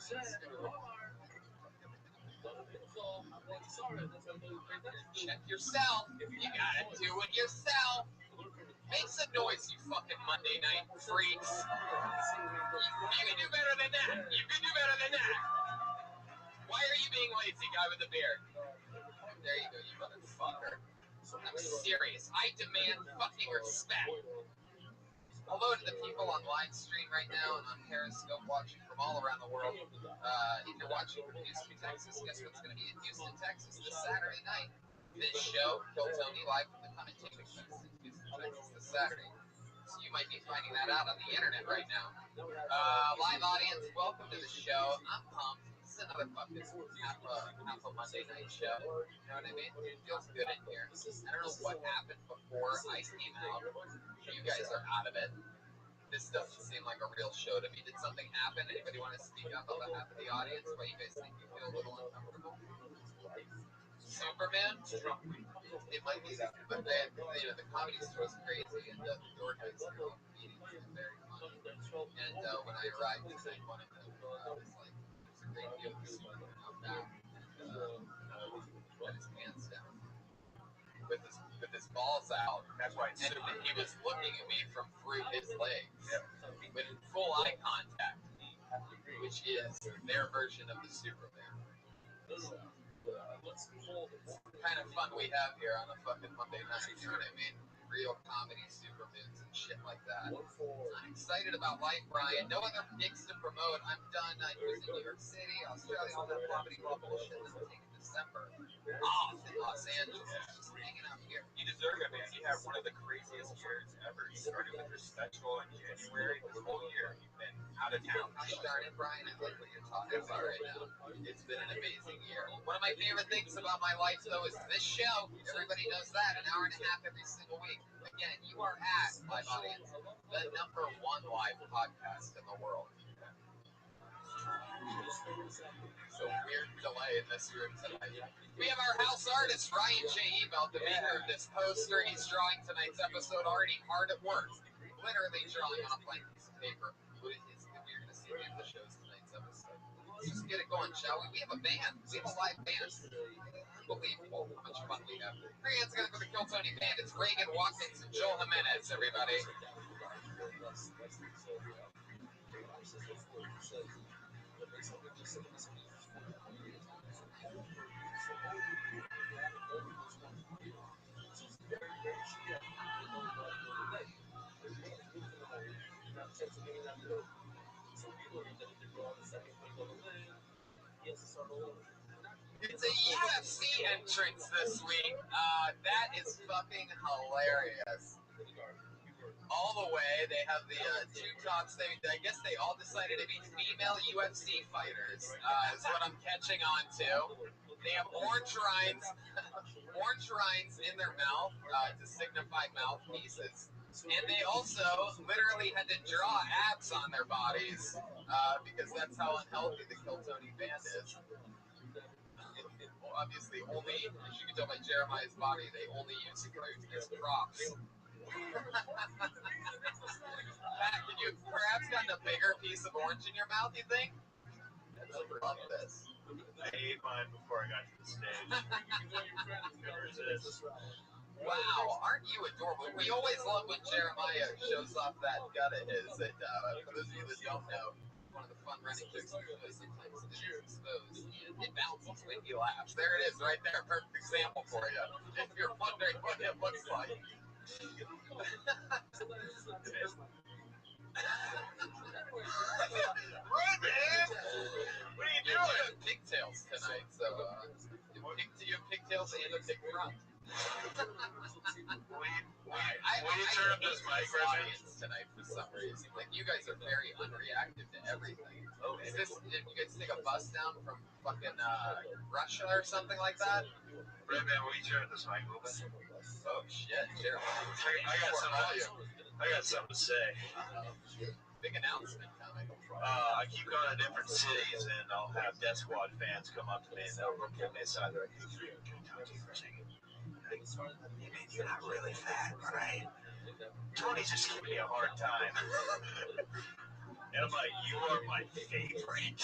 Check yourself. You gotta do it yourself. Make some noise, you fucking Monday night freaks. You can do better than that. You can do better than that. Why are you being lazy, guy with the beard? There you go, you motherfucker. I'm serious. I demand fucking respect. Hello to the people on live stream right now and on Periscope watching from all around the world. If you're watching from Houston, Texas, guess what's going to be in Houston, Texas this Saturday night? This show, Kill Tony, live from the Commentating Fest in Houston, Texas this Saturday. So you might be finding that out on the internet right now. Live audience, welcome to the show. I'm pumped. This is another fucking half a Monday night show. You know what I mean? It feels good in here. I don't know what happened before I came out. You guys are out of it. This doesn't seem like a real show to me. Did something happen? Anybody want to speak up on behalf of the audience? Why you guys think you feel a little uncomfortable? Superman? It might be that, but then, you know, the comedy store is crazy, and the door guys are all meetings and very funny. And when I arrived tonight, one of them was like, there's a great deal of Superman out back, and had his pants down. With his balls out. That's why. And he was looking at me from through his legs, with full eye contact, which is their version of the Superman. It's the kind of fun we have here on a fucking Monday night. You know what I mean? Real comedy Supermans and shit like that. I'm excited about life, Brian. No other gigs to promote. I'm done. I was in New York City, Australia, all that comedy club bullshit. Then I'm taking December off in Los Angeles. Just hanging out here. You deserve it, man. You have one of the craziest years ever. You started with your special in January. This whole year, you've been out of town. Gosh darn it, Brian. I like what you're talking about right now. It's been an amazing year. One of my favorite things about my life, though, is this show. Everybody knows that. An hour and a half every single week. Again, you are at, live audience, the #1 live podcast in the world. So weird delay in this room tonight. We have our house artist, Ryan J. Ebelt, the maker of this poster. He's drawing tonight's episode, already hard at work. Literally drawing on a blank piece of paper. We're going to see the shows tonight's episode. Let's just get it going, shall we? We have a band. We have a live band. Unbelievable how much fun we have. Three hands together for the Kill Tony band. It's Reagan Watkins and Joel Jimenez, everybody. It's a UFC entrance this week. That is fucking hilarious. All the way, they have the two tops. I guess they all decided to be female UFC fighters. Is what I'm catching on to. They have orange rinds in their mouth to signify mouthpieces. And they also literally had to draw abs on their bodies because that's how unhealthy the Kill Tony band is. Obviously, only, as you can tell by Jeremiah's body, they only use food as props. Pat, could you perhaps gotten a bigger piece of orange in your mouth, you think? I love this. I ate mine before I got to the stage. Wow, aren't you adorable? We always love when Jeremiah shows off that gut of his. And for those of you that don't know, one of the fun running jokes he does sometimes it is exposed and it bounces when he laughs. There it is, right there. Perfect example for you. If you're wondering what it looks like. Right, man! What are you doing? You have pigtails tonight, so you have pigtails and a big front. Will you turn up this mic audience tonight for some reason? Like, you guys are very unreactive to everything. Did you guys take a bus down from fucking Russia or something like that? Right, man, will you turn up this mic a little bit? Oh shit, Jeremy. I got something to say. Big announcement coming. I keep going to different cities and I'll have Death Squad fans come up to me and they'll look at me aside. They're like, can I talk to you for a second? Hey man, you're not really fat, right? Tony's just giving me a hard time. And I'm like, you are my favorite.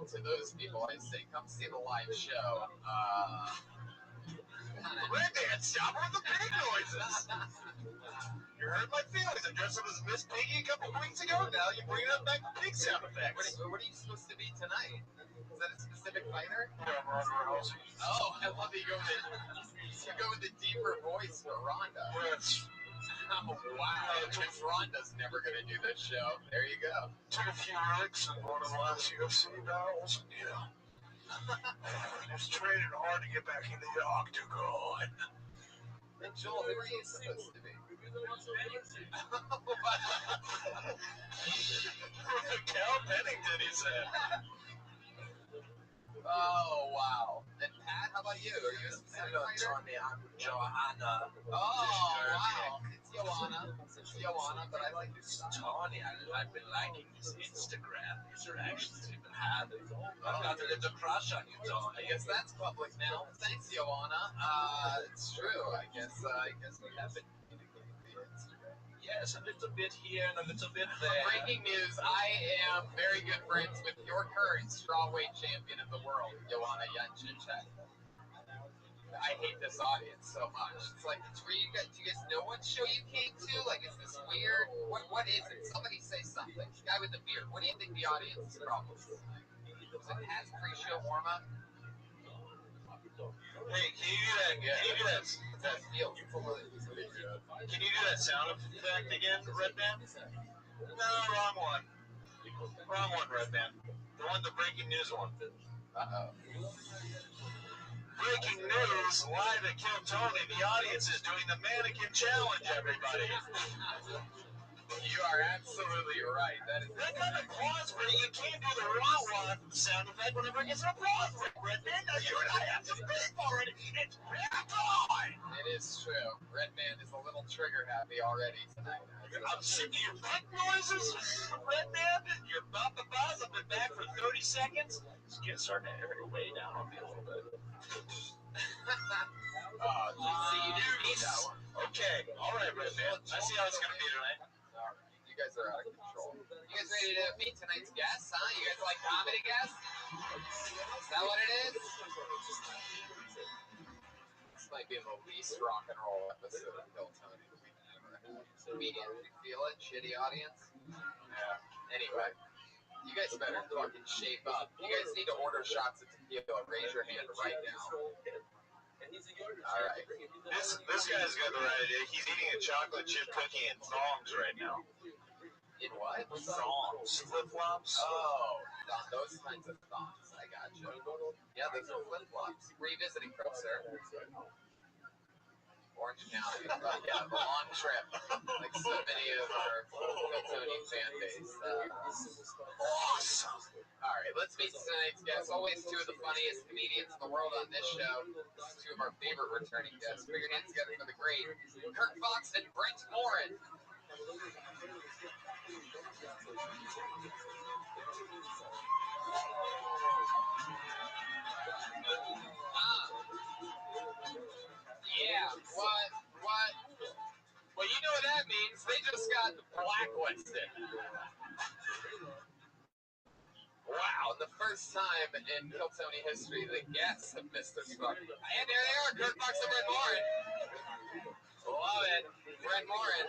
to those people, I say, come see the live show. Redman, stop with the pig noises. You hurt my feelings. I dressed up as Miss Piggy a couple weeks ago. Now you're bringing up back the pig sound effects. What are you supposed to be tonight? Is that a specific fighter? Yeah, Ronda Rousey. Oh, I love that you go with the deeper voice for Ronda. Yes. Oh, wow. Because Ronda's never going to do this show. There you go. Took a few licks in one of the last UFC battles. Yeah. I was training hard to get back into the octagon. And Joel, who are you supposed to be? Cal Pennington, he said. Oh, wow. And Pat, how about you? Are you a specific fighter? Tony, I'm Joanna. Oh, wow. It's Joanna, but I like this. Tony, I've been liking his Instagram interactions we've been having. I've got a little crush on you, Tony. I guess that's public now. Thanks, Joanna. It's true. I guess we have been communicating via Instagram. Yes, a little bit here and a little bit there. Breaking news, I am very good friends with your current strawweight champion of the world, Joanna Jędrzejczyk. I hate this audience so much. It's like, do you guys know what show you came to? Like, is this weird? What is it? Somebody say something. The guy with the beard. What do you think the audience's problem is? Was it Pat's pre-show warm-up? Hey, can you do that? Yeah. Can you do that? That feels. Can you do that sound effect again, Redman? No, wrong one. Wrong one, Redman. The one, the breaking news one. Uh-oh. Breaking news, live at Kill Tony. The audience is doing the mannequin challenge, everybody. You are absolutely right. That got an applause break. You can't do the wah-wah sound effect whenever it gets an applause break, Redman. Now you and I have to speak already. It's back on. It is true. Redman is a little trigger happy already tonight. I'm sick of your pig noises, Redman. Your buzz. I've been back for 30 seconds. It's starting to weigh down on me a little bit. See, you didn't need that one. Okay, all right, Redman. I see how it's going to be tonight. All right, you guys are out of control. You guys ready to meet tonight's guests, huh? You guys like comedy guests? Is that what it is? This might be the least rock and roll episode of Kill Tony that we've ever had. Immediately feel it, shitty audience. Yeah. Anyway, you guys better fucking shape up. You guys need to order shots of tequila. Raise your hand right now. All right. This guy's got the right idea. He's eating a chocolate chip cookie in thongs right now. In what? Thongs. Flip-flops. Oh, those kinds of thongs. I gotcha. Yeah, those are flip-flops. Where are you visiting from, sir? Orange County. Yeah, the long trip. Like so many of our Tony fan base. Awesome. All right, let's meet tonight's guests. Always two of the funniest comedians in the world on this show. This is two of our favorite returning guests. Put your hands together for the great Kirk Fox and Brent Morin. Yeah, what? Well, you know what that means. They just got blacklisted. Wow, the first time in Kill Tony history the guests have missed their spot. And there they are, Kirk Fox and Brent Morin. Love it. Brent Morin.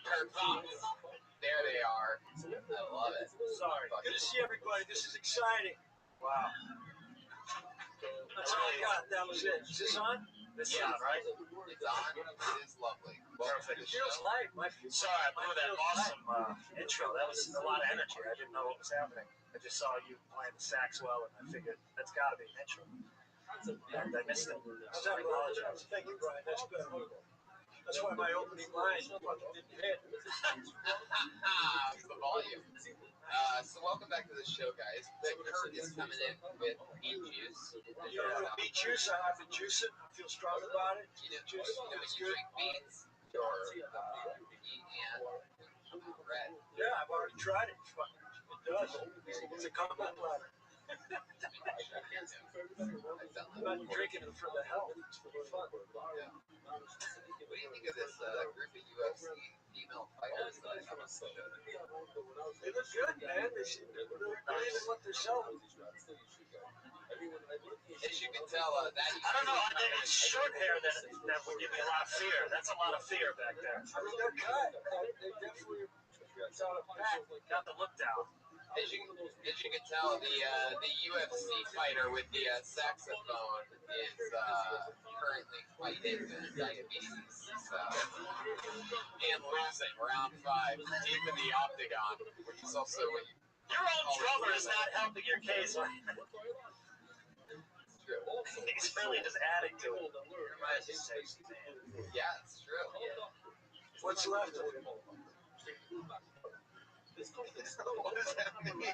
Kirk Fox. There they are. I love it. Sorry. Good to see everybody. This is exciting. Wow. That's all I got. That was it. Is this on? It's on, right? It's on. It is lovely. Perfect. It feels light. Sorry, I blew that awesome intro. That was a lot of energy. I didn't know what was happening. I just saw you playing the sax well, and I figured that's got to be an intro. And I missed it. I apologize. Thank you, Brian. That's good. That's why my opening line fucking didn't hit. It's the volume. So welcome back to the show, guys. Kirk is coming in with beet juice. Beet juice. I've been juicing. I feel strong about it. You drink beets or beet and red. Yeah, I've already tried it. It does. It's a combat ladder. Not drinking it for the health. For fun. Yeah. What do you think of this group of UFC female fighters that I have on the show? They look good, man. They're believing what they're showing. As you can tell, that I don't know. It's short hair that would give me a lot of fear. That's a lot of fear back there. I mean, they're cut. They definitely got a pack. Got the look down. As you can tell, the UFC fighter with the saxophone is currently fighting diabetes. So, and losing round 5 deep in the octagon, which is also what Your own drummer is not helping your case. true. He's really just adding to it. Yeah, it's true. What's left of him? What is happening? My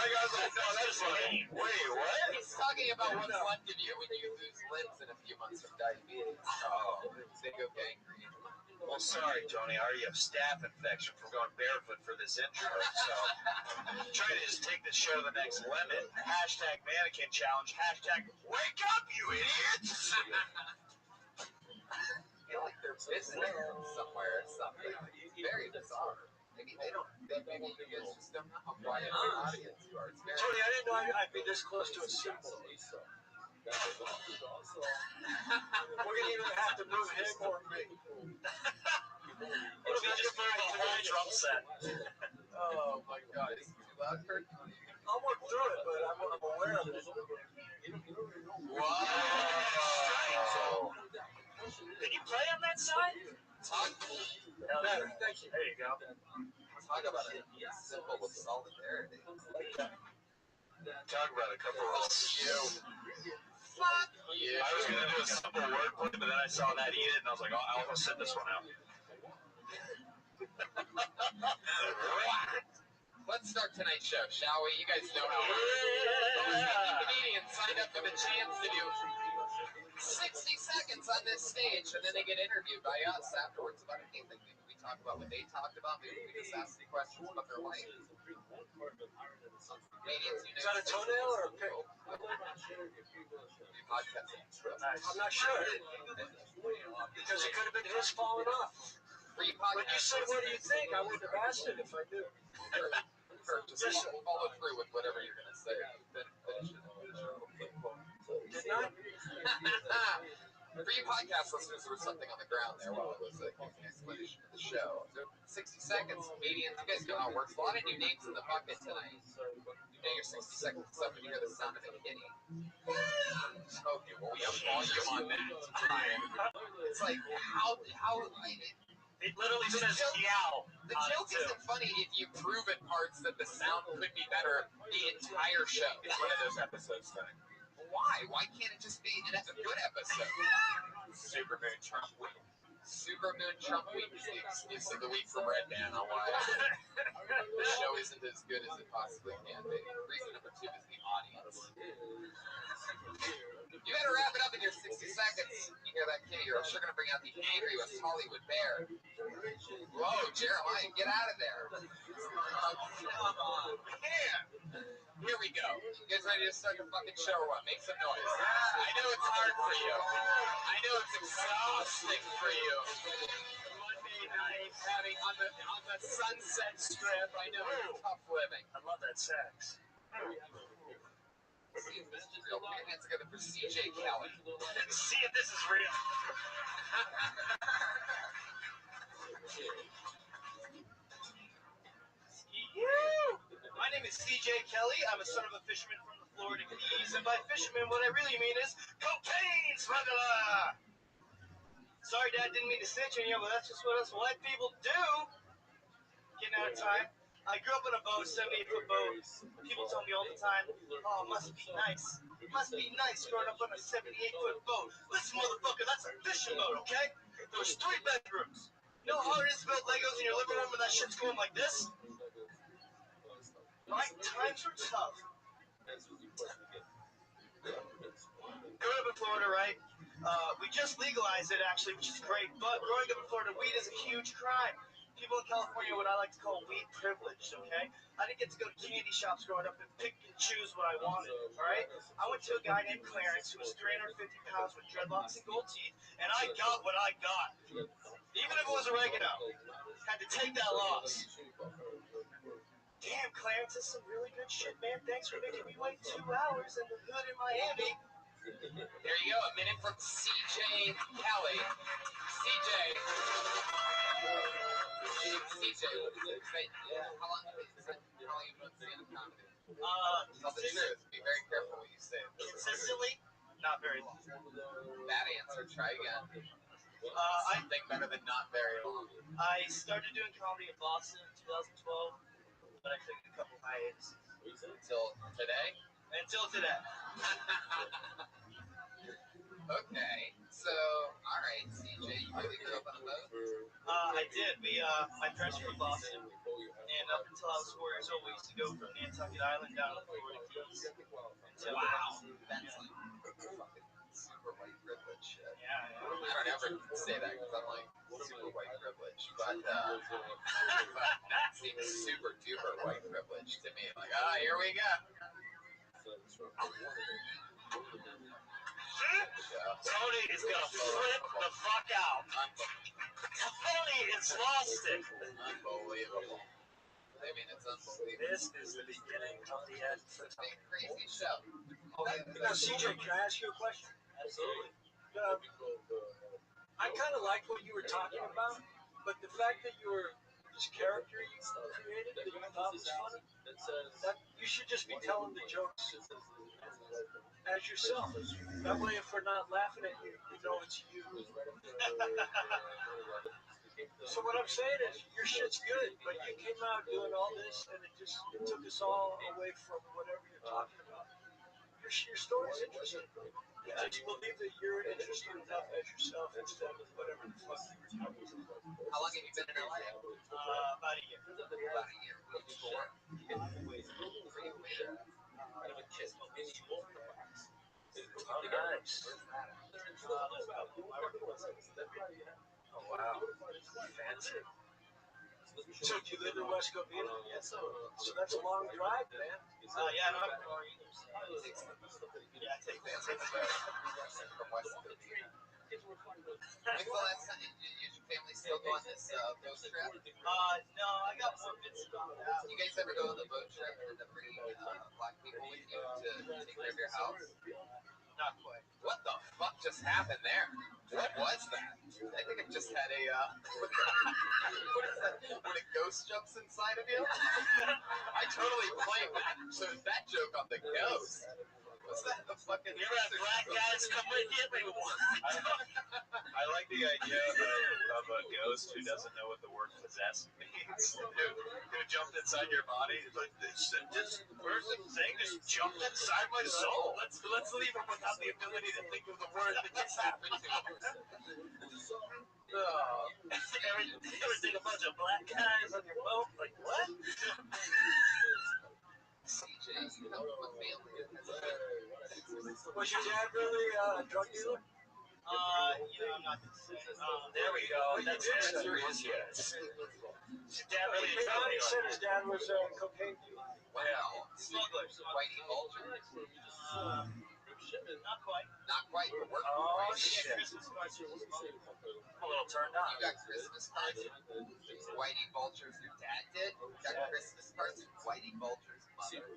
guy's like, no, that's funny. Wait, what? He's talking about what's left of you when you lose limbs in a few months from diabetes. Oh. They go gangrene. Well, sorry, Tony. I already have staph infection from going barefoot for this intro. So I'm trying to just take this show to the next limit. Hashtag mannequin challenge. Hashtag wake up, you idiots. I feel like they're visiting somewhere or something. It's very bizarre. Maybe they don't. Maybe you guys just don't know how quiet the audience you are. It's very. Tony, I didn't know I'd be this close to a symbol. We're gonna either have to move him or me. What if you just move the whole drum set? Oh my God! Is it too loud, Kurt? I'll work through it, but I'm aware of it. Whoa! Can you play on that side? Better. Thank you. There you go. Talk about a symbol with solidarity. Talk about a couple of Fuck you. I was going to do a simple wordplay, but then I saw that eat it, and I was like, oh, I'll sit this one out. Let's start tonight's show, shall we? You guys know how it is. Comedians signed up for the chance to do 60 seconds on this stage, and then they get interviewed by us afterwards about anything. Maybe we talk about what they talked about. Maybe we just ask them questions about their life. Comedians, Is that a toenail or a pig? Nice. I'm not sure. Because it could have been his falling off. When you said, what do you think? I would have asked it if I knew. Just follow through with whatever you're going to say. Finish it. Did not? For you podcast listeners, there was something on the ground there while I was giving an explanation of the show. So 60 seconds, comedians, you guys know how it works. A lot of new names in the bucket tonight. You know your 60 seconds is up when you hear the sound of a kitty. Okay, well, we have volume on that. It's like, how It literally says meow. The joke isn't funny if you prove in parts that the sound could be better the entire show. It's one of those episodes thing. Why? Why can't it just be a good episode? Supermoon Trump Week. Supermoon Trump Week is the exclusive of the week from Red Man on why the show isn't as good as it possibly can be. Reason number 2 is the audience. You better wrap it up in your 60 seconds. You hear that kitty, or I'm sure going to bring out the angry West Hollywood bear. Whoa, Jeremiah, get out of there. Come on, man. Here we go. You guys ready to start the fucking show or what? Make some noise. I know it's hard for you. I know it's exhausting for you. Monday night, having on the Sunset Strip. I know it's tough living. I love that sax. See if this is real. Put your hands together for CJ Kelly. See if this is real. My name is CJ Kelly. I'm a son of a fisherman from the Florida Keys, and by fisherman, what I really mean is cocaine smuggler. Sorry, Dad, didn't mean to snitch on you, but that's just what us white people do. Getting out of time. I grew up on a boat, 78-foot boat. People tell me all the time, oh, must be nice. It must be nice growing up on a 78-foot boat. Listen, motherfucker, that's a fishing boat, okay? There was 3 bedrooms. You know how hard it is to build Legos in your living room when that shit's going like this? My times were tough. Growing up in Florida, right? We just legalized it, actually, which is great. But growing up in Florida, weed is a huge crime. people in California what I like to call weed privileged, okay? I didn't get to go to candy shops growing up and pick and choose what I wanted, all right? I went to a guy named Clarence who was 350 pounds with dreadlocks and gold teeth, and I got what I got. Even if it was oregano. Had to take that loss. Damn, Clarence, that's some really good shit, man. Thanks for making me wait 2 hours in the hood in Miami. There you go, a minute from CJ Kelly. CJ, how long have you been stand-up comedy? Tell the truth. Be very careful what you say. Consistently, not very long. Bad answer. Try again. Something better than not very long. I started doing comedy in Boston in 2012, but I took a couple hiatuses. Until today? Until today. Okay, so, alright, CJ, you really grew up on a boat? I did. My parents were from Boston, and up until I was 4 years old, we used to go from Nantucket Island down to the Florida Keys. Wow, that's like fucking super white privilege shit. Yeah. I don't ever say that because I'm like super white privilege, but that seems super duper white privilege to me. Like, here we go. Tony is gonna flip the fuck out. Tony is lost it. Unbelievable. I mean, it's unbelievable. This is the beginning of the end. It's a big, crazy show. Now, CJ, can I ask you a question? Absolutely. I kind of like what you were talking about, but the fact that you were this character you created that you thought was funny, that you should just be telling the jokes as yourself. That way, if we're not laughing at you, we know it's you. So what I'm saying is, your shit's good, but you came out doing all this, and it took us all away from whatever you're talking about. Your story's interesting. I just believe that you're interesting enough as yourself instead of whatever the fuck you were talking about. How long have you been in LA? About a year. About a year. Before. Oh, nice. Oh, wow. Fancy. So, do you live in West Covina? Yes, sir. So, that's a long drive, man. Yeah, I don't have a car either. Yeah, I take that from West Covina. When's the last time your family still go on this boat trip? No, I got more bits about that. You guys ever go on the boat trip and bring black people with you to take care of your house? Not quite. What the fuck just happened there? What was that? I think I just had a what is that? When a ghost jumps inside of you? I totally blamed that. So that joke on the ghost. What's that? The fucking You ever have black guys come with you? Like, what? I like the idea of a ghost who doesn't know what the word possess means. Who jumped inside your body. Like, this person thing just jumped inside my soul. Let's leave him without the ability to think of the word that just happened to him. Everything a bunch of black guys on your boat? Like, what? CJ, you know what family is? Was your dad really a drug dealer? I'm not gonna say. There we go. That's history is yes. Your dad really a drug dealer? He said his dad was a cocaine dealer. Well, Whitey Bulger? Not quite. Not quite, but we're Oh, right. shit. Christmas cards for his mother. A little turned on. You got Christmas cards from Whitey Bulger's your dad did? You got Christmas cards from Whitey Bulger's mother.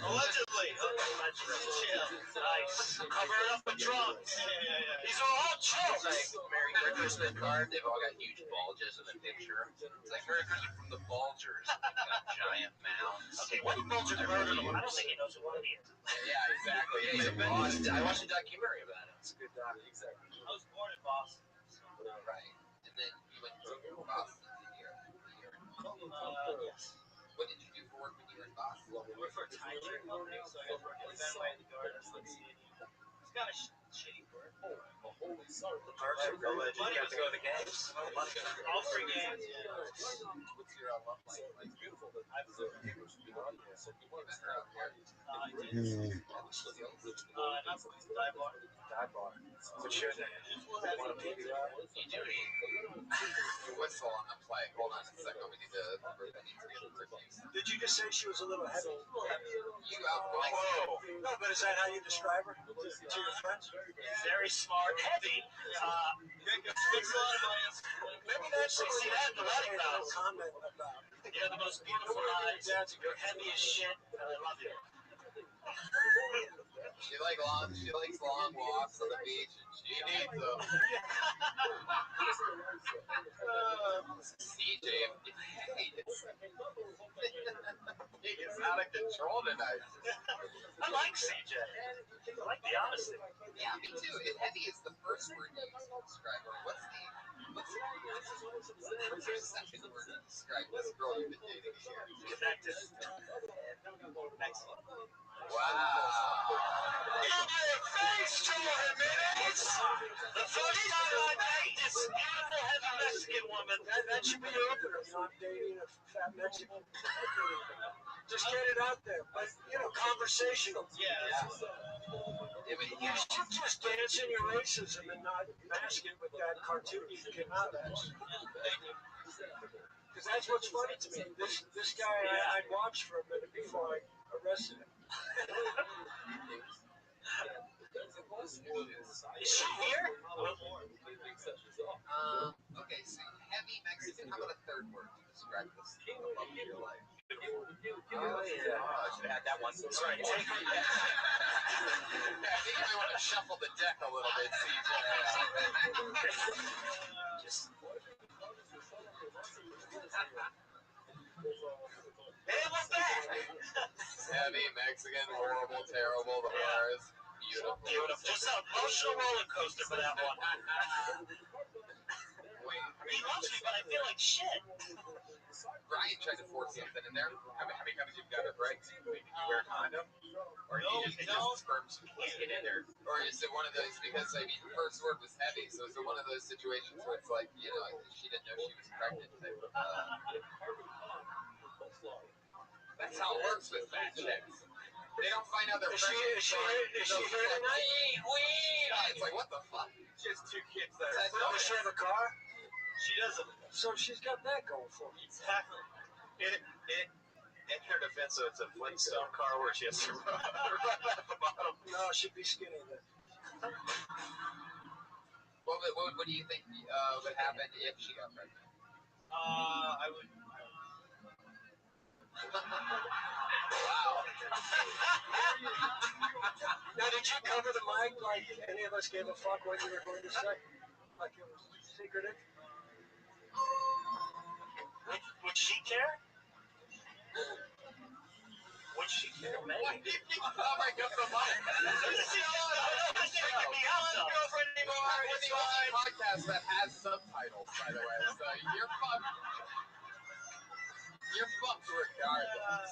Allegedly. Chill. Nice. Cover it up with drums. Yeah. These are all jokes. It's like Merry Christmas card. They've all got huge bulges in the picture. It's like Merry Christmas from the Bulgers. Got giant mounds. Okay, what Bulger murdered him? I don't think he knows what he is. Yeah, exactly. Yeah, he's a Boston. I watched a documentary about him. It's a good doc. Exactly. I was born in Boston. Right. And then you went to Boston here. Yes. What did you do for work when you were in Boston? I worked for a timeshare company, so I worked at Fenway in the Gardens, Lake Stadium. It's kind of shitty work. The perks are good. You got to go to the games. All free games. Yeah. What's your love life? Like, beautiful. I've met her out here. I did. Dive bar. Dive bar. What's your name? Want a baby ride? You do need to whistle on the play. Hold on a second. We need to get the turkeys. Did you just say she was a little heavy? You outvoice. Whoa. No, but is that how you describe her to your friends? Very smart, heavy. Speaks a lot of volumes. Maybe that's see that in the wedding vows. Comment about. You have the most beautiful eyes. You're heavy as shit, and I love you. She likes long walks on the beach, and she needs them. CJ, hey, he gets out of control tonight. I like CJ. I like the honesty. Yeah, me too. And heavy is the first word you use to describe her. What's the second word to describe this girl you've been dating here? Connected. Excellent. Wow. In your face, Jordan! The first time I met this beautiful, heavy Mexican woman. That should be your opener. You know, I'm dating a fat Mexican. Just get it out there. But, conversational. Yeah. You should just dance in your racism and not mask it with that cartoon you came out as. Because that's what's funny to me. This guy, I'd watched for a minute before I arrested him. Is she here? Okay, so heavy Mexican. How about a third word to describe this love of your life? Oh, yeah. I should have had that one. That's right. Take her. I think you might want to shuffle the deck a little bit, CJ. Hey, what's that? Heavy Mexican, horrible, terrible, the worst. Beautiful. Beautiful. Just an emotional roller coaster for that one. Wait, He loves me, but I feel like shit. Brian tried to force something in there. How many times you've got it right? Did you wear a condom? Or you just sperms can't get in there? Or is it one of those, because the first word was heavy, so is it one of those situations where it's like, she didn't know she was pregnant? That's how it works with fat chicks. They don't find out they're pregnant. Is she here tonight? It's like, what the fuck? She has 2 kids that are Does she have a car? She doesn't. So she's got that going for her. Exactly. In her defense, so it's a Flintstone car where she has to run at the bottom. No, she'd be skinny then. What do you think would happen if she got pregnant? I would. Wow. Now, did you cover the mic like any of us gave a fuck what you were going to say? Like it was secretive? Would she care? Would she care? Maybe. Why do you keep covering up the mic? This is not me out, though. Girlfriend anymore. It's the only podcast that has subtitles, by the way. So you're fucked. You're fucked regardless.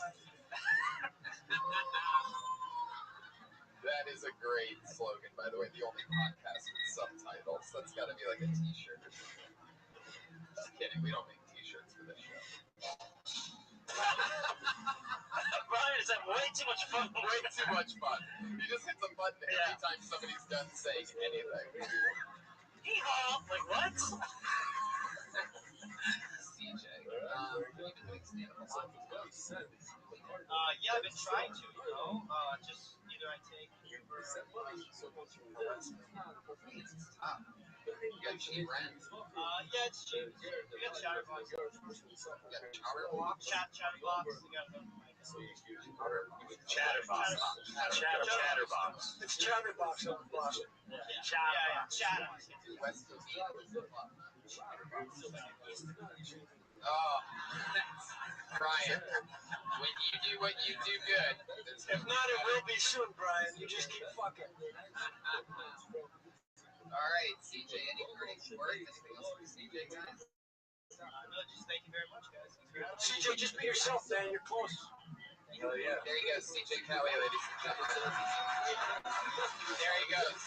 That is a great slogan, by the way. The only podcast with subtitles. That's got to be like a t-shirt or something. Just kidding. We don't make t-shirts for this show. Brian is having way too much fun. Way too much fun. You just hit the button every time somebody's done saying anything. Hee-haw! Like, what? CJ. Have you been doing stand-up a lot? Yeah, I've been trying to, just either I take Uber or It's tough. You got cheap rent. yeah, it's cheap. We got Chatterbox. You got Chatterbox. Chatterbox. We got Chatterbox. Chatterbox. It's Chatterbox up in Boston. Chatter. West of me. Oh, Brian. When you do what you do good. If not, it will be soon, Brian. You just keep fucking. All right, CJ. Any parting words? Anything else for CJ, guys? No, just thank you very much, guys. CJ, just be yourself, man. You're close. Oh, yeah. There you go, CJ Kelly, ladies and gentlemen. There he goes.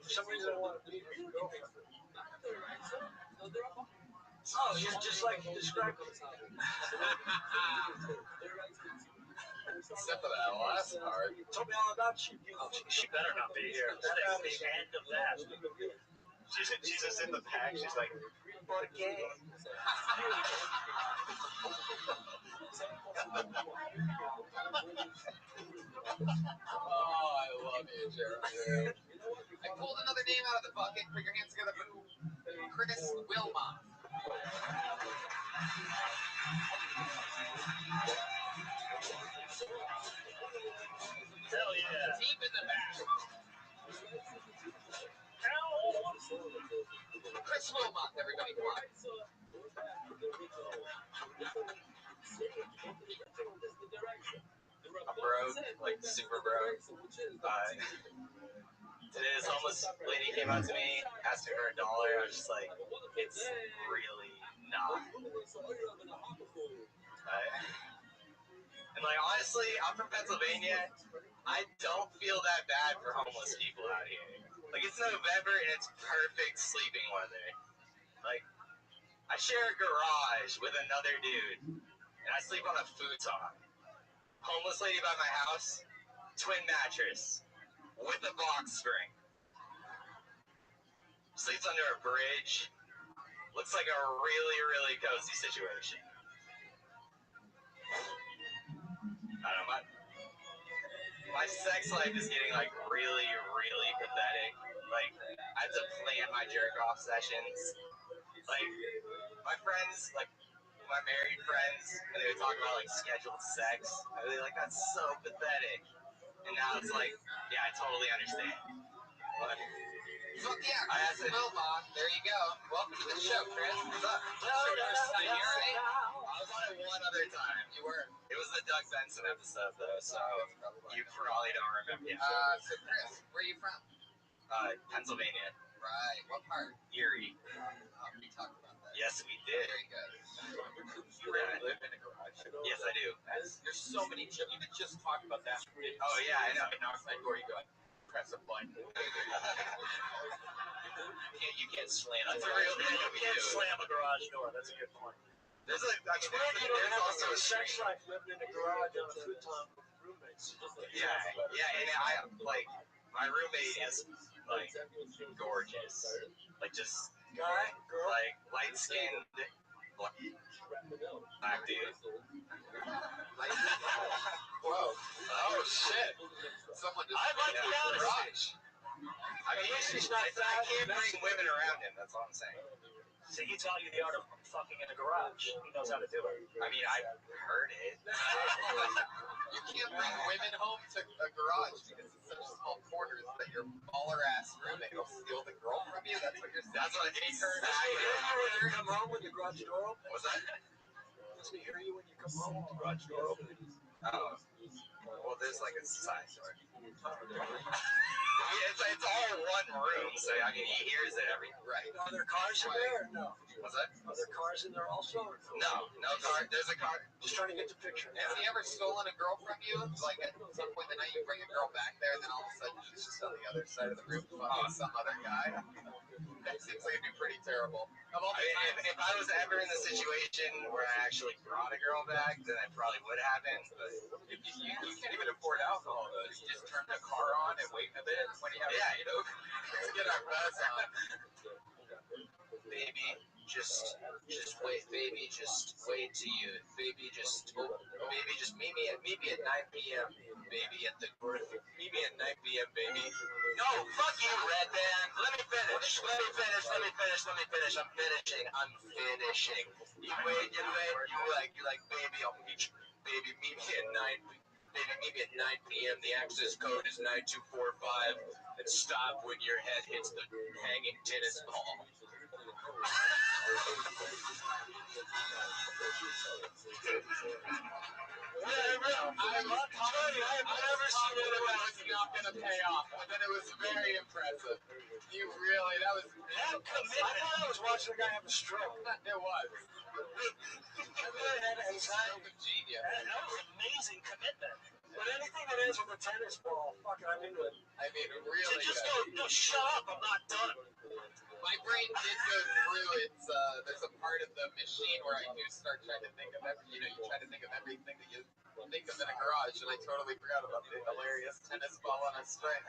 For some reason, I want to leave your girlfriend. Oh, just like you described it. Except for that last part. Told me all about you. Oh, she better not be here. That is the end of that. She's just in the back. She's like, "Por qué?" Oh, I love you, Jeremy. I pulled another name out of the bucket. Put your hands together for Chris Wilmot. Hell yeah. Deep in the back. Chris Wilmot, everybody, come on. I'm broke, like super broke. Today this homeless lady came up to me, asked me for $1. I was just like, it's really not. And like honestly, I'm from Pennsylvania. I don't feel that bad for homeless people out here. Like it's November and it's perfect sleeping weather. Like I share a garage with another dude, and I sleep on a futon. Homeless lady by my house, twin mattress with a box spring. Sleeps under a bridge. Looks like a really, really cozy situation. I don't know. My sex life is getting like really, really pathetic. Like I have to plan my jerk off sessions. Like my friends, like my married friends, and they would talk about like scheduled sex. I'd be like, that's so pathetic. And now it's like, yeah, I totally understand. But Fuck yeah, I have to. Wilmot. There you go. Welcome to the show, Chris. What's up? It's your first time here, right? I was on it one other time. You were. It was the Doug Benson episode though, so you probably don't remember. Yeah. So Chris, where are you from? Pennsylvania. Right. What part? Erie. We talked about that. Yes, we did. Very good. You really live in a garage? Yes, I do. There's so many. You could just talk about that. Oh yeah, I know. Knocks my door. You go. Press a button. You can't slam. That's a real thing. You can't slam a garage door. That's a good point. There's a. I mean, You don't there's have also a a sex street. life living in a garage on a futon with roommates. Yeah, and I like my roommate is like gorgeous, like just Guy, girl. like light skinned, black dude. Whoa. Oh shit. Someone just. I'd like to be honest. garage. I mean, He's not I can't bring women around him. That's all I'm saying. So he taught you the art of fucking in a garage. He knows how to do it. I mean, I've heard it. You can't bring women home to a garage because it's such small quarters that your baller ass roommate will steal the girl from you. That's what you're saying. That's what he heard. When you come home with the garage door open? What's that? Does he hear you when you come home with the garage door open? Oh. Well, there's like a side door. It's all one room, so I mean, he hears it every. Right. Are there cars in there or no? What's that? Are there cars in there also? No car. There's a car. Just trying to get the picture. Has he ever stolen a girl from you? Like at some point in the night you bring a girl back there and then all of a sudden she's just on the other side of the room fucking some other guy? That seems like it'd be pretty terrible. I mean, if I was ever in the situation where I actually brought a girl back, then it probably would happen. But If you can't even afford alcohol though. You just turn the car on and wait a bit when you have let's get our buzz on. baby, just wait, baby, just wait till you, baby, just meet me at 9 p.m. Baby at the meet me at 9 p.m. Baby. No, fuck you, Red Band. Let me finish. I'm finishing. You wait. You like, baby, I'll meet you. Baby, meet me at 9. Baby, meet me at 9 p.m. The access code is 9245. And stop when your head hits the hanging tennis ball. I've never seen it that was not going to pay off, but then it was very impressive. You really, that was I thought I was watching a guy have a stroke. It was. It's Genius. that was amazing commitment. But anything that ends with a tennis ball, fuck it, I'm into it. I mean, really. Just go, no, shut up, I'm not done. My brain did go through its, there's a part of the machine where I do start trying to think of you try to think of everything that you think of in a garage, and I totally forgot about the hilarious tennis ball on a string.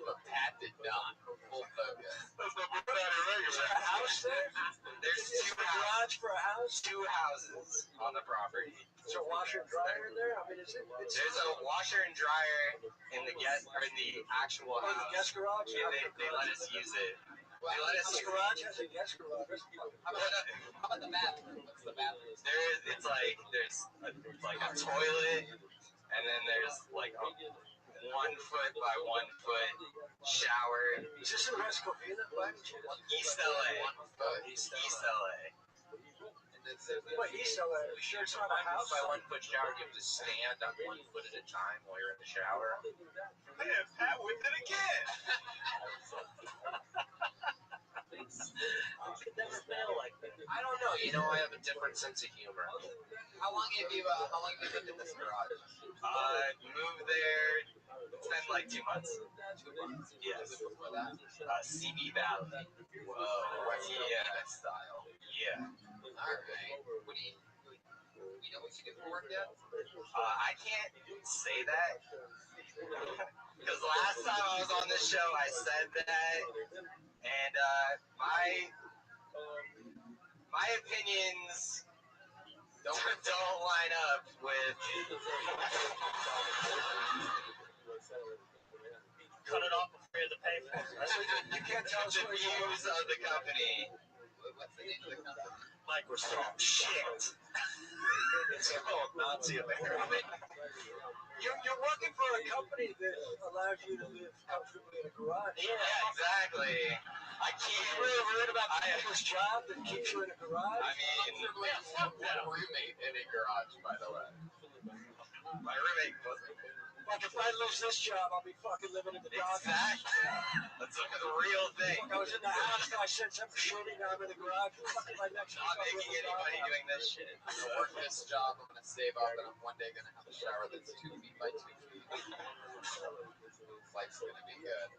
But Pat did not. Full focus. Is there a house there? There's Is there a garage for a house? 2 houses on the property. Is there a washer and dryer in there? I mean, is it? There's a washer and dryer in the actual house. The guest garage? Yeah, they let us use it. They let us This garage has a guest garage. How about the bathroom? What's the bathroom? There's a toilet, and then there's like a 1 foot by 1 foot shower. Is this in West Covina? East LA. East LA. What, East LA? Are you sure it's not a house? By 1 foot shower, you have to stand on 1 foot at a time while you're in the shower. Man, Pat whipped it again. I don't know. I have a different sense of humor. How long have you lived in this garage? Moved there. It's been like 2 months. 2 months. Yes. Before that? CB Valley. Whoa. West Yeah. Covina style. Yeah. All right. What do you know what you do for work yet? I can't say that. Because last time I was on this show, I said that. And my opinions don't line up with. Cut it off before you had to pay for it. You can't tell us The what views of the company. What's the name of the company? Microsoft. Shit. It's called Nazi America. You're working for a company that allows you to live comfortably in a garage. Yeah, exactly. I You can't. really worried about this job that keeps you in a garage? I mean, One roommate in a garage, by the way. my roommate wasn't. Like, if I lose this job, I'll be fucking living in the dog. Exactly. That's a real thing. I was in the house and I said something shitty, now I'm in the garage. Fucking my next Not making any money doing this shit. I'm gonna work this job. I'm gonna save up, and I'm one day gonna have a shower that's 2 feet by 2 feet. Life's gonna be good.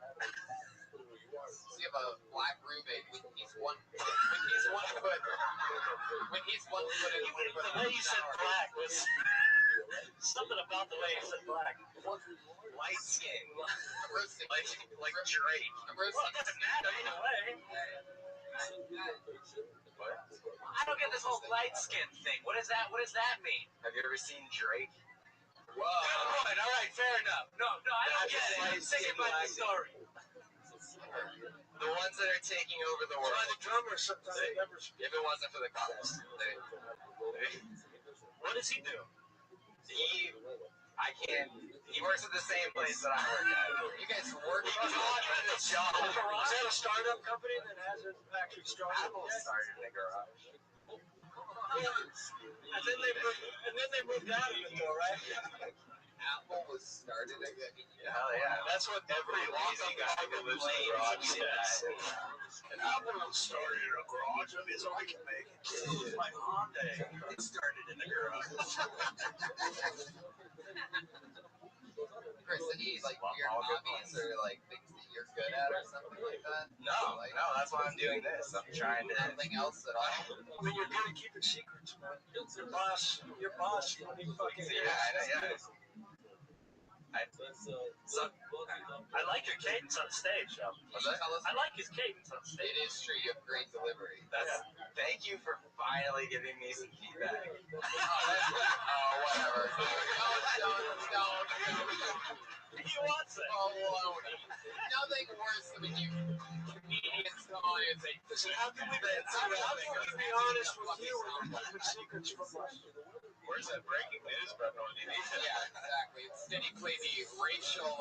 So you have a black roommate. When he's one foot. When he's 1 foot in 1 foot. The way you said black was something about the way you said black. Light skin. I'm roasting. Like Drake. I'm Well, roasting. it doesn't matter either way. I don't get this whole light skin thing. What does that mean? Have you ever seen Drake? Whoa. Good point. All right, fair enough. No, I don't get it. I'm thinking about the story. The ones that are taking over the Try world. the drummer sometimes. Never. If it wasn't for the cops. What does he do? He works at the same place that I work at. You guys work He's on at his job. Is that a startup company that hasn't actually started Apple yet? started in the garage. And then they moved out of it, though, right? Apple was started again. Hell yeah. That's what every lazy guy who lives in the garage says. And Apple started in a garage. I mean, so I can make it. My Hyundai. It started in the garage. Chris, any like weird hobbies or like things that you're good at or something like that? No, that's why I'm doing this. I'm trying to. Nothing else at all. I mean, you're good at keeping secrets, man. Your boss, I mean, fucking. Yeah, I know, yeah. I like your cadence on stage, though. What's that? I like his cadence on stage. It is true. You have great delivery. Thank you for finally giving me some feedback. Whatever. Don't. He wants it. Baloney. Nothing worse than when you comedians come on and say, Listen, how can we be honest with you when you're keeping secrets from us? Where's that breaking news button on TV? yeah, exactly. Instead, you play the racial.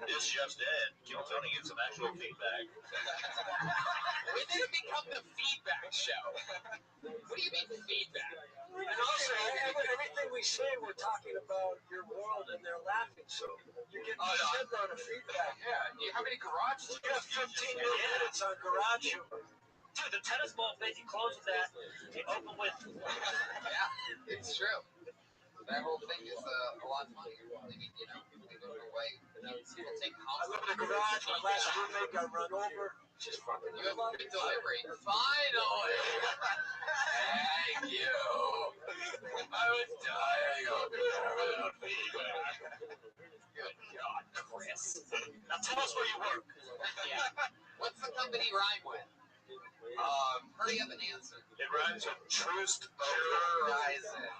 This just in. Kill Tony gets some actual feedback. When did it become the feedback show? What do you mean feedback? And also, everything we say, we're talking about your world, and they're laughing. So you're getting shit on a feedback. Yeah. Do you have any garage? You got 15 minutes on garage humor. Dude, the tennis ball thing, you close with that, you open with. Yeah, it's true. That whole thing is a lot funnier. I mean, you know, they go away. People take I live in a garage. My last roommate got run over. Just fucking. You have a good delivery. Finally! Thank you! I was dying over there. Good God, Chris. Now tell us where you work. Yeah. What's the company rhyme with? Hurry up and answer. It rhymes with Troost Horizon.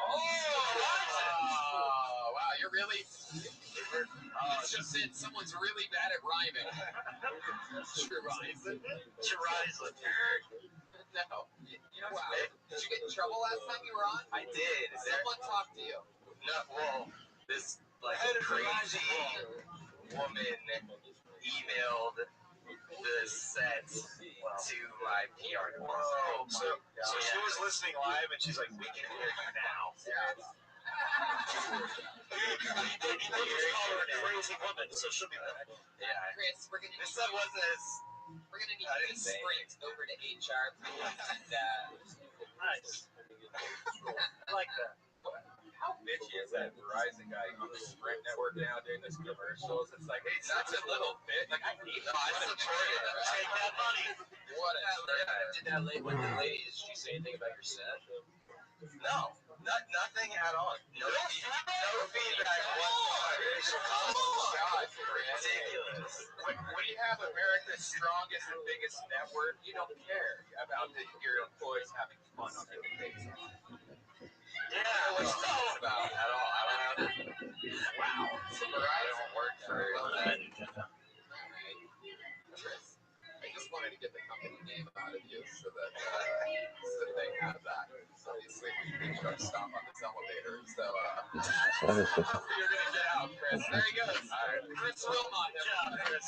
Oh, wow, you're really... It's just it. Someone's really bad at rhyming. Horizon. No. Wow. Did you get in trouble last time you were on? I did. Someone talked to you. No, well, this like crazy woman emailed the set to my PR department. So she was listening live and she's like, we can hear you now. You just call her a crazy woman, so she'll be back. Yeah. Chris, we're gonna This one wasn't as. we're gonna need I to didn't say sprint over to HR and Nice. I like that. How bitchy is that Verizon guy on the Sprint network now doing this commercials? It's like, hey, such a little bit. Like, I hate that. I support it. Take that money. what a Did that lady? What did the lady? Did she say anything about your set? No, nothing at all. No feedback whatsoever. God, Chris. Ridiculous. When you have America's strongest and biggest network, you don't care about your employees having fun on their vacation. Yeah. What you talking about at all? I don't know. Wow. Verizon don't work for that. Chris, I just wanted to get the company name out of you so that they have that. Obviously, we reached our stop on this elevator, so you're gonna get out, Chris. There he goes. All right. Chris Wilmot. Yeah, Chris.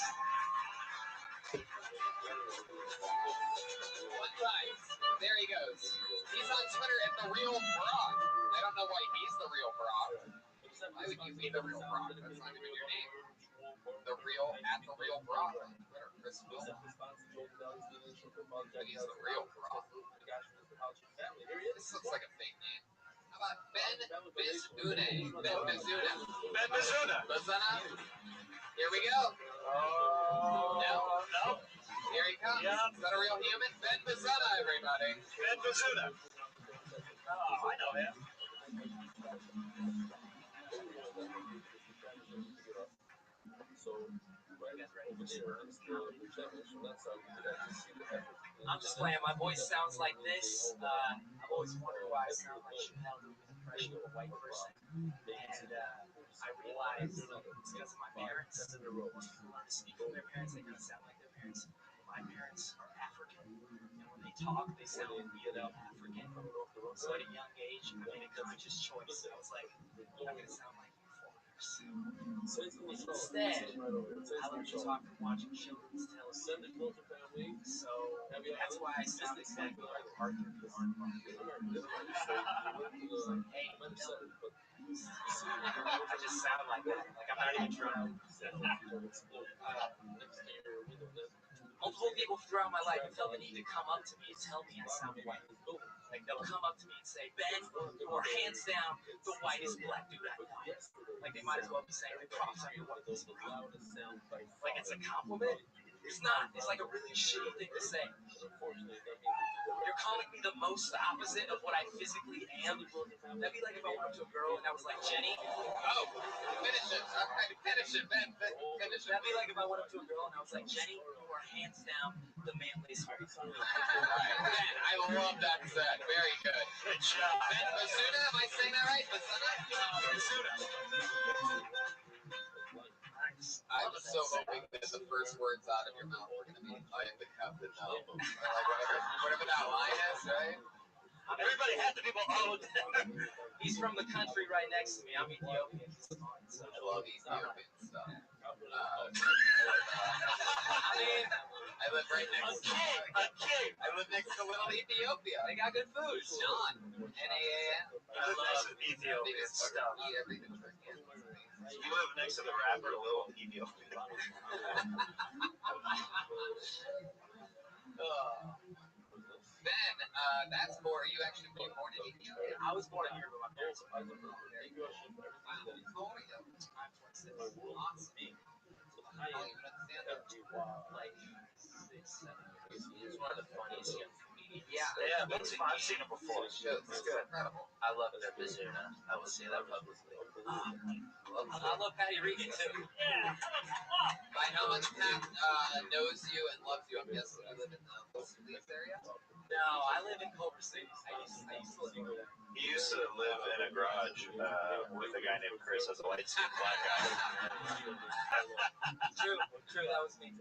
One time. There he goes. He's on Twitter at the Real Brock. I don't know why he's the Real Brock. Why would you be the Real Brock? That's not even your name. The Real Brock on Twitter, Chris Wilmot. But he's the Real Brock. This looks like a fake name. How about Ben Bizuna? Ben Bizuna. Ben Mizuna. Bizuna? Here we go. No. Here he comes. Yeah. Is that a real human? Ben Bizuna, everybody. Ben Mizuna. Oh, I know him. I'm just playing. My voice sounds like this. I've always wondered why I sound like Chanel doing an impression of a white person. And I realized it's because of my parents. Once people learn to speak from their parents, they kind of sound like their parents. My parents are African. And when they talk, they sound really African. So at a young age, I made a conscious choice. I was like, I'm going to sound like you foreigners. Instead, I learned to talk from watching children's television. So that's why I sound exactly like Arthur the Arnbach. Hey, I just sound like that. Like I'm not even trying. Multiple people throughout my life felt the need to come up to me and tell me I sound white. Like they'll come up to me and say, Ben, you are hands down the whitest black dude I know. Like they might as well be saying the props on your whiteness. Like it's a compliment. It's not. It's like a really shitty thing to say. You're calling me the most opposite of what I physically am. That'd be like if I went up to a girl and I was like, Jenny. Oh, finish it. All right, finish it, Ben. Finish it. That'd be like if I went up to a girl and I was like, Jenny, you are hands down the manliest woman. All right, Ben, I love that set. Very good. Good job. Ben Bizuna, am I saying that right? Bizuna? I'm so hoping that the first words out of your mouth are going to be, I am the captain now. Or like whatever that line is, right? Everybody had to be owned. He's from the country right next to me. I'm Ethiopian. So I love Ethiopian stuff. I mean, I live right next to I live next to Little Ethiopia. they got good food. John. N-A-A-N. I love Ethiopian stuff. Eat everything. You live next to the rapper Lil Ethiopia. Ben, that's more. You actually were born in Ethiopia. I was born in here, but my How old are you? I'm 26. Awesome. I don't even understand that. Like 6, 7 years. He's one of the funniest young comedians. Yeah. Yeah, I've seen it before. It's good. Incredible. I love their Bazuna. I will say that publicly. I love Patty Regan too. By how much Pat knows you and loves you, I'm guessing you live in the Los Feliz area? No, I live in Culver City. I used to live over there. He used to live in a garage with a guy named Chris as a light-skinned black guy. True, that was me.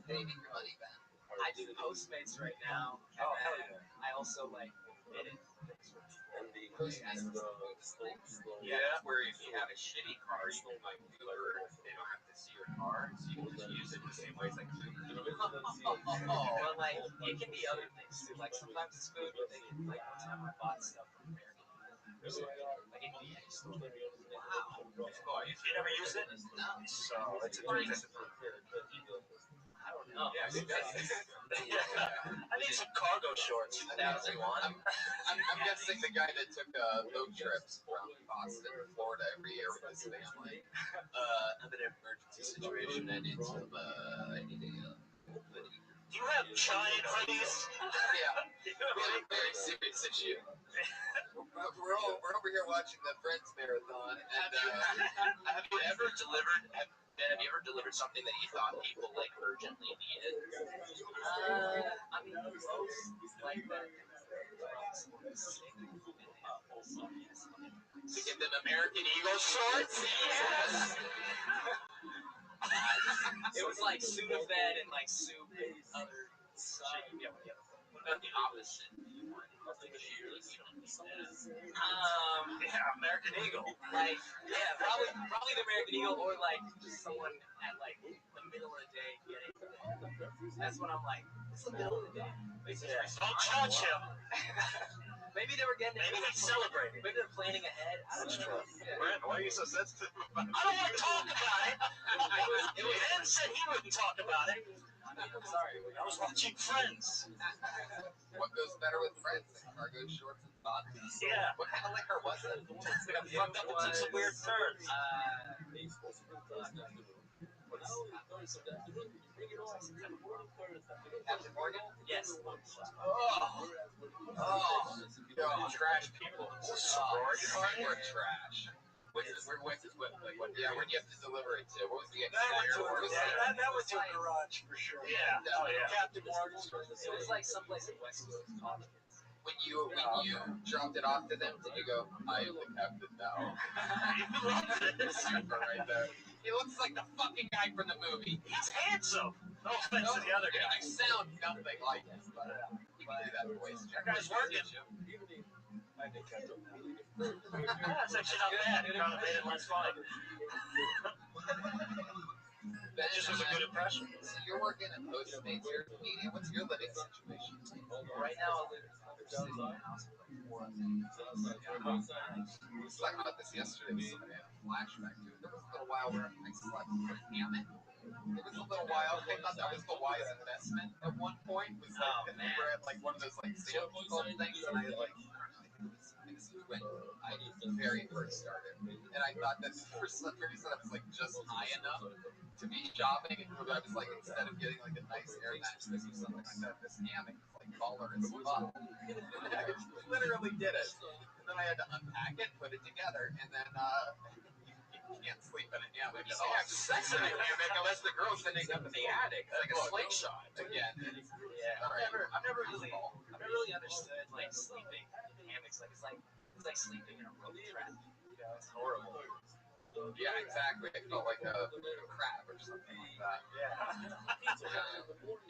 Hey, make your money back. I do Postmates right now. Oh, hell yeah. I also like edit. Postmates is the movie thing. Yeah, that's where if you have a shitty car, you can like Uber. They don't have to see your car, so you can just use it the same way as like Uber. But like it can be other things too. Like sometimes it's food, but they can like one time I bought stuff from American Eagle. Like it can be any store. Wow. It's cool. You never used it? No. So it's a pretty good. I don't know. Yeah, it does. I need some cargo shorts. 2001. I'm guessing the guy that took boat trips from Boston to Florida every year with his family. I'm in an emergency situation. I need some. I need a hoodie. Do you have giant hoodies? Yeah. We have a very serious issue. We're over here watching the Friends marathon, and Have you ever delivered? Have you ever delivered something that you thought people like urgently needed? I mean, most like that. to give them American Eagle shorts. Yes. It was like Sudafed and like soup and other shit. Yeah. What about the opposite? Yeah, American Eagle. Like, yeah, probably the American Eagle, or like just someone at like the middle of the day getting. That's when I'm like, it's the middle of the day. Yeah. Don't judge him. Maybe they were getting it. Maybe he's celebrating. Maybe they're planning ahead. I don't know. Brent, why are you so sensitive about it? I don't want to talk about it. Ben said he wouldn't talk about it. I'm sorry. I was watching Friends. What goes better with Friends than cargo shorts and vodka? Yeah. What kind of liquor was it? It got fucked up and took some weird turns. Captain Morgan? Yes. Yo, trash people. Sorority or trash? When you have to deliver it to? What was the That was your garage for sure. Yeah. Oh yeah. Captain Morgan. It was like someplace in West Coast. When you dropped it off to them, did you go, I am the captain now? Super right there. He looks like the fucking guy from the movie. He's handsome. No offense to the other guy. You sound nothing like him, but you can do that voice. That guy's working. That's actually not bad. It kind of made it less funny. That just was a good impression. So you're working at Postmates, you're a comedian. What's your living situation? Right now, I live in Culver City. My house is like 4 of them. We was talking about this yesterday with somebody. I had a flashback to it. There was a little while where I slept in a hammock. There was a little while. I thought that was the wise investment at one point. Was like we were at like one of those like sales club things, and I had like. This was when I very first started, and I thought that for some reason I was like just high enough to be shopping, and I was like, instead of getting like a nice air mattress or something like that, this hammock was like baller as fuck. And I literally did it, and then I had to unpack it, put it together, and then you can't sleep in a hammock. You can't have sex in a hammock unless the girl's sitting up in the attic. It's like a slingshot. Again, Yeah, I've never really understood like sleeping in hammocks. Like it's like sleeping in a rope trap. You know, it's horrible. yeah, exactly. I felt like a crab or something like that. And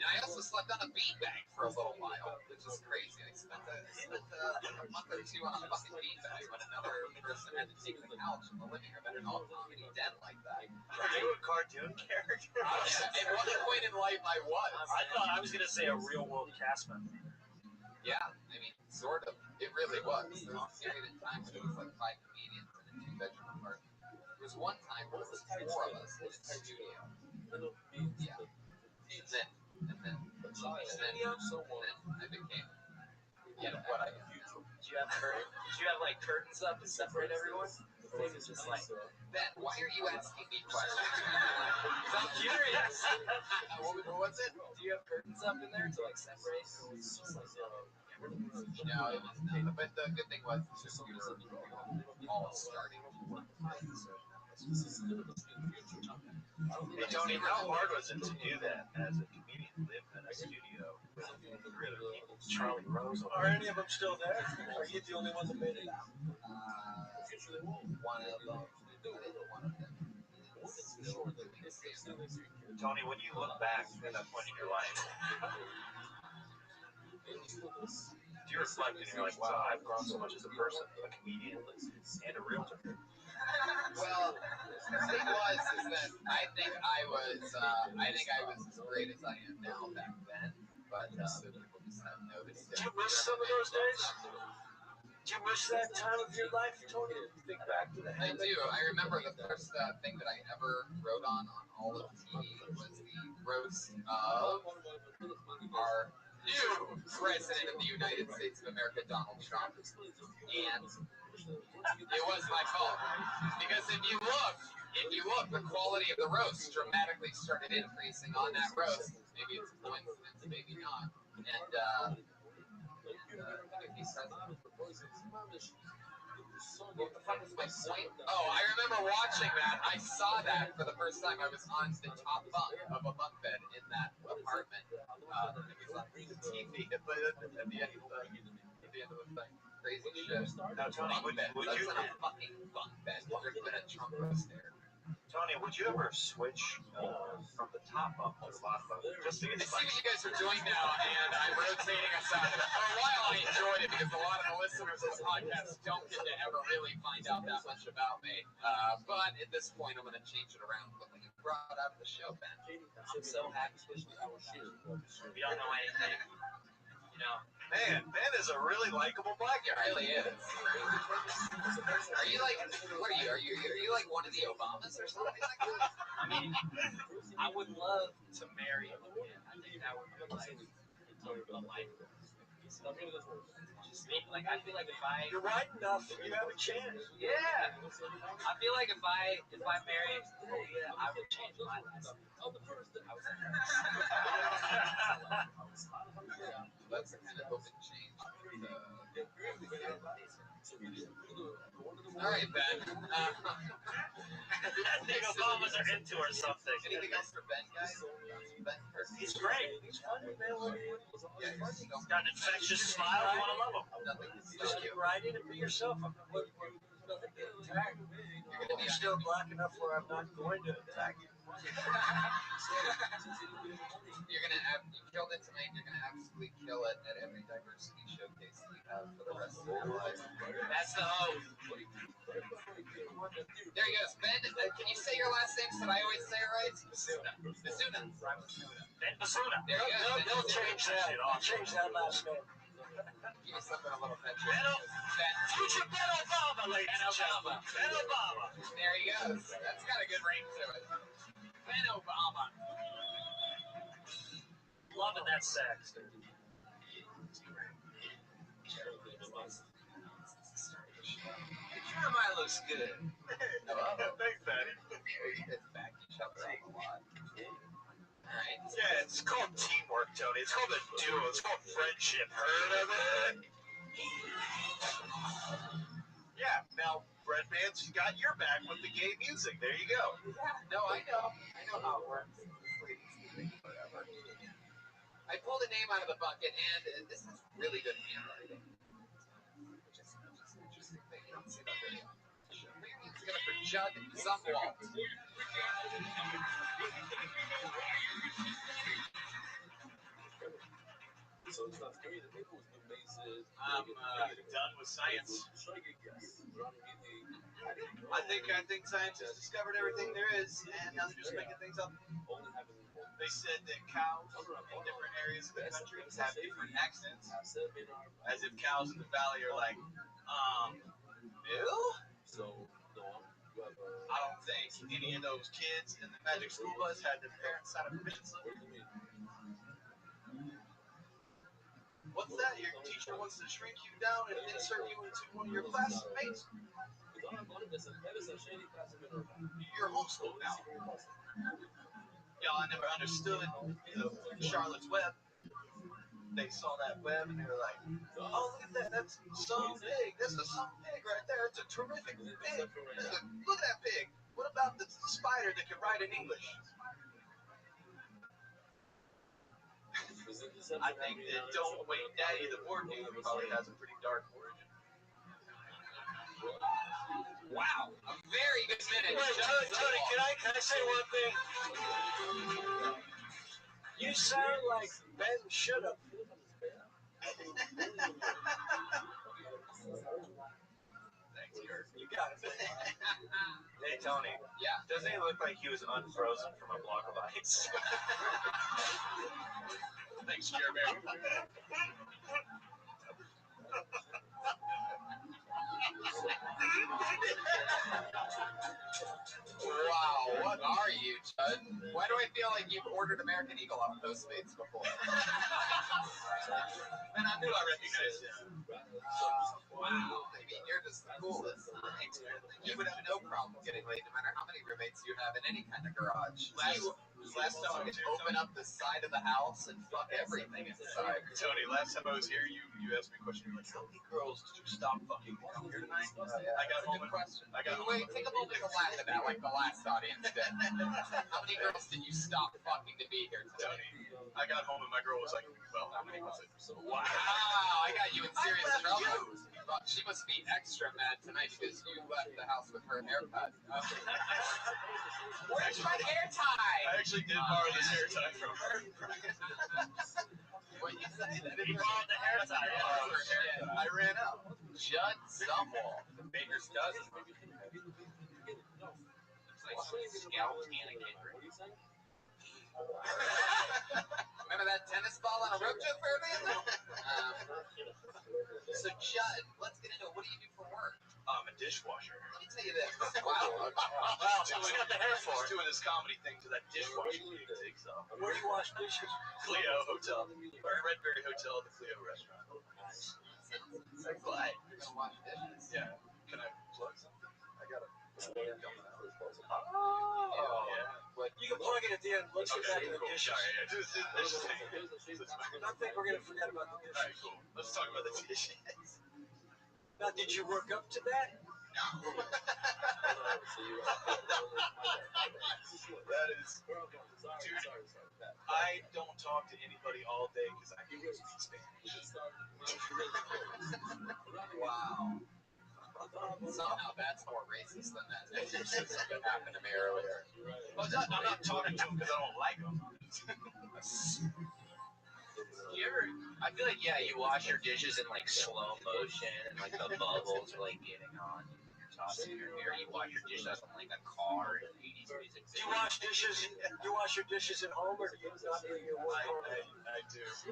I also slept on a beanbag for a little while, which is crazy. I spent a month or two on a fucking beanbag when another person had to take the couch in the living room at an all-comedy den like that. Are you a cartoon character? At one point in life, I was. I thought I was gonna say a real world cast member. Yeah, I mean, sort of. It really was. There was a period of time when it was like 5 comedians in a 2-bedroom apartment. There was one time where it was 4 of us in a studio. Yeah. And then I became what I am now. Did you have her? Did you have like curtains up to separate everyone? Or was it just like, Ben, why are you asking me questions? I'm curious. What's it? Do you have curtains up in there to like separate? Or was it just like, No, it was not. But the good thing was we were all starting to work. Hey, Tony, how hard was it to do that as a comedian, live in a studio with 3 other people? Charlie Rose. Are any of them still there? Are you the only one that made it out? One of them. Tony, when you look back at that point in your life, do you reflect and you're like, wow, I've grown so much as a person, a comedian, and a realtor? Well, the thing was is that I think I was as great as I am now back then, but other people just have noticed it. Do you miss some of those days? Do you miss that time of your life, Tony? Think back to the I do. I remember the first thing that I ever wrote on all of TV was the roast of our new president of the United States of America, Donald Trump. And it was my fault. Because if you look, the quality of the roast dramatically started increasing on that roast. Maybe it's a coincidence, maybe not. And he said, what the fuck was my point? Oh, I remember watching that. I saw that for the first time. I was on the top bunk of a bunk bed in that apartment. It was on the TV, but at the end of the thing. Crazy shit. Now, Tony, would you a fucking bunk bed? There's been a Trump roast there. Tony, would you ever switch from the top bunk to the bottom bunk just to get I see what you guys are doing now, and I'm rotating us out. For a while, I enjoyed it because a lot of the listeners of the podcast don't get to ever really find out that much about me. But at this point, I'm going to change it around. Look what you brought out of the show, Ben. I'm so happy. We don't know anything. You know. Man, Ben is a really likable black He guy. really is. Are you like, what are you? Are you like one of the Obamas or something like that? I mean, I would love to marry again. I think that would be like a life. Just like I feel like if I You're white enough, you have a chance. yeah, I feel like if I married Aaliyah, I would change my life. That's the kind of hope and change. All right, Ben. I think Obamas are into or something. Anything else for Ben, guys? Ben, He's great. He's funny, man. yeah, He's got an infectious smile. You want to love him. nothing to Just see keep you. writing and be yourself. You're still black enough where I'm not going to attack you. You're gonna have you killed it tonight. You're gonna absolutely kill it at every diversity showcase that you have for the rest of your life. That's the hope. There he goes, Ben. Can you say your last name so that I always say it right? Basuna. Ben Basuna. There you go. They'll change that. I'll change that last name. Give me something a little fetchy. Ben, future Ben Obama, ladies and gentlemen. Ben Obama. There he goes. That's got a good ring to it. Ben Obama. Loving that sex. Jeremiah looks good. Thanks, Daddy. It's back. You shove it off a lot. Alright. Yeah, it's called teamwork, Tony. It's called a duo. It's called friendship. Heard of it? Yeah, now Red Band's got your back with the gay music. There you go. No, I know. I know how it works. Whatever. I pulled a name out of the bucket, and this is really good handwriting. Which is interesting thing. You don't see that very often. It's gonna for Judd Zumwalt. I'm done with science. I think science has discovered everything there is, and now they're just making things up. They said that cows in different areas of the country have different accents, as if cows in the valley are like, Bill? I don't think any of those kids in the magic school bus had their parents sign a permission slip. What's that? You're teacher wants to shrink you down and insert you into one of your classmates, you're homeschooled now. Y'all, I never understood, Charlotte's Web. They saw that web and they were like, oh, look at that, that's some pig. That's a some pig right there. It's a terrific pig. Look at that pig. What about the spider that can write in English? I think that Don't Wait Daddy, the board game, probably has a pretty dark origin. Wow, a very good minute. Wait, Tony, can I say one thing? You sound like Ben should have. Thanks, Kurt. You got it. Hey, Tony. Yeah. Doesn't he look like he was unfrozen from a block of ice? Thanks, Jeremy. Wow, what are you, Judd? Why do I feel like you've ordered American Eagle off Postmates before? Man, I knew I recognized him. Wow, I mean, you're just the coolest. Thanks, man. You would have no problem getting laid no matter how many roommates you have in any kind of garage. Last time I could open up the side of the house and fuck everything inside. Tony, last time I was here, you asked me a question. You were like, how many girls did you stop fucking to come here tonight? I got home. Question. I got Wait, take a moment to laugh at that like the last audience did. How many girls did you stop fucking to be here today? Tony, I got home and my girl was like, well, how many was it? Wow, I got you in serious trouble. But she must be extra mad tonight because you left the house with her haircut. Where's my hair tie? I actually did borrow this hair tie from her. What you say? He borrowed the hair tie. I ran out. Judd Zumwalt. The baker's dozen. Looks like some scalped mannequin. Remember that tennis ball on a rope joke earlier? So Judd, let's get into it. What do you do for work? I'm a dishwasher. Let me tell you this. Wow. Well, who's got the hair for Just it? doing this comedy thing to that dishwasher thing takes off. Where do you wash dishes? Clio Hotel. Or Redberry Hotel, the Clio restaurant. But But, you're gonna wash dishes. yeah, can I plug something? I got a Oh. yeah. What You can plug it at the end. Let's get back Okay, to the cool. dishes. Sorry, yeah. I don't think we're going to forget about the All right, dishes. cool. Let's talk about the dishes. Now, did you work up to that? That is, dude, I don't talk to anybody all day because I can't speak Spanish. Wow. Somehow that's more racist than that exorcism that happened to me earlier. Well, I'm not talking to them because I don't like them. You ever? I feel like you wash your dishes in like slow motion and like the bubbles are like getting on. You're tossing your hair. You wash your dishes on like a car and 80s music. Do you wash dishes? Do you wash your dishes at home, or do you not do your work home? I do. Do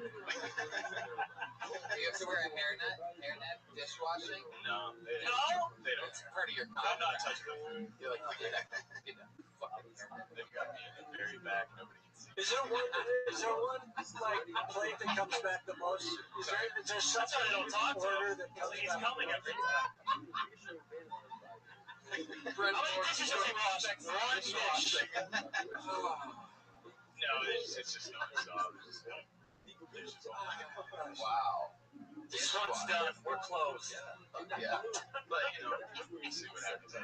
you have to wear a hairnet? Hairnet dishwashing? No, they No? don't. They don't. It's part of your I'm not contract. touching my food. You're like, get that fucking hairnet. They've got me in the very back. Nobody can see. Is there one like plate that comes back the most? Is there something That's why they don't talk to order him. that comes He's back? coming every time. How many dishes has he washed? One dish. No, it's just non-stop. It's just like dishes all night. Wow. This one's done. We're closed. Yeah. But you know, we'll see what happens. I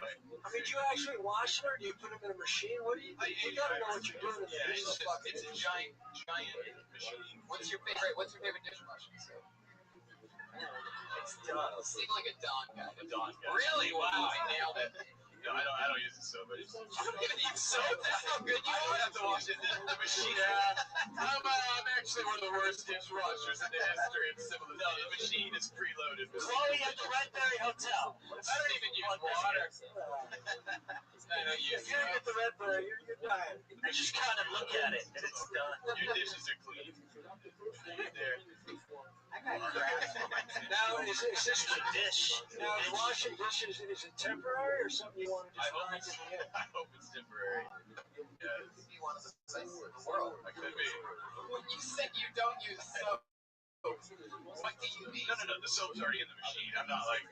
mean, do you actually wash them, or do you put them in a machine? What do you? You gotta know what you're doing in Yeah, there. it's a giant machine. What's your favorite dishwashing soap? It's done. You seem like a Dawn guy. A Dawn guy. Really? Wow, I nailed it. No, I don't use it so much. You don't even eat soap? That's how good you I don't are. have to wash it. The machine. I'm actually one of the worst dishwashers in the history of civilization. No, the machine is preloaded. Chloe at the Redberry Hotel. I don't even use water. I don't use If you're at the Redberry, you're dying. I just kind of look at it, and it's done. Your dishes are clean. There. Now, is this the dish? Now, is washing dishes, is it temporary or something you want to I just hope knock it's, in the head? I hope it's temporary. Yes, Be one of the places in the world. I could be. When you say you don't use soap, what do you mean? The soap's already in the machine. I'm not like.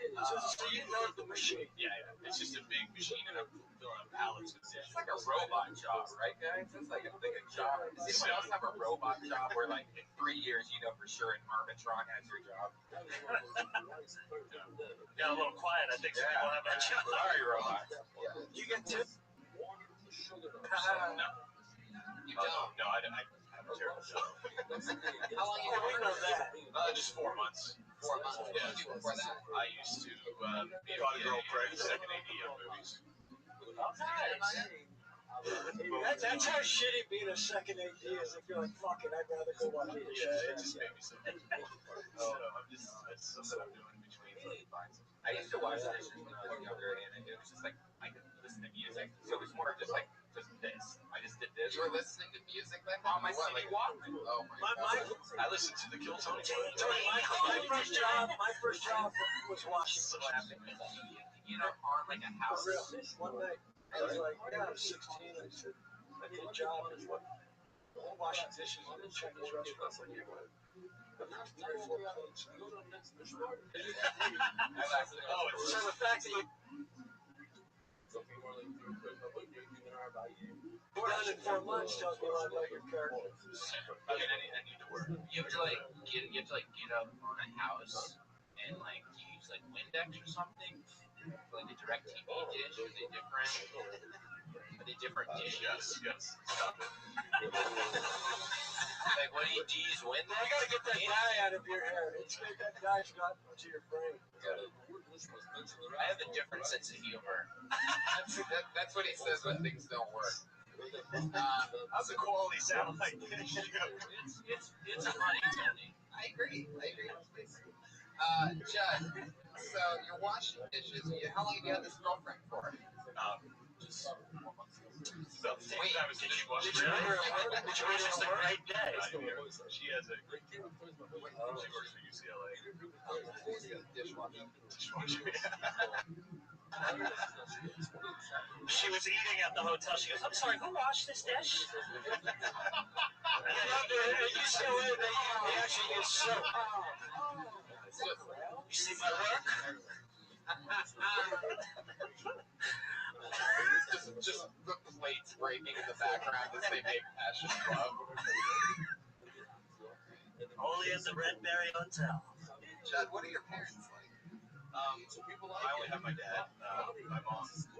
So you know the machine. Yeah. It's just a big machine, and I'm filling up pallets with It's like a robot job, right, guys? It's like a job. Does anyone else have a robot job where, like, in 3 years, you know for sure an Armatron has your job? Got a little quiet. I think some people have that job. Sorry, robots. You get tips? No. You don't. No, I have a terrible job. How long you Oh, we been know working? that. Just 4 months. 4 months. What did you do before that? I used to be a girl pregnant, second AD on movies. That's how shitty being a second AD is. If you're like, fuck it, I'd rather go watch it. Yeah, it just made me so. So that's something I'm doing in between. I used to watch dishes when I was younger, and it was just like I could listen to music. So it was more just like just this. I just did this. You were listening to music back then? On my What, CD like- Walkman. Oh my god. I listened to the Kill Tony. My first job was washing. So what happened was you know on like a house. For real. One night, I was like, I was 16. I said, I need a job. And what? Washing dishes in a Chinese restaurant. When you went. 3 or 4 plates. So the fact that you done in 4 months tells me a lot about your character. I need to work. You have to like get up on a house and like you use like Windex or something. Like a direct TV dish, are they different? Are they different dishes? Yes. Stop it. Like what do you use Windex? You gotta get that dye out of your hair. It's good that dye's got to your brain. I have a different sense of humor. That's what he says when things don't work. How's the quality sound like? It's funny, Tony. I agree. Judd, so you're washing dishes. How long have you had this girlfriend for? Just 4 months. About the same Wait, time as Did she you watched meet her at work? Did you meet her at work? She has a great she works for UCLA. Dishwasher. She was eating at the hotel. She goes, I'm sorry, who washed this dish? And then at UCLA, they actually use soap. You see my work? just the plates breaking in the background as they make Passion Club. Only at the Redberry Hotel. Judd, what are your parents like? I only have my dad. My mom passed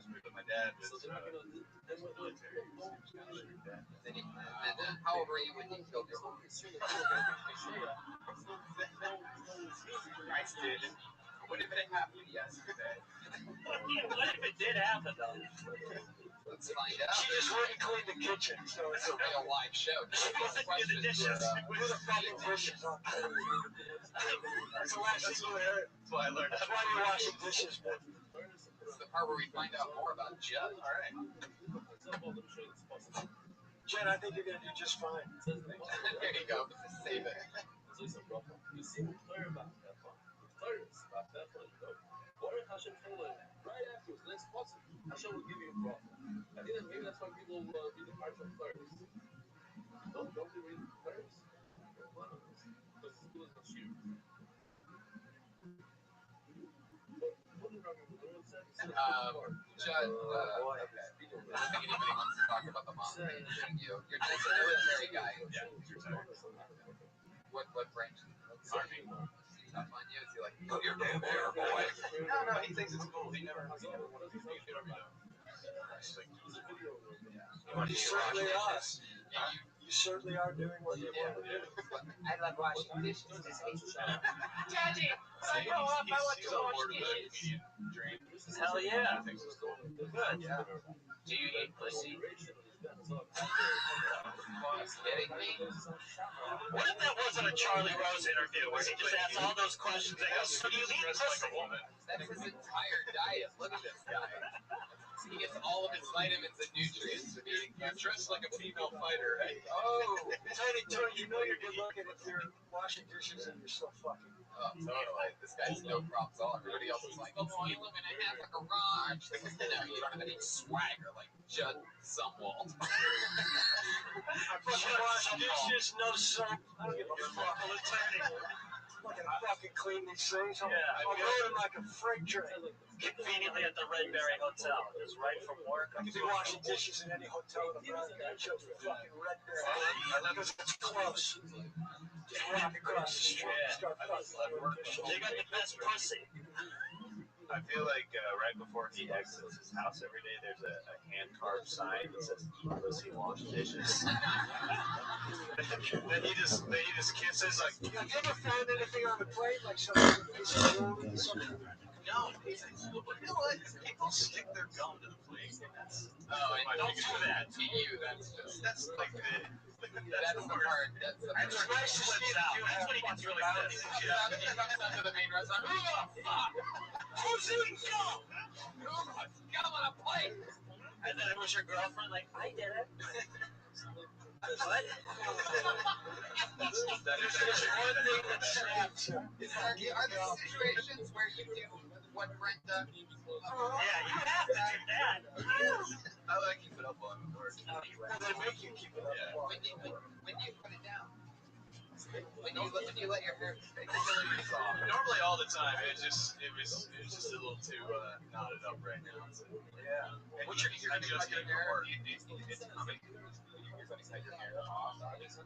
away, but my dad was military. And how old were you when you killed your mom? Christ, dude. What if it happened yesterday? What if it did happen, though? Let's find out. She just wouldn't clean the kitchen, so It's a real live show. she wasn't do the dishes. Who the fucking dishes on? That's the last thing you heard. That's why I learned. That's why you're washing dishes, man. This is the part where we find out more about Judd. All right. Jen, I think you're gonna do just fine. There you go. Just save it. Judd, okay. I don't think anybody wants to talk about the mom thing, shouldn't you? You're just a military guy. Yeah, you're tired. What branch? Army. Tough on you? Is he like, put your damn hair, boy? No, he thinks it's cool. He never wanted to be a torpedo. You certainly are. You certainly are doing what you want to do. I love washing dishes. Daddy, when I grow up, I want to He's on wash board with the dishes. comedian dream. Hell yeah. He thinks it's cool. Good. Yeah. Do you eat pussy? Kidding me? What if that wasn't a Charlie Rose interview where he just asks all those questions and goes, so do you eat Dressed pussy? like a woman. That's his entire diet. Look at this guy. He gets all of his vitamins and nutrients from eating. He's dressed like a female fighter. Right? Oh, Tony, you know you're good looking if you're washing dishes and you're still fucking. totally. This guy's no props at all. Everybody else is like, oh, you live in a half a garage. No, you don't have any swagger like Judd Zumwalt. I fucking wash dishes, no soap. I don't give a fuck. Attorney. Fucking clean these things. I'm loading like a freight train. Conveniently at the Redberry Hotel, just right from work. I could be washing dishes in any hotel in America. I chose the fucking Redberry because it's close. Just walk across the street, start fucking doing dishes. They got the best pussy. I feel like right before he exits his house every day, there's a hand-carved sign that says "Eat pussy, wash dishes." then he just kisses like. Have you ever found anything on the plate, like some piece of jewelry or something? No, you know what? People stick their gum to the plate. That's Don't do that to you. that's like the. That's the part. That's the part. It's nice to see that you have When he gets really pissed. Comes down to the main restaurant. Who the fuck? Who's eating gum? Who puts gum on a plate? And then it was your girlfriend, like, I did it. What? There's one thing that snaps you. Are there situations where you do what Brenda? Yeah, you have to do that. I like keep it up on the board. Well, they make you keep it up. Yeah. When you put it down. When you let your hair soft. Normally all the time. It was just a little too knotted up right now. So. Yeah. And what's your just getting from work? It's coming.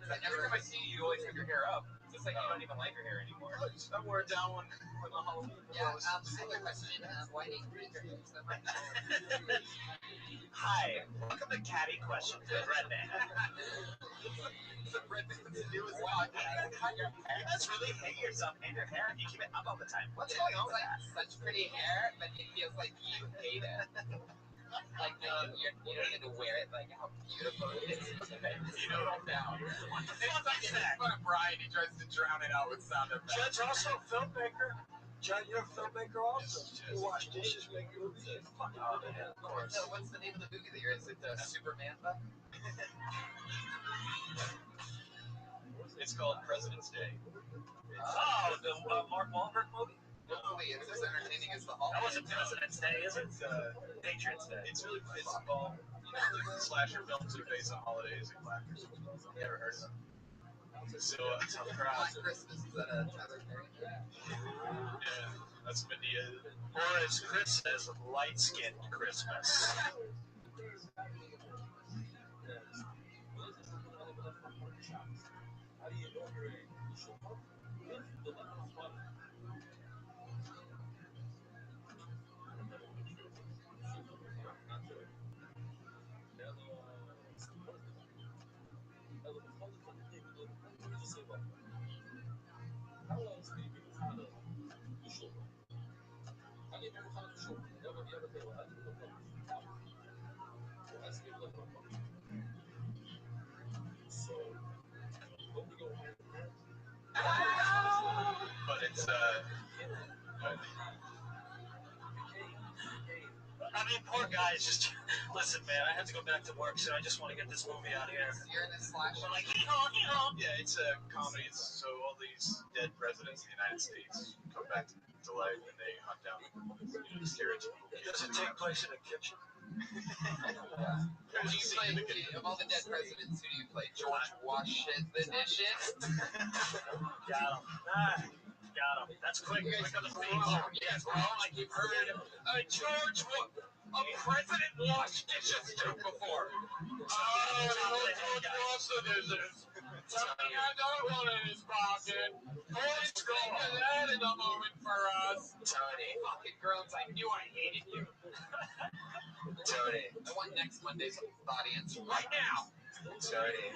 Every time I see you, you always have your hair up. It's like you don't even like your hair anymore. I wore it down when the Halloween. Yeah. Second question: why do you leave your hair so much? Hi, welcome to Caddy Questions with Redman. You must really hate yourself and your hair and you keep it up all the time. What's going on with that? Such pretty hair, but it feels like you hate it. Like you don't get to wear it. Like how beautiful it is. You know, down. What the fuck is that? Fun of Brian. He tries to drown it out with sound effects. Judd's also a filmmaker. Judd, you're a filmmaker also. You wash dishes, make movies. yeah, of course. So what's the name of the movie that you're in? Is it Superman? It's called President's Day. Oh, the Mark Wahlberg movie? Hopefully it's as entertaining as the Hulk. That wasn't President's Day, is it? It's Patriots Day. it's really called slasher films are based on holidays and clappers. Never heard of them. So Black Christmas, is that a Tyler Perry? yeah, that's Medea. Or as Chris says, light-skinned Christmas. But it's I mean, poor guys. Just listen, man. I have to go back to work, so I just want to get this movie out here. You're in this slasher. We're like, yeah, it's a comedy. So all these dead presidents of the United States come back to life and they hunt down the stereotypical kids. Does it take place in a kitchen? Who do you play? Of all the dead presidents, who do you play? George Washington the dishes? Got him. Got him. That's quick. Quick on the feet. Yes, well, like you've heard George, a president washed dishes too before. George Washington is this. Something I don't want in his pocket. Always think of that in a moment for us. Tony. Fucking groans, I knew I hated you. Tony. I want next Monday's audience right now. Tony.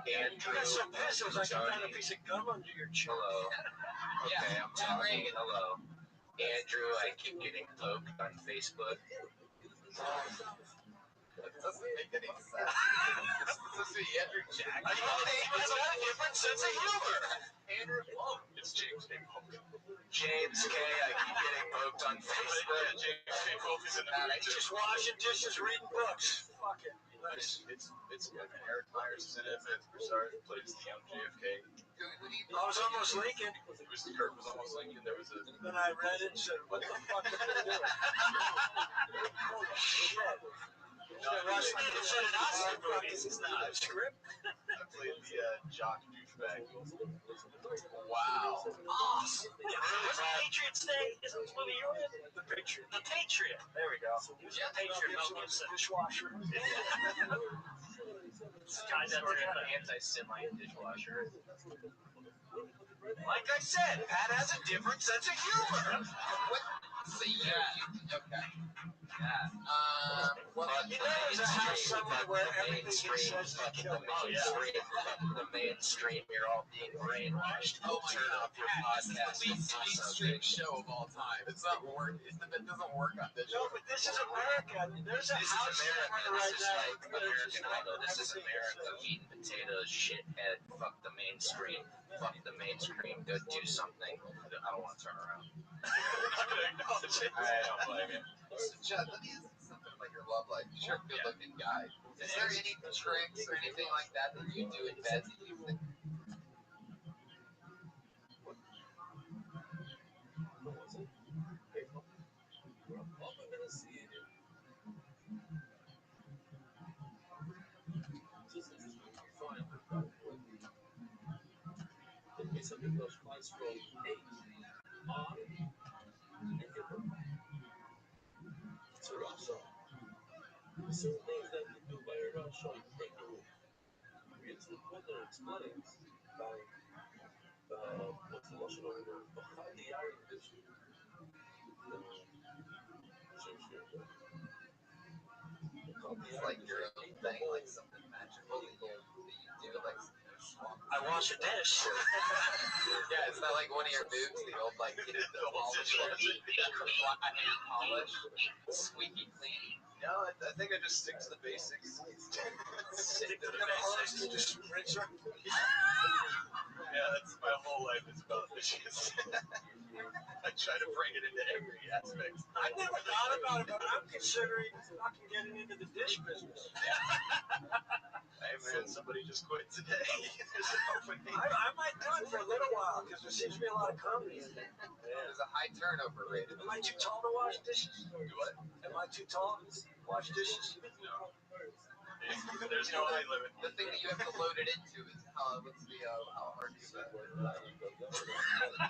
You got so pissed. It was like you found a piece of gum under your chin. Hello. Okay, Yeah, I'm talking. Reagan. Hello. Andrew, I keep getting poked on Facebook. It doesn't make any sense. So see, Andrew Jack. I know he has a different sense of humor. Andrew, It's James K. Polk. James K. I keep getting poked on Facebook. Yeah, James K. Polk is in the movie too. Just washing dishes, reading books. Fuck it. It's good. Eric Myers is in it. Broussard plays the young JFK. who do you I was almost Lincoln. Kirk was almost Lincoln. There was a. Then I read it and said, what the fuck am I doing? Holy shit. No, Rush, like it's an Oscar movie. It's not a script. I played the jock douchebag. Wow. Awesome. What's the Patriots thing? Isn't this movie you're in? The Patriot. The Patriot. There we go. Yeah, Patriot Mel Gibson. Dishwasher. This guy's sort of an anti-Semite dishwasher. Like I said, Pat has a different sense of humor. What? So okay. Yeah. Well, You know there's a house somewhere where everything he says is killed. The mainstream, you're all being brainwashed. oh my Turn God, off your Pat, this podcast. is the least mainstream show of all time. It's not work. It doesn't work on this No, show. but this is America. There's a This is house America. somewhere This right is now. like American Idol. This is America. Meat and potatoes, shithead. Fuck the mainstream. Fuck the mainstream. Go do something. I don't want to turn around. I don't blame you. So, Judd, let me ask you something about your love life. You're a good-looking guy. Is there any tricks or anything like that that you do in bed that you think? It's like your own thing, like something magical that you do, like I wash a dish. yeah, it's not like one of your moves, the old like the polish, polish, squeaky clean. No, I think I just stick to the basics. Stick to the basics. Just rinse her. Yeah, that's my whole life is about dishes. I try to bring it into every aspect. I've never thought about it, but I'm considering fucking getting into the dish business. Hey man, somebody just quit today. There's an opening. I might do it for a little while because there seems to be a lot of comedy in there. There's a high turnover rate. Am I too tall to wash dishes? Do what? Am I too tall to wash dishes? No. There's no height limit. The thing that you have to load it into is how hard do you bet?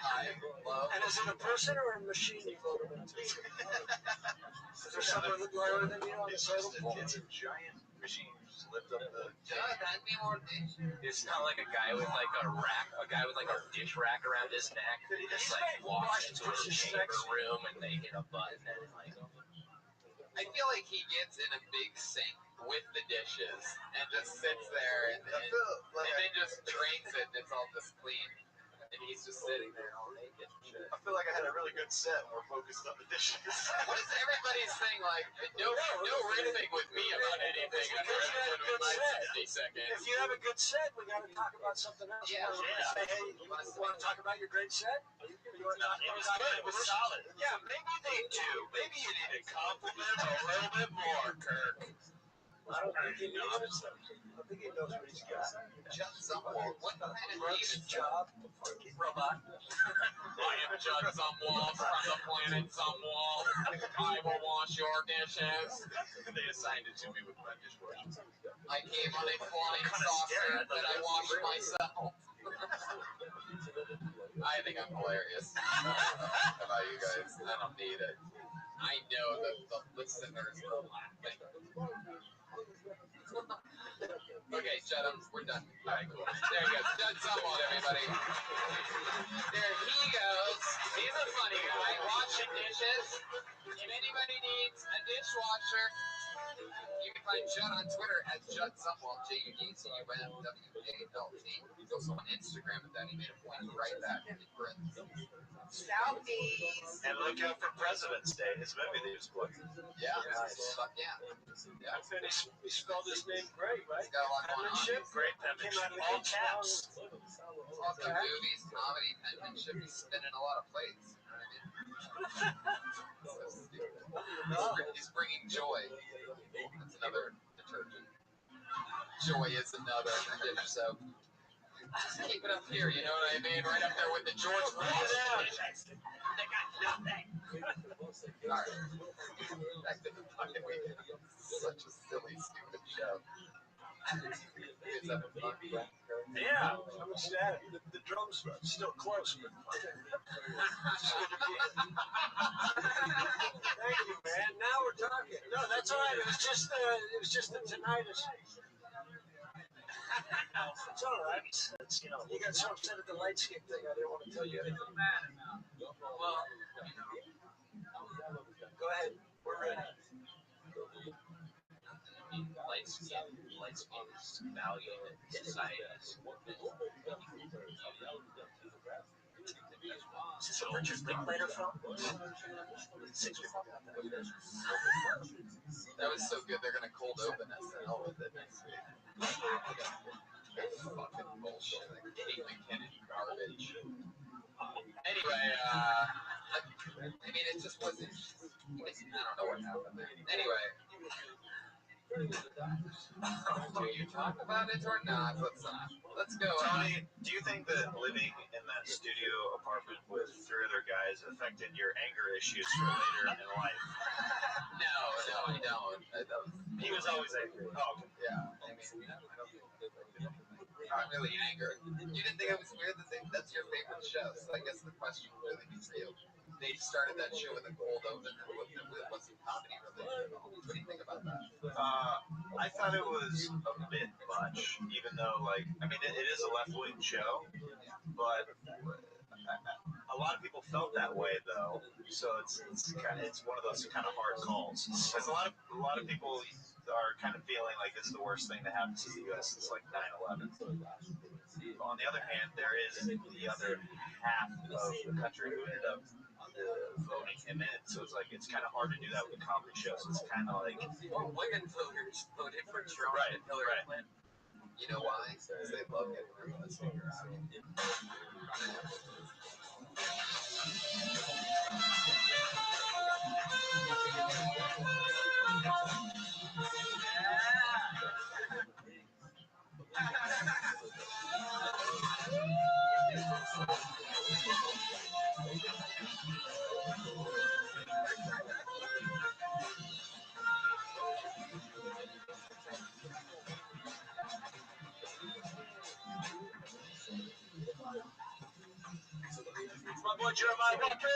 High, low. And is it a person or a machine you load them into? Is there someone lower than you on the totem pole? It's a giant machine. You just lift up the. Yeah, that'd be more dishes. It's not like a guy with like a dish rack around his neck. He just like walks into a chamber room and they hit a button and like. I feel like he gets in a big sink with the dishes and just sits there and then just drains it and it's all just clean. And he's just sitting there all naked and shit. I feel like I had a really good set and we're focused on the dishes. What is everybody's saying like, no riffing with me about anything. It's because you had a good set. 60 seconds. If you have a good set, we got to talk about something else. Yeah. Say, hey, you want to talk about your great set? It was good. It was solid. Yeah, maybe they do. Maybe you need to compliment a little bit more, Kirk. I don't think he knows it. I think he knows what he's got. Judd Zumwalt, what kind of name is Job. Robot. I am Judd Zumwalt from the planet Zumwalt. I will wash your dishes. They assigned it to me with my dishwasher. I came on a flying saucer that I washed myself. I think I'm hilarious. About you guys. I don't need it. I know that the listeners are laughing. Okay, shut up. We're done. All right, cool. There you go. Judd Zumwalt, everybody. There he goes. He's a funny guy. Washing dishes. If anybody needs a dishwasher, you can find Judd on Twitter at Judd Zumwalt, JUDZUMWALT. He's also on Instagram at that. He made a point to write that in parentheses. Southeast. And look out for President's Day. His movie they just played. Yeah. Fuck yeah. Yeah. And he spelled his name great, right? He's got a lot going on. Penmanship. Great Came out penmanship. of All caps. Also movies, comedy, penmanship. He's spinning a lot of plates. You know what I mean? So stupid. He's bringing joy. That's another detergent. Joy is another dish soap. Just keep it up here, you know what I mean? Right up there with the George Washington. They got nothing. Alright. Back to the fucking weekend. Such a silly, stupid show. It's having fun. Yeah, I'm ecstatic. The drums are still close, but thank you, man. Now we're talking. No, that's all right. It was just the tinnitus. It's all right. It's, you got so upset at the light skip thing. I didn't want to tell you anything. Well, Go ahead. We're ready. lights is value in society. Is this a Richard Linklater film? That was so good. They're gonna cold open SNL with it next week. Fucking bullshit. Like Kate McKinnon garbage. Anyway, I mean, it just wasn't. I don't know what happened there. Anyway. Do you talk about it or not? Let's not. Let's go. Tony, do you think that living in that studio apartment with 3 other guys affected your anger issues for later in life? No, I don't. He was always angry. Oh, yeah. I mean, not really anger. You didn't think it was weird that that's your favorite show? So I guess the question really be real. They started that show with a cold open and it wasn't comedy related at all. What do you think about that? I thought it was a bit much, even though, like, I mean, it is a left-wing show, but a lot of people felt that way, though. So it's one of those kind of hard calls. Because a lot of people are kind of feeling like this is the worst thing to happen to the U.S. since like 9/11. On the other hand, there is the other half of the country who ended up voting him in. So it's like it's kind of hard to do that with a comedy show. So it's kind of like women voters voted for Trump and Hillary Clinton. You know why? Because they love getting rid of us. it's my boy Jeremiah Watkins.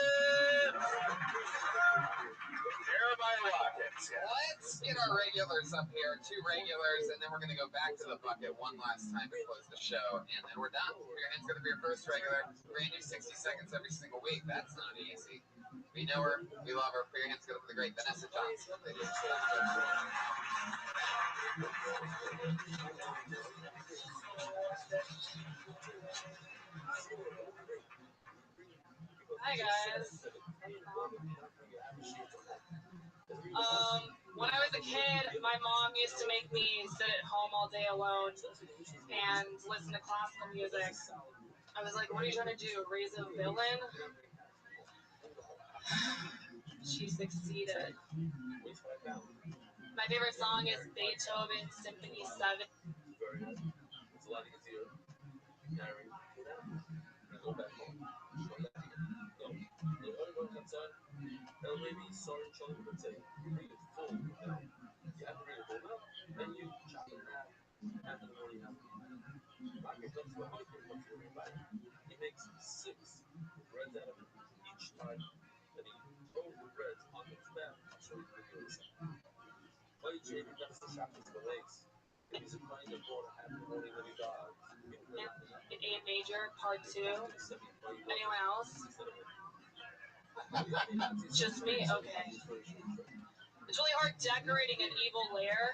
Jeremiah Watkins. Let's get our regulars up here, 2 regulars, and then we're going to go back to the bucket one last time to close the show, and then we're done. Your hand's going to be your first regular. We're going to do 60 seconds every single week. That's not easy. We know her. We love her. Put your hands together for the great Vanessa Johnson. Hi guys. When I was a kid, my mom used to make me sit at home all day alone and listen to classical music. I was like, what are you trying to do? Raise a villain? She succeeded. My favorite song is Beethoven Symphony 7. In A major, part 2. Anyone else? Just me? Okay. It's really hard decorating an evil lair,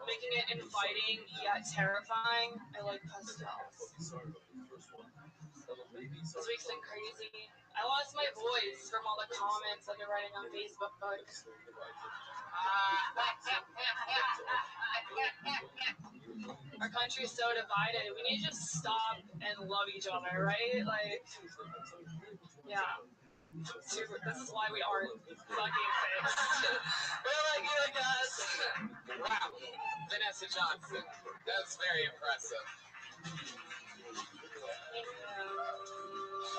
making it inviting yet terrifying. I like pastels. This week's been crazy. I lost my voice from all the comments I've been writing on Facebook. Our country's so divided. We need to just stop and love each other, right? Like, yeah. This is why we aren't fucking fixed. We're like you guys. Wow. Vanessa Johnson. That's very impressive.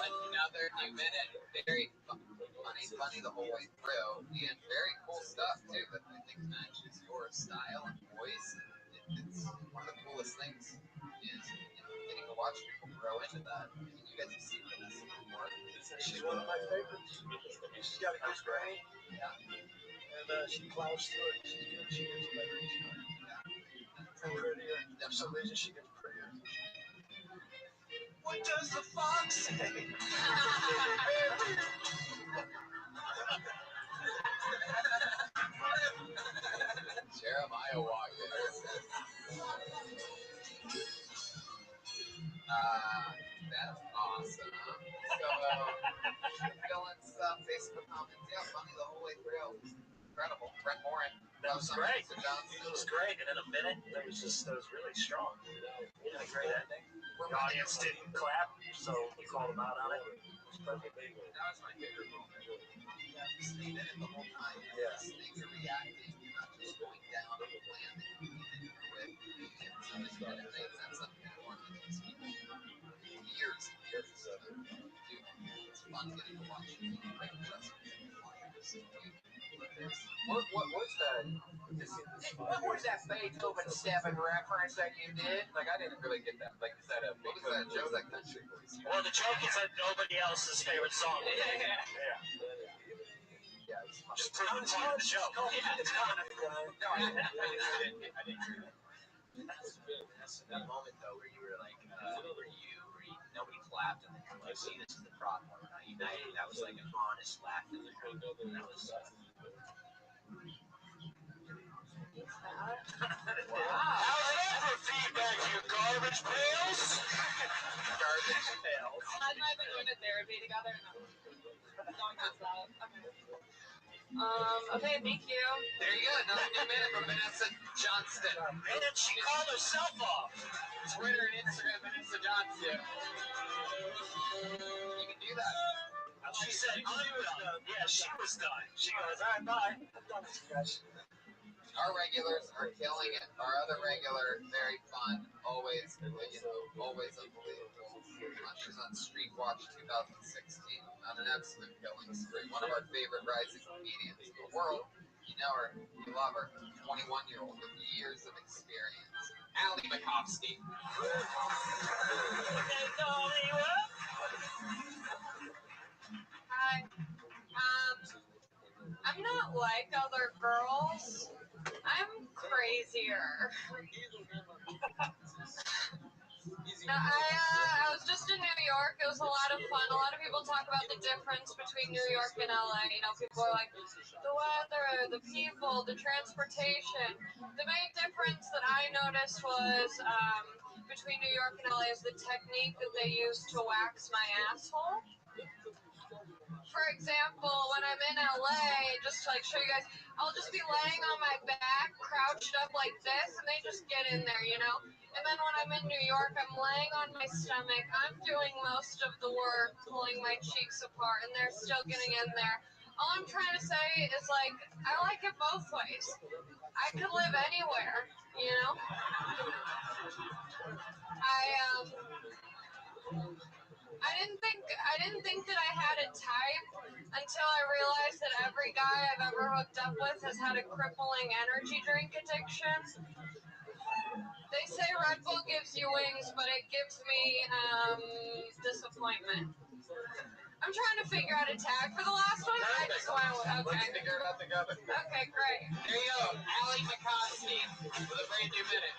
Another new minute. Very funny the whole way through. And very cool stuff, too, that I think matches your style and voice. It's one of those things is getting to watch people grow into that. I mean, you guys have seen this before. She's one of my favorites. She's got a good brain. Yeah. And she plows through it. She's good. She gets better each time. Yeah. And prettier. For some reason, she gets prettier. What does the fox say? Jeremiah Walker. That's awesome. So, Dylan stuff, Facebook comments, yeah, funny the whole way through. Incredible. Brett Morin. That was great. It It was great. And in a minute, that was really strong. He had a great ending. The audience didn't clap, so we called him out on it. It was perfect. That was my favorite moment. You stayed in it the whole time. Yeah. Listening, you're reacting. You're not just going down on the plan that you needed with. And that's something that more than these people. Years and years of it. Dude, it's fun getting to watch you make adjustments. What was that? What was that Beethoven 7 reference that you did? Like, I didn't really get that. Like, is that a What was that joke? That country voice. Well, the joke is that nobody else's favorite song. Yeah. Just prove the point of the joke. It's comedy, guys. No, I didn't hear that. That moment, though, where you were like, nobody clapped, and then you're like, see, this is the problem. We're not united. That was like an honest laugh. And that was. Wow. How's that for feedback, you garbage pails? Garbage pails. Had and I been doing a therapy together? No. Don't touch that. Okay, thank you. There you go. Another new minute from Vanessa Johnston. And then she called herself off. Twitter and Instagram, Vanessa Johnston. You can do that. She said, I'm done. Yeah, she was done. She goes, all right, bye. I'm done with you guys. Our regulars are killing it. Our other regular, very fun. Always, always unbelievable. She's on Street Watch 2016 on an absolute killing spree. One of our favorite rising comedians in the world. You know her. You love her. 21-year-old with years of experience. Ali Makovsky. Hi. I'm not like other girls. I'm crazier. I was just in New York. It was a lot of fun. A lot of people talk about the difference between New York and LA. You know, people are like, the weather, the people, the transportation. The main difference that I noticed was between New York and LA is the technique that they use to wax my asshole. For example, when I'm in LA, just to like show you guys, I'll just be laying on my back, crouched up like this, and they just get in there, you know? And then when I'm in New York, I'm laying on my stomach, I'm doing most of the work, pulling my cheeks apart, and they're still getting in there. All I'm trying to say is, like, I like it both ways. I could live anywhere, you know? I didn't think that I had a type until I realized that every guy I've ever hooked up with has had a crippling energy drink addiction. They say Red Bull gives you wings, but it gives me disappointment. I'm trying to figure out a tag for the last one. I just went with, okay. Let's figure it out together. Okay, great. There you go. Ali Makovsky with a brand new minute.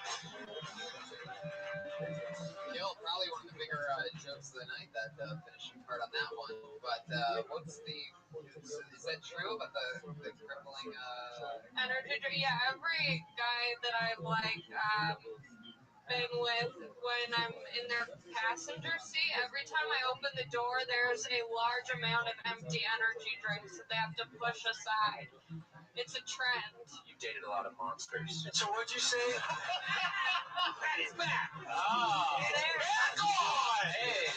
Killed probably one of the bigger jokes of the night, that finishing part on that one. But is that true about the crippling energy drink? Yeah, every guy that I've been with, when I'm in their passenger seat, every time I open the door, there's a large amount of empty energy drinks that they have to push aside. It's a trend. You dated a lot of monsters. So what'd you say? Patty's back! Oh! Back on! Hey!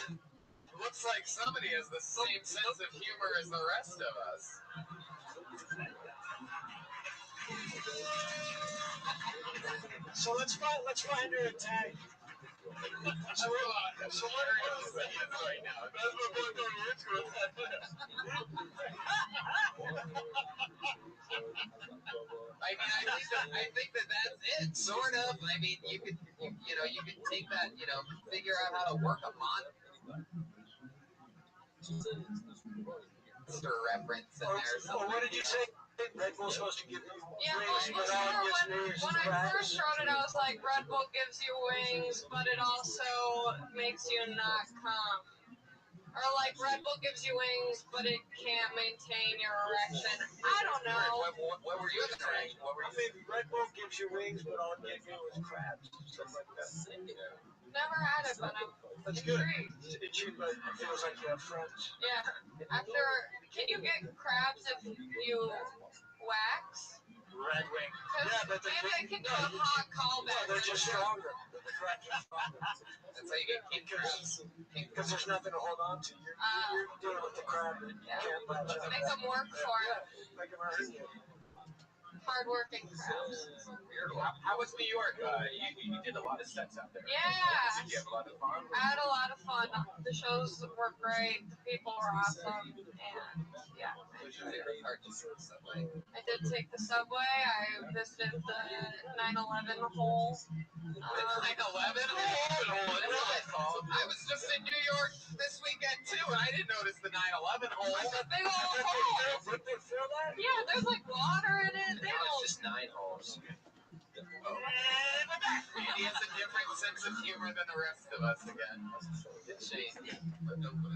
Looks like somebody has the same sense of humor as the rest of us. So let's find her a tag. So what are you thinking right now? That's what we're doing. I think that's it, sort of. I mean, you could take that, figure out how to work a monster reference in there. Or what did you say? Red Bull's supposed to give you Yeah, wings, well, but all it before gets me is when I cracks. first wrote it, I was like, Red Bull gives you wings, but it also makes you not come. Or like Red Bull gives you wings, but it can't maintain your erection. I don't know. What were you saying? I mean, Red Bull gives you wings, but all it gives you is crabs. Stuff like that. Never had it, but I'm That's good. intrigued. It feels like you have friends. Yeah. Can you get crabs if you wax? Red Wing. Yeah, but Maybe I can do a hot callback. they're just stronger. The crabs are stronger. That's how you get king crabs. Because there's nothing to hold on to. You're dealing with the crab and you can't latch on. Make them work for it. Make them hurt you. Hard-working crabs. How was New York? You did a lot of sets out there. Yeah. Did you have a lot of fun? I had a lot of fun. The shows were great. The people were awesome. And yeah. I did take the subway. I visited the 9/11 hole. 9/11 hole? What is that called? I was just in New York this weekend too, and I didn't notice the 9/11 hole. It's a big old hole. Did they feel that? Yeah, there's like water in it. They Now don't. it's just 9 holes. Andy has a different sense of humor than the rest of us again.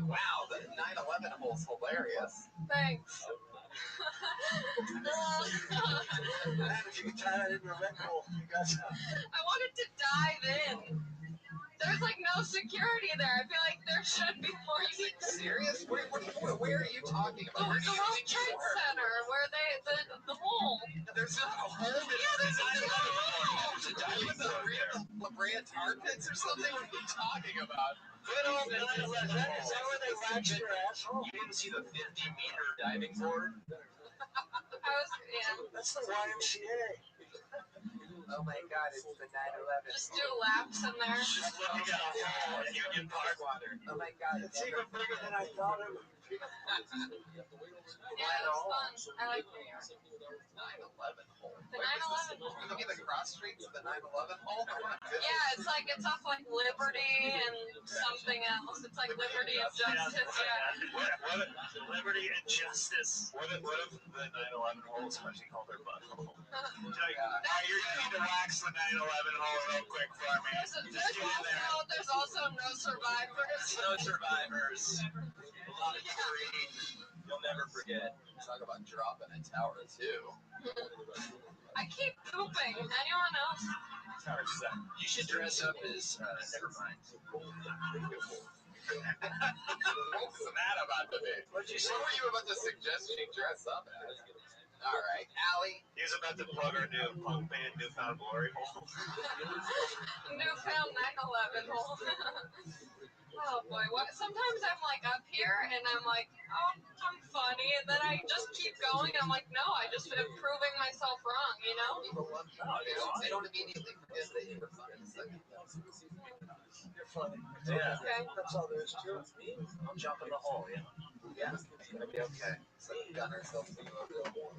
Wow, the 9/11 hole's hilarious. Thanks. Man, if you can tie that into a Red Bull, you got some. I wanted to dive in. There's like no security there. I feel like there should be more. Are you serious? Where are you talking The about? Where do you World think you Trade were? Center, where the hole. There's not a hole. Yeah, there's a big hole. There's a diving board there. La Brea tar pits or something? What are you talking about? Good old 9/11. Is that where they waxed your asshole? You didn't see the 50-meter diving board? Yeah. That's the YMCA. Oh my god, it's the 9/11. Just do laps in there. Just looking at a hole at Union Park. Oh my god, It's even bigger than I thought it would be. Yeah, it was fun. I like New York. 9/11 hole. The 9/11 hole. Look at the cross streets of the 9/11 hole. Yeah, it's off like Liberty and something else. It's like Liberty and Justice. Yeah. What liberty and justice. What if the 9/11 hole is actually called their butthole? You need to wax the 9/11 hole real quick for me. There's also no survivors. No survivors. A lot of green. You'll never forget. Talk about dropping a tower too. I keep pooping. Anyone else? You should dress up as, never mind. What's that about to be? What'd you say? What were you about to suggest she dress up as? All right, Allie. He was about to plug our new punk band, Newfound Glory hole. Newfound 9/11 hole. Oh boy, sometimes I'm like up here and I'm like, oh, I'm funny, and then I just keep going and I'm like, no, I just am proving myself wrong, you know? People love you. They don't immediately forget that you were funny. You're funny. Yeah. Okay. That's all there is to it. I'll jump in the hole, yeah. Yeah, it's gonna be okay. So we got ourselves to a real war.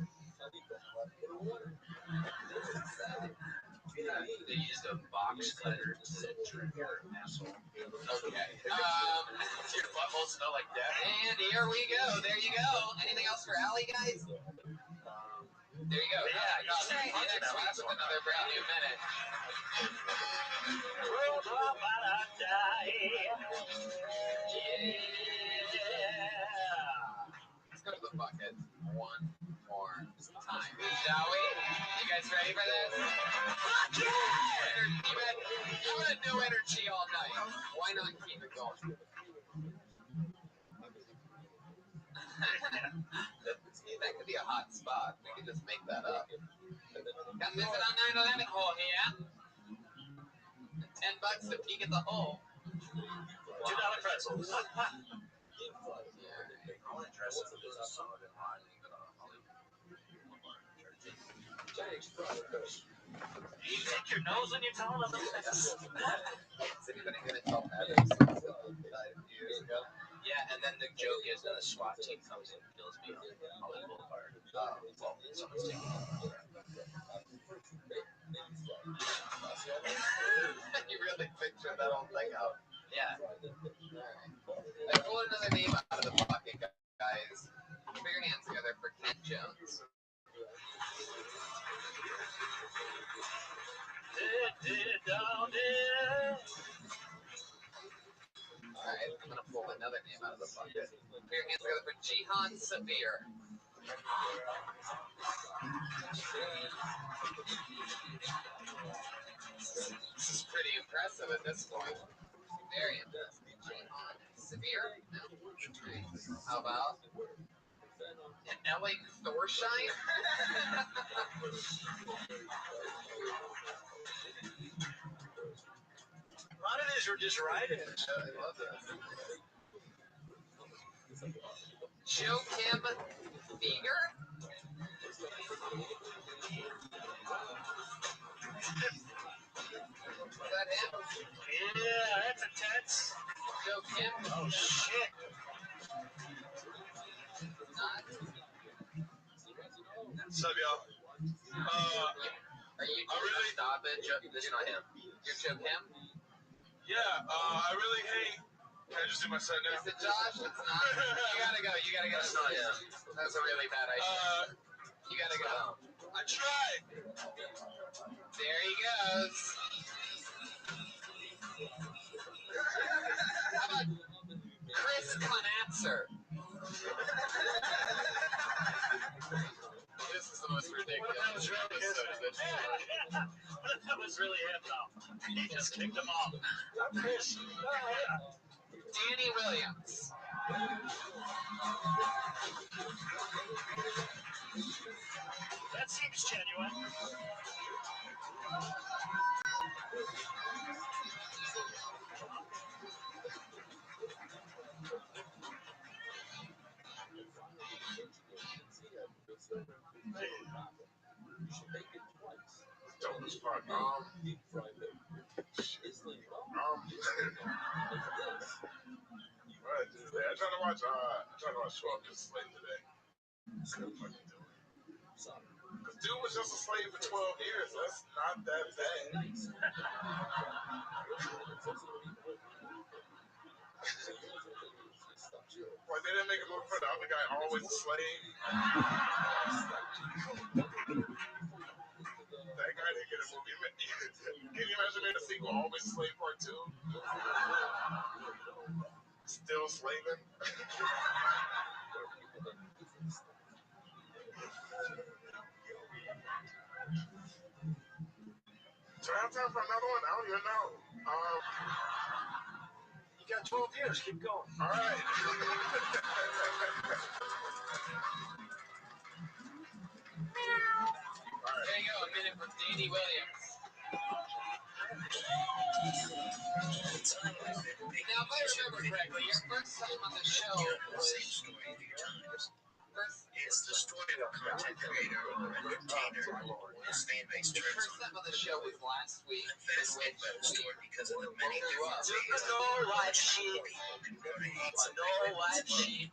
They used a box cutter to trim your asshole. Okay. Your butthole smell like death. And here we go. There you go. Anything else for Allie, guys? There you go. Yeah, See you next week with another brand new minute. Let's go to the bucket one more time, shall we? You guys ready for this? Fuck yeah! You've had no energy all night. Why not keep it going? That could be a hot spot. We could just make that up. Got visit on 9/11 hole here. $10 to peek at the hole. $2 pretzels. I want to dress up as Osama bin Laden, but I'll You pick your nose when you're telling them this. Is anybody gonna tell Heather since died a few years ago? Yeah, and then the joke is then the SWAT team comes in and kills me on Hollywood Boulevard. Well, someone's taking it. You really pictured that whole thing out. Yeah. I pulled another name out of the bucket, guys. Put your hands together for Ken Jones. Alright, I'm gonna pull another name out of the bucket. Put your hands together for Jihan Sabir. This is pretty impressive at this point. Very impressive. Jihan Sabir. No. How about Elling Thorshine? A lot of these were just writing. I love this. Joe Kim Feger? Is that him? Yeah, that's intense. Joe Kim? Oh, shit. Not. What's up, y'all? Are you I really, Stop it. This is not him. You're Joe Kim? yeah, I really hate. Can I just do my set now? Is it Josh? It's not. You gotta go. You gotta go. That's not him. That's a really bad idea. You gotta go. I tried. There he goes. How about Chris Conatzer? This is the most ridiculous episode of this show. What if that was really him, though? He just kicked him off. Danny Williams. That seems genuine. Dope as fuck. What did I do today? I tried to watch 12 Years a Slave today. Because dude was just a slave for 12 years. That's not that bad. Like, they didn't make a movie for the other guy, always a slave. That guy didn't get a movie. Can you imagine made a sequel, Always Slave Part 2? Still slaving? Do I have time for another one? I don't even know. You got 12 years. Keep going. All right. There you go. A minute from Danny Williams. Now, if I remember correctly, your first time on the show was It's the story of a content creator or entertainer whose fan base the turns first on time on the show was last week. I'm fascinated by the story because of the many different ways white sheep. people can grow to hate No something. white sheep.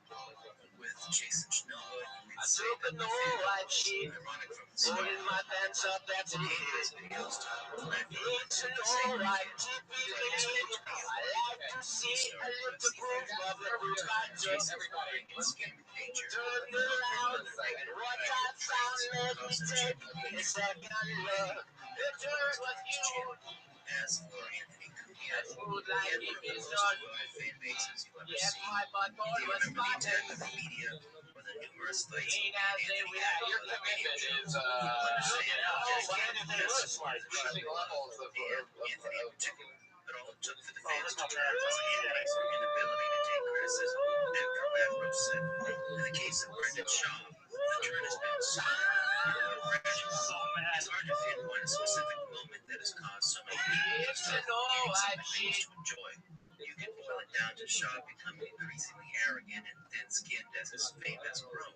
With Jason Schnoa, you I could say took that a the no fan white was sheep. ironic from the start. Pulling my pants up, that's an His idiot. videos to let It's to an the same alright weekend. I like to see a little proof of the brutal. Everybody, let's get Turn around, and what I found let me take a second look. The dirt was huge, As for Anthony Cumia, smooth he like had it one of the is most done. loyal fan bases you'll ever Yes, see. my butthole They was remember the attack spotted. of the media or the numerous fights Clean as they Anthony were. had your on the radio commitment shows. is You'll understand how Oh, just what Anthony did they was look like? reaching levels of Anthony in particular. But all it took for the Oh, fans look to how turn bad was this is. Anthony's inability to take criticism and come back from set. In the case of Brendan Shaw, the turn has been so gradual. So mad. It's hard to pinpoint a specific moment that has caused so many people to It's start an alright getting something to enjoy. You can boil it down to Shaw becoming increasingly arrogant and thin-skinned as his fame has grown.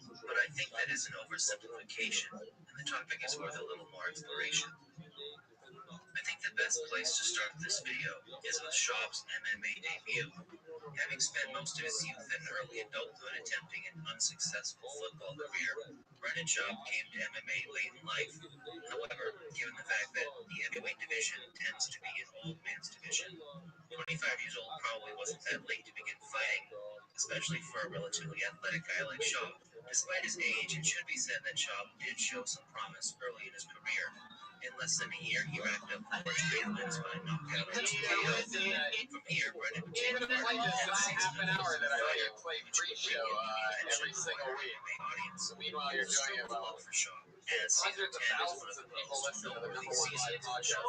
But I think that is an oversimplification, and the topic is worth a little more exploration. I think the best place to start this video is with Schaub's MMA debut. Having spent most of his youth and early adulthood attempting an unsuccessful football career, Brennan Schaub came to MMA late in life. However, given the fact that the heavyweight division tends to be an old man's division, 25 years old probably wasn't that late to begin fighting, especially for a relatively athletic guy like Schaub. Despite his age, it should be said that Schaub did show some promise early in his career. In less than a year, he racked up 4 straight wins by knockout and TKO. From here, Brennan became part of the half an hour that I let you play pre-show every single week. audience. Meanwhile, you're doing it well. For Schaub. As Hundreds of thousands of people listen to the number one live podcast.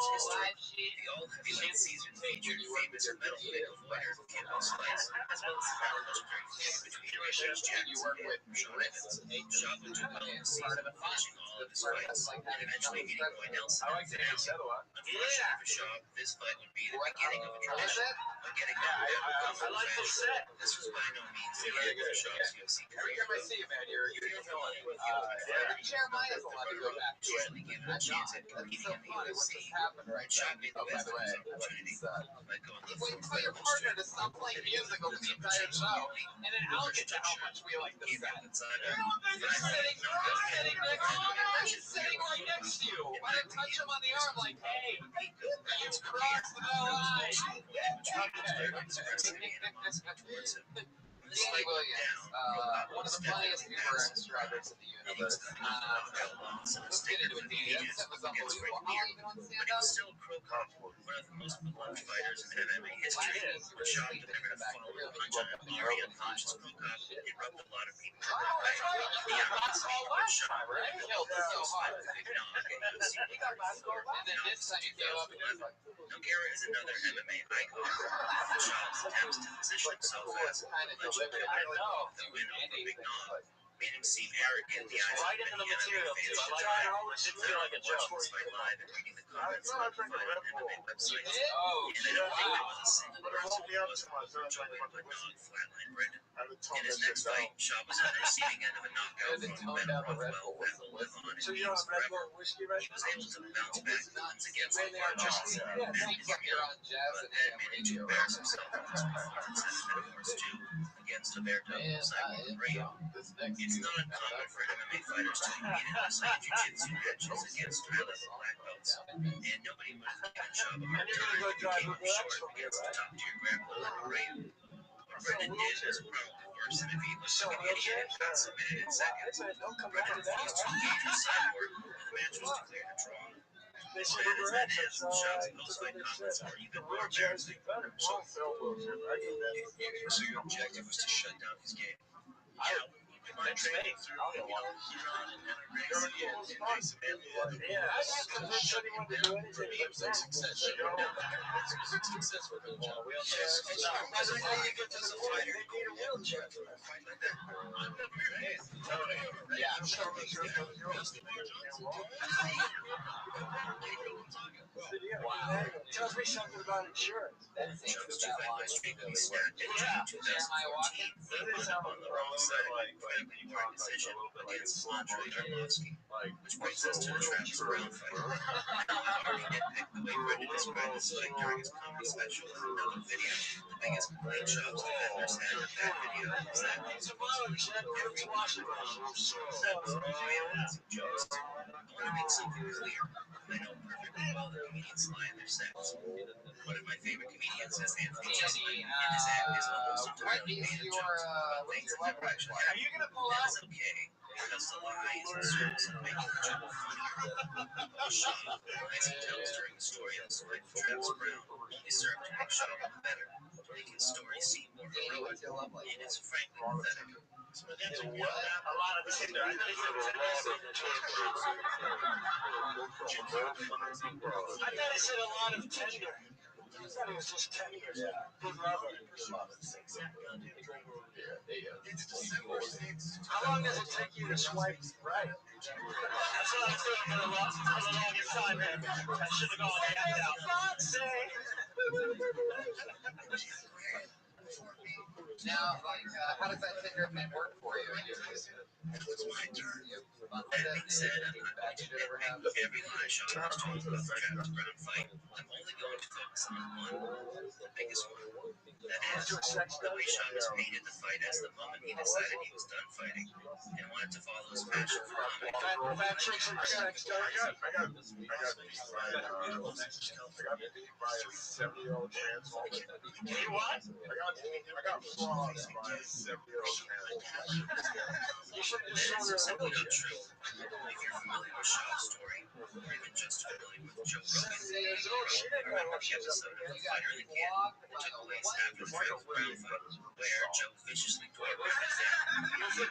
the all-heavyweight season featured famous metal big avoider Kimbo Slice, as well as the legendary feud between Russia's Jackson You work with and Sean Evans. Schaub would do well in the season, finishing all of his fights, and eventually beating Roy Nelson in the finale. Unfortunately for Schaub, this fight would be the beginning of a tradition of getting knocked out. I like this set. This was by no means the end of Schaub's UFC Every career. time I see you, man, you're feeling Yeah. Jeremiah's allowed to go back to it. Usually given a chance at That's competing so in the funny. What UFC, just happened right Schaub now? made Oh, the by best the of way, his opportunity by going you the wait full for your federal partner to strength. stop playing music over the entire show, and then I'll get to how much we like the set. You're sitting next to me. He's sitting right next to you. Why not touch him on the arm like, hey, you crossed the line? Danny Williams, one of the funniest Uber subscribers in the universe. Let's get into it, Danny. That was unbelievable. How long you been on stand-up? Still pro cop, one of the most beloved fighters in MMA history. Schaub delivered a follow-up punch on an already unconscious pro cop. It rubbed a lot of people the wrong way. The Basketball last time, right? Killed it so hard. big knock in UFC. He got basketball last time. And then this time you came up and you're like, Nogueira is another MMA icon. Schaub's attempts to position himself as a kind of legend deliberate. I know. the win over Big Nog made him seem arrogant in the eyes Right of into the many material, MMA too. fans. I always didn't feel like a joke. Watching this fight live and reading the comments about the fight on MMA websites, Oh, and I don't think there was a single But it person woke me who up wasn't to my third overjoyed like when Nog flatlined Brennan. I would tell In his that next shit fight, Schaub was on the receiving end of a knockout Does it from tone Ben down the Red Rothwell Bull that will live on in So you don't memes have Red forever. Bull whiskey, right? He was able to bounce back with wins against Right there, Lamar Johnson. Johnson Yeah, and seems like you're on jazz but and then AM managed to radio. embarrass himself in his performance at Metaphors 2 against Alberto Man, Cyborg Rio. this next It's not uncommon for MMA fighters to compete in Brazilian Jiu-Jitsu matches against high-level black belts, and nobody would have given Schaub a hard And you're time gonna go if he drive came with up the short X from here, against a right? top-tier grappler like Rio. What Brennan did was probably worse than if he looked like an idiot and got submitted in seconds. Don't come Brennan back to that. refused to engage with Cyborg, and the match was declared a draw. They As said bad as Uber that X, is, Schaub's post-fight comments were even more embarrassing. So Phil wheelchair. I get that. So your objective was to shut down his game? Yeah, my That's training me. through I'll get one. Huron and You're a Gracie cool and spot. Jason Manley. Yeah, I didn't convince anyone to do anything. For me, it was a success. Success for Bill John. That's how you get to the point. They need a wheelchair. Fight like that. I'm never your ass. Yeah. Wow. Tells me something about insurance. That seems Schaub's that line streak really snapped in Yeah. June Jeremiah 2014. Watkins. He ended up on the wrong side of an incredibly hard decision against Andre Arlovsky, which brings us to the Travis Brown fight. I've already nitpicked the way Brendan described this fight during his comedy special in another video. The biggest complaint Schaub's defenders had with that video was that It's a modern check. It's Washington. jokes. I want to make something clear. I know perfectly well that comedians lie in their sets. One of my favorite comedians is Anthony Jeselnik, and his act is almost entirely made of jokes about things that never actually Are you happened. gonna pull That out? is okay, because the lie is in service of making the joke funnier. Schaub, as he tells during the story of his fight with Travis Brown, only served to make Schaub look better, to make his story seem more heroic, and it's frankly pathetic. A lot of Tinder. I think it was I thought it said a lot of tender. I thought it was just tender. Yeah. Good lover. How long does it take you to swipe right? That's what I'm saying for the longest time, man. I should have gone hand out. Now, like, how does that Tinder thing work for you? It's my turn. That being said, I'm not going to nitpick every line shot was told about the Travis Brown fight. I'm only going to focus on one, the biggest one. That is, the way Shabbos painted the fight as the moment he decided he was done fighting and wanted to follow his passion for comic. Fat chicks and sex, I got my 7-year-old trans woman. You what? I got flaws by a 7-year-old trans. You should have That shown is her simply a not true. If you're familiar with Shaw's story, or even just familiar with Joe Rogan, She didn't know what the she was episode up of to. Fighter in the Can that took place after the Travis Brown fight, where Joe viciously tortured his dad. Their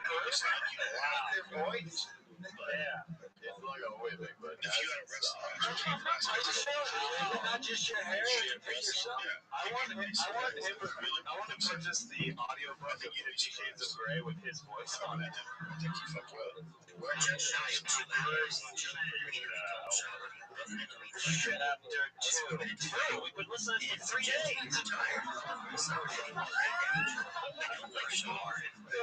voice? Yeah. It's like a way big, but if you had a wrestling match, I just feel it. Not just your hair, but yourself. I want to purchase the audiobook of 50 Shades of Grey with his voice on it. We're just shy of 2 hours. Joe repeatedly told Shaw that he wasn't an elite fighter. Chapter 2. We've been listening And for 3 suggesting days. he's retired, so any more head damage. I don't like Shaw.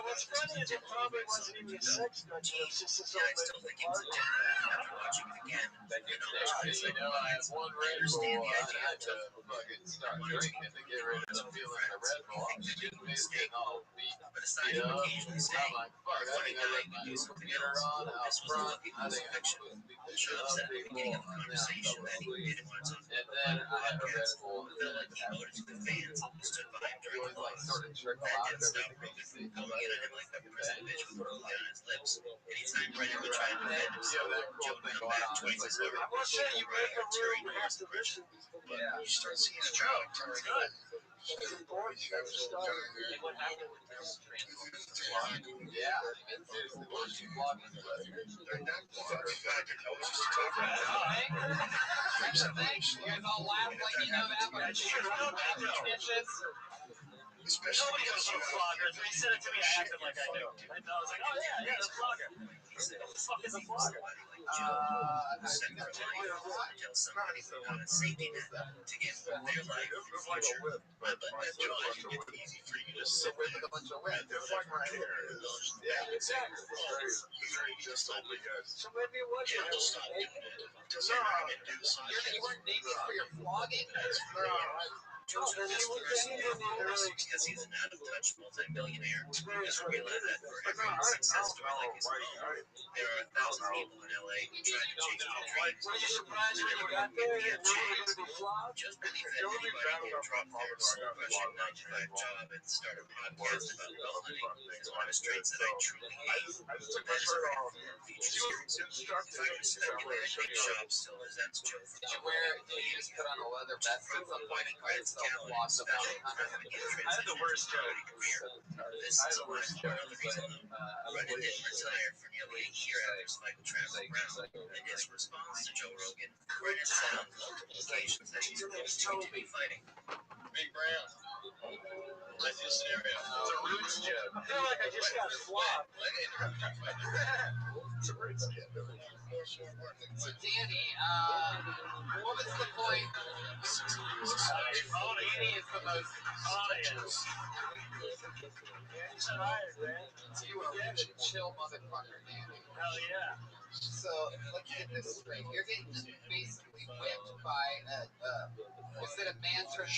What's funny is it probably wasn't even a sex dungeon. It's just this Yeah, I old still think lady it was a party. different after watching it again. The knowledge of his lines. One I Red understand Bull, the I idea had to of fucking start drinking to get rid of the feeling of the Red Bull. I was just getting all beat. but aside from occasionally saying, I'm like, fuck, I think I left my computer on out front. I think I'm supposed to be picking Shaw up said at the beginning of people. the conversation that he didn't want to talk And about then the I had a Red podcast. Bull. Felt like he owed it to the fans who stood by him He during always like applause. sort of trickle That out of didn't stop everything. Rogan from going in on him like that prison bitch with a bullet on his lips. Anytime Brennan would try to defend himself, Joe would come back twice as hard. I will say you break a rule, we have to listen. But you start seeing a crowd turn good. It's important that you start. And what happened with this Transformers? Yeah, it's seriously what you vlogging with. They're not fucking back. I was just That's the thing. You guys all laugh like you know that, but you don't know bitches. especially Nobody knows you vloggers. When you said it to me, I acted like I knew. I was like, oh yeah, the vlogger. What the fuck is a vlogger? Until somebody put on a safety net to get their life in the future. But that's It's easy for you to sit with a bunch of women. It's like my hair. Yeah, exactly. Very just like because So maybe it was you have to stop doing it to say we're going to do something. You weren't naked for your vlogging? Joe's the best person in the universe because he's an out-of-touch multi-millionaire. He doesn't realize that for every success story like his own, there are 1,000 people in LA who try to chase their dreams. Were you surprised when you got there? You knew you were going to be flogged? Just believe that anybody can drop their soul-crushing 9-to-5 job and start a podcast about bell hunting is one of his traits that I truly hate. That is a feature series. If I were to speculate, I think Shop still resents Joe for Did you wear, did you just put on a leather vest at some point and call yourself Floss about it? I had the worst joke. This is a worst joke. Another reason Brennan didn't retire for nearly a year after his fight with Travis Brown. In his response to Joe Rogan, Brennan said on multiple occasions that he's going to continue fighting. Big Brown. Ideal scenario. It's a roots joke. I feel like I just got flogged. It's a roots joke. So Danny, what was the point? Danny is the most Audience. Danny's an iron, man. you a chill motherfucker, Danny. Hell yeah. So let's get this straight. You're getting basically whipped by is it a man turned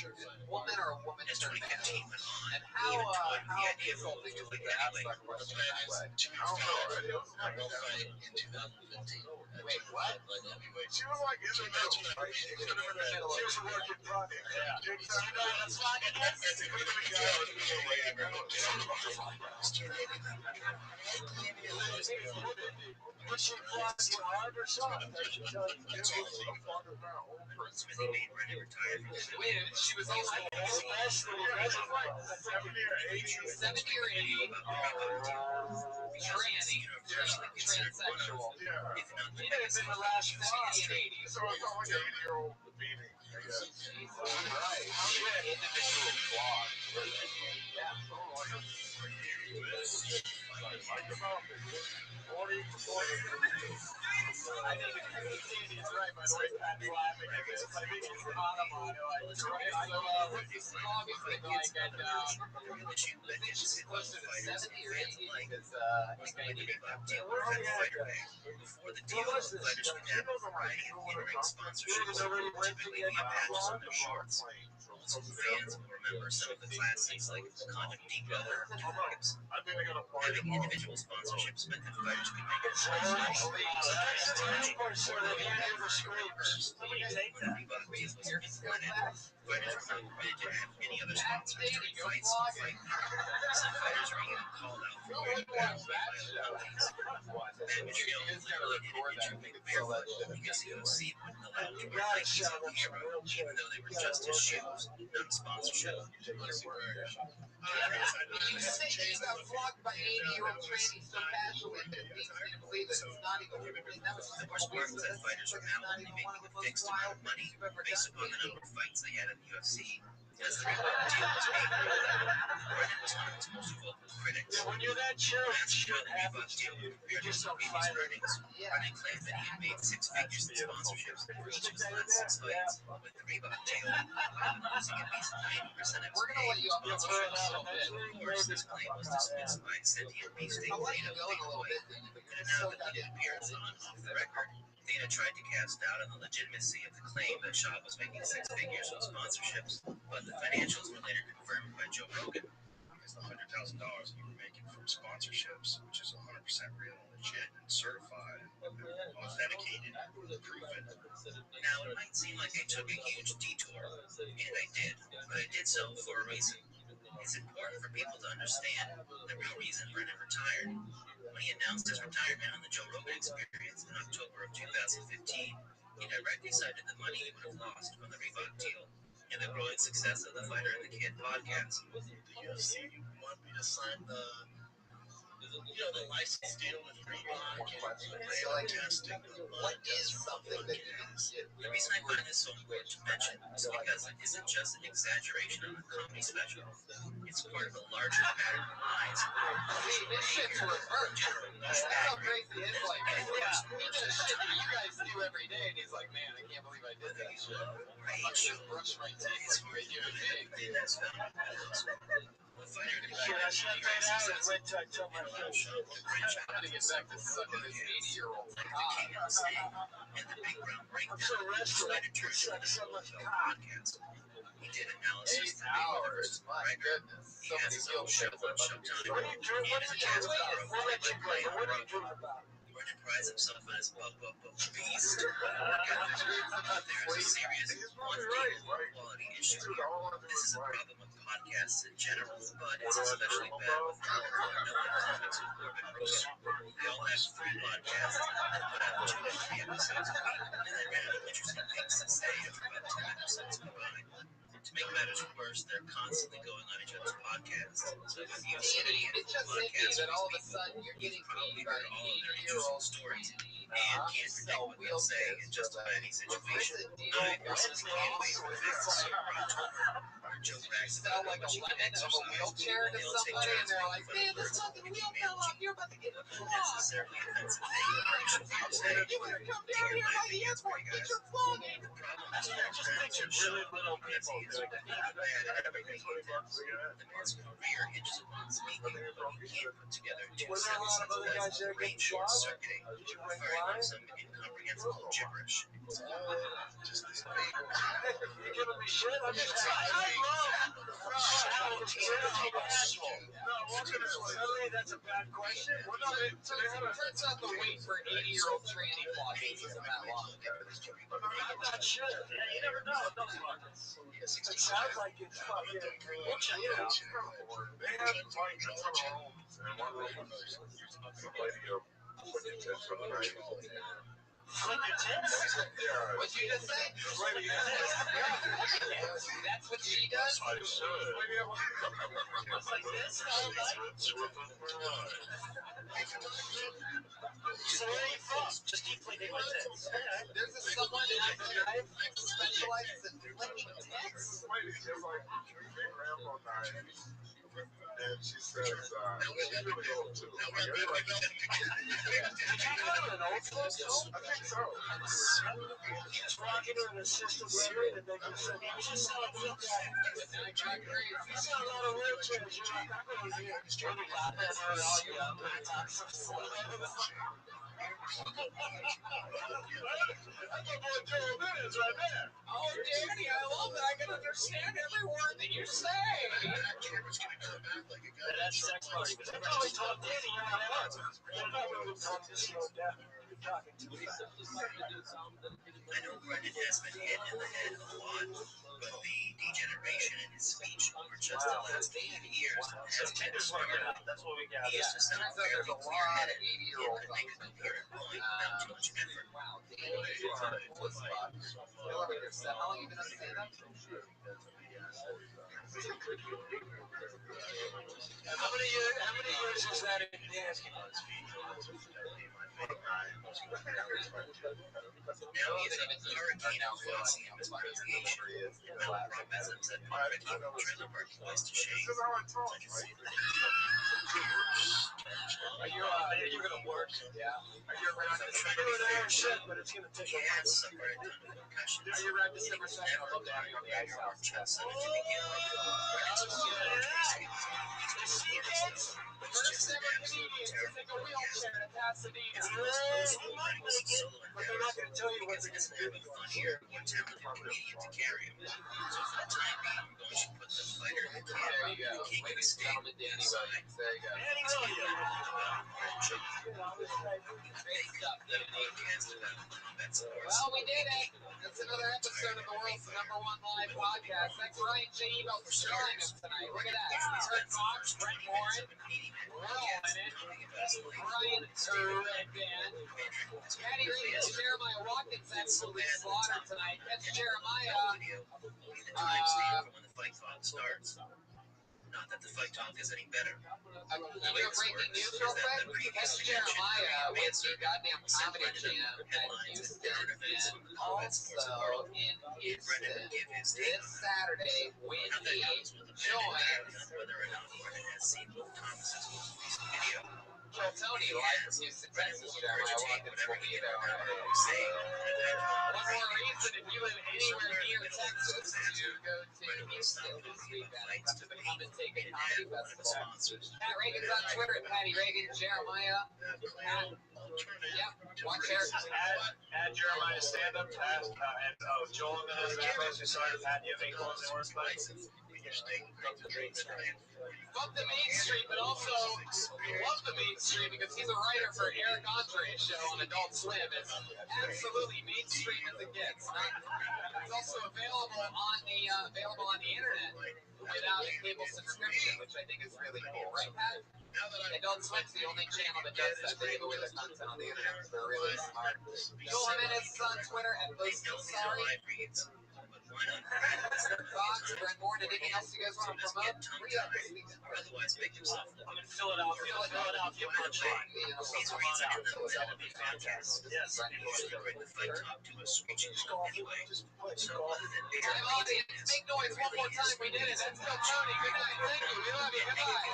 woman or a woman As turned man? 2015 went on, And he even toyed with the how idea of insulting is doing it to ask anyway. that question that way? I will fight in 2015. Wait, what? She was like in the middle. She was a work in progress. Yeah. You know what a flogging is? Would she flog you hard or soft? I should tell you. Smithy made Brennan retire from the Wait, she was also Especially, that's a fight. 70 or 80 tranny, transsexual. if not the You may have been the last flog. 60 and 80. So it's all like 80-year-old meeting, I guess. Right. Individual blog. I think he's right, by the way, Pat's laughing at this. I think he's on a motto. So, what's this obviously like at, I think she's closer to 70 or 80 because, I think I need it. Before the deal, fighters would have a variety of in-ring sponsorships, typically via patches on their shorts. Old school fans will remember some of the classics like Condom Deep Brother or Times. Having individual sponsorships meant that fighters could make a choice Fighters were not permitted to have any other sponsors during fights or fight night. Some fighters were even called out for wearing barefoot by other companies. Matt Mitrione literally didn't enter Big Barefoot because the UFC wouldn't allow him to wear Nikes on camera, even though they were just his shoes, not a sponsorship. You say you got flogged by 80-year-old trainees so casually that it leads me to believe that it's not even that was The worst part was that fighters were now only making a fixed amount of money based upon the number of fights they had in the UFC. As the Reebok deal was being rolled out, Brennan was one of its most vocal critics. When you're that chill, Asked how the Reebok deal compared to his previous earnings, Brennan claimed that he had made six figures in sponsorships for each of his last 6 fights. With the Reebok deal, Brennan losing at least 90% of his We're gonna let you up here for a sponsorships. little bit. Of course, this claim was dismissed by sentient beefsteak I'll let you Dana go in a little bit. in an now-deleted appearance on Off the Record. Dana tried to cast doubt on the legitimacy of the claim that Shaw was making 6 figures from sponsorships, but the financials were later confirmed by Joe Rogan. Because the $100,000 you were making from sponsorships, which is 100% real, legit, and certified, authenticated, proven. Now, it might seem like I took a huge detour, and I did, but I did so for a reason. It's important for people to understand the real reason Brennan retired. When he announced his retirement on the Joe Rogan Experience in October of 2015, he directly cited the money he would have lost from the Reebok deal and the growing success of the Fighter and the Kid podcast. The UFC wanted me to sign the license deal with Reebok and they testing. What is something that you can get? The reason I find this so important to mention is because it isn't just an exaggeration on a comedy special. It's part of a larger pattern of lies. See, this shit's reversed. That's how crazy it is. Like, he does shit that you guys do every day, and he's like, man, I can't believe I did that shit. I just brushed my teeth like a human being. Shit, I shut that out and went to tell my friend. I'm gonna get back to sucking this 80-year-old cock. And the big round breakdown I'm so rested, I decided to suck so much the cock. podcast. He did analysis 8 for Mayweather hours. versus My McGregor. goodness. He So has many his guilt own show trips. on Showtime. What are you dreaming about? We'll let you play. What are you dreaming about? Brennan prides himself on his beast. Dreams about There's a sleep. serious quality issue here. This is a problem with podcasts in general, but it's especially bad with comics who have been broken. They all have 3 podcasts that put out 2 to 3 episodes a week, and they ran out of interesting things to say after about 10 episodes combined. To make matters worse, they're constantly going on each other's podcasts. So if you see any It just hit me that all of a sudden you're getting probably paid by heard all of their 80-year-old stories and can't predict what they'll say in just about any situation. I personally can't wait for this where Joe brags sell about like a how much he can lemon of a exercise, wheelchair to they'll take somebody, and turns they're making like, fun man, of this words fucking like wheel fell off. You're about to get flogged. necessarily offensive thing you should hear say. You better come down here by the airport. Get your flogging. The problem is Just picture really little people doing that. bad at everything he does. The man's career hinges upon speaking, but he can't put together 2 Were there a lot of sentences other guys without there brain getting short flogged? circuiting, Did you bring firing wine? off some incomprehensible gibberish. Just this big. You giving me shit? I'm just Suddenly, that's a bad question. Well, no, it Turns out the wait for 80-year-old trainee flogging isn't that long. I'm not sure. Yeah, you never know. Those fuckers. It sounds like it's fucking. We'll check it out. They have like a ton of homes, and one of them is using a big lady to put your tits for the night. Flick your tits? What'd you just say? Flick your tits. That's what she does? I should. Looks like this all night. It's with a bride. So where are you from? Just keep flicking my tits. There's someone in my life who specializes in flicking tits. Ladies, they're like big Rambo knives. And she says, she's really old too. Did you go to an old folks home? I think so. You just walk into an assisted living and they just say, you just saw a lot of wheelchairs. You're like, I'm going here. Straight out there, all you up. That's what boy Joe is right there. Oh, Danny, I love it. I can understand every word that you say. That camera's gonna come back like a gun. That's sex party. They probably told Danny you're on that. They probably would tell him to slow down. You're talking too fast. I know Brendan has been hit in the head a lot, but the degeneration in his speech over just the last 8 years So has been Tinder's working out. That's what we got. He used to sound Turns out fairly there's a lot of clear-headed and 80-year-olds could make a coherent point without too much effort. Wow, Danny, you are cool as fuck. You know what we just said? How long you been on stand-up? How many years is that in dance? Now he's a hurricane of fussy pronunciation. Malapropisms that put Ricky from Trailer Park Boys to shame. Are you gonna work? Yeah. Are you around December? But it's gonna take He a has while. suffered a ton of concussions. Are you around December 2nd? I'd love to have you on the Ice House. Johnson to begin First ever comedian to take a wheelchair to Pasadena. He might make it, but they're not gonna tell you what they're It's gonna do. never funnier or talented comedian to carry him. So for the time being, we're going to put the fighter in the There camera, you go. the king of the Ladies and state, gentlemen, Danny Williams. There you go. Danny about Williams. Great stuff, the Danny. podcast about combat sports. Well, we did it. That's another episode of the world's #1 live podcast. Thanks, Ryan J. Ebel, for joining us tonight. Look at that. Kurt Fox, Brett Warren, we're all in it. Brian Redband, Patty Reed, Jeremiah Watkins absolutely slaughtered tonight. Catch Jeremiah. When the fight talk starts. Not that the fight talk is any better. You know, breaking news real quick. Catch Jeremiah with the goddamn comedy jam at Houston and also in Houston this Saturday when he joins Whether or not Brendan has seen Luke Thomas's most recent video. Kill Tony live from Houston, Texas. Jeremiah Watkins will be there. One more reason, if you live anywhere near Texas, to go to Houston this weekend. Come to the Come and Take It Comedy Festival. Pat Reagan's on Twitter at Patty Reagan. Jeremiah. Pat. Yep. Watch Eric. Add Jeremiah stand-up. And Joel and then sorry, Pat, you have any closing words, buddy? Fuck the mainstream, but also love the mainstream because he's a writer for Eric Andre's show on Adult Swim. It's absolutely mainstream as it gets. It's also available on the internet without a cable subscription, which I think is really cool, right, Pat? Adult Swim's the only channel that does that. They give away their content on the internet. They're really smart. Joel Jimenez is on Twitter at Sorry. Fox, Brent Moore, anything else you guys want to promote? Otherwise, make himself I'm in Philadelphia. These reads in the middle of the podcast. Yes. Usually bring the fight talk to a screeching halt anyway. So other than Time audience, make noise one more time. We did it. That's Kill Tony. Good night. Thank you. We love you. Goodbye.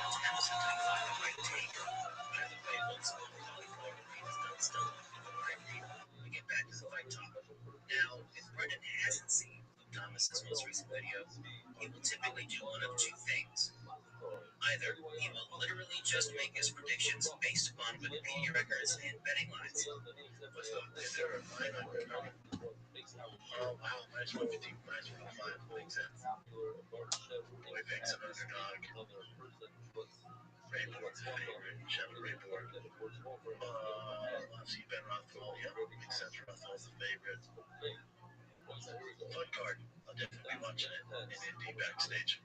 We get back to the fight talk. Now, if Brendan hasn't seen Luke Thomas's most recent video, he will typically do one of two things. Either he will literally just make his predictions based upon Wikipedia records and betting lines. Is there a line on your cover? Oh, wow. Nice 50. Nice 55. Makes sense. Boy picks an underdog. Rayborn's a favorite. Chevy Rayborn. Let's see, Ben Rothschild. Yeah, makes sense. Rothschild's a favorite. Fun card. I'll definitely be watching it in Indy backstage.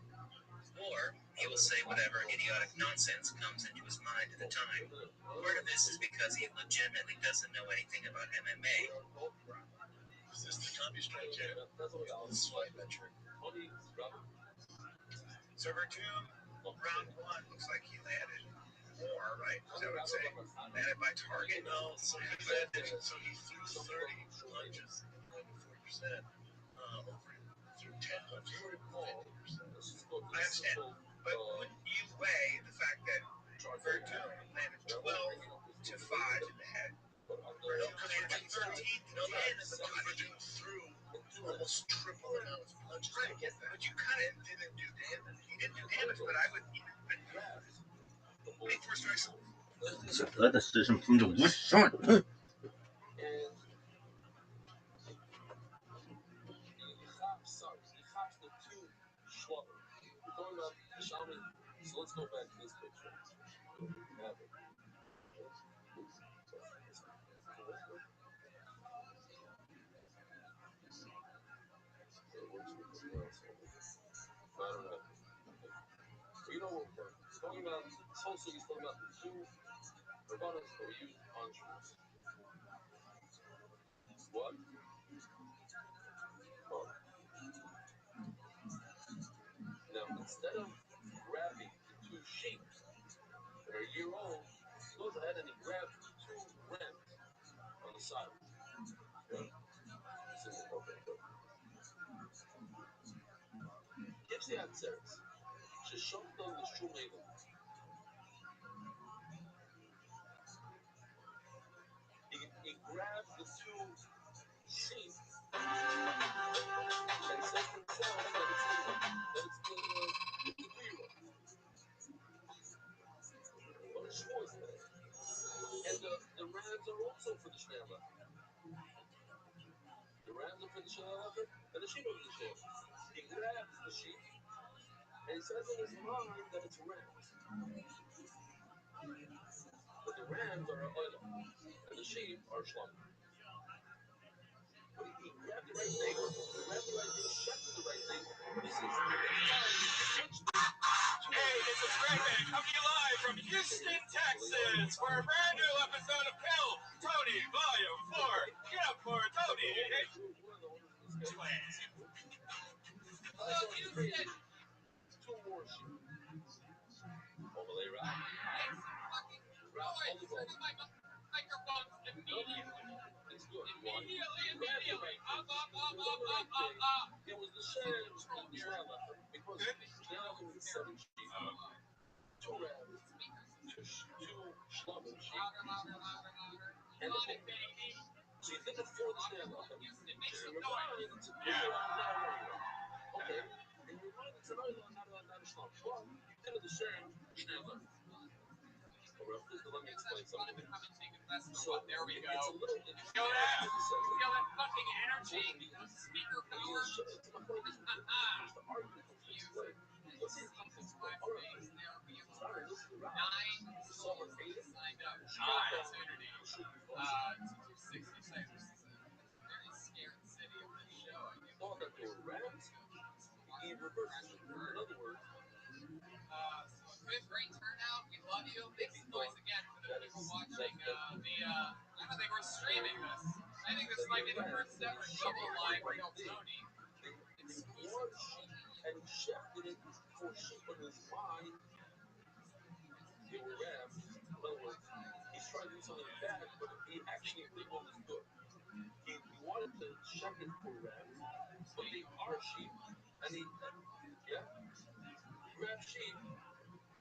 Or he will say whatever idiotic nonsense comes into his mind at the time. Part of this is because he legitimately doesn't know anything about MMA. Is this the comedy strike here? This is Fight Venture. Server 2, round 1. Looks like he landed more, right? Is that what it's saying? Landed by target? No, so he landed, so he threw 30 lunges, 40%. Threw 10 lunges, 50%. I understand. But wouldn't you weigh the fact that Verdun landed 12-5 in the head? Verdun landed 13-10 in the body. Verdun threw almost triple the amount of punches. Right, I get that. But you kind of didn't do damage. He didn't do damage, but I would. Make four strikes. Split decision from the Wishart. So let's go back to this picture. I don't know. You know what? Talking about this whole series, talking about the two Rabbanas that were used on Jews. What? Oh. Now, instead of grabbing the two sheep that are a year old, he goes ahead and he grabs the two rams on the side. Okay. Gives the answers. ששומתו לשומנו. He grabs the two sheep and says to himself that it's the 3-year-old. But it's Shmuel's there. And the rams are also for the Shnei. The rams are for the Shnei, and the sheep are for the Shnei. He grabs the sheep and he says in his mind that it's rams. But the rams are oil, and the sheep are shlom. But he grabbed the right thing, shifted the right thing. This is Hey, this is Rabbi coming to you live from Houston, Texas, for a brand new episode of Kill Tony Volume 4. Get up for Tony. Hello, Houston. two more sheep. Overlay right. Boys, turn on my microphones immediately. It's good. Immediately. Up. It was the same because Shnei means 7 sheep. 2 rams, 2 shlomim sheep, and a bull. So you think it's for the Shnei. Make some noise. Okay. And your mind it's not a shlom. Well, you did it the same Shnei. Let me explain something. So there we go. It's a little Feel that fucking energy? Speaker power? the argument Let's see something black face there. We have 9 souls signed up. Opportunity to do 60 seconds. Very scared city of this show. I think. thought that they were rams. He reverses it. In other words, So great turnout. We love you. Make some noise again for the people watching I don't think we're streaming this. I think this might be the first ever double live Real Tony. and he shifted it for sheep in his mind. They were rams. In other words, he's trying to do something bad, but he actually did what was good. He wanted to check it for rams, but they are sheep, and he grabbed sheep,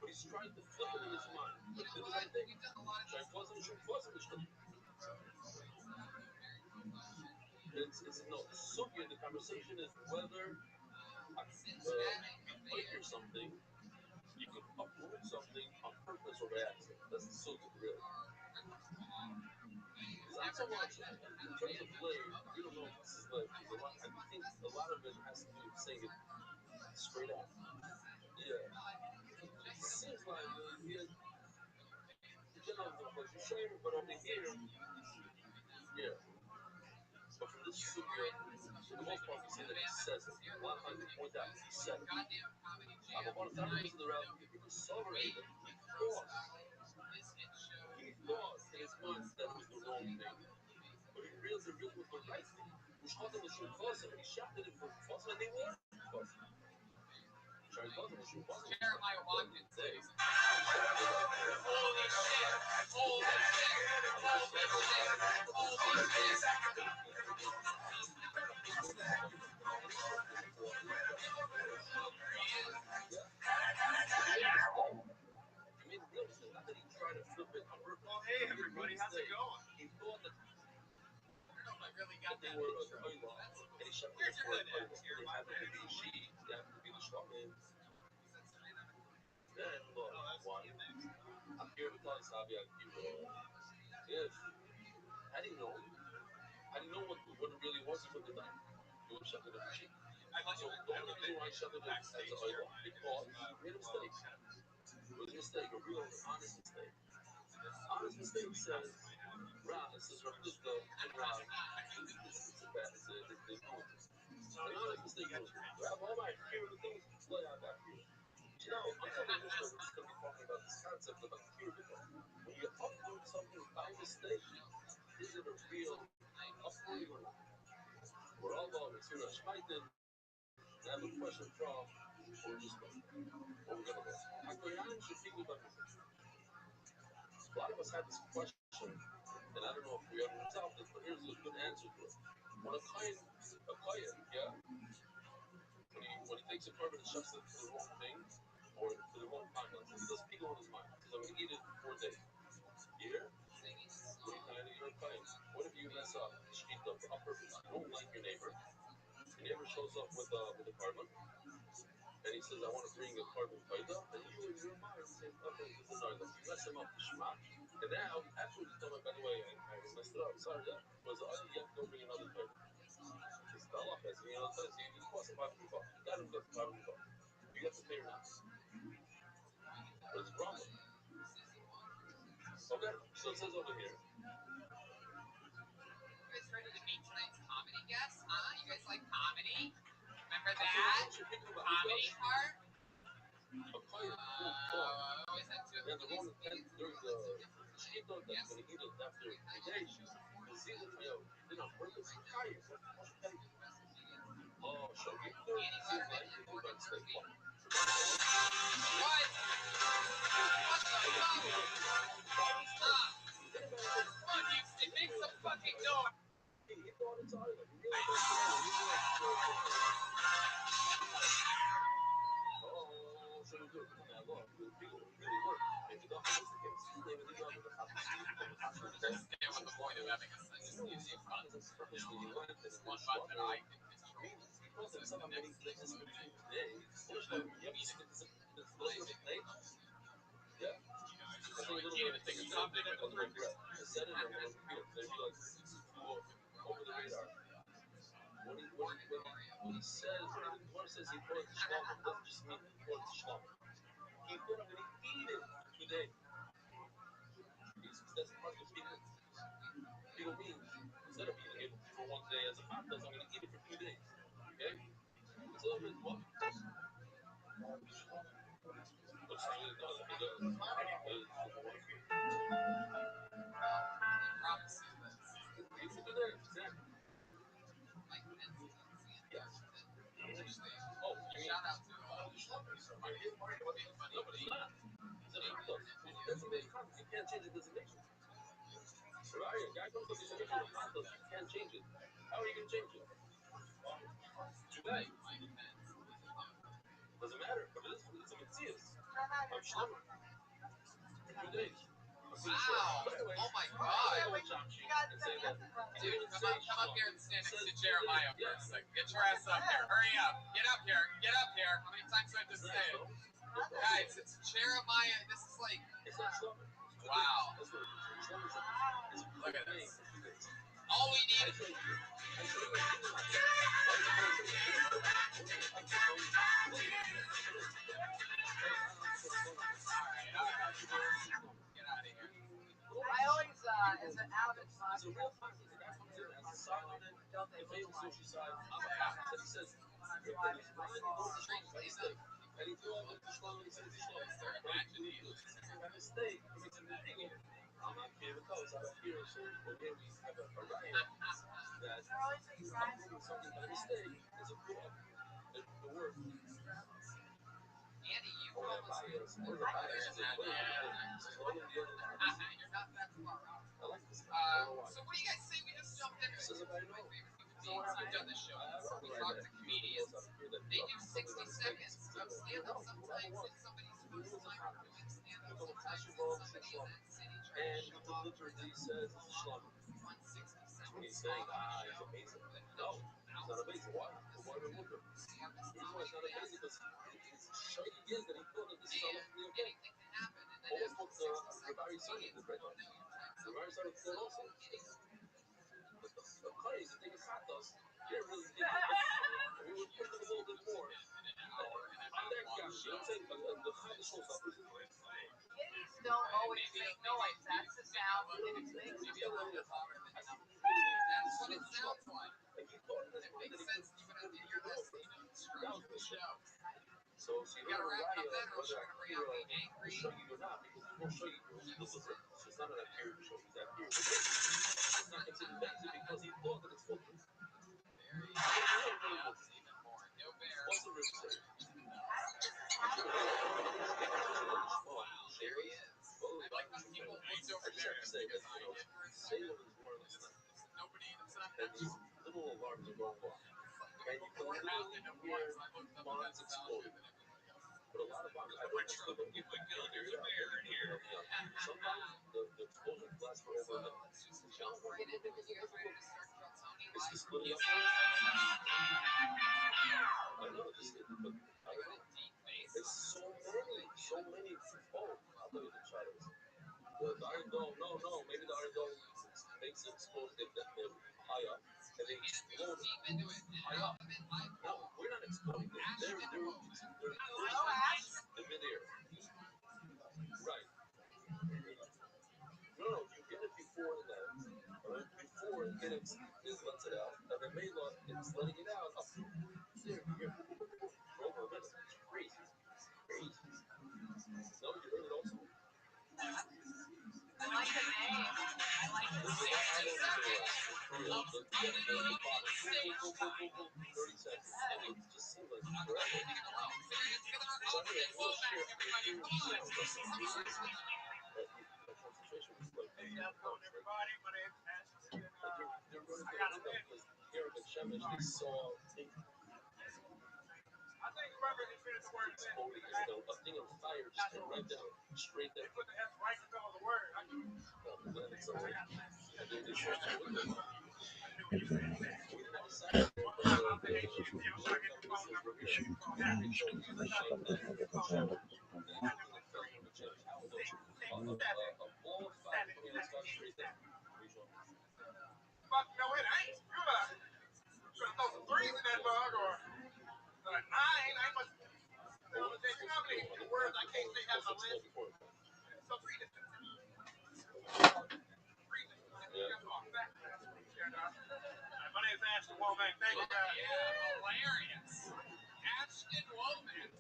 but he's trying to flip it in his mind. But he did the right thing. The sugya, the conversation is whether you figure something, you could uproot something on purpose or by accident. That's the sugya, really. It's not so much in terms of blame. You don't know if this is blame. I think a lot of it has to do with saying it straight out. Yeah. It seems like you shame, but over here, yeah. But from this sugya, for the most part, we see that he says it. A lot of times we point out he said it. I'm about to talk to the rabbi because sorry, he thought in his mind that was the wrong thing, but he really was the right thing. He shot him with and he shafted him for Fossum, and they were Fossum. Jeremiah Watkins, ladies and gentlemen. Holy shit! Holy shit! Holy shit! Holy shit! got they that were picture. a toilet, and he shut Where's the your door. hood at? They happened to be she, they happened to be the schwamin. Then look, one, I'm here because I'll be like, if I didn't know, what it really was what they done. You would shut it up cheap. I thought So you the only reason why I shut it up as an oil because I made a mistake. It was a mistake, a real honest mistake. Honest mistake says, Ra, it says Rabbi Lifka and Ra, it's a bad, they ruined it. An honest mistake ruined it. Rab, all my here are the things play out that here. Now, I'm talking this way, we're just going to be talking about this concept of here. When you uproot something by mistake, is it a real uprooting or not? We're all about it. Here, Schmeiten, I have a question from, or just what we're going to go. Hakoyan should think about this. A lot of us have this question, and I don't know if we ever resolved this, but here's a good answer to it. When a kohen, yeah, when he takes a carbon and shuts it for the wrong thing, or for the wrong time, let's say, he does people on his mind, because I'm going to eat it for 4 days. Here, you're a kohen. What if you mess up, shkita, on purpose? You don't like your neighbor. Your neighbor shows up with a carbon, and he says, I want to bring a carbon paida, and you in your mind say, okay, this is another. You mess him up, shema. And now, afterwards, you tell him, by the way, I messed it up. Sorry, that was you have to go bring another carbon. He's the Allah has me another time. He costs $500. You got him for $500. You have to pay or not. What's the problem? Okay, so it says over here. You guys ready to meet tonight's comedy guest? Huh? You guys like comedy? Remember that? Comedy part? Always had two And the Roman tent during the shkita that's going to eat it after 3 days. You see the they're not purpose. Oh, so you seems like you do by mistake. What? What the fuck? Stop! Fuck you, Steve. Make some fucking noise! He thought it's all of it. Oh, so you do it. Now, look, people really work. Maybe that's the case. Maybe they don't have the Understand what the point of having a sentence is. You button. There's one button that I can control. because there's so many places for 2 days. You need it. Yeah. So you can't even think of something with the fruit. I said it, I'm going to repeat it. They'd be like, over the radar. When he says, when the Gemara says he thought it's shalom, it doesn't just mean he thought it's shalom. He thought I'm going to eat it today. That's part of eating it. People mean, instead of eating it for 1 day as a hot dog, I'm going to eat it for 2 days. Okay? It's a little bit, what? Which is really does, because Promise you this. eat for 2 days, exactly. Like this. Yes. Oh, shout out to big funny. No, but it's not. It's a hot dog. That's what they come. You can't change the designation. Right? A guy comes to the designation of hot dog, you can't change it. How are you going to change it? Today. Doesn't matter, but it's a mitzvah. I'm sure. 2 days. Wow. Oh my god. And say that. Dude, come up here and stand next to Jeremiah for a second. Get your ass up here. Hurry up. Get up here. Get up here. How many times do I have to say it? Guys, it's Jeremiah. This is like. It's not Shlomo. Wow. Look at this. All we need is. Get out of here. I always, as an avid It's a real fact. The guy comes in, has a sign on it, the famous sushi sign. And he says, and he threw out the Shlomo, he says, Shlomo. By mistake, he makes a mistake. I'm not here because I'm here, so here we have a riot that uprooting something by mistake is a good the word. Andy, you Or the bias. Or the bias. You're not that far off. I like this guy. So what do you guys say we just jump into This is it? about My favorite human beings. I've done this show. We talk to comedians. They do 60 seconds of stand-up. Sometimes it's somebody's first time doing stand-up. Sometimes it's somebody that city And he deliberately says it's a schlumber. So he's saying, it's amazing. No, it's not amazing. Why? Why would it? The reason why it's not amazing is he's showing again that he thought that this is all okay. Almost what Rabbi Simon did right now. Rabbi Simon said also. But the crazy thing is not us. They're really thinking. We would put them a little bit more. That guy, you know what I'm saying? The kind of showstoppers. Kitties don't always make noise. That's the sound that it makes. That's what it sounds like. Like he thought It makes sense you would have to hear this, throughout the show. So you gotta wrap up that or you're gonna bring out the angry. Show you or not, because he won't show you deliberate. It's not an appearance show. He's that here. It's not considered amazing because he thought that it's full. Even more. No bear. What's the risk there? There he is. I like when people look over there because I get Salem is more or less like nobody. It's not and these little alarms are going off. And you can literally hear bombs exploding. But a lot of bombs, I don't actually don't get like, there's a bear in here. Sometimes the explosion lasts for over a minute. It's just splitting up. I know this is, but I don't know. It's so many. Oh, I'll tell you the shadows. The Iron Dome, no, maybe the Iron Dome makes it explode they're high up, and they explode high up. No, we're not exploding. They're in midair. Right. No, you get it before it lands. Right? Before it lets it out, and then it's letting it out up there. For over a minute. It's crazy. No, you heard it also. I like the name. I like the 60 seconds. 30 seconds. It just seems like forever. Concentration was like, they're running through the window because Garrett and Shemesh, they saw exploding and a thing of fire just came right down, straight down. And then they saw the window. We didn't have a sign. No, it ain't. You throw some threes in that bug or a 9. I must. You know how many words I can't say out of my list? So read it. My name's Ashton Womack. Thank you, guys. Yeah, hilarious. Ashton Womack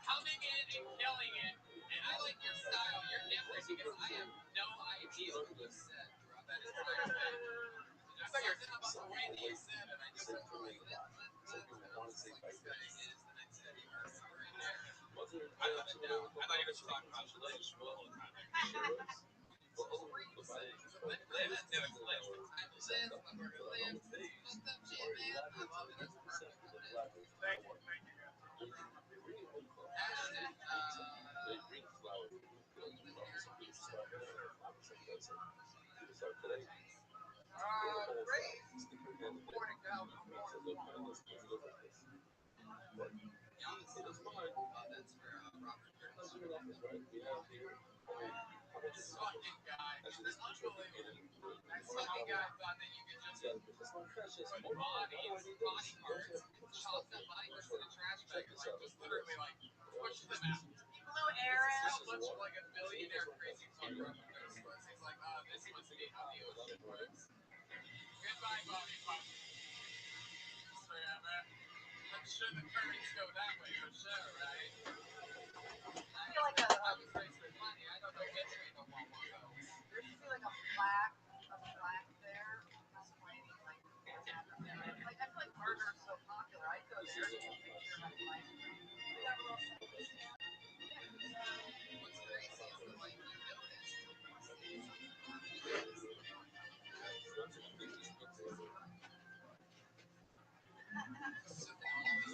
coming in and killing it. And I like your style. You're different because I have no idea what you said throughout that entire thing. There's something about the way that you said it. I just went like, Some people want to say like that it is the next day. I thought you were just talking about the Shmuel kind of. Fucking guy. This is unbelievable. That fucking guy thought that you could just put body parts, toss that body parts in a trash bag and like just literally like push them out. Blue Arrow. How much of like a billionaire crazy fucker up in this was. He's like, oh, this must be how the ocean works. Goodbye, body parts. Straight up, man. I'm sure the currents go that way for sure, right? I feel like a Money. I don't know which way the wall goes. there should be like a plaque there explaining like what's happening there. Like I feel like murder is so popular. I'd go there and take a picture of my life. What's crazy is that like you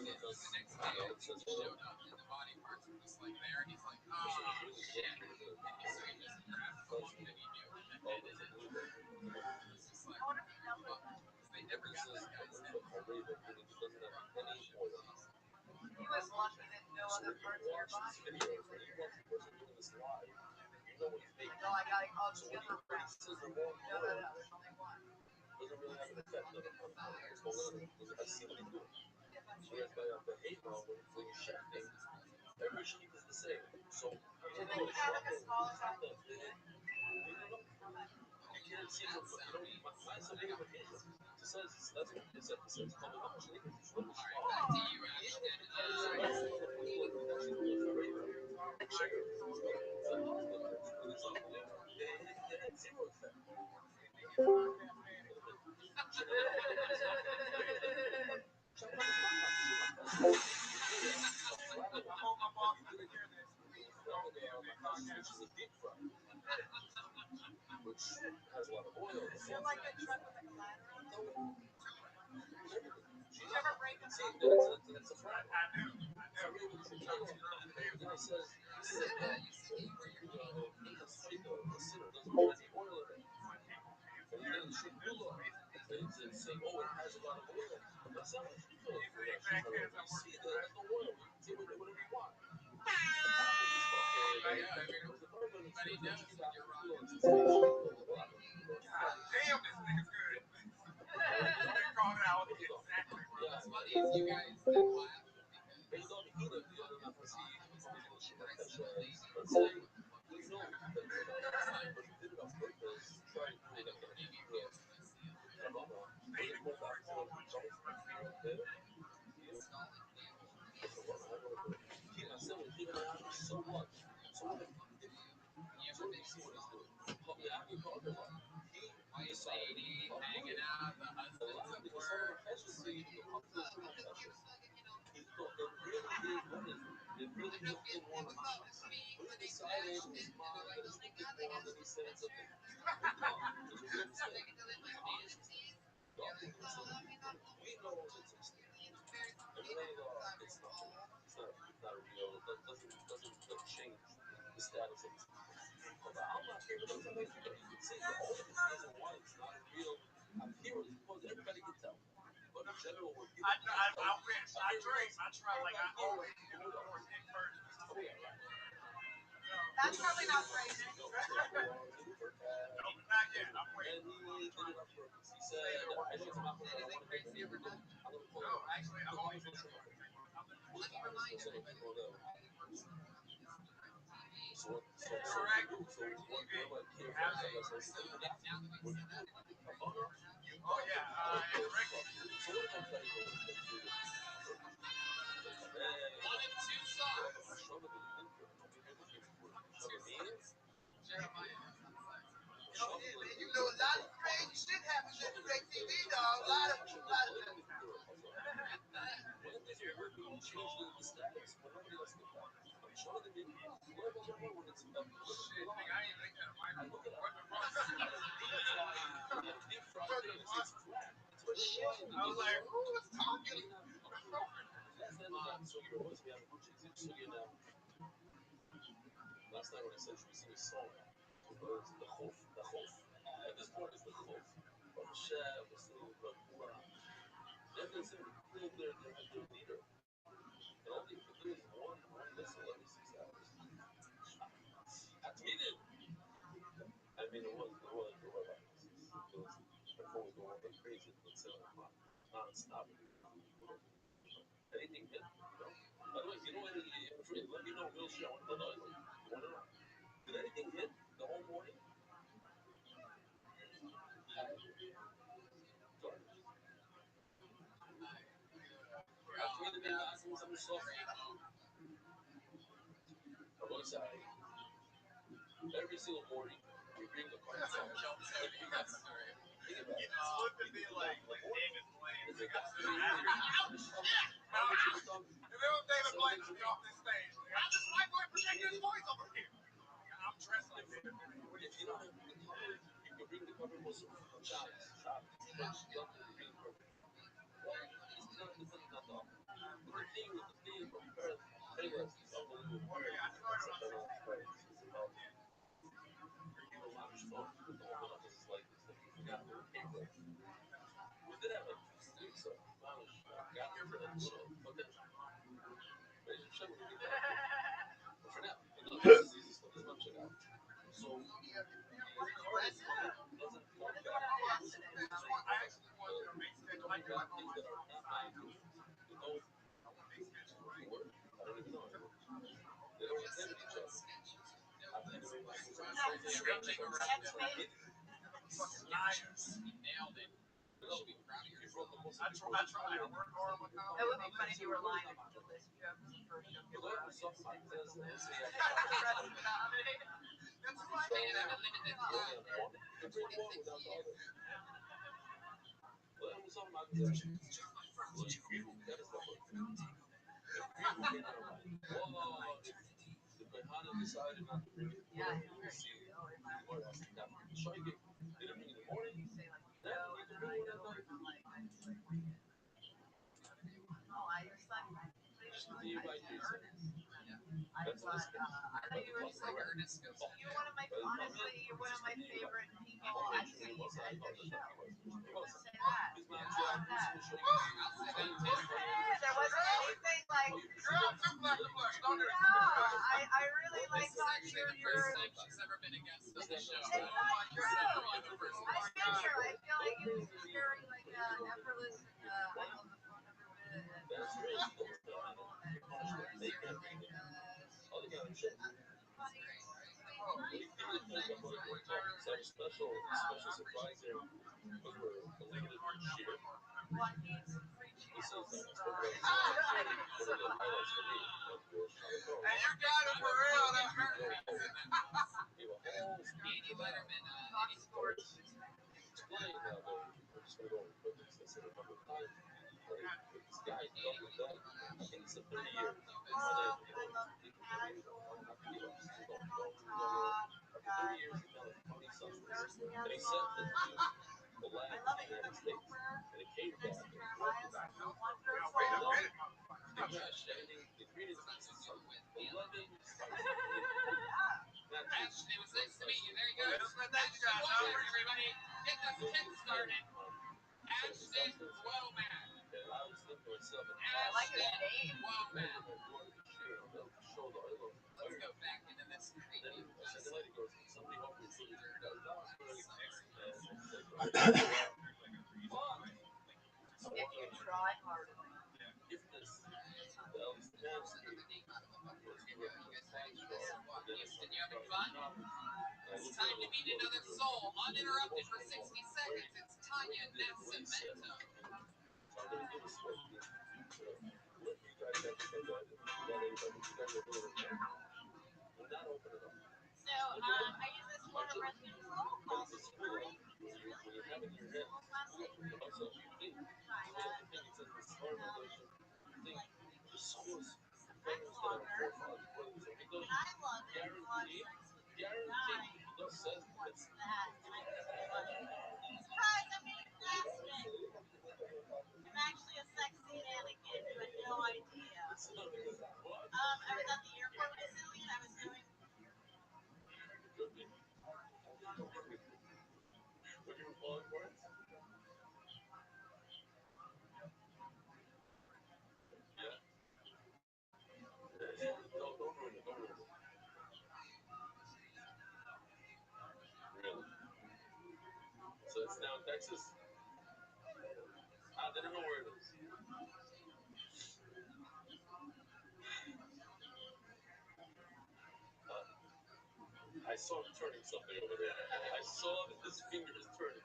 noticed the next day he showed up and the body parts were just like there and he's like, oh Yeah. And so he just grabbed the one that he knew and did it. It's just like, because they never got that guy's head. He was lucky that no other parts of your body. No, I gotta call together rest. No, there's only one. Do they have like a smaller size? Back to you, Is there like a truck with a ladder on it? Did you ever break a But he knows when you're wrong. Damn, this nigga's good. They called it out exactly where What's funny is you guys did laugh because lady hanging out, the husband's at work. I drink. I try like I always do before in person. That's probably not right. No, not yet. I'm waiting. No, actually, I've only been correct. Oh yeah, correct. One and two socks. Jeremiah. You know, a lot of crazy shit happens in Direct TV, dog. A lot of shit. Nigga, I ain't think that microphone. What the fuck? I was like, who was talking? He just looked at me like David Blaine. And then when David Blaine to be off this stage, like, I'm just white boy projecting his voice over here. I'm dressed like David Blaine. What are you doing? Nailed it. You should be proud of yourself. I try. I work hard. It would be funny if you were lying about the list. You have the first show you were on, you stick with the list. The rest of it out. That's why They have a limited time. Yeah, you're very good. You say like you go, and then I go, and I'm like, oh, your son. I thought you were just like Ernest goes, you're one of my honestly, you're one of my favorite people I've seen at this show. Say that. Love that. There wasn't anything like I really like thought actually the first time she's ever been a guest on the show. it's not true. I've been here. I feel like it's very like effortless and I love the phone number bit and adorable and one needs free channels. And you got it for real. That hurt. Andy Letterman, Fox Sports. I love the casual, on top, there's hands on. I love it. The Cooper next to Jeremiah's wonderful. Ash, it was nice to meet you. There you go. Ashton Womack, everybody. Get this kid started. Ashton Womack. I like his name. Womack. Let's go back into this creepy If you try hard enough. Houston, you having fun? It's time to meet another soul, uninterrupted for 60 seconds. It's Tanya Nascimento. So, I use this one of resveratrol called Spring. It's really good. It's a little plastic. Sometimes longer. And I love it. A lot of sex with a guy wants that. And I just feel like, surprise, I'm being plastic. I'm actually a sex mannequin. You had no idea. I was at the airport recently and I was doing So it's now in Texas. I didn't know where it is. I saw him turning something over there. I saw that his finger is turning.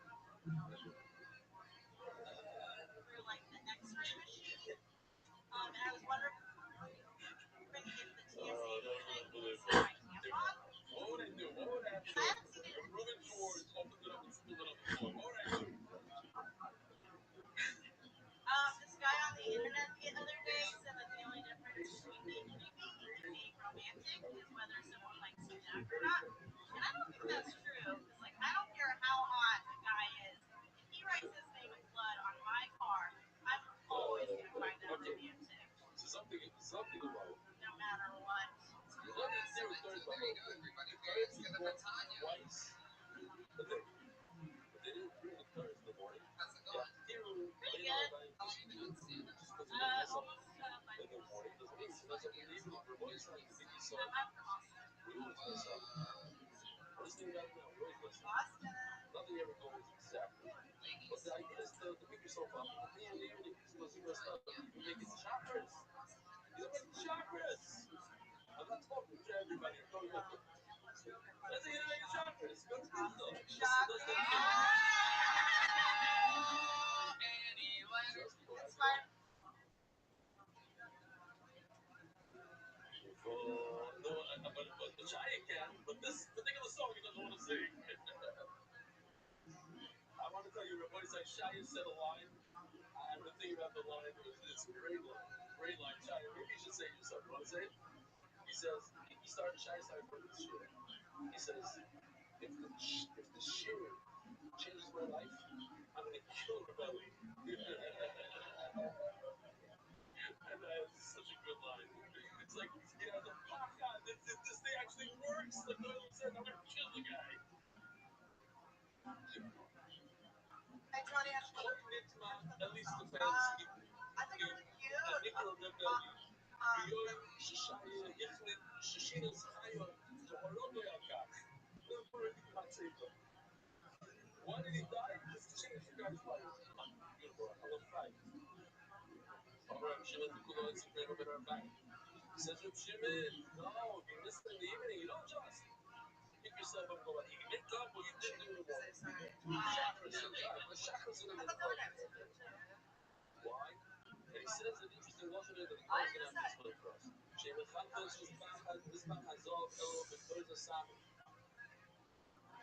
through like the X-ray machine. And I was wondering bringing it to the TSA thing inside my tampon. What would I do? What would I do? I haven't seen it. Ruben George opened it up and spilled it on the floor. What would I do? This guy on the internet the other day said that the only difference between being creepy and being romantic is whether someone likes you back or not. And I don't think that's true. Because like I don't care how hot a guy is. If he writes his name in blood on my car, I'm always gonna find that romantic. So something about it. No matter what. There you go, everybody. Let's get it for Tanya. Nothing ever goes exactly. But the idea is to pick yourself up and then in the evening, because you rest up. You make it chakras. You make it chakras. I'm not talking to everybody. I'm talking about let's say you know your chakras. Go to the no, but the Chaya can. But this particular song he doesn't want to sing. I want to tell you, Rabbi said Shia said a line. I've been thinking about the line. It's a great line. Great line. Shia, maybe you should say it yourself. You want to say it? He says, Shia started from this shit. He says, if the shit changes my life, I'm going to kill Rabbi. And that's such a good line. It's like, yeah, the podcast, this thing actually works. Like Noel said, I'm going to kill the guy. At least the fans keep I think it's really cute. Nicola Rebelli. Shishaya Yichlit Shishinas Chayon Tohorodo Yakak. Why did he die? Because he changed the guy's life. Beautiful. I love five. Alright, Shimon Nikulo is a great over our back. He says, Shimon, no, you missed it in the evening. You don't just pick yourself up and go, you get up or you didn't do it. Chakras in the why? And he says an interesting lesson that the Gemara is going to have to explain for us.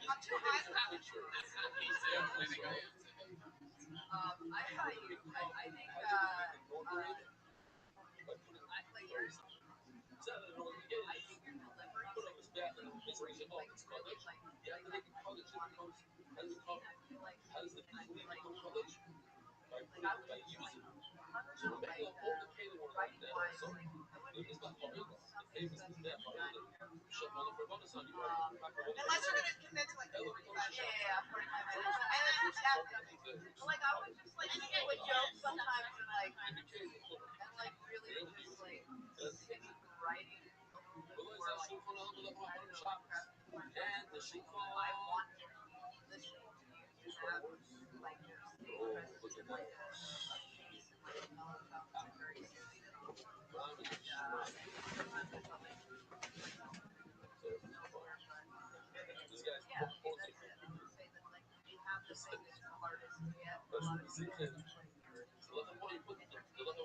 I'm too high for that. Picture. He's definitely the guy. I thought you. I think. I think your delivery. Put on his bathroom. It's like, oh, it's college. You have to make it college. It becomes, how does the complete become college? By using it. So we're making a whole decade one like that. So it's not hard. The famous is that hard. Shut all the bonus on you. Unless you're gonna commit to like 45 Yeah. 45 minutes. And then like I would just like with jokes sometimes and like really just like writing or like and the shit I want to be listening to you to have like your state presence like a piece and like know about something very serious. this guy's posting. That's the hardest to get. That's what he's saying. So let them put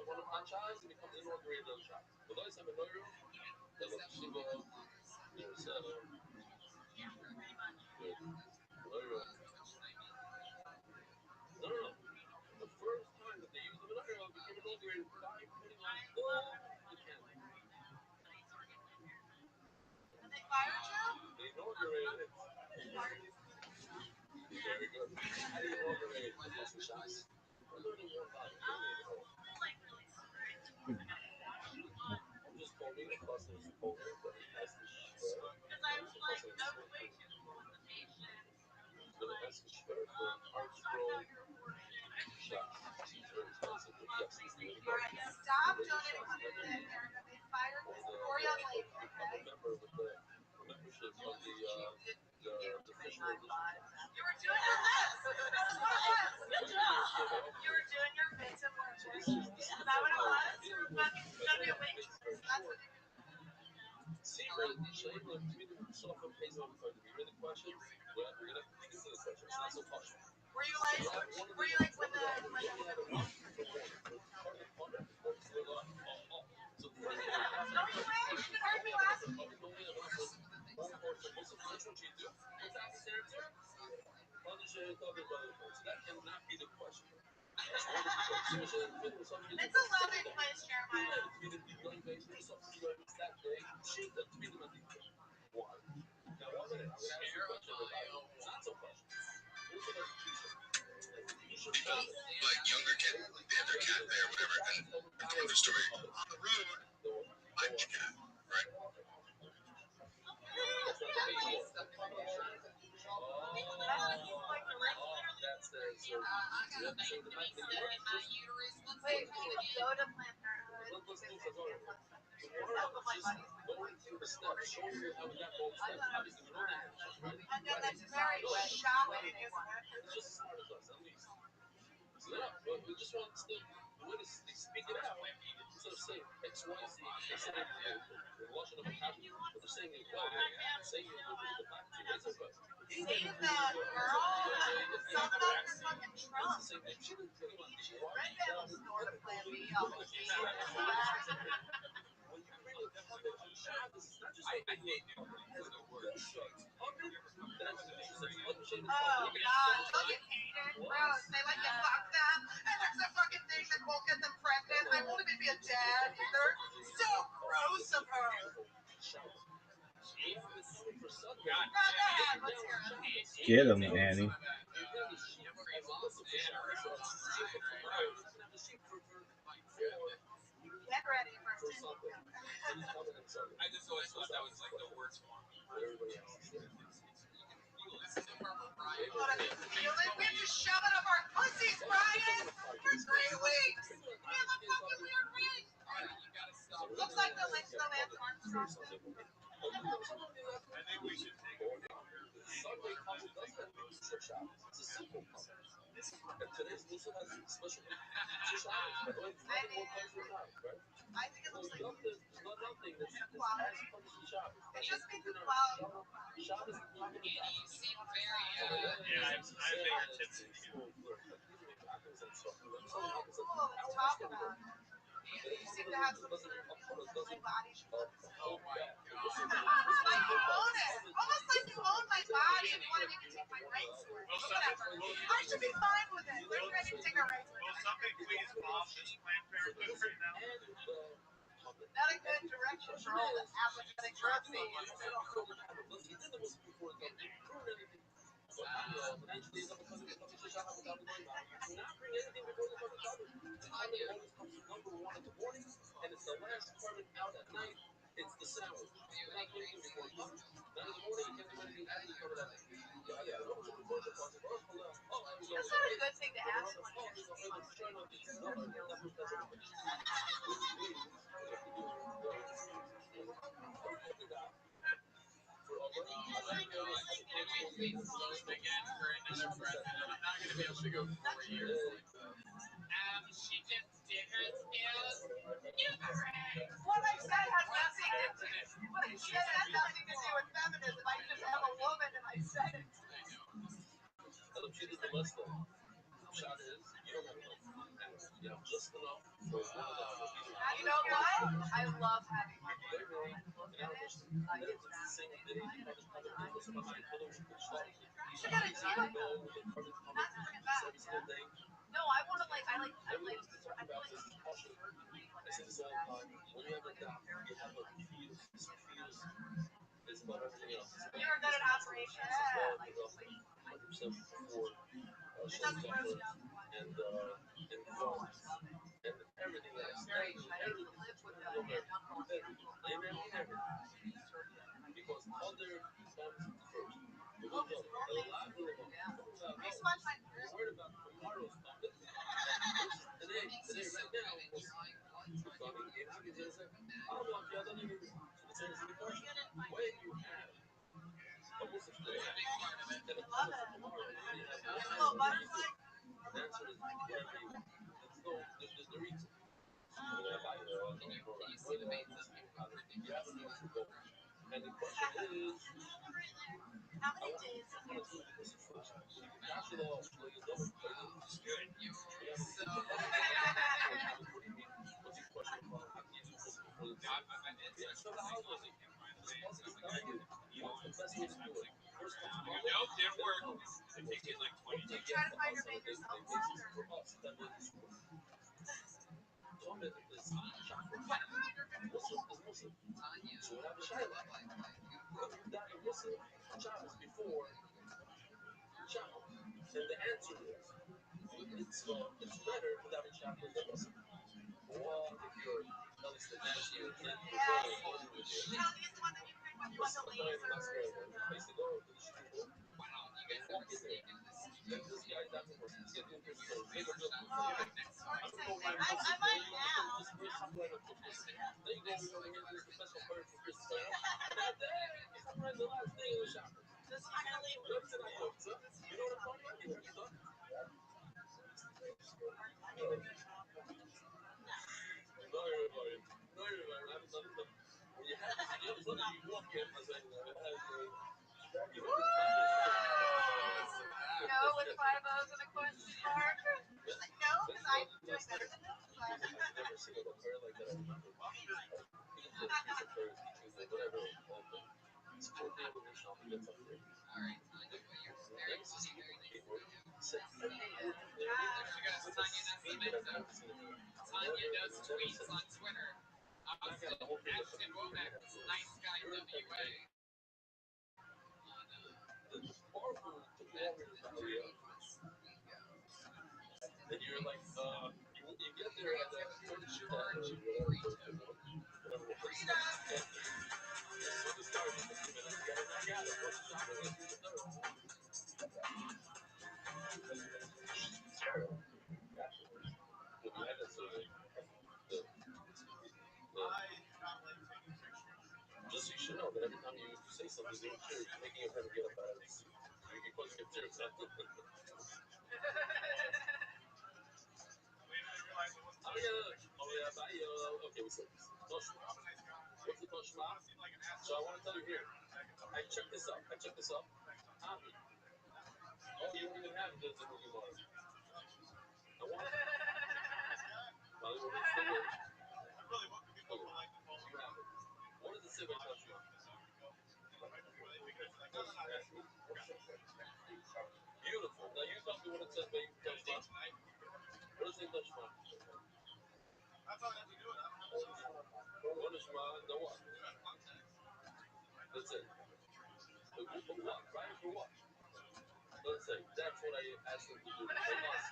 one of my child and becomes inaugurated on shop. But those have a lawyer, they look Shiva, there's no. The first time that they used the menorah became inaugurated by putting on all the candles. And they fired you? They inaugurated it. Very good. How do you inaugurate the shots? We're learning more about it. I'm just quoting the buses quoting, but it has the shver. Because I was like, no way to So it has the shver for art scroll shots. It's very expensive, but yes, it's the only Alright, stop donating money to that America. They fired this poor young lady, I'm a okay? member with the membership of the official religion. You were doing your best. That's what it was. Good job. You were doing your bits and worship. Is that what it was? You were fucking gonna be a waitress. That's what you Secret, shame, like, we didn't show up on pays on the question. We're gonna dig into the question. It's not so much. were you like when the no way, you can heard me last week. That cannot be the question. It's a loving place, Jeremiah. Like younger kid, they have their cat there, whatever. And understory on the road, I'm the cat, right? Wait, we would go to Planned Parenthood because they cancel stuff with my buddies. And then that's very Save the girl. Something about your fucking Trump. Red Devil snore to play me up. Oh God, don't you hate it? Gross. They let you fuck them, and that's the fucking thing that won't get them pregnant. I won't even be a dad either. So gross of her. Get him, Annie. Get ready for I just always thought that was like the worst one. Listen to her, Brian. feel it. We have to shove it up our pussies, Brian, for 3 weeks. We have a fucking weird ring. You gotta stop. Looks like the Lance Armstrong thing. I think we should take a I think it looks like quality. It just means the quality. You seem very, yeah, I figured tipsy. Cool, let's talk about it. You seem to have some sort of feeling that my body should look the same. oh my God. Like you own it. Almost like you own my body and you want to maybe take my rights for it. Whatever. I should be fine with it. We're ready to take our rights for it. Will somebody please bomb this Planned Parenthood right now? Not a good direction for all the apathetic Nazis. That's not a good thing to ask someone who just wants to use their feels and flowers. Again for another president. I'm not gonna be able to go 4 years. She just did her skills. What I said has nothing to do. What I said has nothing to do with feminism. I just am a woman and I said it. You know what? I love having my boyfriend look at it. I get fascinated by it. You gotta do it though. Not to bring it back. No, I want to like. I feel like certainly like I just you're good at operation. Yeah, like it doesn't gross you out. Very good. I used to live with a aunt, uncle, and uncle. They smudge my ears. Love it. A little butterfly. How many days have you Nope, didn't work. It takes like 20 Do you try to find your mate yourself? He's the one that you pick when you want the lasers and I might now. Does he really? No, with 5 O's and a question mark. No, because I'm doing better than this. Tanya does tweets on Twitter. Austin Womack, nice guy WA. And you're like, you get there at that George just so you should know that every time you say something, you're making a friend get up out of his seat. You're supposed to get serious. Okay, we said this. What's the Toshma? So I want to tell you here. I checked this up. Oh, you don't even have the movie bar. I want it. What does it say about Toshma? Beautiful. Now you tell me what it says about Toshma. What does it say Toshma? Toshma, the what? That's it. The group of what? Right for what? Let's say that's what I asked him to do. Because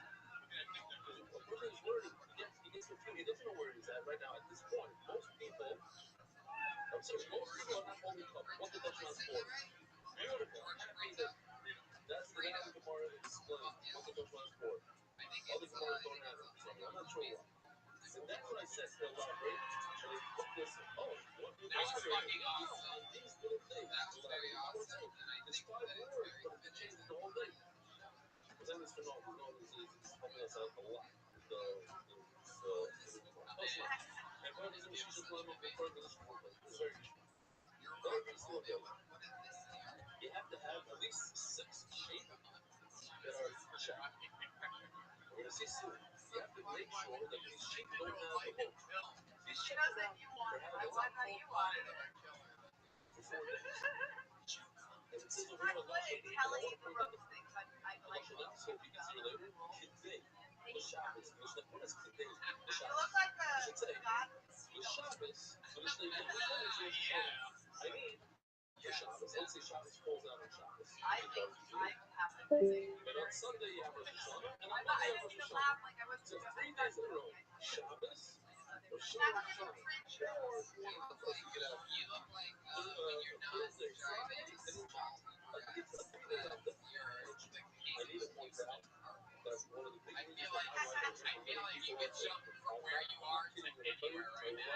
a person is learning. He gets confused. He doesn't know where he's at right now. At this point, most people, I'm sorry, most people are not holding up. What the Dutch man's for? Beautiful. That's the Gemara explained. What the Dutch man's for? All the Gemara don't have it. So I'm not sure why. And that's what I said to elaborate. And they put this. Oh, what is That was fucking awesome. These little things. That was very awesome. And I It's think 5 that it's words, very but it changes the whole thing. But then it's phenomenal. It's helping us out a lot. And one of the things she's just learning before this work is very cheap. Very reasonable. You have to have at least 6 sheep that are checked. We're going to see soon. You have to make sure that these sheep don't have the hook. These sheep She doesn't, you want it. I want that you want it. for 4 days. And it says over I'm here, good telling you the ropes things. I like so if you can see later, Kidday, the Shabbos, what is Kidday? The You Shabbos. look like the Should say, God. the Shabbos, so this thing is I mean, the Shabbos, let's say Shabbos falls out on Shabbos. I think I have to say. And on Sunday you have Rosh Hashanah, and on I Monday you have didn't Rosh even Hashanah. laugh like I was. So 3 days in a row, Shabbos, Rosh That's Hashanah, a different or trip. you get out you look like when you're not Thursday, driving Friday, to stop it's a 3 days out there. I need to point out that one of the big reasons I feel like you could jump from where you are to anywhere right now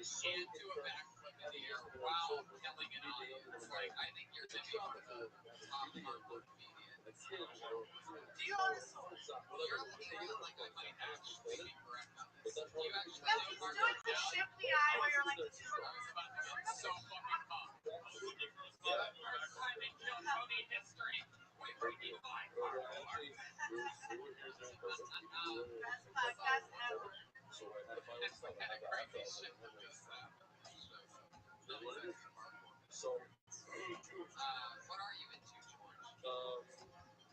is so and do a backflip in the air while killing it on. It's like I think you're gonna be one of the top hardcore comedians. Do you honestly? You're looking like I might actually be correct on this. Do you actually No, know he's Marco doing the Dell? Shipley eye where you're like, I was about to get so fucking pumped. First time in Kill Tony history, we freaking live hardcore. best podcast ever. So I had to find It's stuff. the kind of crazy shit that just happened. So, What are you into, George?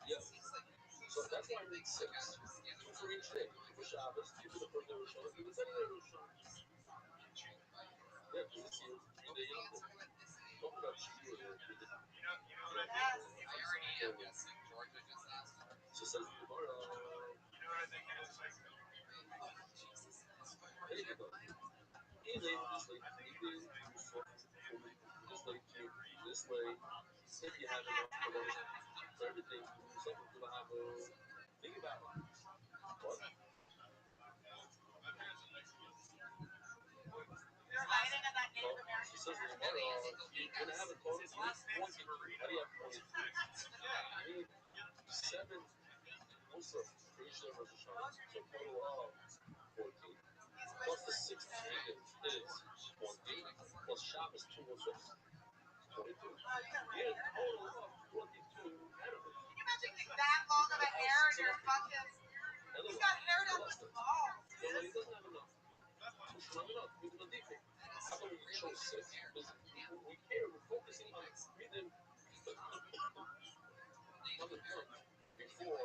yeah. Seems like So that's why I made 6. 2 for each day. 2 for Shabbos, 2 for the first day of Rosh Hashanah, 2 for the second day of Rosh Hashanah. Yeah, this year, 3 day Yom Tov. Don't forget Shia. Yes. I already am guessing. George, I just asked him. So says the Gemara. There you go. This way, if you have enough money for everything, some people have a think about it. What? You're hiding in that Native American. She says the Gemara, you're gonna have a total of 22. How do you have 22? You need 7 Musa for each Plus the 16 is 20. Plus shop is 206. 22. Yeah, total of 22. Can you imagine getting that long of a hair in your fucking... He's got hair down to his balls. No, he doesn't have enough. It's not enough. We're going to deep it. How about we chose 6? Because we care. We're focusing on breathing. Before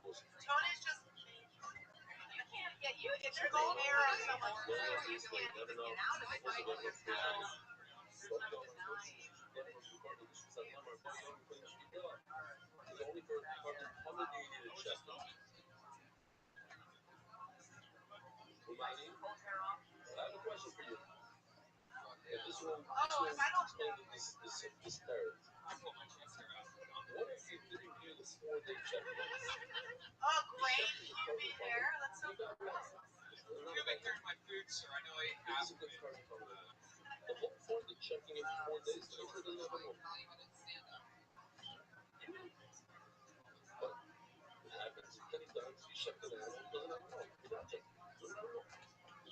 was Tony's just... You can't get... If there's a hair on someone's hair, you can't even get out of it. only for how many do you need to check? Umani, I have a question for you. If this one, if I don't... this third, what if you didn't do the 4-day check? Oh, great. You be there. That's so gross. You haven't carried my food, sir. I know I ate half of it. The whole point of checking in for 4 days is to never know. But it happens. Many times you check the animal, doesn't have a know. You're not checking. You don't know.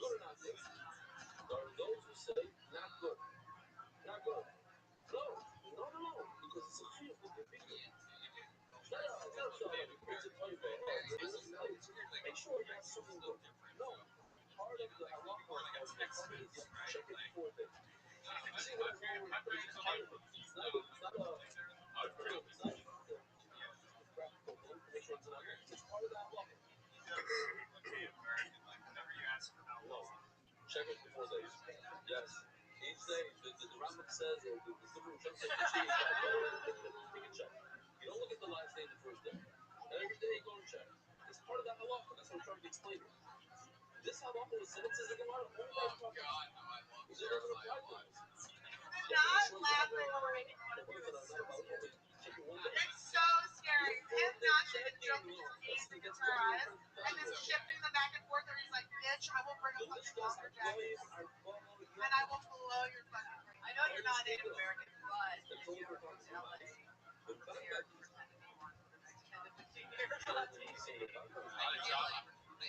Good or not good? There are those who say, not good. Not good. No. Because it's a fear of convenience. Make sure you have something good. No. Part of the halacha is check it 4 days. See what I'm saying? It's part of it. It's not a practical thing to make sure it's not good. It's part of the halacha. Whenever you ask for how long. Check it for 4 days. Yes. Each day, the Rambam says, or the different translations, take a check. You don't look at the last day and the first day. Every day you go and check. It's part of that halacha. That's what I'm trying to explain. This halacha was said to the Gemara. Oh, God, no, I love It doesn't apply to us. Not laughing or making fun of you is so scary. It's so scary. Him not taking jump with his knees against her eyes and then shifting them back and forth and he's like, bitch, I will bring a fucking bomber jacket and I will blow your fucking brain. I know you're not Native American, but if you were moved to LA, here for 10 to 15 years, I'll take it. George, I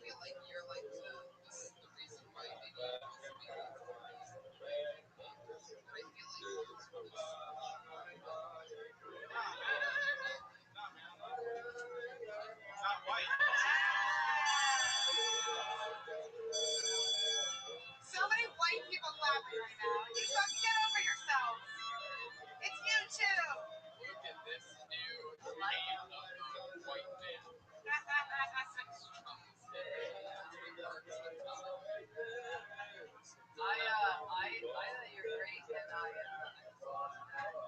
feel like you're like this is the reason why maybe you don't speak Not white. So many white people clapping right now. You fucking get over yourselves. It's you too. Look at this new white man. I think you're great, and I saw that.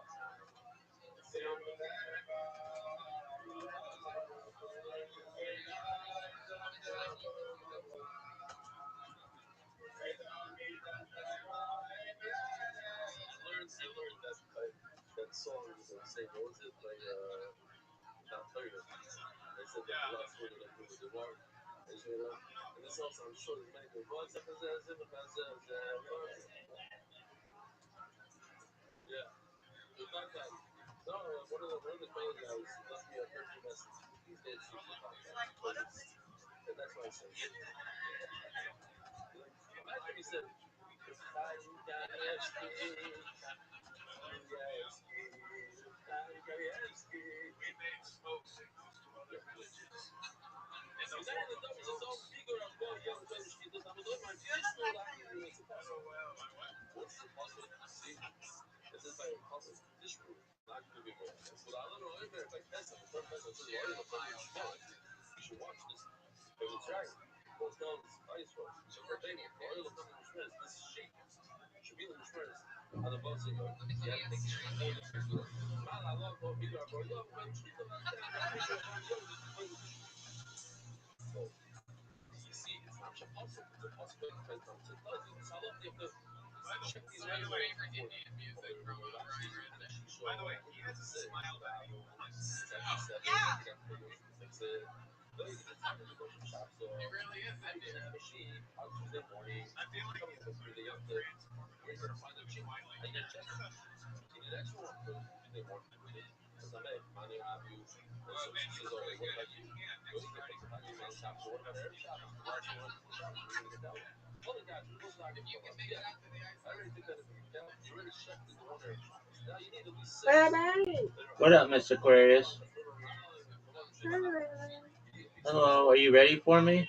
I learned that song say what was it by not Toyota. They said the last word of the war. And this also I'm sure there's many people. Yeah. The fact that no, one of the main guys left me a personal message. He's dead and that's why I said imagine he said We made smoke signals to other villages. You know what's the puzzle? See, this is like a puzzle. This room, not going to be more. But I don't know if it's like this. The third person says, "Well, you should watch this." Because it's right. What's down is ice road. So for baby, oil of the Smith, this is sheep. Should be in the Smith. On the bus, you know, you have to take it. I love what we are, bro. Yo, man, so, you see, it's not your puzzle. The puzzle depends on the puzzle. It's how long you have to check these Favorite Indian music from By the way, he has a smile that he wants. Yeah. He really is Indian. Tuesday morning, I feel like he's a pretty young transport. We're going to find the Twilight. I get checked. He did extra work Tuesday morning. What up, Miss Aquarius? Hello, are you ready for me?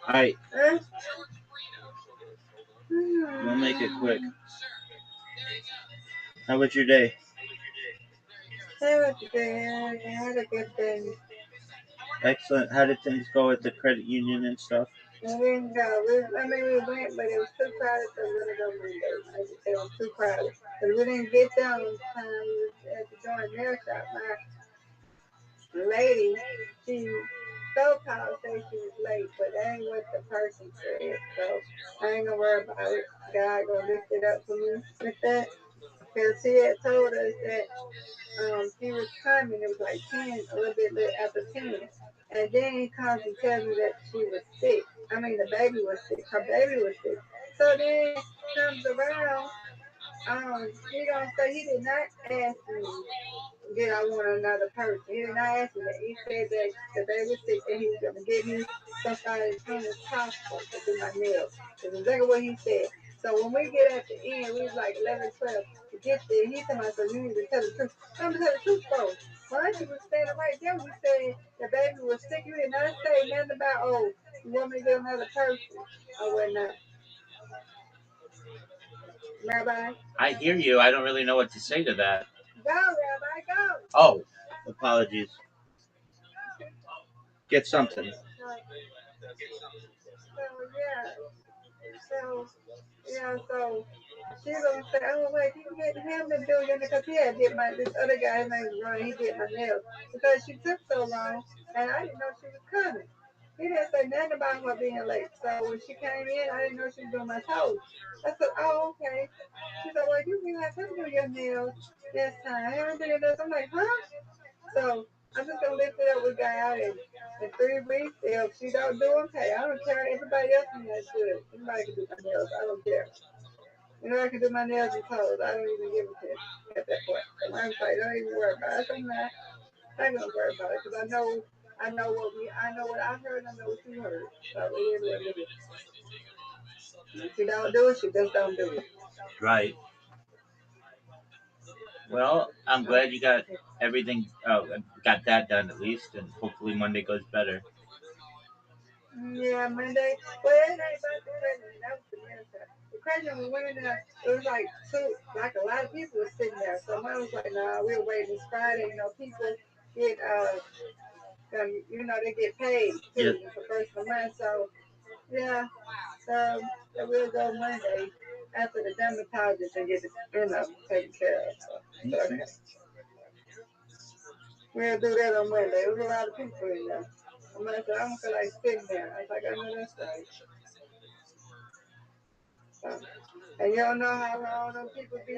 Alright. We'll make it quick. How was your day? Excellent. How did things go at the credit union and stuff? We didn't go. We went, but it was too crowded, so we didn't go Monday. It was too crowded. But we didn't get there on time. We was at the joint nail shop. My lady, she so-called said she was late, but that ain't what the person said. So I ain't gonna worry about it. God gonna lift it up for me with that. Because she had told us that she was coming. It was like 10, a little bit after 10. And then he comes and tells me that she was sick. I mean, the baby was sick. Her baby was sick. So then comes around, he gonna say he did not ask me did I want another person. He did not ask me that. He said that the baby was sick and he was gonna give me somebody as soon as possible to do my nails. That's exactly what he said. So when we get at the end, we was like 11, 12 to get there. He told me, so you need to tell the truth. I'm gonna tell the truth though. Well, she was standing right there. We said the baby was sick. You did not say nothing about, oh, you want me to get another person or whatnot. Rabbi? I hear you. I don't really know what to say to that. Go, Rabbi, go. Oh, apologies. Get something. So she's gonna say, oh wait, you can get him to do it because he had did this other guy, his name was Ron, he did my nails. Because she took so long and I didn't know she was coming. He didn't say nothing about her being late. So when she came in, I didn't know she was doing my toes. I said, oh, okay. She said, well, you can have him do your nails this time. I haven't done this. I'm like, huh? So I'm just gonna lift it up with God in 3 weeks. If she don't do them, hey, I don't care. Everybody else can do it. Anybody can do my nails. I don't care. You know, I can do my nails and toes. I don't even give a shit at that point. So I'm like, don't even worry about it. I'm not gonna worry about it because I know what I heard. I know what you heard. So it is what it is. If she don't do it, she just don't do it. Right. Well, I'm glad you got everything. Got that done at least, and hopefully Monday goes better. Yeah, Monday. Well, it ain't about the president. That was the minister. The president, we went in there. It was like a lot of people were sitting there. So mine was like, nah, we were waiting. It's Friday. You know, people get, they get paid too. It's the first of the month. So, yeah. So we'll go Monday after the dermatologist and get it, taken care of. So, okay. We'll do that on Monday. There was a lot of people in there. I'm like, I don't feel like sitting there. I was like, I know that's right. So, and you don't know how all those people be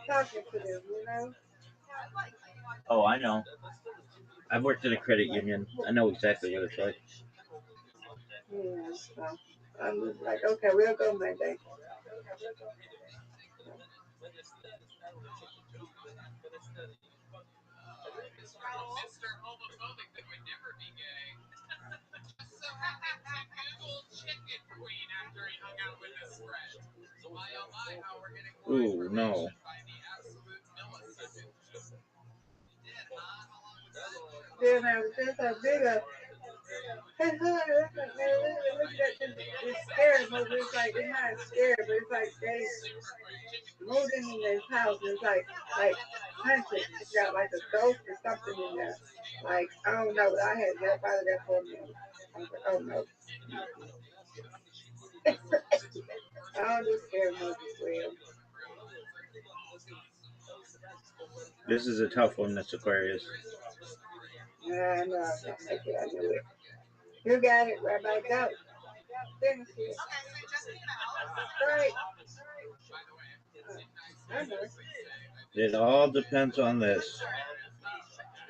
talking to them, you know? Oh, I know. I've worked at a credit union. I know exactly what it's like. Yeah, so I'm just like, okay, we'll go Monday. Mr. Homophobic that would never be gay. Just so happened to Google Chicken Queen after he hung out with his friend. My oh my, how we're getting Ooh, no. by the absolute millisecond. Then I was just a bigger. It's scary movie. It's like, it's not scary, but it's like they moved in this house and it's like hunted. It's got like a ghost or something in there. Like, I don't know, but I had to get up out of there for a minute. I was like, oh no. I don't do scary movies well. This is a tough one, Miss Aquarius. Yeah, I know. I knew it. You got it, Rabbi. Go. Finish it. Right. I know. It all depends on this.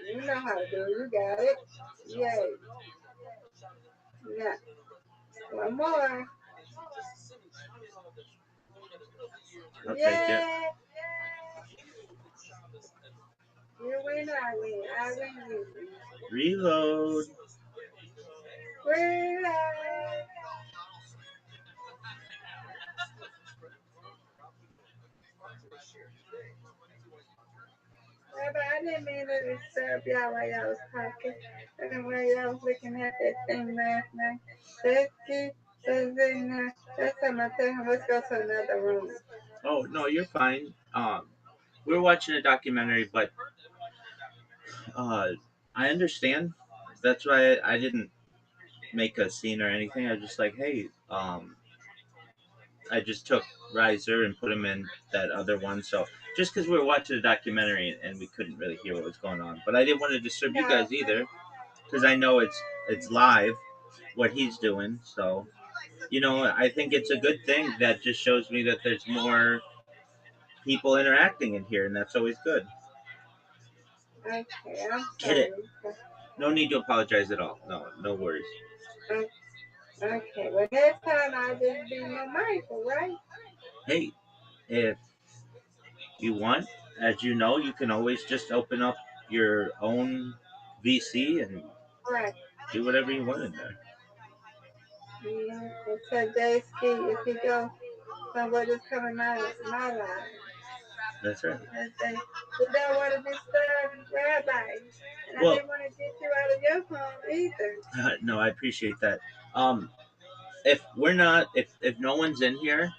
You know how to do it. You got it. Yay. Yeah. One more. I'll take it. Yeah. You win, I win. I win, you win. Reload. Reload. But I didn't mean to disturb y'all while y'all was talking. And while y'all was looking at that thing last night. That's time I tell him, let's go to another room. Oh no, you're fine. We're watching a documentary, but I understand. That's why I didn't make a scene or anything. I was just like, hey, I just took Riser and put him in that other one. So just because we were watching a documentary and we couldn't really hear what was going on, but I didn't want to disturb you No. guys either because I know it's live what he's doing. So I think it's a good thing that just shows me that there's more people interacting in here, and that's always good. Okay, I'm Get it? sorry. No need to apologize at all. No worries. Okay, well, next time I'll just be more mindful, right? Hey, if you want, as you know, you can always just open up your own VC and Right. do whatever you want in there. Yeah, it's a day ski if he go somewhere that's coming out of my life. That's right. We don't want to disturb Rabbi. And Well, I didn't want to get you out of your home either. no, I appreciate that. If we're not, if no one's in here,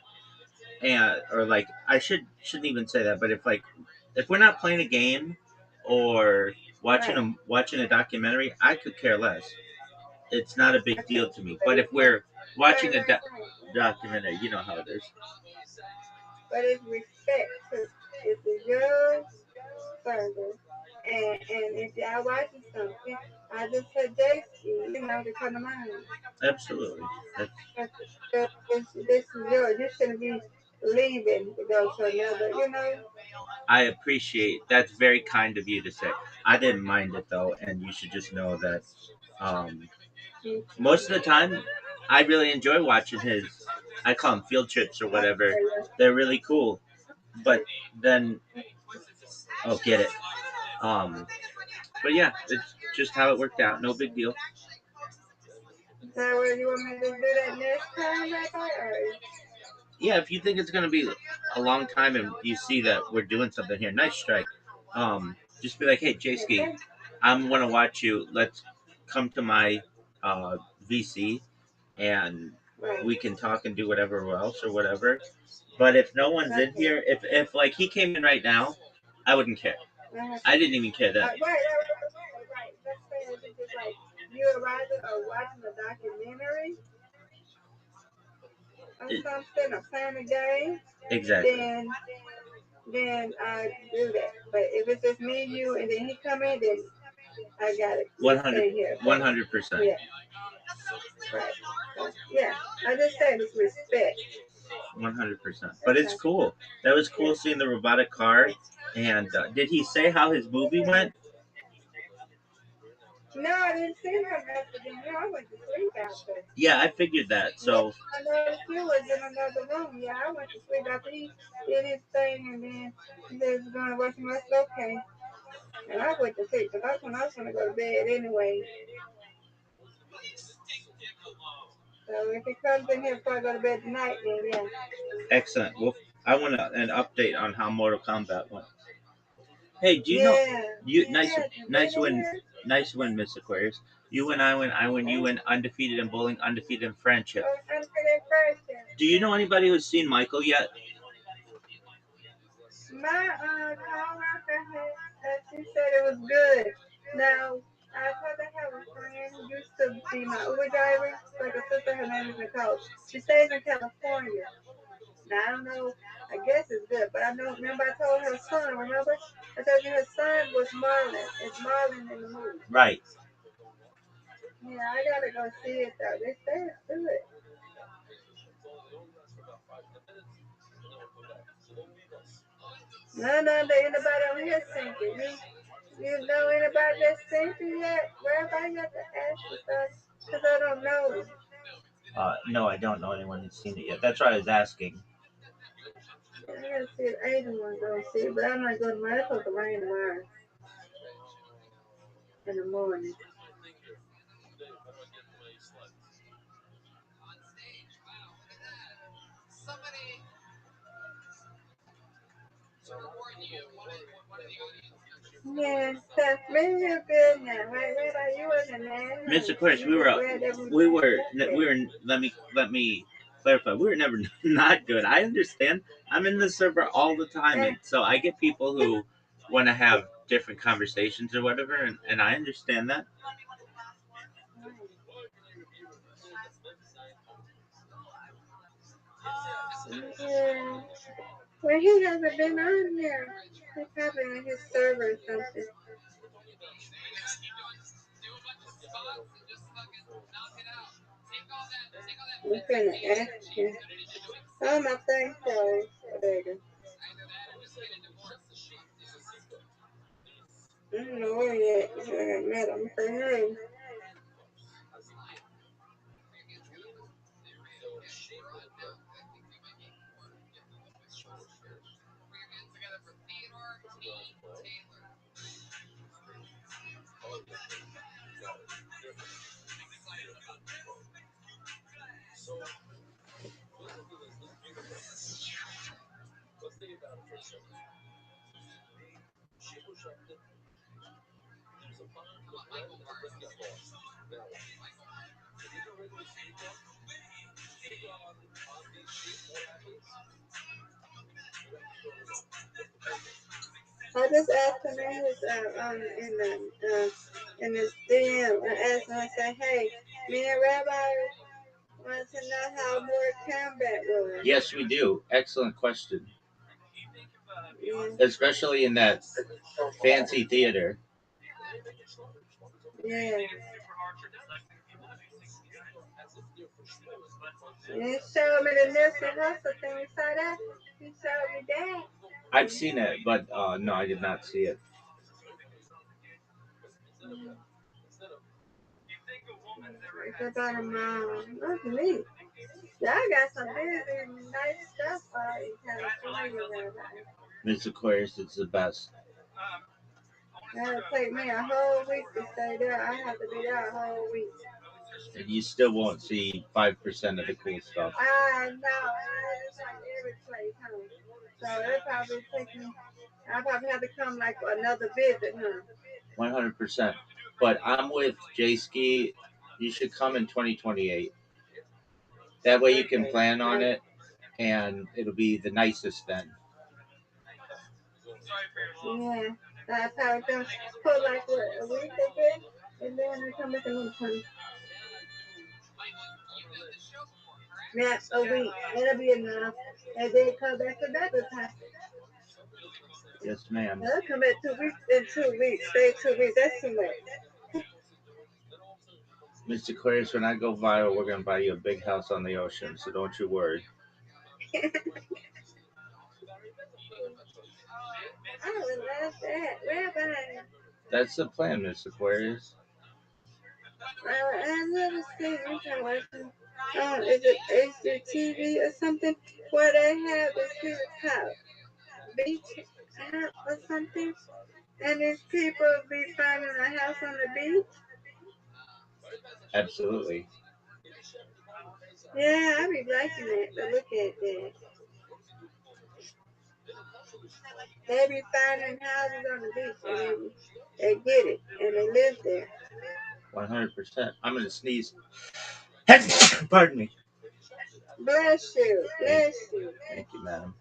and or like I shouldn't even say that, but if we're not playing a game or watching a documentary, I could care less. It's not a big deal to me. But if we're watching a documentary, you know how it is. But it's respect too. This is your service. And if y'all watching something, I just suggest you, to come to mind. Absolutely. This is yours. You shouldn't be leaving to go to another. I appreciate that's very kind of you to say. I didn't mind it though, and you should just know that um, most of the time I really enjoy watching his. I call them field trips or whatever. They're really cool, but then get it. But yeah, it's just how it worked out. No big deal. So, you want me to do that next time, Rabbi? Yeah, if you think it's gonna be a long time and you see that we're doing something here, nice strike. Just be like, hey, J-Ski, I'm gonna watch you. Let's come to my VC and we can talk and do whatever else or whatever. But if no one's in here, if like he came in right now, I wouldn't care. I didn't even care then. Right. Let's say it's just like you and Roger are watching a documentary or something, or playing a game. Exactly. Then I do that. But if it's just me, you, and then he come in, then I got it. 100%. Yeah. Right. So, yeah. I just said it's respect. 100%. But it's cool. That was cool seeing the robotic car. And did he say how his movie went? No, I didn't see him after dinner. I went to sleep after. Yeah, I figured that. So I noticed you was in another room. Yeah, I went to sleep after he did his thing, and then he said he's going to watch him. I said, okay. And I went to sleep because I was going to go to bed anyway. So if he comes in here before I go to bed tonight, then yeah. Excellent. Well, I want an update on how Mortal Kombat went. Hey, do you know nice win, Miss Aquarius. You win, I win, you win, undefeated in bowling, undefeated in friendship. Do you know anybody who's seen Michael yet? My coworker she said it was good. Now I told I have a friend who used to be my Uber driver, like a sister. Her name is Nicole. She stays in California. Now I don't know. I guess it's good, but I know. Remember, I told her son. Remember, I told you her son was Marlon. It's Marlon in the movie. Right. Yeah, I gotta go see it though. They say it's good. No, anybody on here thinking. You know anybody that's thinking yet? Wherever you have to ask for stuff, because I don't know. No, I don't know anyone who's seen it yet. That's why I was asking. I gotta see if Aiden wanna go see it, but I'm not going tomorrow. It's supposed to rain tomorrow in the morning. Somebody to reward you. One of the audience. Yeah, that's real good now, right? Rabbi, you wasn't mad. Mr. Chris, we were. Let me clarify. We were never not good. I understand. I'm in the server all the time, and so I get people who want to have different conversations or whatever, and I understand that. Yeah. Well, he hasn't been on here. He's probably on his server or something. We're gonna ask him. Oh, my thing so. There you go. I don't know where he at. I got mad. I'm saying, hey. I just asked him in his in his DM. I asked him. I said, "Hey, me and Rabbi want to know how Mortal Kombat was." Yes, we do. Excellent question. Yeah. Especially in that fancy theater. Yeah. He showed me the Nipsey Hussle thing. You saw that? He showed me that. I've seen it, but no, I did not see it. It's about a mile. That's me. Y'all got some really nice stuff in California, Rabbi. Mr. Aquarius, it's the best. That'll take me a whole week to stay there. I have to be there a whole week. And you still won't see 5% of the cool stuff. I know. It's like every place, huh? So it'll probably take me. I probably have to come like for another visit, huh? 100%. But I'm with J-Ski. You should come in 2028. That way you can plan on it, and it'll be the nicest then. Yeah. I probably come for like what, a week again, and then I come back another time. Yeah, a week. That'll be enough. And then come back another time. Yes, ma'am. I'll come back 2 weeks in 2 weeks. Stay 2 weeks. That's too much. Mr. Aquarius, when I go viral, we're going to buy you a big house on the ocean, so don't you worry. I would love that. Rabbi. That's the plan, Mr. Aquarius. I never seen I'm trying to watch it. Is it HGTV or something where they have this people called beach or something, and these people be finding a house on the beach. Absolutely. Yeah, I be liking that. To look at that. They be finding houses on the beach and they get it and they live there. 100%. I'm going to sneeze. Pardon me. Bless you. Bless you. Thank you, madam.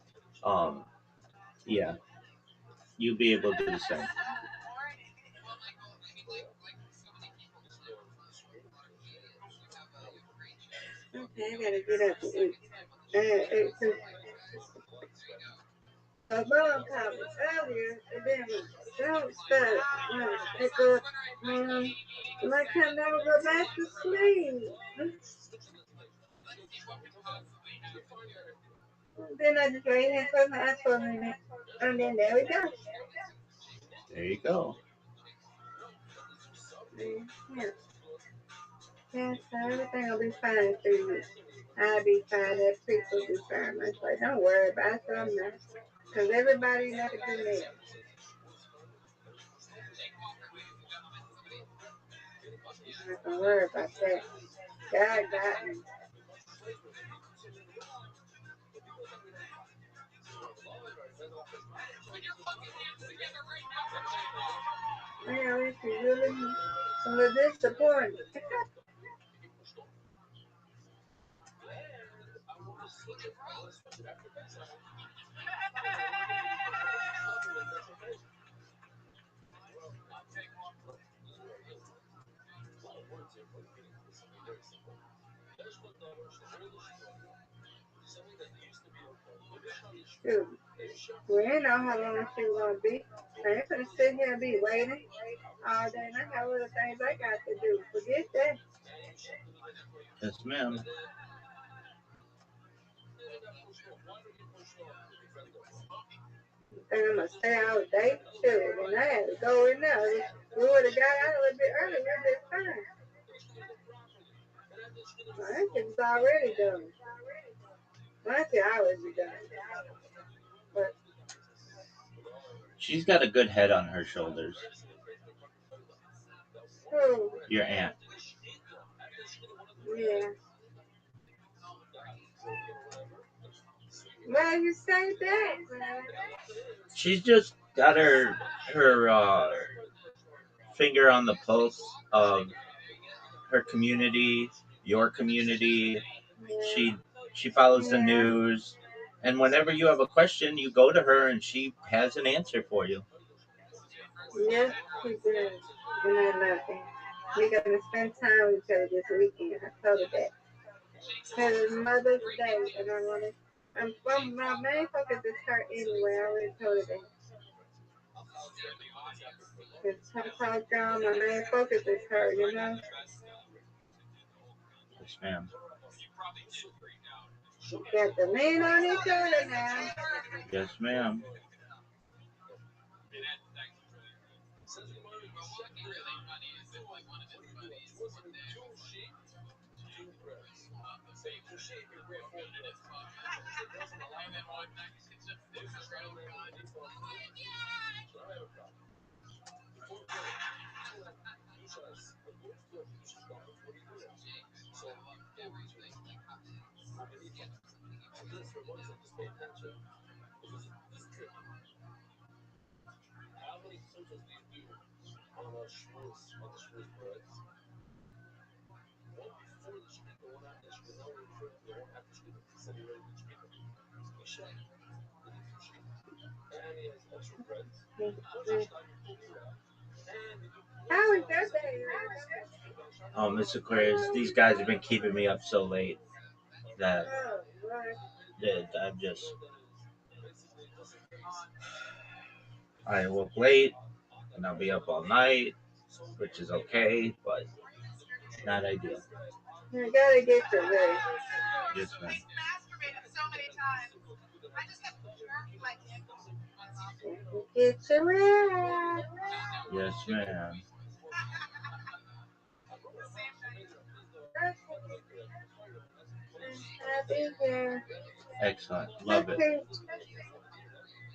Yeah. You'll be able to do the same. Okay, I gotta get up and eat. My mom called me earlier and then don't start pick up and I can never go back to sleep. Then I just lay here and close my eyes for a minute. And then there we go. There you go. Yeah. Yeah, so everything will be fine in 3 weeks. I be fine, that people be fine. I was like, don't worry about it, I'm not. Because everybody knows to do that. I'm not gonna worry about that. God got me. Man, this is really a little disappointing. Shoot. We ain't know how long she was gonna be. I ain't gonna sit here and be waiting all day. And I got other things I got to do. Forget that. Yes, ma'am. And I'm gonna stay all day. Shoot. And I had to go in there. We would have got out a little bit early. We'd been fine. Well, that shit's already done. Well, I always be done. But She's got a good head on her shoulders. who? Your aunt. Yeah. Why you say that, man? She's just got her finger on the pulse of her community, your community. Yeah. She follows the Yeah. news, and whenever you have a question, you go to her, and she has an answer for you. Yes, she does. And I love that. We're gonna spend time with each other this weekend. I told her that. Because it's Mother's Day, and my main focus is her anyway. I already told her that. It's her talk down. My main focus is her, you know? Yes, ma'am. We got to lean on each other now. Yes, ma'am. How is your day? Oh, Miss Aquarius, these guys have been keeping me up so late that Oh, Lord. I'm just. I woke late, and I'll be up all night, which is okay, but not ideal. You gotta get your rest. Yes, ma'am. Get your rest. Yes, ma'am. I'll be here. Excellent. Love it.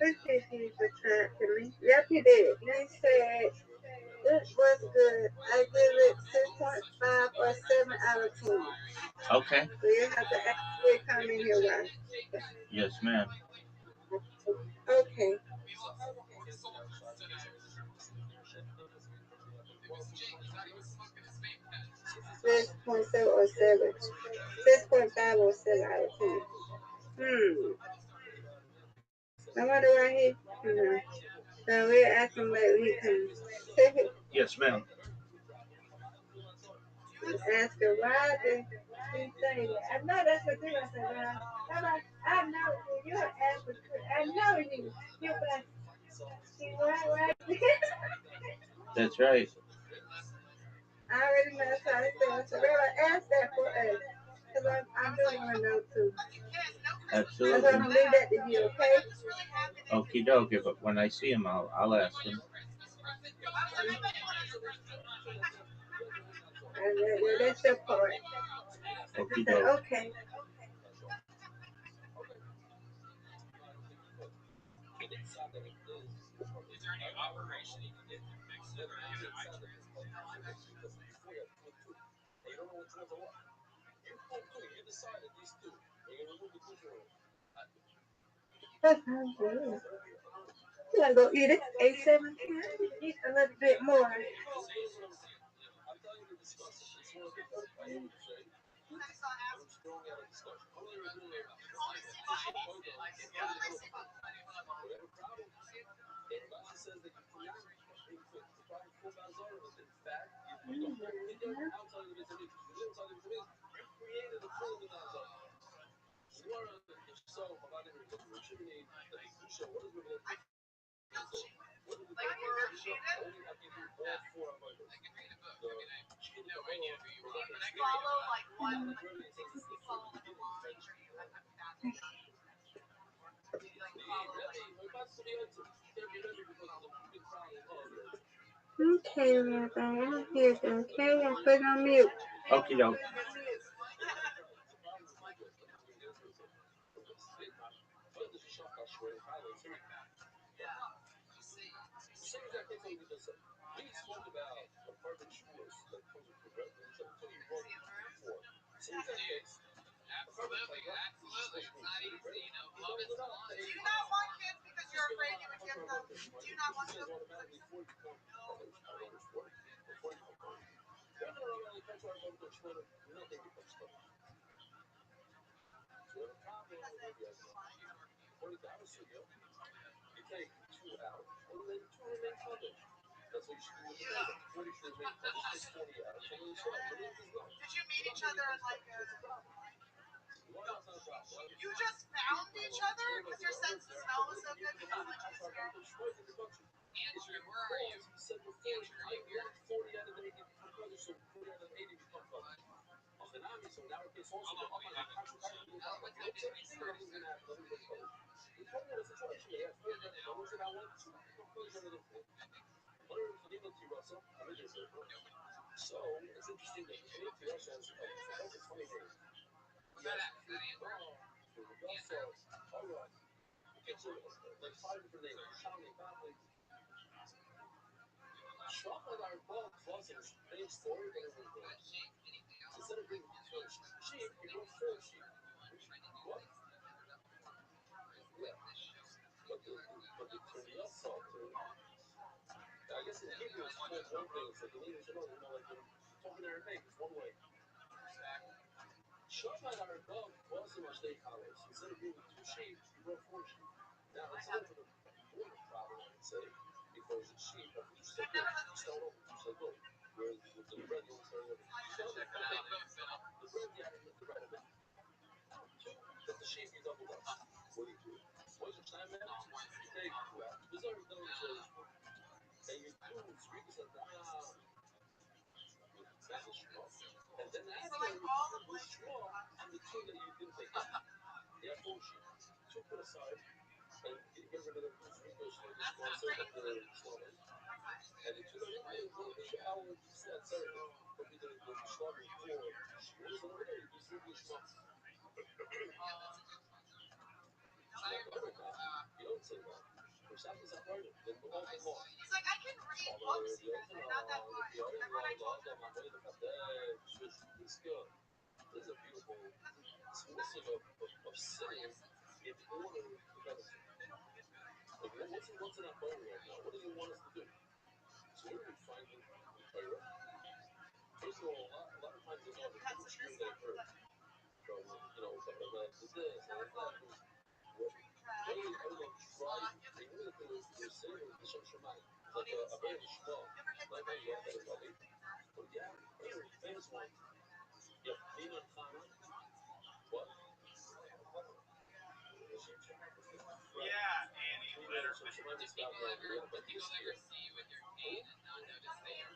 Who said he was trying to me? Yep, he did. He said it was good. I give it 6.5 or 7 out of 10. Okay. So you have to actually come in here right. Yes, ma'am. Okay. 6.7 or 7. 6.5 or 7 out of 10. I wonder why he. So we'll ask him later when he comes. Yes, ma'am. Ask her why did he say that. I know that's what you said. I know you ask her. I know you. You're like, see why? That's right. I already know that's how they feel. I said, Rabbi, ask that for us. Because I'm doing want to know too. Absolutely. I'm going to leave that to you, okay? Okie dokie, but when I see him, I'll ask him. That's your part. Okie dokie. Okay. Is there any operation you can get to fix it, or is it eye That sounds good. You gotta go eat it. 8:17. Eat a little bit more. Like we're cheated. I can read a book. I mean, I have no idea who you are, but I can read a Follow book. like one. You follow like a line, or you have that. Do you like follow Okay, Rabbi. I'm here. Okay, I put on mute. Okay, doke. Absolutely, absolutely. It's not easy, you know. Love is blind. Do you not want kids because you're afraid you would get them? Do you not want them? Did you meet each other in like a... You just found each other because your sense of smell was so good because like you was here? Andrew, where are you? Andrew, are you here? What time did we start? Was that Andrew? Andrew. Anything else? So like all the places. He's like, I can read books even, and not that much. Remember when I told him? Yeah, Annie, better. Do people ever see you with your cane and not notice that you're...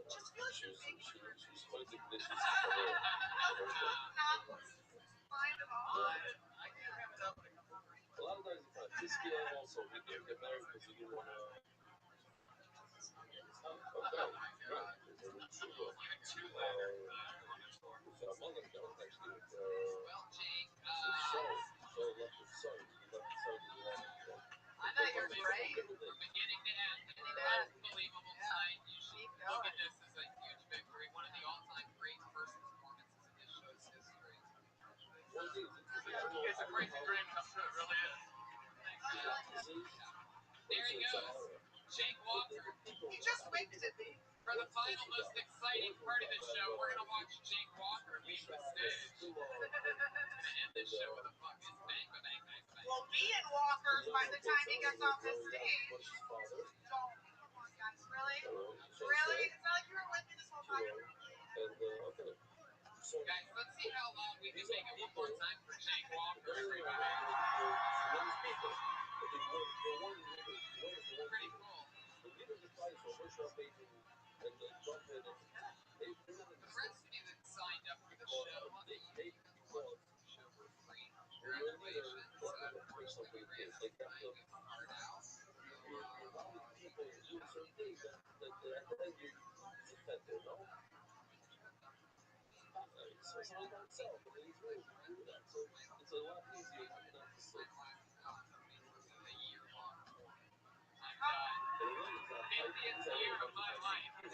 Just feel like you're making not fine at all. I thought you were great. From beginning to end, unbelievable tonight. You should look at this as a huge victory. One of the all-time great first performances in this show's history. It's a crazy dream come true. It really is. There he goes. Jake Walker. He just winked at me. For the final, most exciting part of the show, we're going to watch Jake Walker leave the stage. We're going to end this show with a fucking bang, bang, bang, bang. Well, me and Walker, by the time he gets off the stage, don't. Come on, guys. Really? Really? It's not like you were with me this whole time. Guys, let's see how long we can make it one more time for Jake Walker, everybody. Pretty cool. The rest of you that signed up for the show, you can watch the show for free. Congratulations. Unfortunately, we ran out of time. We hard out. A year long. I'm done. 50th year of my life, and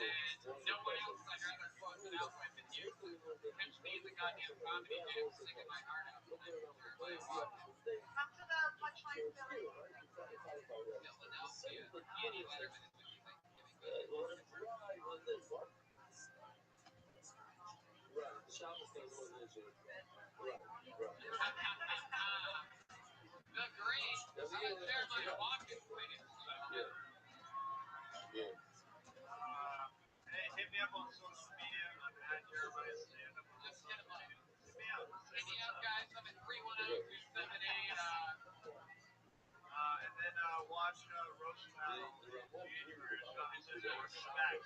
no one else I'd rather close it out with than you. Catch me in the goddamn comedy jam, singing my heart out for the next year. Come to the punchline Philly. Philadelphia. Andy Letterman is with you. The great Jeremiah Watkins, ladies and gentlemen. Hey, hit me up on social media. I'm at Jeremiah Stand-Up. Just hit him up. Hit me up. Hit me up, guys. I'm at 310-278. And then watch Rothschild January. So we're coming back.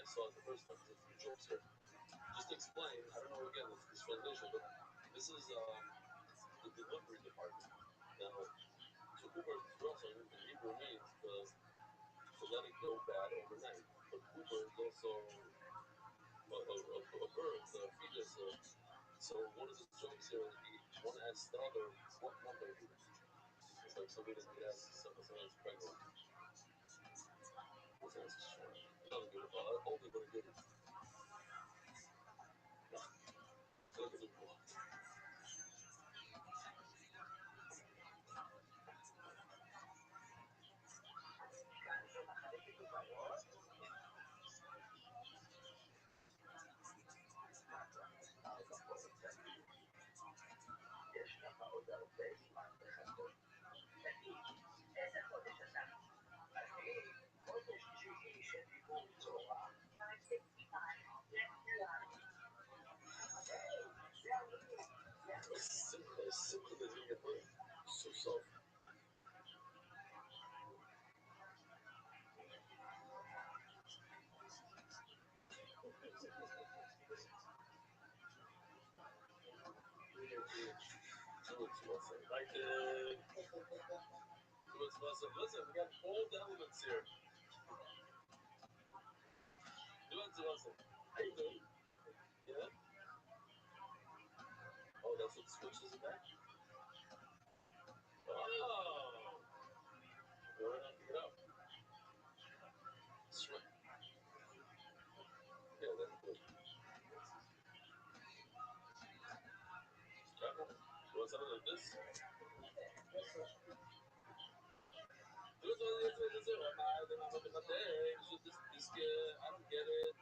So. saw it the first time. There's a few jokes here. Just to explain, I don't know again this translation, but this is the delivery department. Now, so Uber also in Hebrew means to let it go bad overnight. But Uber is also a bird, a fetus. So one of the jokes here, one asks the other, what number is it? It's like somebody doesn't ask someone's pregnant. This one's short. Doesn't give a fuck. Only what it is. Look at the block. Simple as you can put it. So soft. Listen, we got bold elements here. How you doing? Yeah? Oh, that's what switches it back? Oh! Go ahead and pick it up. That's right. Yeah, that's good. You want something like this? I don't get it.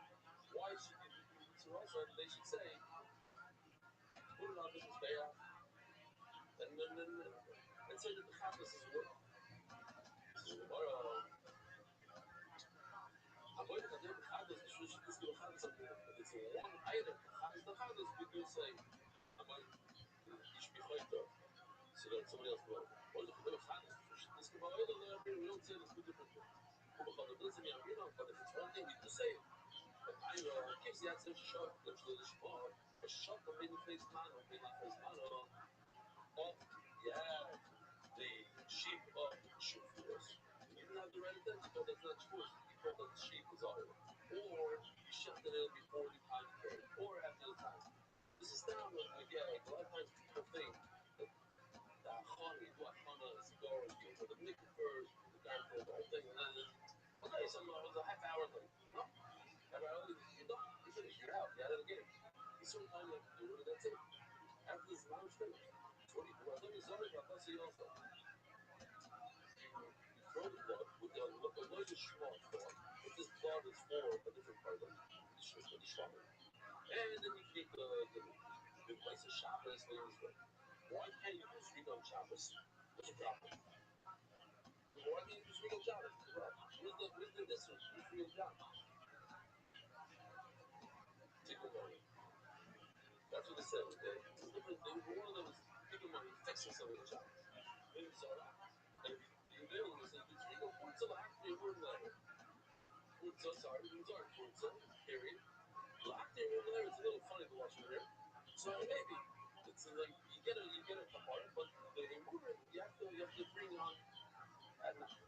Why should you do this to us? And they should say, put it on this is fair. And say that the Chavis is work. I'm going to have the Chavis, this little Chavis, it's a one item. The Chavis, we do say, I'm going to so that somebody else will. Or the Chavis, this can be other than we don't say this two different things. But if it's one thing, we do say it. I كيف زيادة الشوط للشباب الشوط بين الفيسمان وبين الفيسمان of the sheep of Shufus. You don't have the right attention, but that's not Shufus. You call that the sheep is all. Or you shut it in before the time period, or after the time. This is now again, like a lot of times people think that the honey, what honey is going to for the nick first, the guy for the whole thing, and then okay, so it was a half hour late. No, half hour late, you're done. You finished, you're out, you're out of the game. You certain time you have to do it, and that's it. After this round finished. So what do you do? Let me sorry about that, see also. Throw the blood with the load of schmuck blood. But this blood is for a different part of the schmuck. And then you keep the place of Shabbos. Why can't you just read on Shabbos? What's the problem? Why can't you just read on Shabbos? Where's the distance? Just read on Shabbos. Tickle money. That's what it says, okay? One of them is tickle money fixing something on Shabbos. Maybe so that. And if you do, it says, just read on Purtzel after your word letter. Purtzel, sorry, Purtzel, period. Locked in there, it's a little funny to watch in there. So maybe it's like you get it apart, but the improvement you have to bring on at night.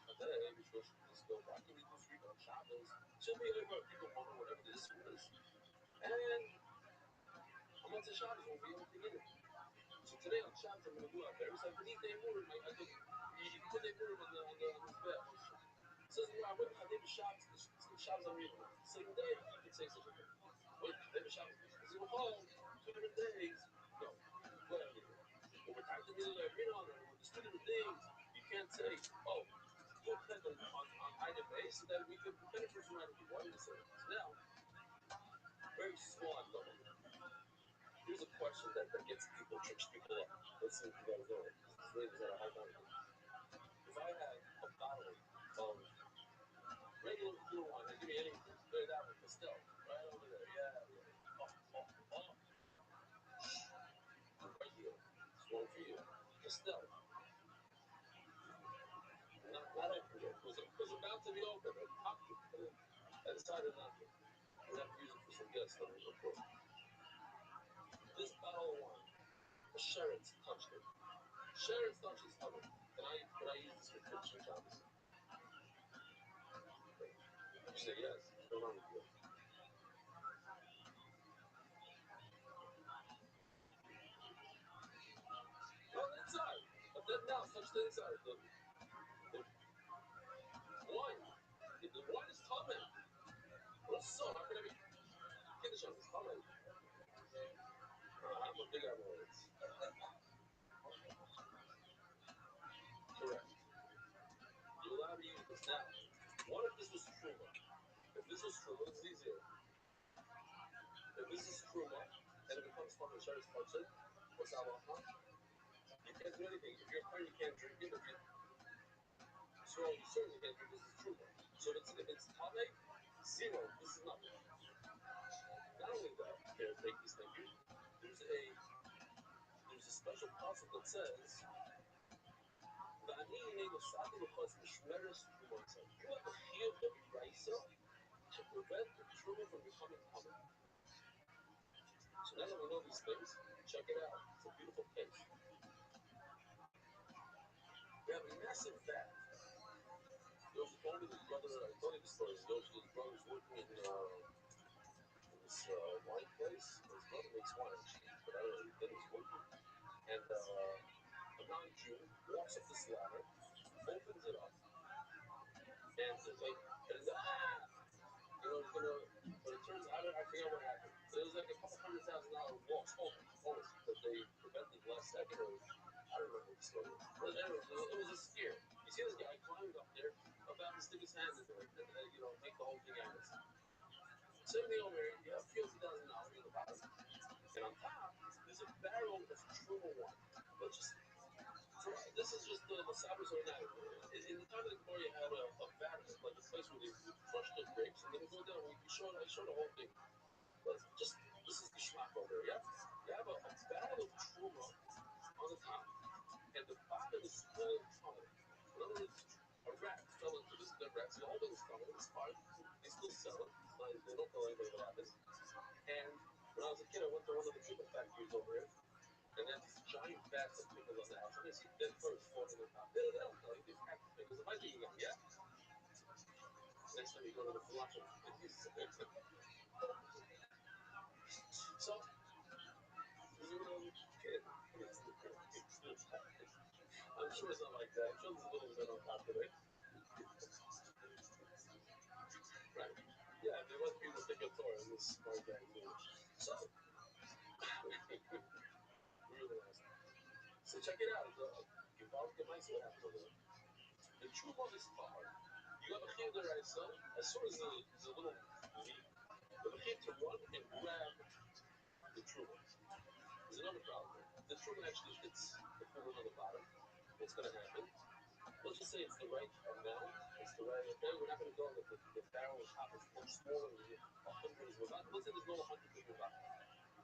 Today, which was just go back and read this week on Shabbos. Should be over people wonder whatever this was. And I'm on to Shabbos will be able to get it. So today on Shabbos I'm gonna do out there. So I can eat the word, I could you put the word on this bed. So I went to Chadim Shabbos, the Shabbos I'm reading. Same day, you could say such a thing. Wait, Chadim Shabbos. I said, well, 2 different days. No. Well, when we're talking to the read on with the 2 different things, you can't say, oh, we'll click on item A so that we can benefit from item B. Why do you say that? Now, very small element. Here's a question that gets people, tricks people up. Let's see if you guys know it. This lady's at a hard time. If I had a bottle of regular blue wine, they give me anything. There, that one, Pastel, right over there. Yeah. Oh. Right here. It's one for you. Pastel. Not everywhere. to be open and talk to them. I decided not to. I'm gonna have to use it for some guests on the report. This bottle of wine, a Sharon's touched it. Sharon's touched his stomach. Can I use this for tips or jobs? You say yes. What's going on with you? Well, inside. But then now, touch the inside. The wine. The wine is coming. What's so? How can I be? Guinness is coming. I'm a big Emirates. Correct. You're allowed to use this now. What if this was Truma? If this was Truma, it's easier. If this is Truma, and it becomes part of the Sheriff's Budget, what's that one? You can't do anything. If you're a friend, you can't drink it. So you certainly can't drink this is Truma. So if it's Tame, zero. This is nothing. Not only that, here, take these, thank you. There's a special concept that says ואני הנה נוסעתי לחוץ משמרת תרומות. You have a shield of Raisa to prevent the truma from becoming common. So now that we know these things, check it out. It's a beautiful case. We have a massive fat. Yoshi told me his brother, I told you the story. Yoshi's brother's working in this wine place. His brother makes wine, but I don't know, then he's working. And a non-Jew walks up this ladder, opens it up, and it's like, but it turns out, I forget what happened. There was like a couple $100,000 loss almost, but they prevented the last second. I don't remember the story. But anyway, it was a scare. You see this guy climbing up there, about to stick his hand in there, and make the whole thing happen. Same thing over here. You have a few $1,000 in the bottom, and on top, there's a barrel of Truma wine. But this is just the Sabras or night. In the time of the Gemara, you had a vat, like a place where they would crush the grapes, and then you go down. I showed the whole thing. But just this is the schmack over there. You have a barrel of Truma on the top, and the bottom is full of tunnel. In other words, a rat fell into this dead rat. So the whole thing is tunnel. It's fine. They still sell it. They don't tell anybody what happens. And when I was a kid, I went to one of the chicken factories over here. And they have these giant vats of pickles on the house. And I see dead birds floating on top. They don't tell you. They pack the pickles. It might be again, yeah? Next time you go to the falafel, so, when you were a little kid, I'm sure it's not like that. I'm sure there's a little bit on top of it. Right? Yeah, they let people take a tour in this smart guy too. So, really nice. So check it out. You follow the mice, what happens over there? The true one is hard. You have a kid there, right? So, as soon as the little leaf, you have a kid to run and grab the true one. There's another problem. The true one actually hits the fluid on the bottom. What's going to happen? Let's just say it's the right amount. It's the right, okay? We're not going to go that the barrel on top is much smaller than 100 is without. Let's say there's no 100 in the bottom.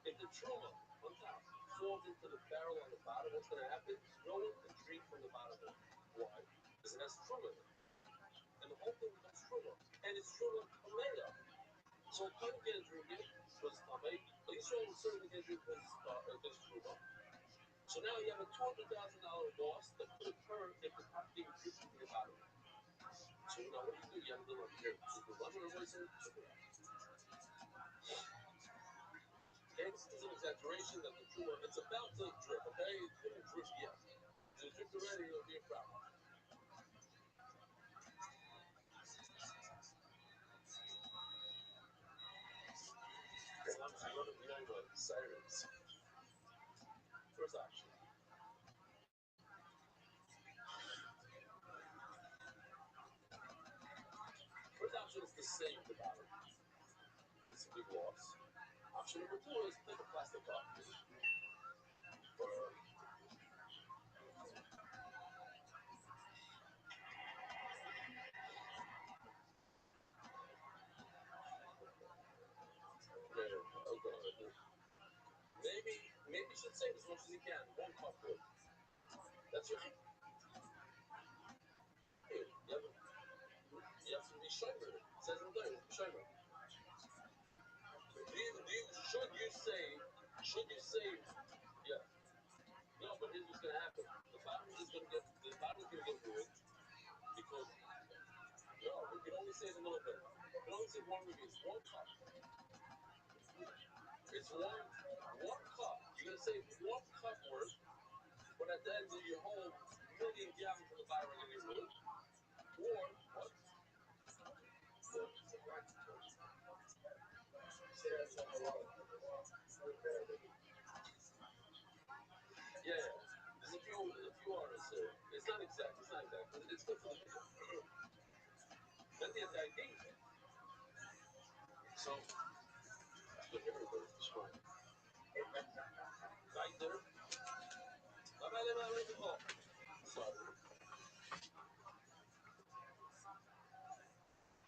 If the truma on top falls into the barrel on the bottom, what's going to happen? No one can drink from the bottom one. Why? Because it has truma in it. And the whole thing becomes truma. And it's truma kamea. So a couple can't drink it because it's kamei. But Israel certainly can't drink because truma. So now you have a $200,000 loss that could occur if the top thing is from the bottom. So now what do? You have to do it here. So the lemon or something. Okay, this is an exaggeration that the truma, it's about to drip, okay? It couldn't drip yet. If it dripped already, it'll be a problem. Okay, now I'm going to be on sirens. First option. First option is to save the bottom. It's a big loss. Option number 2 is to take a plastic cup. Or maybe you should save as much as you can. 1 cup good. That's your. You have Should you say yes? No, but here's what's gonna happen. The bottle is gonna get ruined because no, we can only say it a little bit. We can only say one review. It's one cup. It's one cup. You're gonna say one cup worth, but at the end of your whole million gallons of the bottle are gonna get ruined. Or what? Yeah, there's a few artists here. It's not exact. It's good for the video. Then there's the idea. So, look at everybody. Describe. Right there. Sorry.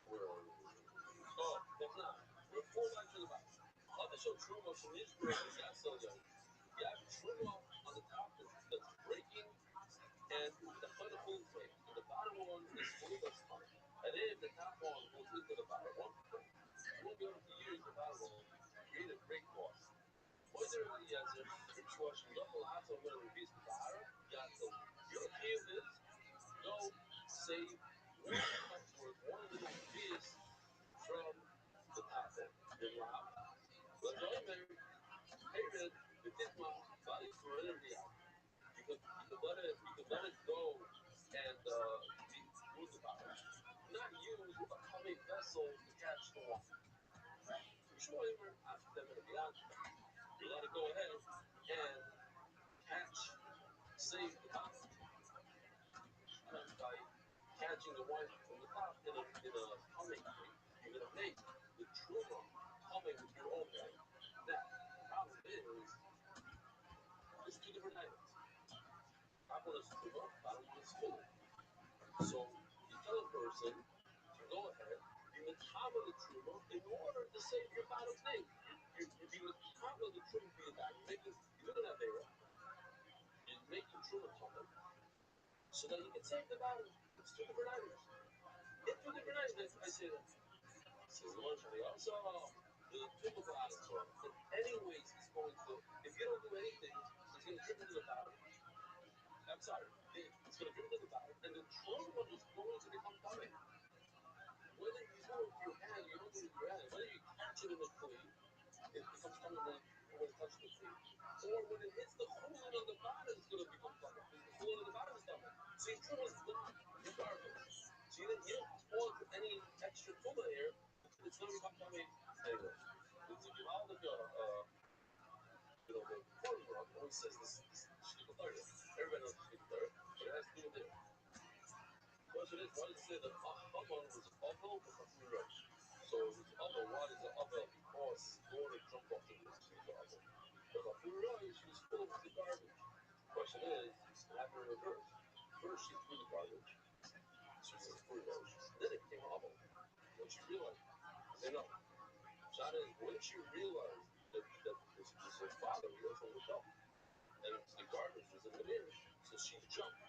Where are we? Oh, that's not. We're 4 lines to the back. Official Truma from Israel is not so young. You have Truma on the top that's breaking and the full flame. And the bottom one is fully less fun. And then the top one goes into the bottom one. You won't be able to use the bottom one. Create a great cost. What's everybody answer? It's washing up a lot of whatever it is. Your appeal is go save one cup worth, one little piece from the top one. Then wow. Let's go, Mary. Hey, man, the tip body for energy out. You could let it go and move the bottle. Not use a coming vessel to catch the water. Sure, after them to be out, you let it go ahead and catch, save the bottle. By catching the wine from the top in a coming thing, you're gonna make the true one coming with your own wine. Now, the problem is, there's two different items. Top one is true, bottom one is full. So you tell a person to go ahead, be the top of the truma in order to save your bottom thing. You're being the top of the truma for your back. You're doing that there. You're making truma coming so that you can save the bottom. It's two different items. It's two different items. I say that. Says the one for the also the truma bottom. And anyways, it's going to, if you don't do anything, it's going to drip into the bottom. I'm sorry. It's going to drip into the bottom. And the truma is going to become coming. Whether you do it with your hand, you don't do it with your hand. Whether you catch it in the clean, it becomes coming when it touches the clean. Or when it hits the hole on the bottom, it's going to become coming. The hole on the bottom is coming. So your truma is not regardless. So you don't put any extra truma here. It's going to become coming anyway. It's if you all look the corn rub always says this shtickle third. Everybody knows the shtickle third, but it has to do with it. Question is, why does it say that Haman was awful or Kafir Rush? So if it's awful, why is it awful? Because water jumped off the roof, so it's awful. The Kafir Rush was full of the garbage. Question is, what happened in reverse? First she threw the garbage, so it's a Kafir Rush. Then it became awful. Once you realize, they know. Shot is, once you realize that this was her father, he also looked up. And the garbage was in the air, so she jumped.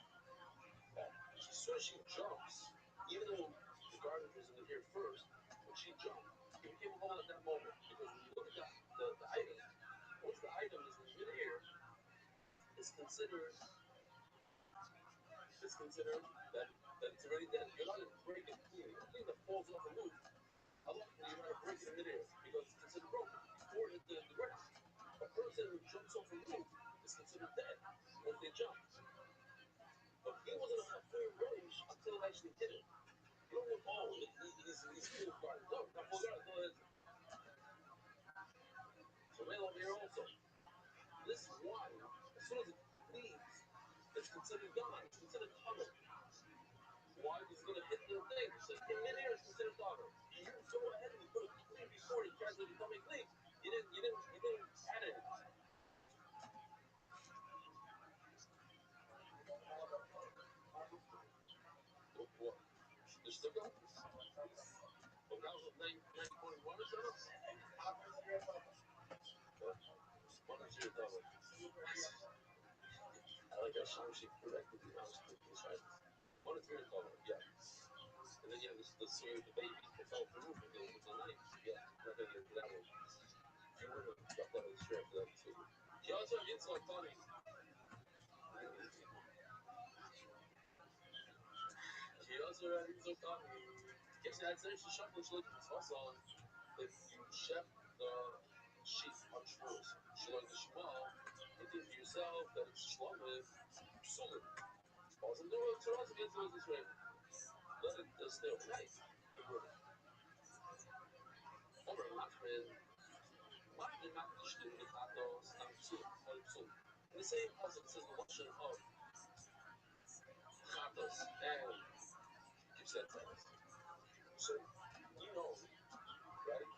As soon as she jumps, even though the garbage was in the air first, when she jumped, it became a hole at that moment. Because when you look at the item, once the item is in midair, it's considered that it's already dead. You're not going to break it clean. A thing that falls off a roof, how often do you try to break it in midair? Because it's considered broken before it hit the ground. A person who jumps off a roof is considered dead once they jump. But he wasn't a full range until it actually hit it. You don't look, oh, he's full guard. No, not full guard. No, so man over here also. This wine, as soon as it leaves, it's considered gone. It's considered covered. Why? Because it's going to hit the thing. So in midair, it's considered covered. You go ahead and you put it clean before you catch it becoming clean. You didn't add anything. What? The sticker? But that was 9.1 or something? One or two dollars. I like that song she corrected me. I was thinking, right? One or three dollars, yeah. And then you have the series of babies that fell through with the knife. Yeah, I'm not gonna get into that one. You would have left that on the strip for that too. She also gets like funny. She also gets so funny. Yes, I'd say she's shocked when she looked at this hustle. If you chef the sheep on shores, she learned the shema, you think to yourself that it's shlomit, sulit. Wasn't doing it, so also gets this way. Let it stay overnight. Over Nachman, Machman Machman the Tatos, I'm Psul. In the same passage, it says the Lashon of Chatos and Kipsetzes. So, you know, right?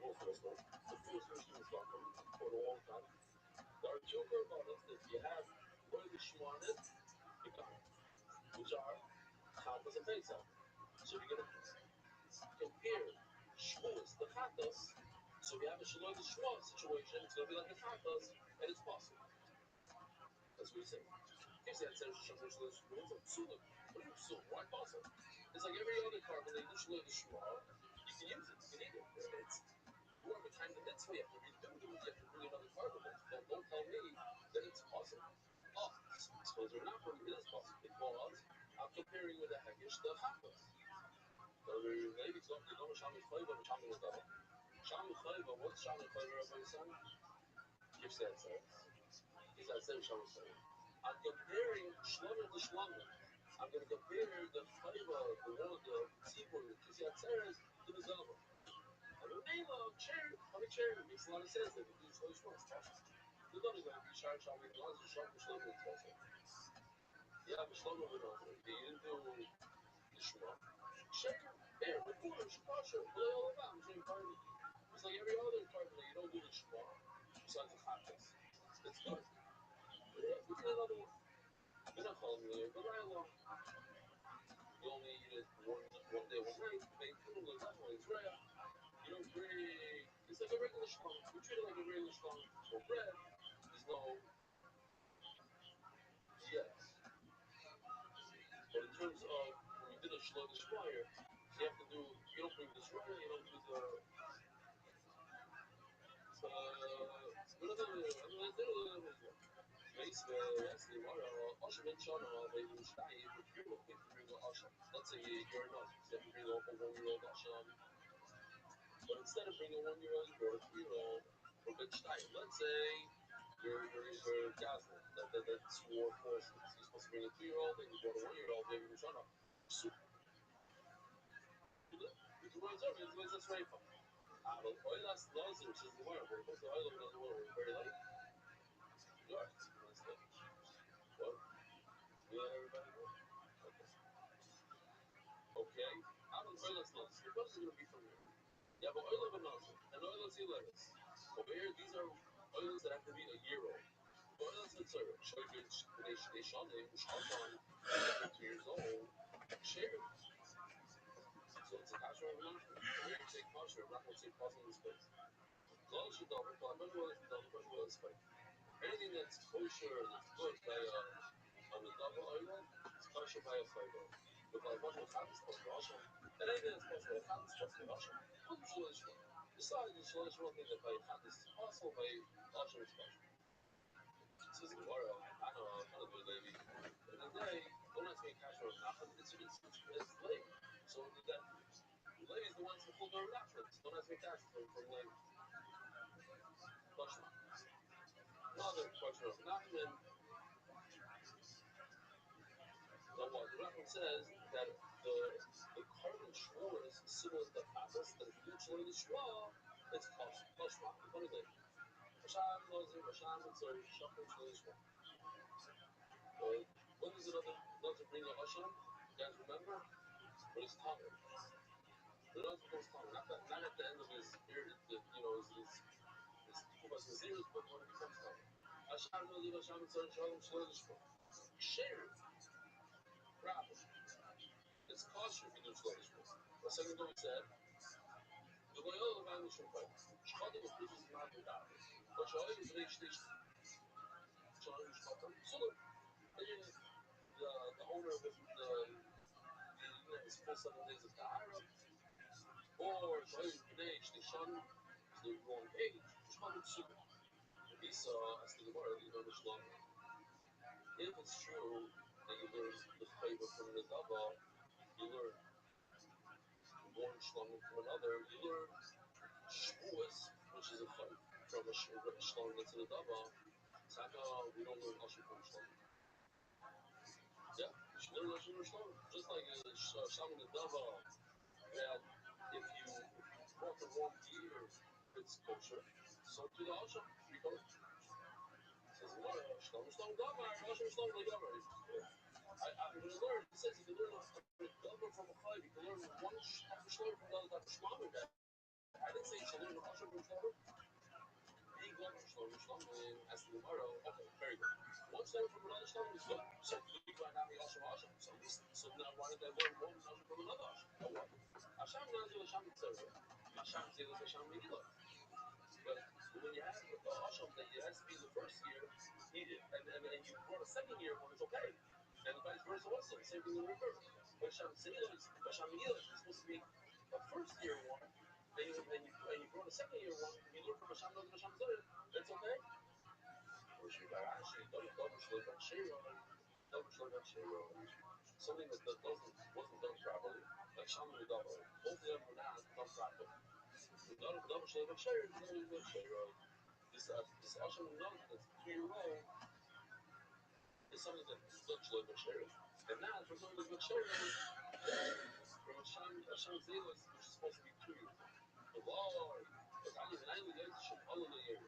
Most of us know. The Jewish Muslims for a long time. There are two korbanos that you have where the Shemanet, which are Chatos and Pesach. So you're going to compare Shavuos to Chatos. So we have a Shalom to Shavuos situation. It's going to be like a Chatos, and it's possible. That's what he's saying. He said, Shavuos to Shavuos. Psulim. What do you psul? Why possible? It's like every other carbon, they do Shalom to Shavuos. You can use it. You can eat it. It's more of a kind of mitzvah. You have to redo it. You have to bring another carbon. Don't tell me that it's possible. Oh, suppose we're not going to it is possible because I'm comparing with the Hegesh to Chatos. So maybe it's not the Gomer Shamu Chayva and Shamu Ladava. Shamu Chayva, what's Shamu Chayva, Rabbi son? Gives that sense. Is that same Shamu Chayva? I'm comparing Shlomo to Shlomo. I'm going to compare the Chayva, the one, the Tzibur, Kisyat Seres, to the Zava. And the name of chair, on a chair, makes a lot of sense that we do Shlomo Shlomo. They're not going to be Shar Shamu Ladava, Shamu Shlomo Ladava. Yeah, but Shlomo Ladava, they didn't do the Shlomo. Share, there, the poor, Shkosher, all of them, same party. It's like every other carbon that you don't do the Shema, besides the Chatas. It's good. Yeah, we did another one. You're not calling me, but right along. You only eat it one day, one night. They put it that one. It's rare. You don't bring. It's like a regular Shema. We treat it like a regular Shema. No bread. There's no. Yes. But in terms of when you did a Shema, you have to do. You don't bring this rare. You don't do the. Let's say you're not, you have to bring up a 1-year-old Asham. But instead of bringing a 1-year-old or a 3-year-old or Ben Stein, let's say you're Gazlan, that's war forces. You're supposed to bring a 3-year-old and you brought a 1-year-old, maybe you're trying to. You can run over, it's this way from. But oil that's lost, which is the word. When it comes to oil, it doesn't work very late. Yeah, that's the. What? You let everybody know? Okay. How does oil that's lost? Your question is going to be from here. Yeah, but oil of a nozzle and oil of lettuce. Over here, these are oils that have to be a year old. Oils that are showgage, they shone, shatan, 2 years old, share. So it's a kosher of a nozzle. Over here, you say kosher, I'm not going to say kosher in this place. Close your double, but I'm not going to double, but oil is fine. Anything that's kosher, that's good by on the double oil, it's kosher by a fiber. Because what will happen is kosher. And anything that's kosher, what happens is kosher. Besides the Shlosh thing that by Hadis is possible, by Asher is possible. Says the Gemara, I know the lady. But in the day, don't ask me cash for Nachman, it's late. So that the lady is the one who pulled her Nachman. Don't ask me cash from late. Another question of Nachman. The Nachman says that the carbon shore is similar to the Hadis, that if you do Shlosh the Shua, it's possible. Funny lady. Hashem knows it, Hashem is sorry, Shachar Shlosh. When is it not to bring a Hashem? You guys remember? But it's Tamar. The not supposed to Tamar. Not at the end of his period, his Kubas Naziris, but when it becomes Tamar. Hashem knows it, Hashem is sorry, Shalom Shlosh. Share. Rabbi. It's kosher if you do Shlosh. The second one said, the Loyal of Amish and Fight. Shchadam of Christmas is not the Rabbi. But Shaloy is Reish Tish. Shaloy is Shchadam. So, the owner of the is supposed If it's true that you learn the flavor from the dava, you learn one shlom from another, you learn shvuas, which is a fight from a shlom to the dava. Taka, we don't learn ashur from shlom. Yeah, you should learn ashur from shlom. Just like shlom in the dava, that if you brought the wrong gear, it's kosher. So to the ashur, you go. Says shlom dava, ashur shlom dava. I'm going to learn. It says you can learn a double from a five. You can learn one type of shloim from another type of shloim. I didn't say you should learn a ashur from shloim. Being one from shloim, as the Gemara. Okay, very good. One shloim from another shloim is good. So you can now be ashur ashur. So now why did I learn one ashur from another ashur? No what? Hashem knows you Hashem tzareh. Hashem says Hashem megillah. But when you have ashur that you have to be in the first year, and you brought a second year one, it's okay. And vice versa also, same thing in reverse. But Hashem is supposed to be a first year one, and you brought a second year one, you learn from Hashem, that's okay. Something that wasn't done properly, like Shama and Dava, both of them were not done properly. This Hashem knows that 2-year-old is something that is done Shloim B'Sherim. And now, for something that's B'Sherim, from Hashem's Zelos, which is supposed to be 2 years. The law, but I didn't get to Shem Hallelujah.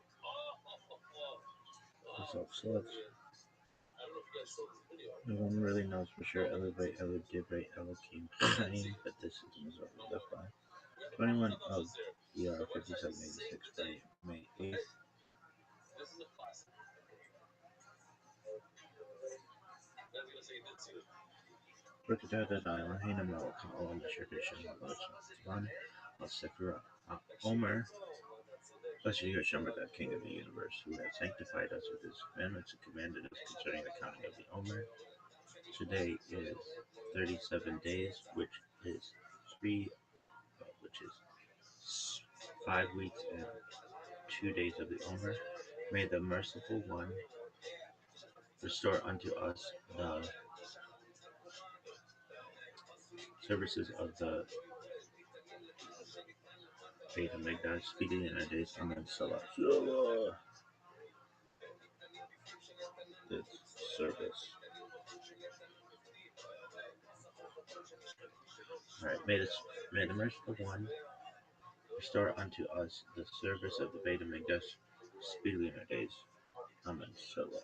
So let's. I don't know if you guys saw this video. No one really knows for sure Elevate, Eladibre, Elohim, Chaim, but this is Missouri. That's why. 21 of ER 5786 by May 8th. This is a classic. That's gonna say this too. Rikadada Elohim Malaka Olam Shirkishan Malachman Al Sephira Omer. Blessed you, Hashem, that King of the universe, who has sanctified us with his commandments and commanded us concerning the counting of the Omer. Today is 37 days, which is 5 weeks and 2 days of the Omer. May the merciful one restore unto us the services of the Beit HaMikdash, speedily in our days. Amen. Salah. This service. Alright, may the merciful one restore unto us the service of the Beit HaMikdash, speedily in our days. Amen. Salah.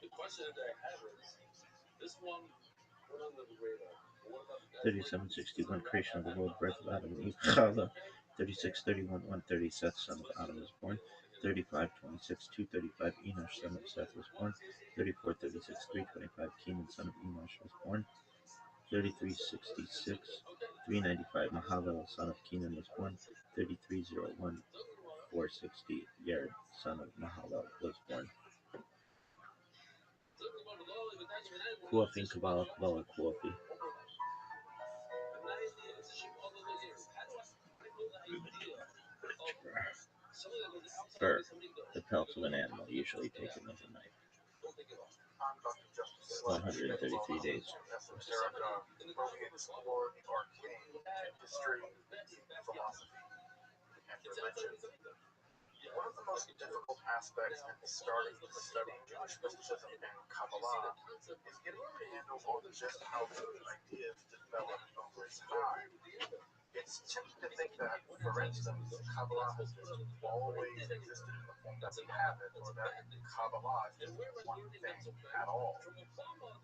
The question that I have is, this one went under the radar. 3761, creation of the world, birth of Adam and Eve, Chala. 3631, 130, Seth, son of Adam, was born. 3526, 235, Enosh, son of Seth, was born. 3436, 325, Kenan, son of Enosh, was born. 3366, 395, Mahalalel, son of Kenan, was born. 3301, 460, Yared, son of Mahalalel, was born. Kuafi, Kabbalah, Kuafi. Fur, the pelt of an animal, usually taken with a knife. 133 days. Esoterica, where we explore the arcane in history, philosophy, and religion. One of the most difficult aspects in starting to study Jewish mysticism and Kabbalah is getting a handle on just how those ideas developed over time. It's tempting to think that, for instance, Kabbalah has just always existed in the form that we have it, or that Kabbalah is just one thing at all.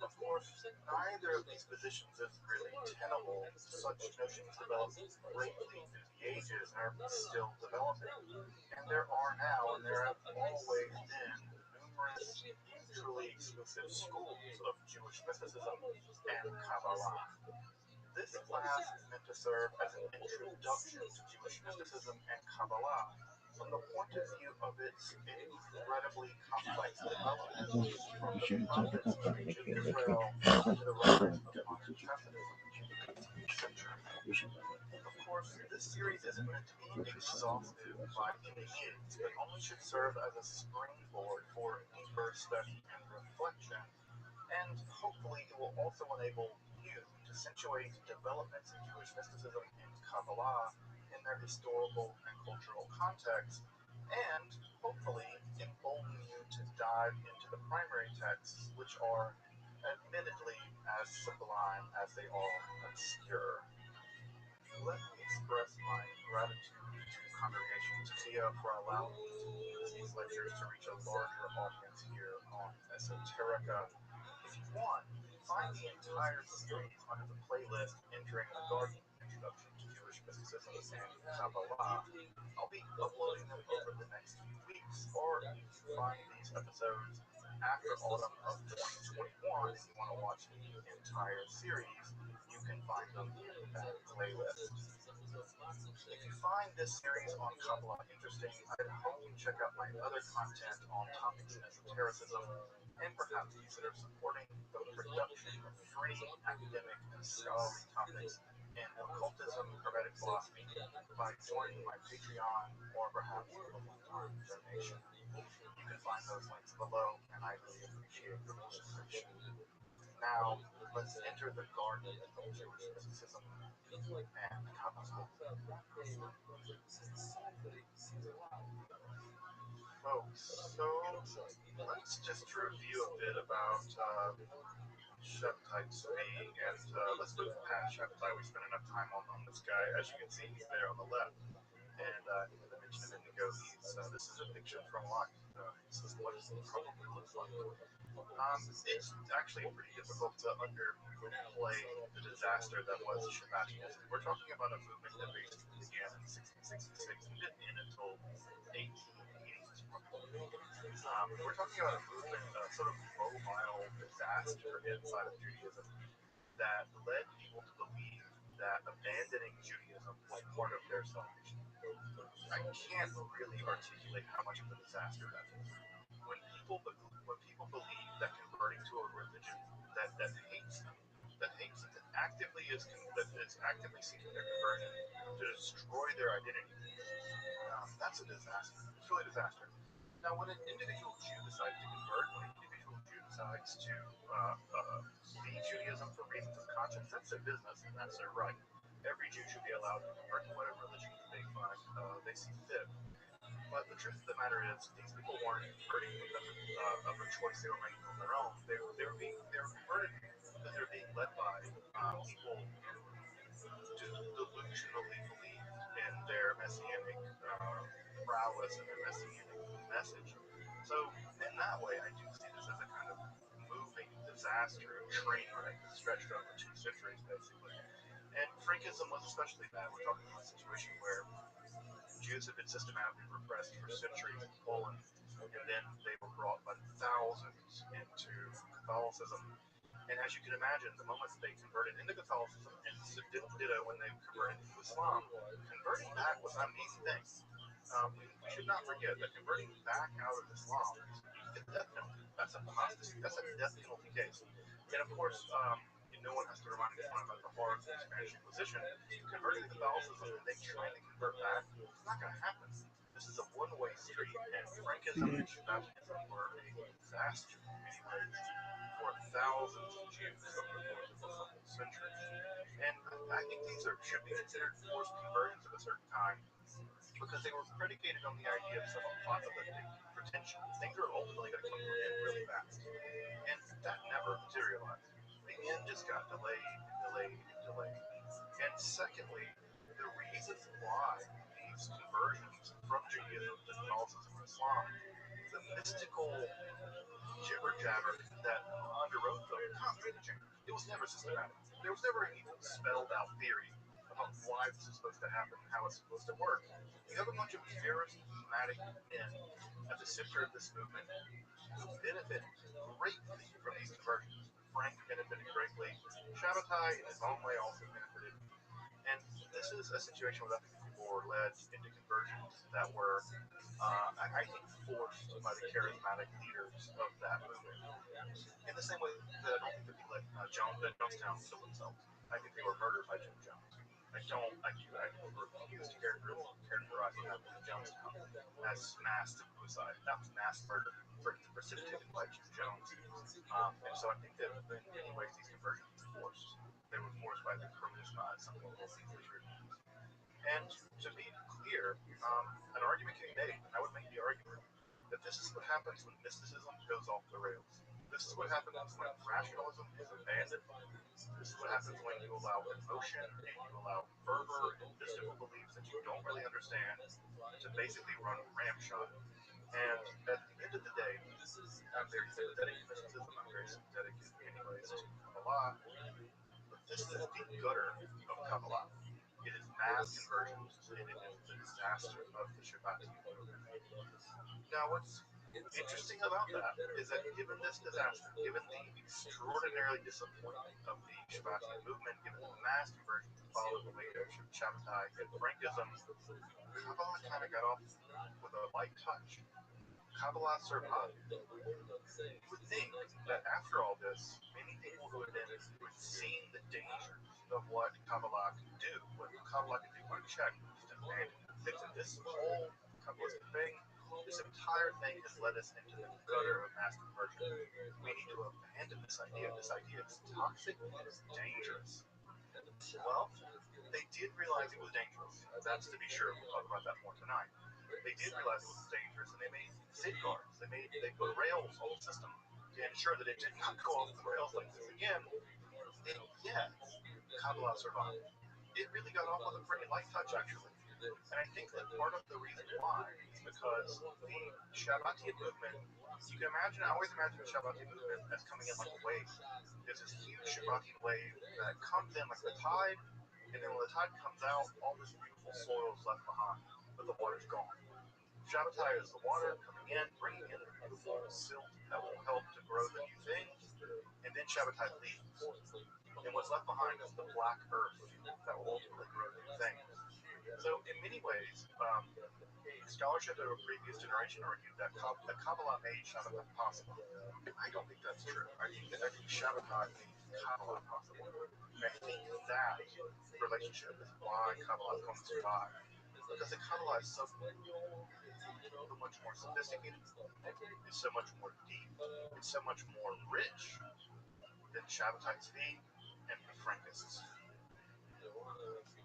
Of course, neither of these positions is really tenable. Such notions developed greatly through the ages and are still developing. And there are now, and there have always been, numerous mutually exclusive schools of Jewish mysticism and Kabbalah. This class is meant to serve as an introduction to Jewish mysticism and Kabbalah, from the point of view of its incredibly complex development, from the prophets of ancient Israel to the rise of modern Catholicism in the 16th century. Of course, this series isn't meant to be exhaustive by any means, but only should serve as a springboard for deeper study and reflection, and hopefully it will also enable you to situate developments in Jewish mysticism and Kabbalah in their historical and cultural context, and hopefully embolden you to dive into the primary texts, which are admittedly as sublime as they are obscure. Let me express my gratitude to Congregation Sophia for allowing me to use these lectures to reach a larger audience here on Esoterica. If you want, find the entire series under the playlist Entering the Garden, Introduction to Jewish Mysticism and Kabbalah. I'll be uploading them over the next few weeks, or if you find these episodes after autumn of 2021 and you want to watch the entire series, you can find them in that playlist. If you find this series on Kabbalah interesting, I'd hope you check out my other content on topics in esotericism, and perhaps consider supporting the production of free academic and scholarly topics in occultism, hermetic philosophy by joining my Patreon or perhaps with a one-time donation. You can find those links below, and I really appreciate your participation. Now, let's enter the garden of Jewish mysticism and Kabbalah. Folks, so let's just review a bit about Shabtai Tzvi, and let's move past Shabtai. We spent enough time on this guy. As you can see, he's there on the left. And as I mentioned a minute ago, this is a picture from life. This is what he probably looks like. It's actually pretty difficult to underplay the disaster that was Shabbatianism. We're talking about a movement that basically began in 1666 and didn't end until 1880s. We're talking about a movement, a sort of mobile disaster inside of Judaism that led people to believe that abandoning Judaism was part of their salvation. I can't really articulate how much of a disaster that is. When people believe that converting to a religion that hates them, that is actively seeking their conversion to destroy their identity, that's a disaster. It's really a disaster. Now, when an individual Jew decides to convert, when an individual Jew decides to leave Judaism for reasons of conscience, that's their business and that's their right. Every Jew should be allowed to convert to whatever religion they find they see fit. But the truth of the matter is, these people weren't converting because of a choice they were making on their own. They were converted because they were being led by people who delusionally believed in their messianic prowess and their messianic message. So in that way, I do see this as a kind of moving disaster, a train wreck that stretched over 2 centuries, basically. And Frankism was especially bad. We're talking about a situation where Jews have been systematically repressed for centuries in Poland, and then they were brought by thousands into Catholicism. And as you can imagine, the moment they converted into Catholicism, and ditto when they converted into Islam, converting back was not an easy thing. We should not forget that converting back out of Islam, you get the death penalty. That's apostasy. That's a death penalty case. And of course, no one has to remind anyone about the horrors of the Spanish Inquisition. Converting to Catholicism and then trying to convert back, it's not going to happen. This is a one-way street, and Frankism and Shabbatism were a disaster in many ways for thousands of Jews over the course of a couple centuries. And I think these should be considered forced conversions at a certain time because they were predicated on the idea of some apocalyptic pretension. Things are ultimately going to come to an end really fast. And that never materialized. The end just got delayed and delayed and delayed. And secondly, the reasons why these conversions from Judaism to Catholicism or Islam, the mystical jibber jabber that underwrote them, constantly changed. It was never systematic. There was never an even spelled out theory about why this is supposed to happen and how it's supposed to work. You have a bunch of charismatic men at the center of this movement who benefited greatly from these conversions. Frank benefited greatly. Shabbatai, in his own way, also benefited. And this is a situation where I think people were led into conversions that were, I think, forced by the charismatic leaders of that movement. In the same way that I don't think the people at Jonestown killed themselves. I think they were murdered by Jim Jones. I refuse to characterize what happened in Jonestown as mass suicide. That was mass murder precipitated by Jim Jones. And so I think that in many ways these conversions were forced. They were forced by the charisma, as some people think they should. And to be clear, an argument can be made, and I would make the argument, that this is what happens when mysticism goes off the rails. This is what happens when rationalism is abandoned. This is what happens when you allow emotion and you allow fervor and mystical beliefs that you don't really understand to basically run ramshot. And at the end of the day, I'm very sympathetic to mysticism. I'm very sympathetic in many ways to Kabbalah. But this is the gutter of Kabbalah. It is mass conversions, and it is the disaster of the Shabbat movement. Now, what's interesting about that is that given this disaster, given the extraordinary disappointment of the Shabbatian movement, given the mass conversions that followed the way of Shabbatai and Frankism, Kabbalah kind of got off with a light touch. Kabbalah survived. You would think that after all this, many people who had seen the dangers of what Kabbalah could do, what Kabbalah could do unchecked, just abandoned it. This whole Kabbalistic thing, this entire thing has led us into the gutter of mass conversion. We need to abandon this idea. This idea is toxic and it's dangerous. Well, they did realize it was dangerous. That's to be sure. We'll talk about that more tonight. They did realize it was dangerous, and they made safeguards. They put rails on the system to ensure that it did not go off the rails like this again. And yet, Kabbalah survived. It really got off with a pretty light touch, actually. And I think that part of the reason why is because the Shabbatian movement, you can imagine, I always imagine the Shabbatian movement as coming in like a wave. There's this huge Shabbatian wave that comes in like the tide, and then when the tide comes out, all this beautiful soil is left behind, but the water's gone. Shabbatai is the water coming in, bringing in the beautiful silt that will help to grow the new things, and then Shabbatai leaves. And what's left behind is the black earth that will ultimately grow new things. So in many ways, scholarship of a previous generation argued that Kabbalah made Shabbatai possible. I don't think that's true. I think Shabbatai made Kabbalah possible. And I think that relationship is why Kabbalah is going to survive. Because the Kabbalah is so much more sophisticated, it's so much more deep, it's so much more rich than Shabbatai Tzvi and the Frankists.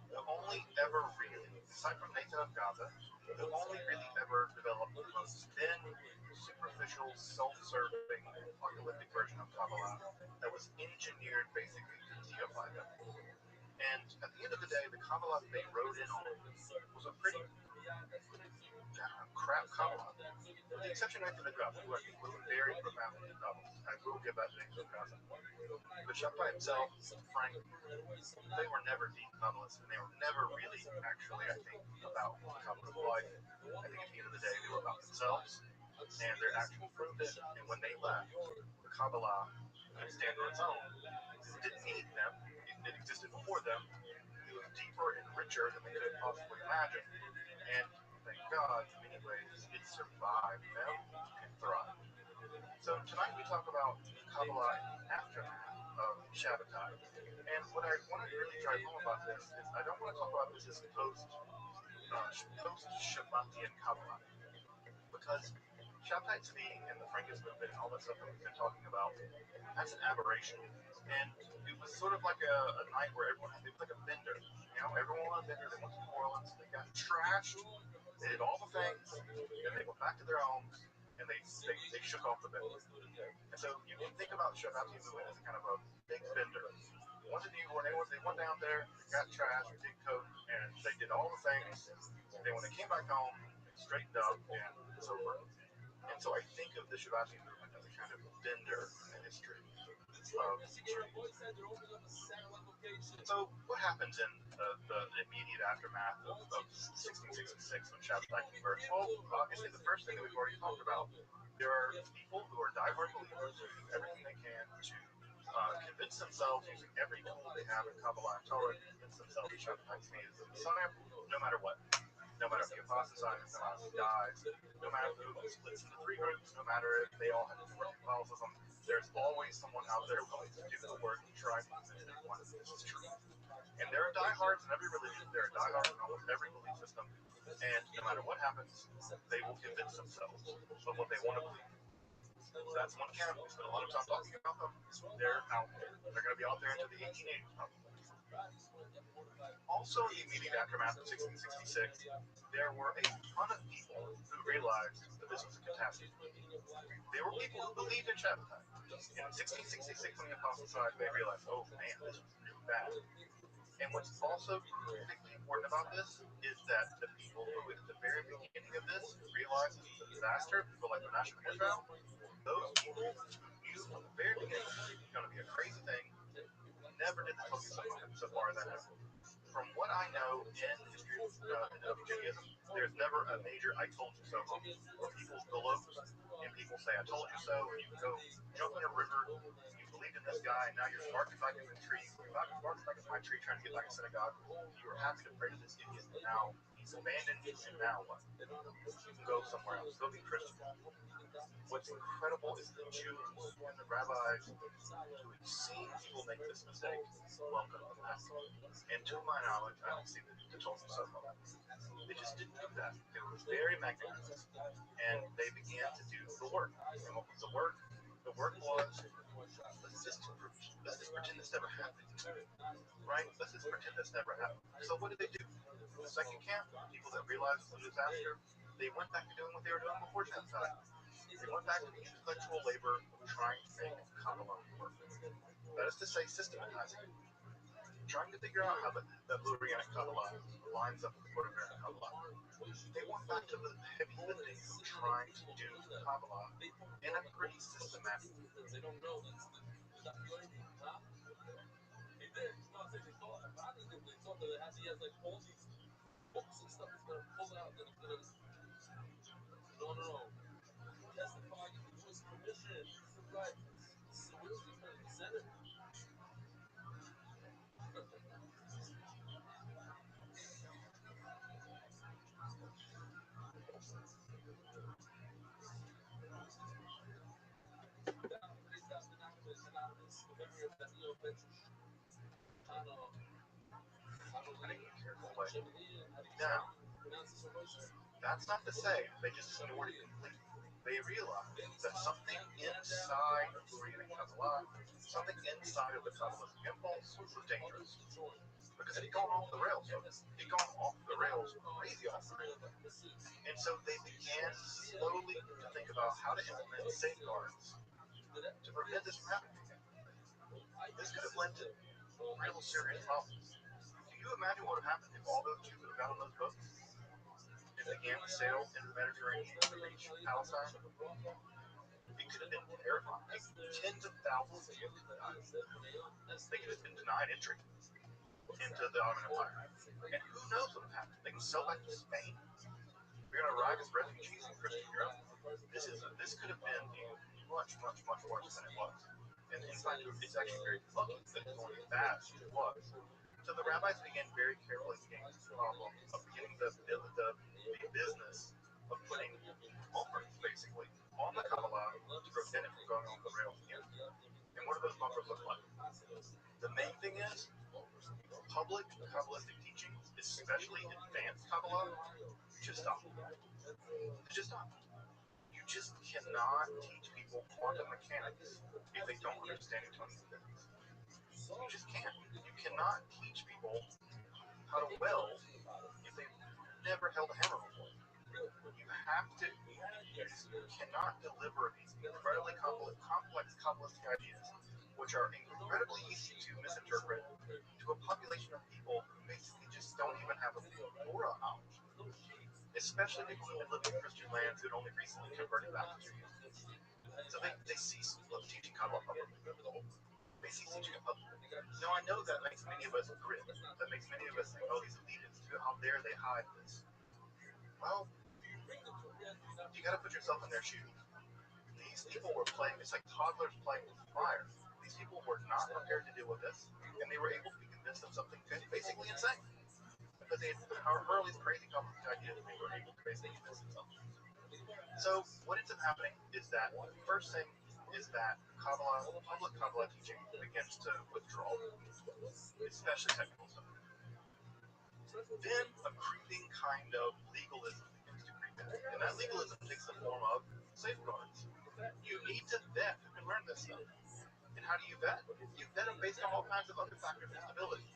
The only ever really, aside from Nathan of Gaza, the only really ever developed the most thin, superficial, self-serving, apocalyptic version of Kabbalah that was engineered basically to deify them. And at the end of the day, the Kabbalah they wrote in on was a pretty crap Kabbalah. With the exception of Nathan of Gaza, who I think was a very profoundly Kabbalah. I will give that to Nathan of Gaza. But Shabbatai himself, Frank, they were never deep Kabbalists, and they were never really, actually, I think, about Kabbalist life. I think at the end of the day, they were about themselves, and their actions proved it. And when they left, the Kabbalah could stand on its own. It didn't need them. It existed for them. It was deeper and richer than they could possibly imagine. And thank God, in many ways, it survived them and thrived. So tonight we talk about Kabbalah in the aftermath of Shabbatai. And what I want to really drive home about this is I don't want to talk about this as post-Shabbatian Kabbalah. Because Shabbatai Tzvi and the Frankist movement and all that stuff that we've been talking about, that's an aberration. And it was sort of like a night where everyone, it was like a bender. You know, everyone on a bender, they went to New Orleans, they got trashed, they did all the things, and they went back to their homes, and they shook off the bender. And so you can think about Shabbatai movement as kind of a big bender. Went to New Orleans, they went down there, got trashed, did coke, and they did all the things. And then when they came back home, they straightened up, and it's over. And so I think of the Shabbatai movement as a kind of bender in the history of. So what happens in the immediate aftermath of 1666 when Shabbatai converts? Well, obviously the first thing that we've already talked about, there are people who are diehard believers who do everything they can to convince themselves using every tool they have in Kabbalah and Torah to convince themselves that Shabbatai Tzvi is the Messiah, no matter what. No matter if he apostatizes, no matter if he dies, no matter if the movement splits into three groups, no matter if they all have different Catholicism, there's always someone out there willing to do the work to try to convince anyone that this is true. And there are diehards in every religion, there are diehards in almost every belief system, and no matter what happens, they will convince themselves of what they want to believe. So that's one camp. We spend a lot of time talking about them. They're out there. They're going to be out there until the 1880s, probably. Also, in the immediate aftermath of 1666, there were a ton of people who realized that this was a catastrophe. There were people who believed in Shabbatai. In 1666, when the apostatized, they realized, oh man, this was really bad. And what's also critically important about this is that the people who, at the very beginning of this, realized this was a disaster, people like Menachem and Israel, those people who knew from the very beginning this was going to be a crazy thing, never did the focus so far as I know. From what I know in the history of Judaism, there's never a major "I told you so" moment where people gloat and people say "I told you so," and you go jump in a river, you believed in this guy, and now you're barking back in the tree, you're barking back in my tree trying to get back a synagogue. You were happy to pray to this idiot, and now he's abandoned you, and now what? You can go somewhere else, go be Christian. What's incredible is the Jews and the rabbis who had seen people make this mistake welcome them back. And to my knowledge, I don't see the Tulsa so far. They just didn't do that. They were very magnanimous, and they began to do the work. And what was the work? The work was, let's just pretend this never happened. Right? Let's just pretend this never happened. So what did they do? The second camp, people that realized it was a disaster, they went back to doing what they were doing before genocide. They went back to the intellectual labor of trying to make Kabbalah work. That is to say, systematizing it. Trying to figure out how the Lurianic Kabbalah lines up with the Proto-American Kabbalah. They went back to the heavy lifting of trying to do Kabbalah in a pretty systematic way. Now, that's not to say they just ignored it completely. They realized that something inside of Lurianic Kabbalah, something inside of the Kabbalistic impulse was dangerous. Because it had gone off the rails. It had gone off the rails crazy off the rails. And so they began slowly to think about how to implement safeguards to prevent this from happening again. This could have led to real serious problems. Can you imagine what would have happened if all those Jews would have got on those boats and began to sail into the Mediterranean to reach Palestine? It could have been terrifying. Tens of thousands of Jews could have died. They could have been denied entry into the Ottoman Empire. And who knows what would happen? They can sail back to Spain. We're going to arrive as refugees in Christian Europe. This could have been much, much, much worse than it was. And in fact, it's actually very lucky that it's only as bad as it was. So the rabbis began very carefully to gain this problem of beginning the business of putting bumpers, basically, on the Kabbalah to prevent it from going off the rails again. And what do those bumpers look like? The main thing is, public Kabbalistic teaching, especially advanced Kabbalah, just stop. Just stop. You just cannot teach people quantum mechanics if they don't understand Newtonian physics. You just can't. You cannot teach people how to weld if they've never held a hammer before. You have to. You cannot deliver these incredibly complex Kabbalistic ideas, which are incredibly easy to misinterpret, to a population of people who basically just don't even have a Torah knowledge. Especially people who have lived in Christian lands who had only recently converted back to Judaism. So they cease teaching Kabbalah publicly. They cease teaching it publicly. Now I know that makes many of us grit. That makes many of us think, oh, these elitists, how dare they hide this? Well, you got to put yourself in their shoes. These people were playing, it's like toddlers playing with fire. these people were not prepared to deal with this, and they were able to be convinced of something basically insane. Because they had heard these crazy complicated ideas, and they were able to basically convince themselves. So what ends up happening is that the first thing is that Kabbalah, public Kabbalah teaching begins to withdraw, especially technical stuff. Then a creeping kind of legalism begins to creep in, and that legalism takes the form of safeguards. You need to vet who can learn this stuff. And how do you vet? You vet them based on all kinds of other factors of stability.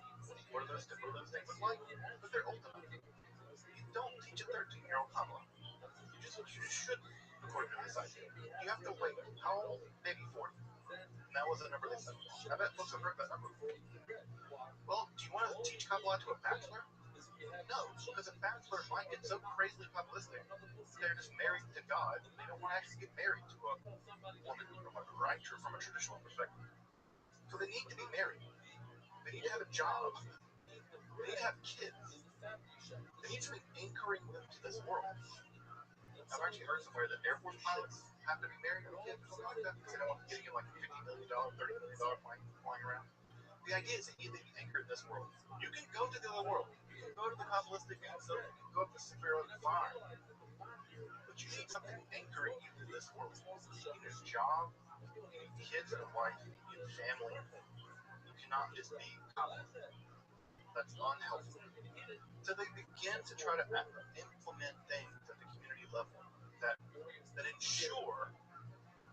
What are those things look like? But they're ultimate. You don't teach a 13-year-old Kabbalah. You shouldn't, according to this idea. You have to wait. How old? Maybe 40. And that was the number they said. I bet folks have heard that number before. Well, do you want to teach Kabbalah to a bachelor? No, because a bachelor might get so crazily Kabbalistic, they're just married to God. They don't want to actually get married to a woman from a traditional perspective. So they need to be married. They need to have a job. They need to have kids. They need to be anchoring them to this world. I've actually heard somewhere that Air Force pilots have to be married with kids or something like that because they don't want to get like $50 million, $30 million flying around. The idea is that you need to be anchored in this world. You can go to the other world. You can go to the Kabbalistic and you can go up to Sephiroth, fine. But you need something anchoring you to this world. You need a job, you need kids and a wife, you need family. You cannot just be Kabbalah. That's unhelpful. So they begin to try to implement things at the community level that ensure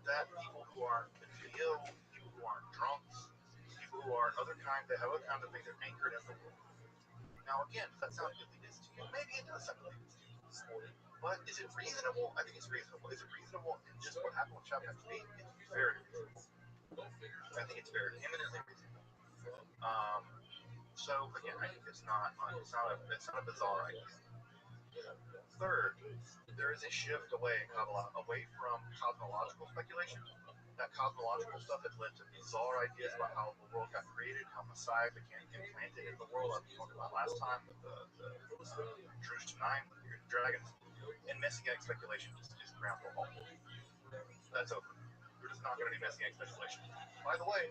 that people who are mentally ill, people who aren't drunks, people who are other kinds of things are anchored in the world. Now again, does that sound elitist to you? Maybe it does sound elitist to you. But is it reasonable? I think it's reasonable. Is it reasonable in just what happened with Shabbat Tzvi? It's very reasonable. I think it's very eminently reasonable. So again, I think it's not a bizarre idea. Third, there is a shift away in Kabbalah, away from cosmological speculation. That cosmological stuff has led to bizarre ideas about how the world got created, how Messiah became implanted in the world, like we talked about last time with the Drush to 9, the dragons, and Messianic speculation is ground to a halt. That's over. We're just not going to be Messianic speculation. By the way,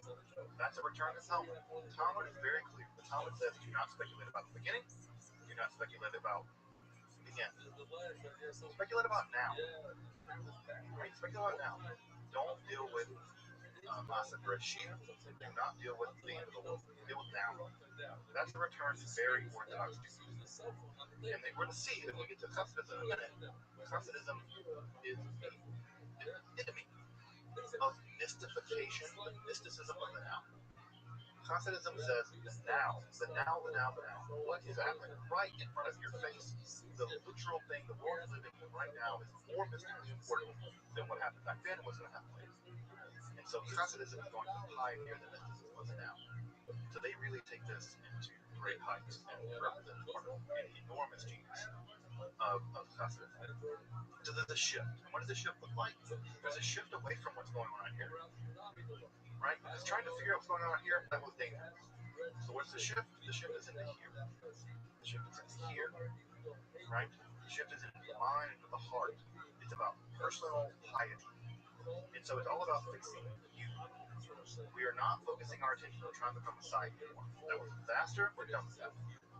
that's a return to Talmud. Talmud is very clear. The Talmud says do not speculate about the beginning, do not speculate about the end. Speculate about now. Right? Speculate about now. Don't deal with Masa Bereshit. Do not deal with the end of the world. Deal with now. That's a return to very orthodox Jews. And we're going to see that when we get to Hasidism in a minute. Hasidism is the epitome of mystification, the mysticism of the now. Hasidism says the now. What is happening right in front of your face? The literal thing, the world you're living in right now is more mystically important than what happened back then and what's going to happen later. And so Hasidism is going to pioneer the mysticism of the now. So they really take this into great heights and represent part of an enormous genius of Hasidism. So there's a shift. And what does the shift look like? There's a shift away from what's going on here. Right? Because trying to figure out what's going on here, that was dangerous. So what's the shift? The shift is into here. The shift is into here. Right? The shift is into the mind, into the heart. It's about personal piety. And so it's all about fixing you. We are not focusing our attention on trying to become a Messiah anymore. That was a disaster. We're done with that.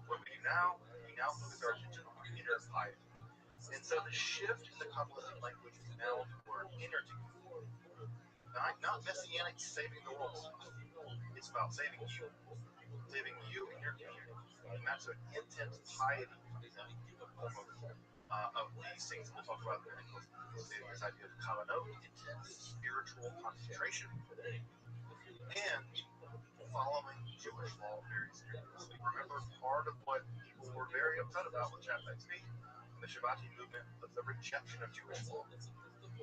What we do now, we now focus our attention on our inner piety. And so the shift in the Kabbalistic language is now toward inner to you. Not messianic saving the world stuff. It's about saving you and your community. And that's an intense piety of these things we'll talk about in this idea of kavanot, intense spiritual concentration, and following Jewish law very seriously. Remember, part of what people were very upset about with Shabbat Tzvi and the Shabbati movement was the rejection of Jewish law.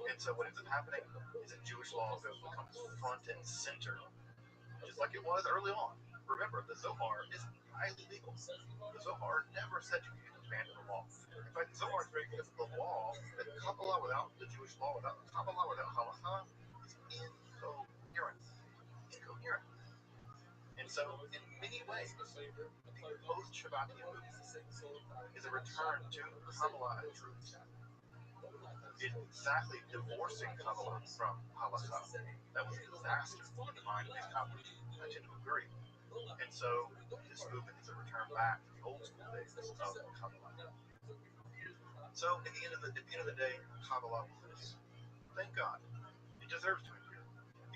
And so what ends up happening is that Jewish law becomes front and center, just like it was early on. Remember, the Zohar is highly legal. The Zohar never said you could abandon the law. In fact, the Zohar is very clear that the law, that Kabbalah without the Jewish law, without Kabbalah without Halacha, is incoherent. And so, in many ways, the post-Shabbatian movement is a return to Kabbalah and truth. exactly divorcing Kabbalah from Halakha. That was a disaster in the mind of these Kabbalists. I tend to agree. And so this movement is a return back to the old school days of Kabbalah. So at the end of the day, Kabbalah lives. Thank God. It deserves to endure.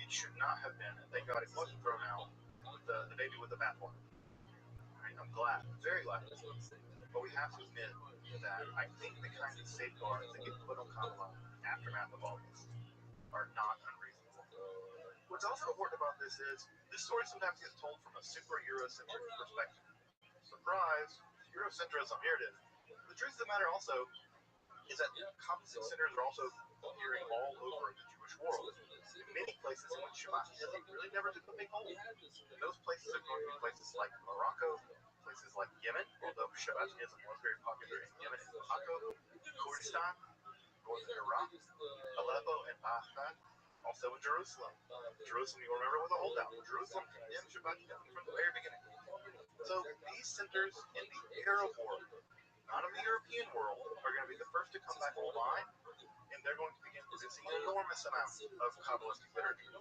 It should not have been, and thank God it wasn't thrown out with the baby with the bathwater. Right? I'm glad, very glad. But we have to admit that I think the kinds of safeguards that get put on Kabbalah in the aftermath of all this are not unreasonable. What's also important about this is this story sometimes gets told from a super Eurocentric perspective. Surprise, Eurocentrism, here it is. The truth of the matter also is that Kabbalistic centers are also appearing all over the Jewish world. In many places in which Shabbatism really never took a big hold. And those places are going to be places like Morocco, places like Yemen, although Shabbatism was very popular in Yemen and Morocco, Kurdistan, northern Iraq, Aleppo, and Baghdad, also in Jerusalem. Jerusalem, you'll remember, was a holdout. Jerusalem condemned Shabbatism from the very beginning. So these centers in the Arab world, not in the European world, are going to be the first to come back online, and they're going to begin producing enormous amounts of Kabbalistic literature.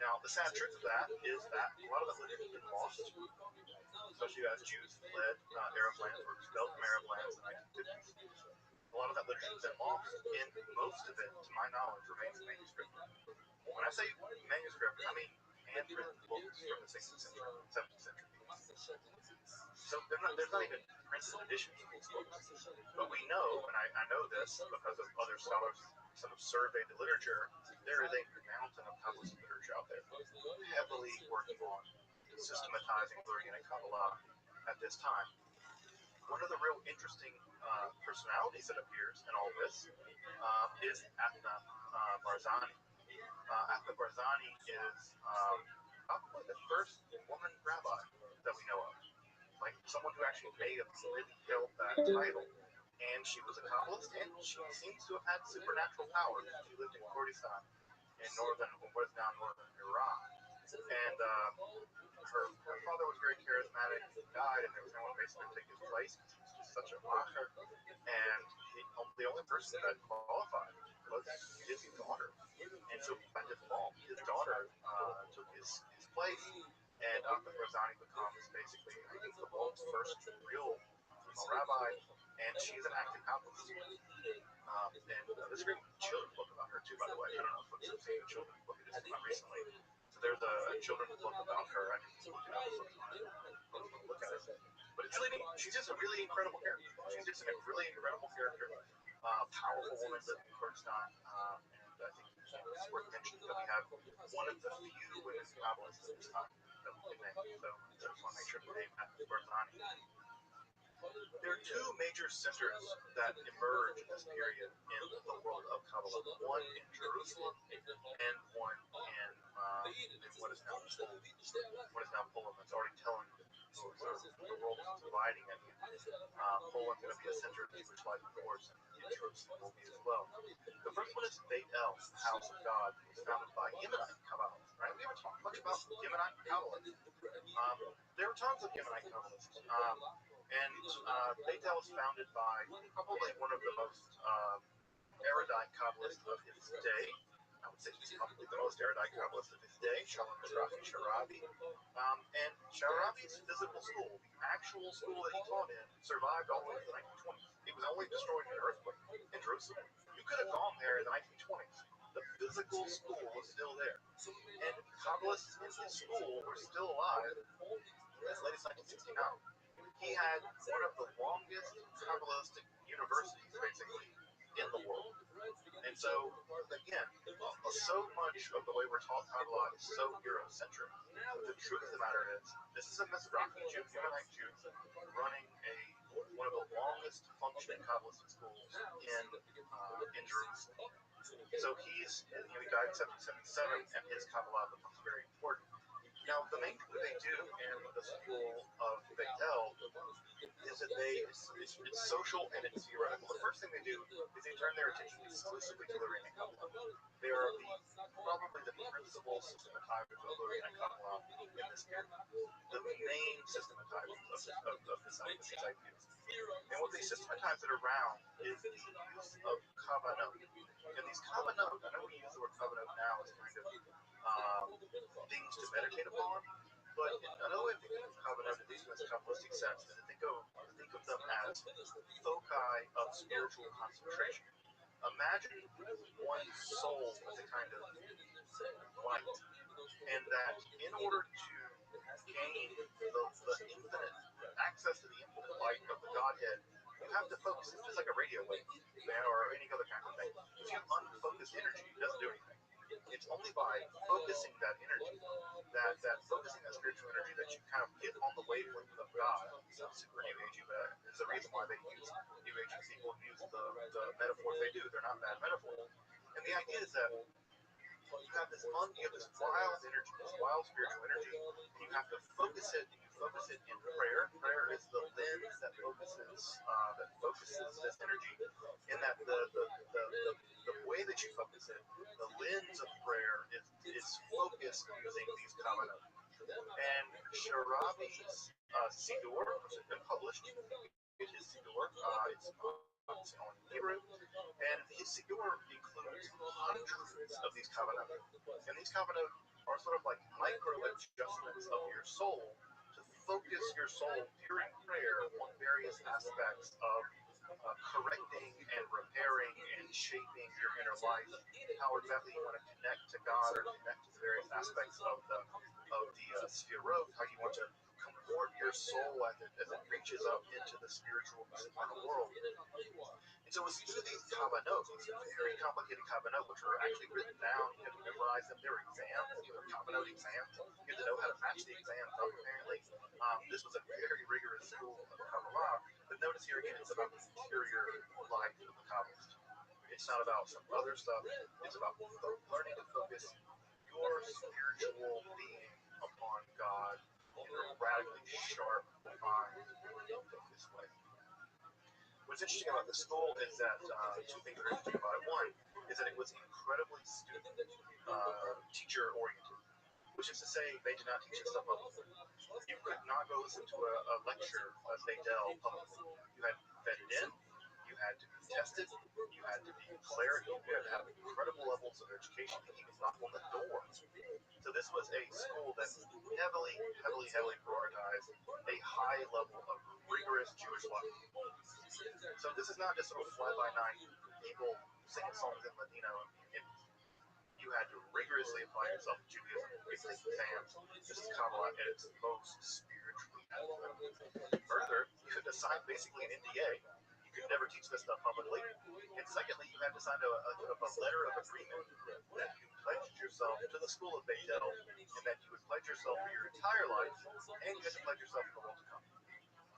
Now, the sad truth of that is that a lot of that literature has been lost, especially as Jews fled Arab lands or expelled from Arab lands in the 1950s. A lot of that literature has been lost, and most of it, to my knowledge, remains in manuscript. When I say manuscript, I mean handwritten books from the 16th century, 17th century. So there's not even printed editions of these books. But we know, and I know this because of other scholars who sort of surveyed the literature, there is a mountain of Kabbalistic literature out there, heavily working on systematizing organic Kabbalah at this time. One of the real interesting personalities that appears in all this is Athna Barzani. Athna Barzani is probably the first woman rabbi that we know of. Like someone who actually may have really held that title. And she was a Kabbalist, and she seems to have had supernatural powers. She lived in Kurdistan in what is now northern Iraq. And her father was very charismatic. He died, and there was no one basically to take his place because he was just such a macher. And the only person that qualified was his daughter. And so by default, his daughter took his place. And Athna Barzani becomes basically, I think, the world's first real female rabbi, and she's an active Kabbalist. And there's a great children's book about her, too, by the way. I don't know if folks have seen the children's book. It just came out recently. So there's a children's book about her. I can look it up if folks want to look at it. But it's really neat. She's just a really incredible character. She's just a really incredible character. Powerful woman living in Kurdistan. And I think it's worth mentioning that we have one of the few women Kabbalists at this time that we can name. So I just want to make sure to name Athna Barzani. There are two major centers that emerge in this period in the world of Kabbalah. One in Jerusalem and one in what is now Poland. That's already telling you the world is dividing at you. Poland's going to be a center of Jewish life, of course, and Jerusalem will be as well. The first one is Beit El, the House of God, was founded by Yemenite Kabbalists. Right? We haven't talked much about Yemenite Kabbalists. There were tons of Yemenite Kabbalists. And Beit El was founded by probably one of the most erudite Kabbalists of his day. I would say he's probably the most erudite Kabbalist of his day, Shalom Mizrahi Sharabi. And Sharabi's physical school, the actual school that he taught in, survived all the way to the 1920s. It was only destroyed in an earthquake in Jerusalem. You could have gone there in the 1920s. The physical school was still there. And Kabbalists in his school were still alive as late as 1969. He had one of the longest Kabbalistic universities, basically, in the world. And so, again, so much of the way we're taught Kabbalah is so Eurocentric. But the truth of the matter is, this is a Mizrahi Jew, Yemenite Jew, running one of the longest functioning Kabbalistic schools in Jerusalem. So he died in 1777, and his Kabbalah becomes very important. Now, the main thing that they do in the school of Beit El is that it's social and it's theoretical. The first thing they do is they turn their attention exclusively to the Iranian Kabbalah. They are probably the principal systematizer of learning and Kabbalah in this period. The main systematizer of this idea. And what they systematize it around is the use of kavanot. And these kavanot, I know we use the word kavanot now as kind of things to meditate upon, but another way of thinking of kavanot, at least in this Kabbalistic sense, is to think of them as foci of spiritual concentration. Imagine one's soul as a kind of light, and that in order to gain the infinite access to the infinite light of the Godhead, you have to focus. It's just like a radio wave, or any other kind of thing. If you unfocus energy, it doesn't do anything. It's only by focusing that energy, that focusing that spiritual energy, that you kind of get on the wavelength of God. It's not super New Agey, but there's a reason why they use New Age people use the metaphors they do. They're not bad metaphors. And the idea is that you have this wild energy, this wild spiritual energy, and you have to focus it, and you focus it in prayer. Prayer is the lens that focuses this energy, and that the way that you focus it, the lens of prayer is focused using these kavanot. And Sharabi's Siddur, which has been published, it is Siddur, it's on Hebrew, and his Siddur includes hundreds of these kavanot. And these kavanot are sort of like micro adjustments of your soul to focus your soul during prayer on various aspects of correcting and repairing and shaping your inner life, how exactly you want to connect to God or connect to the various aspects of the Sphirot, how you want to comport your soul as it reaches up into the spiritual world. And so it's through these kavanot, these very complicated kavanot, which are actually written down. You have to memorize them. They're exams, kavanot exams. You have to know how to match the exams up, apparently. This was a very rigorous school of Kabbalah. But notice here again, it's about the interior life of the Kabbalist. It's not about some other stuff. It's about learning to focus your spiritual being upon God in a radically sharp, fine, focused way. What's interesting about this school is that two things are interesting about it. One is that it was incredibly student teacher oriented, which is to say they did not teach this stuff publicly. You could not go listen to a lecture of Beidel publicly. You had to be vetted in, you had to be tested, you had to be declared, you had to have incredible levels of education to even knock on the door. So this was a school that heavily prioritized a high level of rigorous Jewish life. So this is not just sort of fly-by-night people singing songs in Ladino. You had to rigorously apply yourself to Judaism, take exams. This is Kabbalah at its most spiritually adequate. Further, you had to sign basically an NDA. You could never teach this stuff publicly. And secondly, you had to sign a letter of agreement that you pledged yourself to the school of Beidel, and that you would pledge yourself for your entire life, and you had to pledge yourself for the world to come.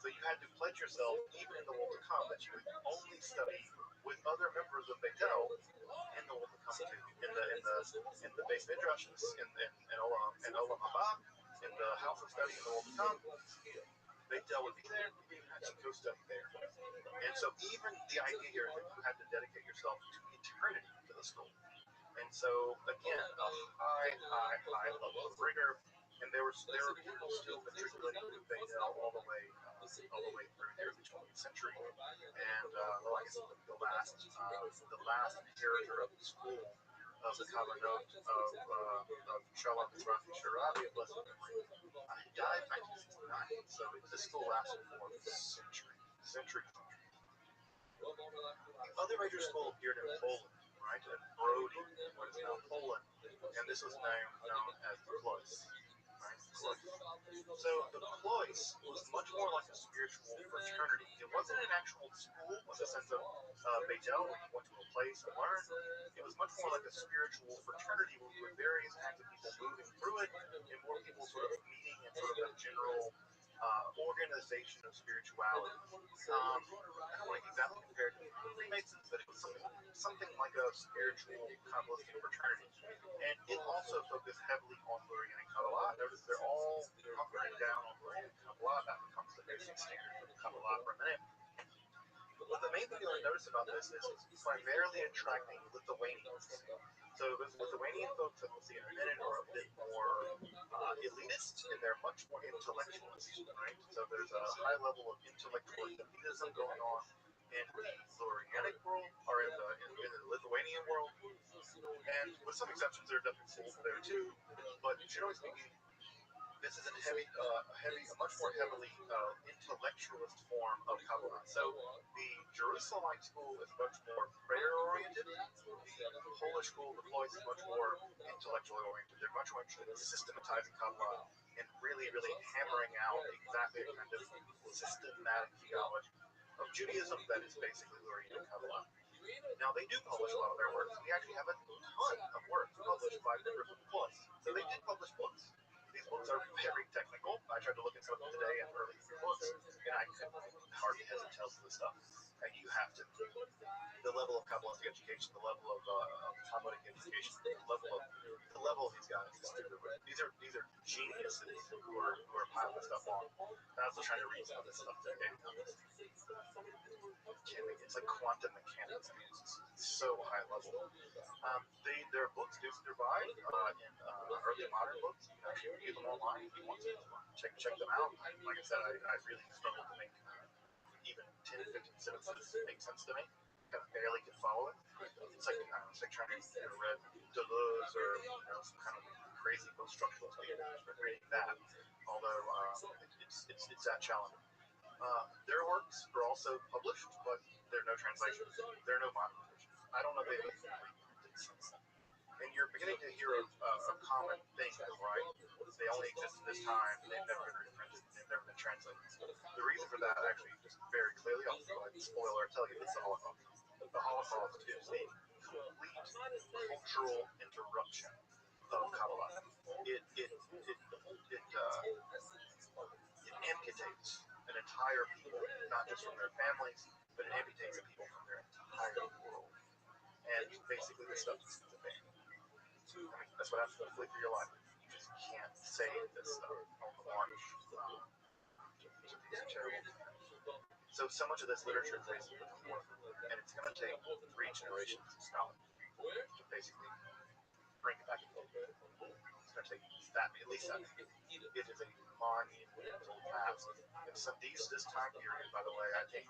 So you had to pledge yourself, even in the world to come, that you would only study with other members of Beidel in the world to come too. In the base midrashes, in Olam Haba, in the house of study in the world to come, Beidel would be there. You had to go study there. And so even the idea here is that you had to dedicate yourself to eternity to the school. And so again, a high level of rigor. And there were people still matriculating through Beidel all the way through here in the 20th century. And I guess the last inheritor of the school of the Kavanot of Shalom Mizrahi Sharabi, of blessed memory, he died in 1969. So this school lasted for centuries. The other major school appeared in Poland, right? At Brody, what is now Poland, and this was known as the Klois. So the Klois was much more like a spiritual fraternity. It wasn't an actual school in the sense of Beidel, where you went to a place and learned. It was much more like a spiritual fraternity with various kinds of people moving through it, and more people sort of meeting in sort of a general organization of spirituality. I don't want to exactly compare it to Freemasons, but it was something like a spiritual Kabbalistic fraternity. And it also focused heavily on learning and Kabbalah. Notice they're all hunkering down on learning and Kabbalah. That becomes the basic standard for Kabbalah for a minute. But the main thing you'll notice about this is it's primarily attracting Lithuanians. So those Lithuanian folks that we'll see in a minute are a bit more elitist, and they're much more intellectualist, right? So there's a high level of intellectual elitism going on in the Lurianic world, or in the Lithuanian world, and with some exceptions, there are definitely schools there too. But generally speaking, this is a much more heavily intellectualist form of Kabbalah. So the Jerusalemite school is much more prayer-oriented. The Polish school, the Ploys, is much more intellectually-oriented. They're much more interested in systematizing Kabbalah and really, really hammering out exactly a kind of systematic theology of Judaism that is basically Lurianic Kabbalah. Now, they do publish a lot of their works. We actually have a ton of works published by members of the Ploys. So they did publish books. These books are very technical. I tried to look at some of them today and early books, and I could hardly hesitate to tell some of the stuff. And you have to. The level of Kabbalistic education, the level of Talmudic education, the level of these guys is through the roof. These are geniuses who are piling this stuff on. And I was trying to read some of this stuff today. It's like quantum mechanics. I mean, it's so high level. Their books do survive in early modern books. You can actually read them online if you want to check them out. Like I said, I really struggled to make even 10, 15 sentences make sense to me. I barely could follow it. It's like, it's like trying to read Deleuze or some kind of crazy post-structuralist reading that. Although it's that challenging. Their works are also published, but there are no translations. There are no modern versions. I don't know if they've printed since then. And you're beginning to hear a common thing, right? They only exist in this time. They've never been reprinted. They've never been translated. The reason for that, actually, just very clearly, I'll go ahead and spoiler tell you, it's the Holocaust. The Holocaust is the complete cultural interruption of Kabbalah. It amputates an entire people, not just from their families, but it amputates people from their entire world. And basically, this stuff is a ban. I mean, that's what happens to flee for your life. You just can't say this stuff on the march. It's terrible. So much of this literature is basically orphan, and it's going to take 3 generations of scholars to basically bring it back to book. It's going to take that, at least that. It is a monumental task. And this time period, by the way, I think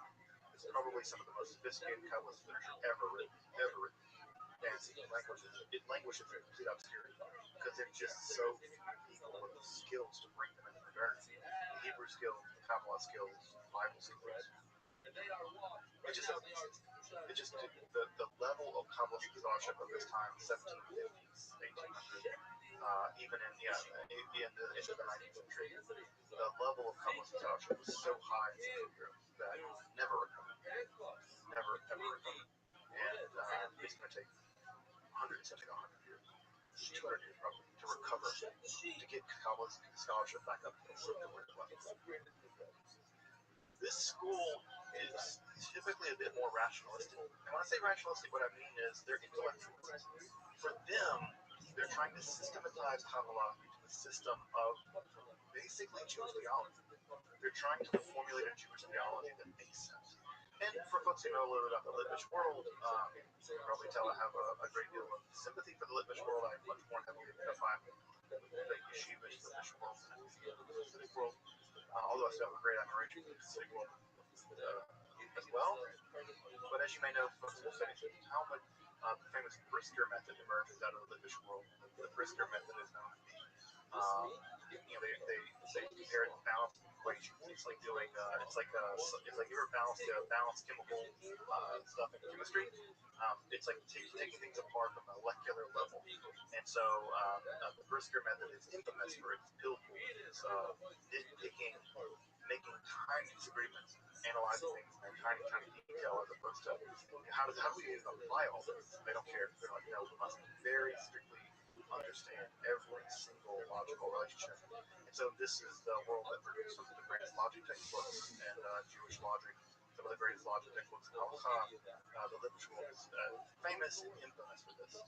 is probably some of the most sophisticated Kabbalist literature ever written. And it languishes in complete obscurity because there's just so few people with the skills to bring them into modernity. The Hebrew skills, the Kabbalah skills, Bible skills. The level of Kabbalistic scholarship of this time, 1750s, 1800s, even in the end of the 19th century, the level of Kabbalistic scholarship was so high in Europe that it never recovered. Never, ever recovered. And it's going to take 100 years, 200 years probably, to recover, to get Kabbalistic scholarship back up to where it was. This school is typically a bit more rationalistic. And when I say rationalistic, what I mean is they're intellectualists. For them, they're trying to systematize Kabbalah into a system of basically Jewish theology. They're trying to formulate a Jewish theology that makes sense. And for folks who know a little bit about the Litvish world, you can probably tell I have a great deal of sympathy for the Litvish world. I'm much more heavily identified with the yeshivish Litvish world than the Hasidic world. Although I still have a great admiration for the Hasidic world as well. But as you may know, folks who study the Talmud, the famous Brisker method emerges out of the Litvish world. The Brisker method is known to be, they compare it to balanced equations. It's like doing, it's like you ever balanced chemical stuff in chemistry. It's like taking things apart from a molecular level. And so the Brisker method is infamous for its pill pools, nitpicking, making tiny disagreements, analyzing things in tiny detail as opposed to how do we even apply all this? They don't care. They're like, no, we must very strictly understand every single logical relationship. And so this is the world that produced some of the greatest logic textbooks and Jewish logic, some of the greatest logic textbooks in Halacha. The Litvish world is famous and infamous for this.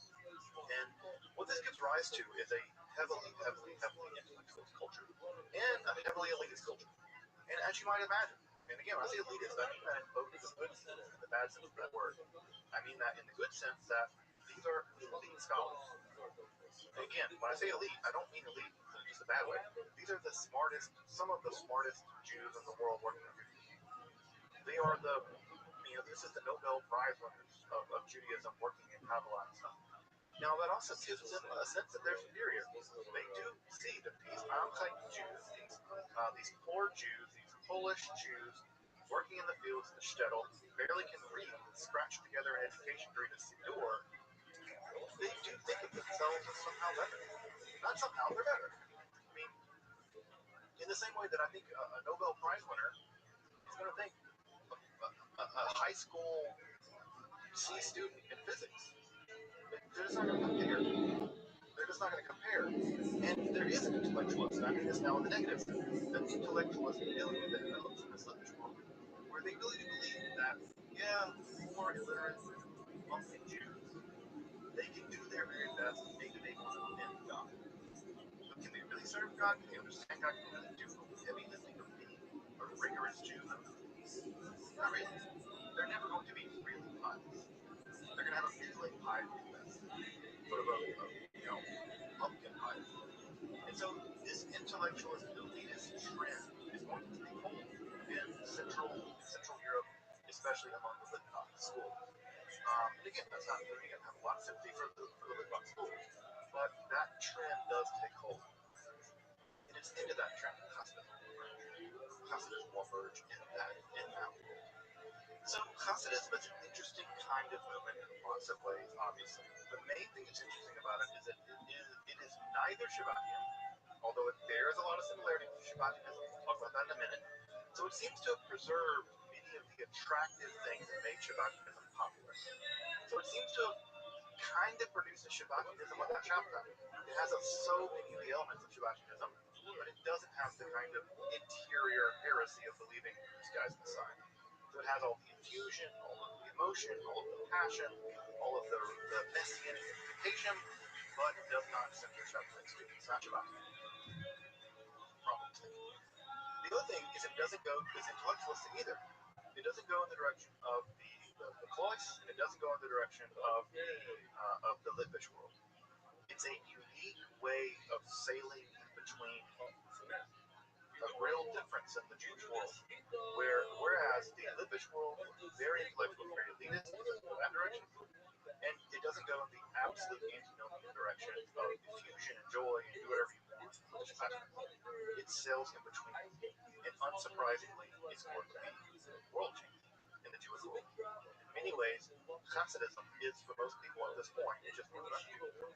And what this gives rise to is a heavily intellectualist culture and a heavily elitist culture. And as you might imagine, and again, when I say elitist, I mean that in both the good sense and the bad sense of that word. I mean that in the good sense that these These are elite scholars. Again, when I say elite, I don't mean elite in just a bad way. These are the smartest, some of the smartest Jews in the world working on Judaism. They are this is the Nobel Prize winners of Judaism working in Kabbalah and stuff. Now, that also gives them a sense that they're superior. They do see that these outside Jews, these poor Jews, these Polish Jews, working in the fields in the shtetl, barely can read and scratch together an education during a door. They do think of themselves as somehow better. Not somehow, they're better. I mean, in the same way that I think a Nobel Prize winner is going to think a high school C student in physics. They're just not going to compare. They're just not going to compare. And there is an intellectualist, and I mean this now in the negative sense, an intellectualist milieu that develops in this literature world, where they really do believe that, poor, illiterate, monthly Jews, they can do their very best day-to-day in God. But can they really serve God? Can they understand God? Can they really do the heavy lifting of being a rigorous Jew? Not really. They're never going to be really pious. They're going to have a middling piety at best. Sort of a pumpkin pie. And so this intellectualist elitist trend is going to take hold in Central Europe, especially among the Litvak schools. And again, that's not I have a lot of sympathy for the Litvak schools, but that trend does take hold. And it's into that trend that Hasidism will emerge. Hasidism will emerge in that world. So Hasidism is an interesting kind of movement in lots of ways, obviously. The main thing that's interesting about it is that it is neither Shabbatian, although it bears a lot of similarities to Shabbatianism. We'll talk about that in a minute. So it seems to have preserved many of the attractive things that made Shabbatianism popular. So it seems to have kind of produces Shabbatianism without Shabbat. It has so many of the elements of Shabbatianism, but it doesn't have the kind of interior heresy of believing this guy's Messiah. So it has all the infusion, all of the emotion, all of the passion, all of the messianic implication, but it does not center Shabbat. It's not Shabbat. The other thing is it doesn't go as intellectualistic either. It doesn't go in the direction of the Clois, and it doesn't go in the direction of the Litvish world. It's a unique way of sailing in between a real difference in the Jewish world, whereas the Litvish world is very intellectual, very elitist, it doesn't go that direction, and it doesn't go in the absolute antinomian direction of diffusion and joy and do whatever you want with the Shabbat. It sails in between, and unsurprisingly, it's going to be world changing in the Jewish world. In many ways, Hasidism is, for most people at this point, just Orthodox Judaism.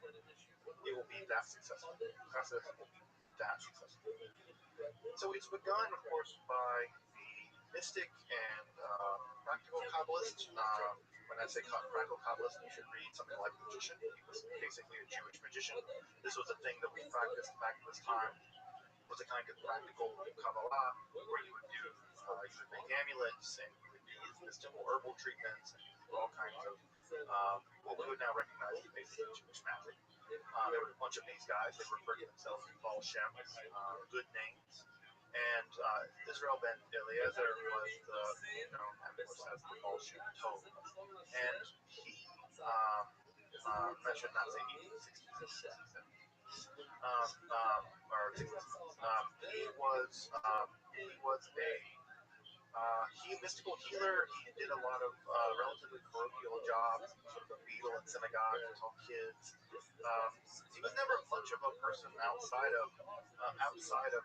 It will be that successful. Hasidism will be that successful. So it's begun, of course, by the mystic and practical Kabbalist. When I say practical Kabbalist, you should read something like Magician. He was basically a Jewish magician. This was a thing that we practiced back in this time. It was a kind of practical Kabbalah where you would make amulets and you would use mystical herbal treatments and do all kinds of what we would now recognize as basically Jewish magic. There were a bunch of these guys. They referred to themselves as Baal Shem, good names. And Israel ben Eliezer was known, of course, as the Baal Shem Tov. And he, I should not say 60s, 70s, or 60s. He was a mystical healer. He did a lot of relatively parochial jobs, sort of a beadle in synagogues with all kids. He was never much of a person outside of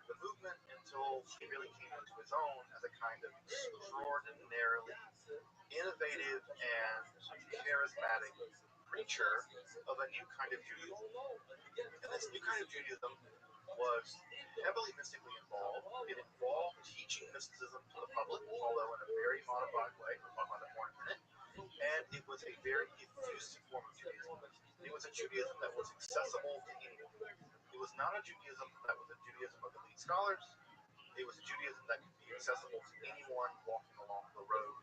the movement until he really came into his own as a kind of extraordinarily innovative and charismatic preacher of a new kind of Judaism. And this new kind of Judaism was heavily mystically involved. It involved teaching mysticism to the public, although in a very modified way. We'll talk about that more in a minute. And it was a very effusive form of Judaism. It was a Judaism that was accessible to anyone. It was not a Judaism that was a Judaism of elite scholars. It was a Judaism that could be accessible to anyone walking along the road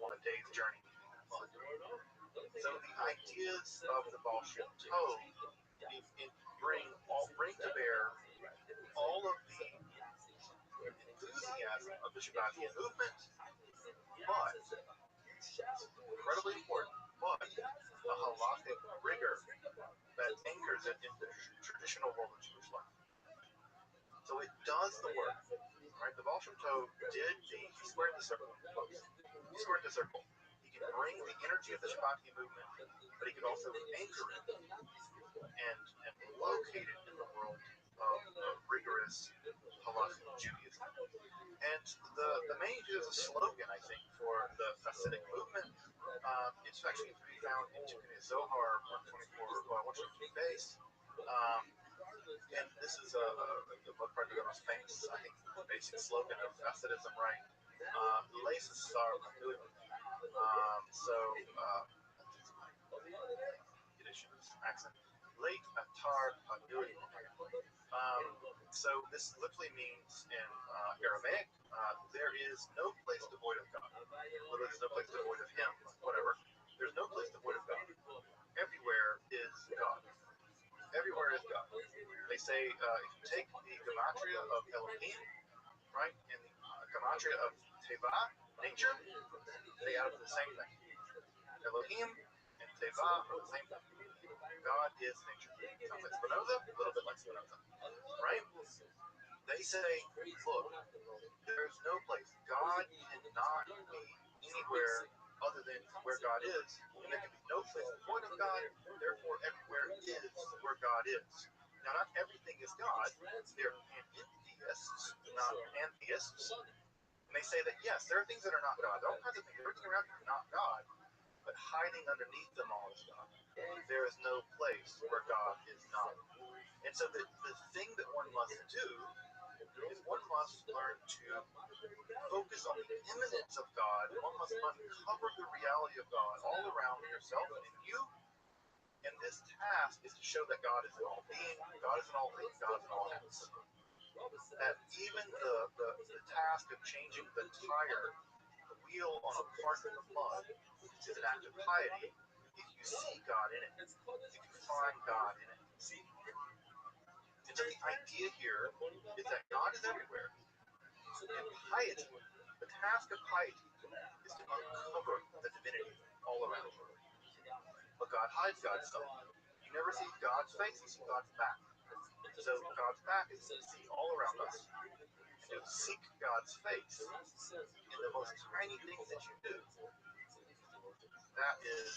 on a day's journey. So the ideas of the Baal Shem Tov bring to bear all of the enthusiasm of the Shabbatian movement, but incredibly important, but a halachic rigor that anchors it in the traditional world of Jewish life. So it does the work, right? The Baal Shem Tov he squared the circle, folks. He squared the circle. He can bring the energy of the Shabbati movement, but he could also anchor it and locate it in the world of rigorous halachic Judaism. And the main is a slogan, I think, for the Hasidic movement. It's actually to be found in Guinness Zohar 124 base. And this is probably the most famous, I think, basic slogan of Hasidism, right? Leis Sar Panuim. Yiddish accent. Late Atar Panuim. So this literally means in Aramaic, there is no place devoid of God. Literally, there's no place devoid of Him, whatever. There's no place devoid of God. Everywhere is God. Everywhere is God. They say if you take the gematria of Elohim, right, and the gematria of Teva, nature, they add up to the same thing. Elohim and Teva are the same thing. God is nature. Sounds like Spinoza, a little bit like Spinoza, right? They say, look, there's no place. God cannot be anywhere other than where God is, and there can be no place void of God. Therefore, everywhere is where God is. Now, not everything is God. They're pantheists, not pantheists. And they say that, yes, there are things that are not God. There are all kinds of things. Everything around you is not God, but hiding underneath them all is God. There is no place where God is not. And so the thing that one must do is one must learn to focus on the immanence of God. One must uncover the reality of God all around yourself and in you. And this task is to show that God is in all being, God is in all things, God is in all things. That even the task of changing the tire, the wheel on a part of the mud, is an act of piety if you see God in it, if you find God in it. And so the idea here is that God is everywhere. And piety, the task of piety, is to uncover the divinity all around you. But God hides God's self. You never see God's face, you see God's back. So God's back is to see all around us. And to seek God's face in the most tiny things that you do. That is,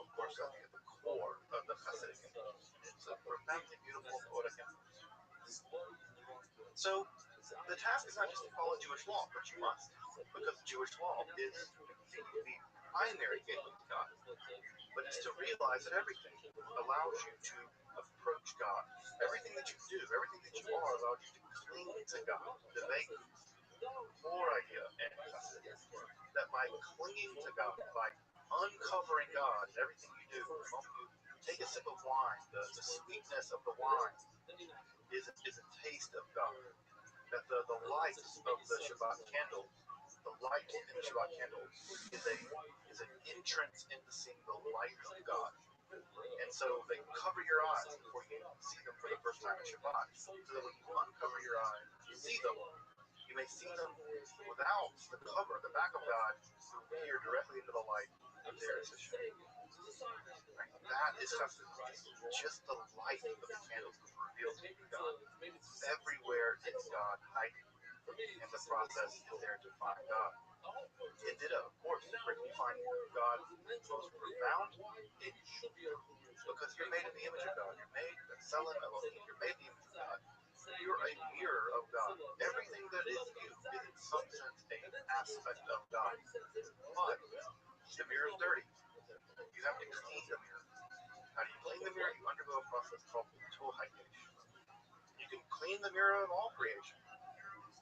of course, I think at the core of the Hasidic movement. It's a profoundly beautiful poetic influence. So the task is not just to follow Jewish law, but you must, because Jewish law is the primary gateway to God. But it's to realize that everything allows you to approach God. Everything that you do, everything that you are, allows you to cling to God. The vague core idea and that by clinging to God, by uncovering God in everything you do, the moment you take a sip of wine, the sweetness of the wine is a taste of God. That the light of the Shabbat candle, the light in the Shabbat candle is an entrance into seeing the light of God. And so they cover your eyes before you see them for the first time in Shabbat. So that when you uncover your eyes, you see them. You may see them without the cover, the back of God, peer directly into the light, and there is Hashem. Right? That is just the light of the candles that reveals God. Everywhere is God hiding, and the process is there to find God. And ditto, of course, where can you find God most profound? In you. Because you're made in the image of God. You're made you're made in the image of God. You're a mirror of God. Everything that is you is in some sense an aspect of God. But the mirror is dirty. You have to clean the mirror. How do you clean the mirror? You undergo a process called tohayesh. You can clean the mirror of all creation,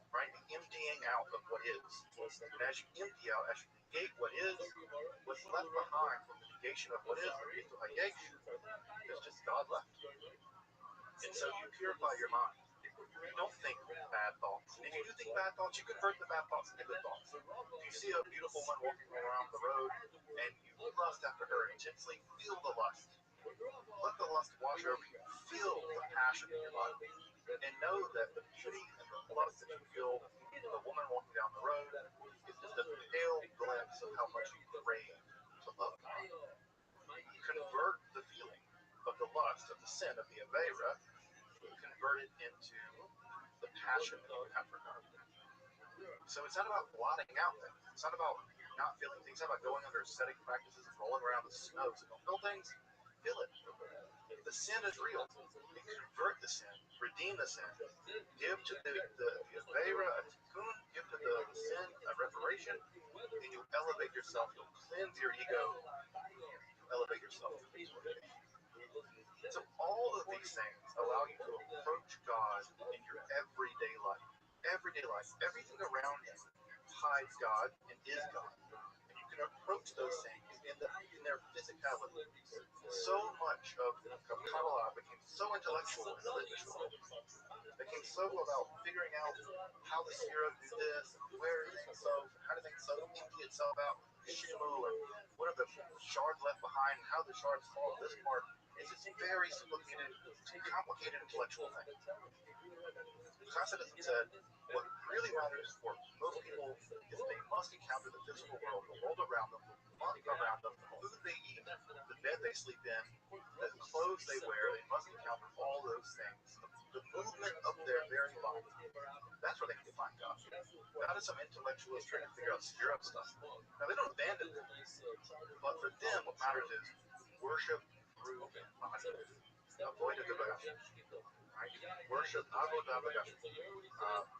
right? The emptying out of what is. And as you empty out, as you negate what is, what's left behind from the negation of what is, there's just God left. And so you purify your mind. You don't think bad thoughts. And if you do think bad thoughts, you convert the bad thoughts into good thoughts. If you see a beautiful woman walking around the road and you lust after her intensely, feel the lust. Let the lust wash over you. Feel the passion in your body. And know that the beauty and the lust that you feel in the woman walking down the road is just a pale glimpse of how much you crave to love God. convert the feeling of the lust, of the sin, of the Avera, convert it into the passion that you have for God. So it's not about blotting out things. It's not about not feeling things. It's not about going under ascetic practices and rolling around the snow. So don't feel things, feel it. The sin is real. You convert the sin, redeem the sin, give to the Avera a tikkun, give to the sin a reparation, and you elevate yourself. You'll cleanse your ego. You elevate yourself. So all of these things allow you to approach God in your everyday life. Everyday life. Everything around you hides God and is God. And you can approach those things in their physicality. So much of Kabbalah became so intellectual in the religious world. It became so about figuring out how the Sphira do this, and where things so, and how do things so empty itself out, Shimu, or what are the shards left behind, and how the shards fall this part. It's just very complicated intellectual thing. Hasidism said what really matters for most people is they must encounter the physical world, the world around them, the money around them, the food they eat, the bed they sleep in, the clothes they wear. They must encounter all those things. The movement of their very body. That's where they can find God. Not as some intellectualist trying to figure out Sphira stuff. Now, they don't abandon them. But for them, what matters is worship through body. Avoid the Bagash. Right? Worship,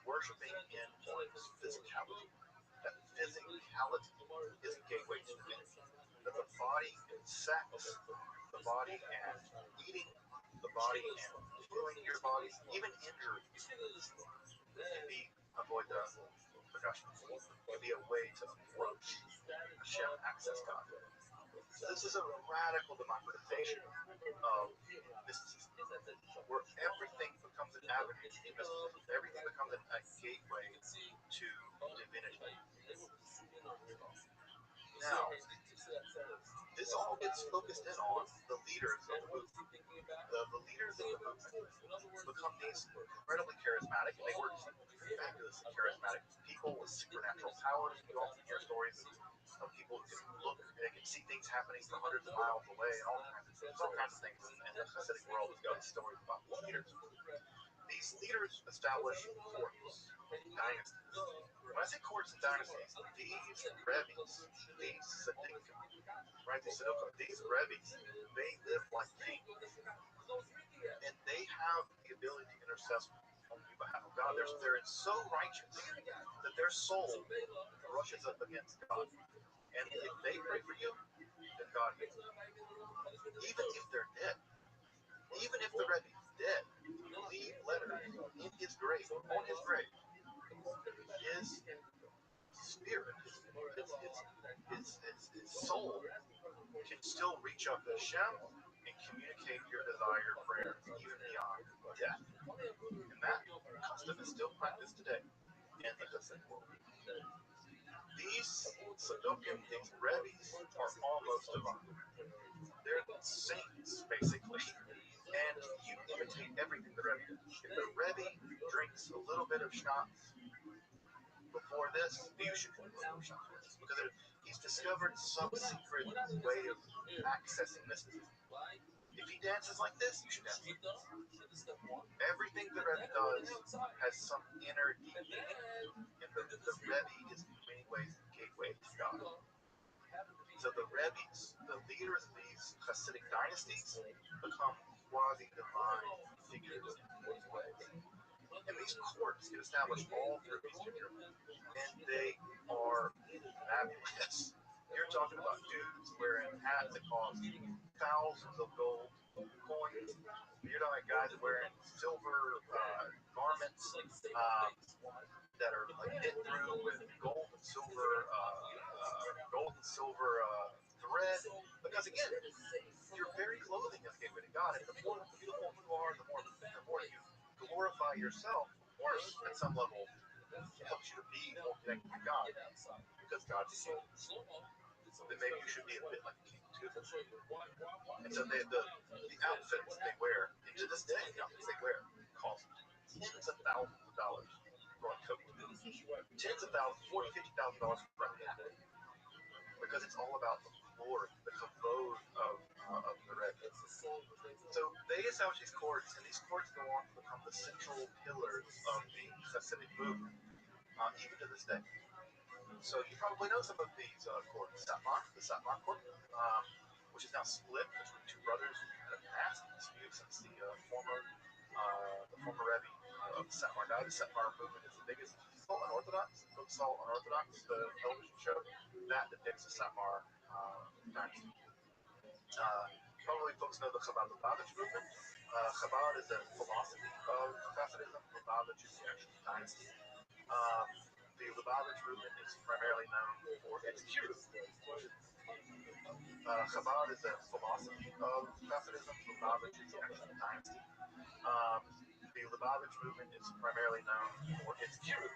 worshiping in one's physicality. That physicality is a gateway to divinity. That the body and sex, the body and eating, the body and healing your body, even injury, can be avoid the Bagash. Can be a way to approach Hashem, access God. So this is a radical democratization of mysticism, where everything becomes an avenue to mysticism. Everything becomes a gateway to divinity. Now, this all gets focused in on the leaders of the movement. The leaders of the movement become these incredibly charismatic, and they were fabulously charismatic people with supernatural powers. You often hear stories of people who can look, they can see things happening from hundreds of miles away, and all kinds of things in the Hasidic world. We've got stories about these leaders. These leaders establish courts, dynasties. When I say courts and dynasties, these Rebbes, these Tzaddikim, right, these Rebbes, they live like kings. And they have the ability to intercess on behalf of God. They're so righteous that their soul rushes up against God. And if they pray for you, then God hears them. Even if they're dead, even if the Rebbe is dead, leave letters in his grave, on his grave. His spirit, his soul can still reach up to Hashem and communicate your desired prayers, even beyond death. And that custom is still practiced today in the Hasidic world. These Tzaddikim, these Rebbes, are almost divine. They're saints, basically. And you imitate everything the Rebbe does. If the Rebbe drinks a little bit of schnapps before this, you should drink a little schnapps. Because he's discovered some secret way of accessing mysticism. If he dances like this, you should dance like this. Everything the Rebbe does has some inner deep meaning. And the Rebbe is in many ways the gateway to God. So the Rebbes, the leaders of these Hasidic dynasties, become quasi-divine figures in many ways. And these courts get established all through Eastern Europe. And they are fabulous. You're talking about dudes wearing hats that cost thousands of gold coins. You're talking about guys wearing silver garments that are like knit through with gold and silver thread. Because again, your very clothing is gateway to God, and the more beautiful you are, the more you glorify yourself, the more at some level it helps you to be more connected to God, because God's king. Then maybe you should be a bit like a king too. And so the outfits they wear, and to this day, the outfits they wear cost tens of thousands of dollars for a coat. Tens of thousands, $40,000, $50,000 for a hat. Because it's all about the glory, the kavod of of the Rebbe. So they establish these courts, and these courts go on to become the central pillars of the Hasidic movement, even to this day. So you probably know some of these courts. The Satmar court, which is now split between two brothers who had a nasty dispute since the former Rebbe of the Satmar died. The Satmar movement is the biggest. Salt Unorthodox, Salt Unorthodox, the television show, that depicts the Satmar dynasty. Probably folks know the Chabad Lubavitch movement. Chabad is a philosophy of Hasidism. Lubavitch is the actual dynasty. The Lubavitch movement is primarily known for its Kiruv. Chabad is a philosophy of Hasidism. Lubavitch is the actual dynasty. The Lubavitch movement is primarily known for its Kiruv,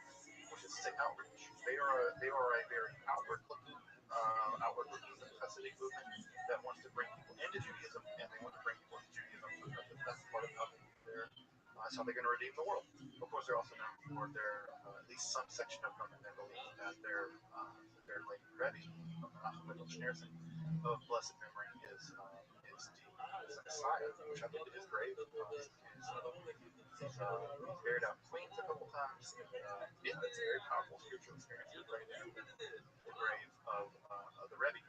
which is state outreach. They are a very outward-looking Hasidic movement that wants to bring people into Judaism, and they want to bring people into Judaism because that's part of how that's how they're going to redeem the world. Of course, they're also known for their, at least some section of them in their belief that their late Rebbe, of blessed memory, is the Messiah, which I think is great. He's buried out in Queens a couple times. Yeah, it's a very powerful spiritual experience. You're right there, the grave of the Rebbe.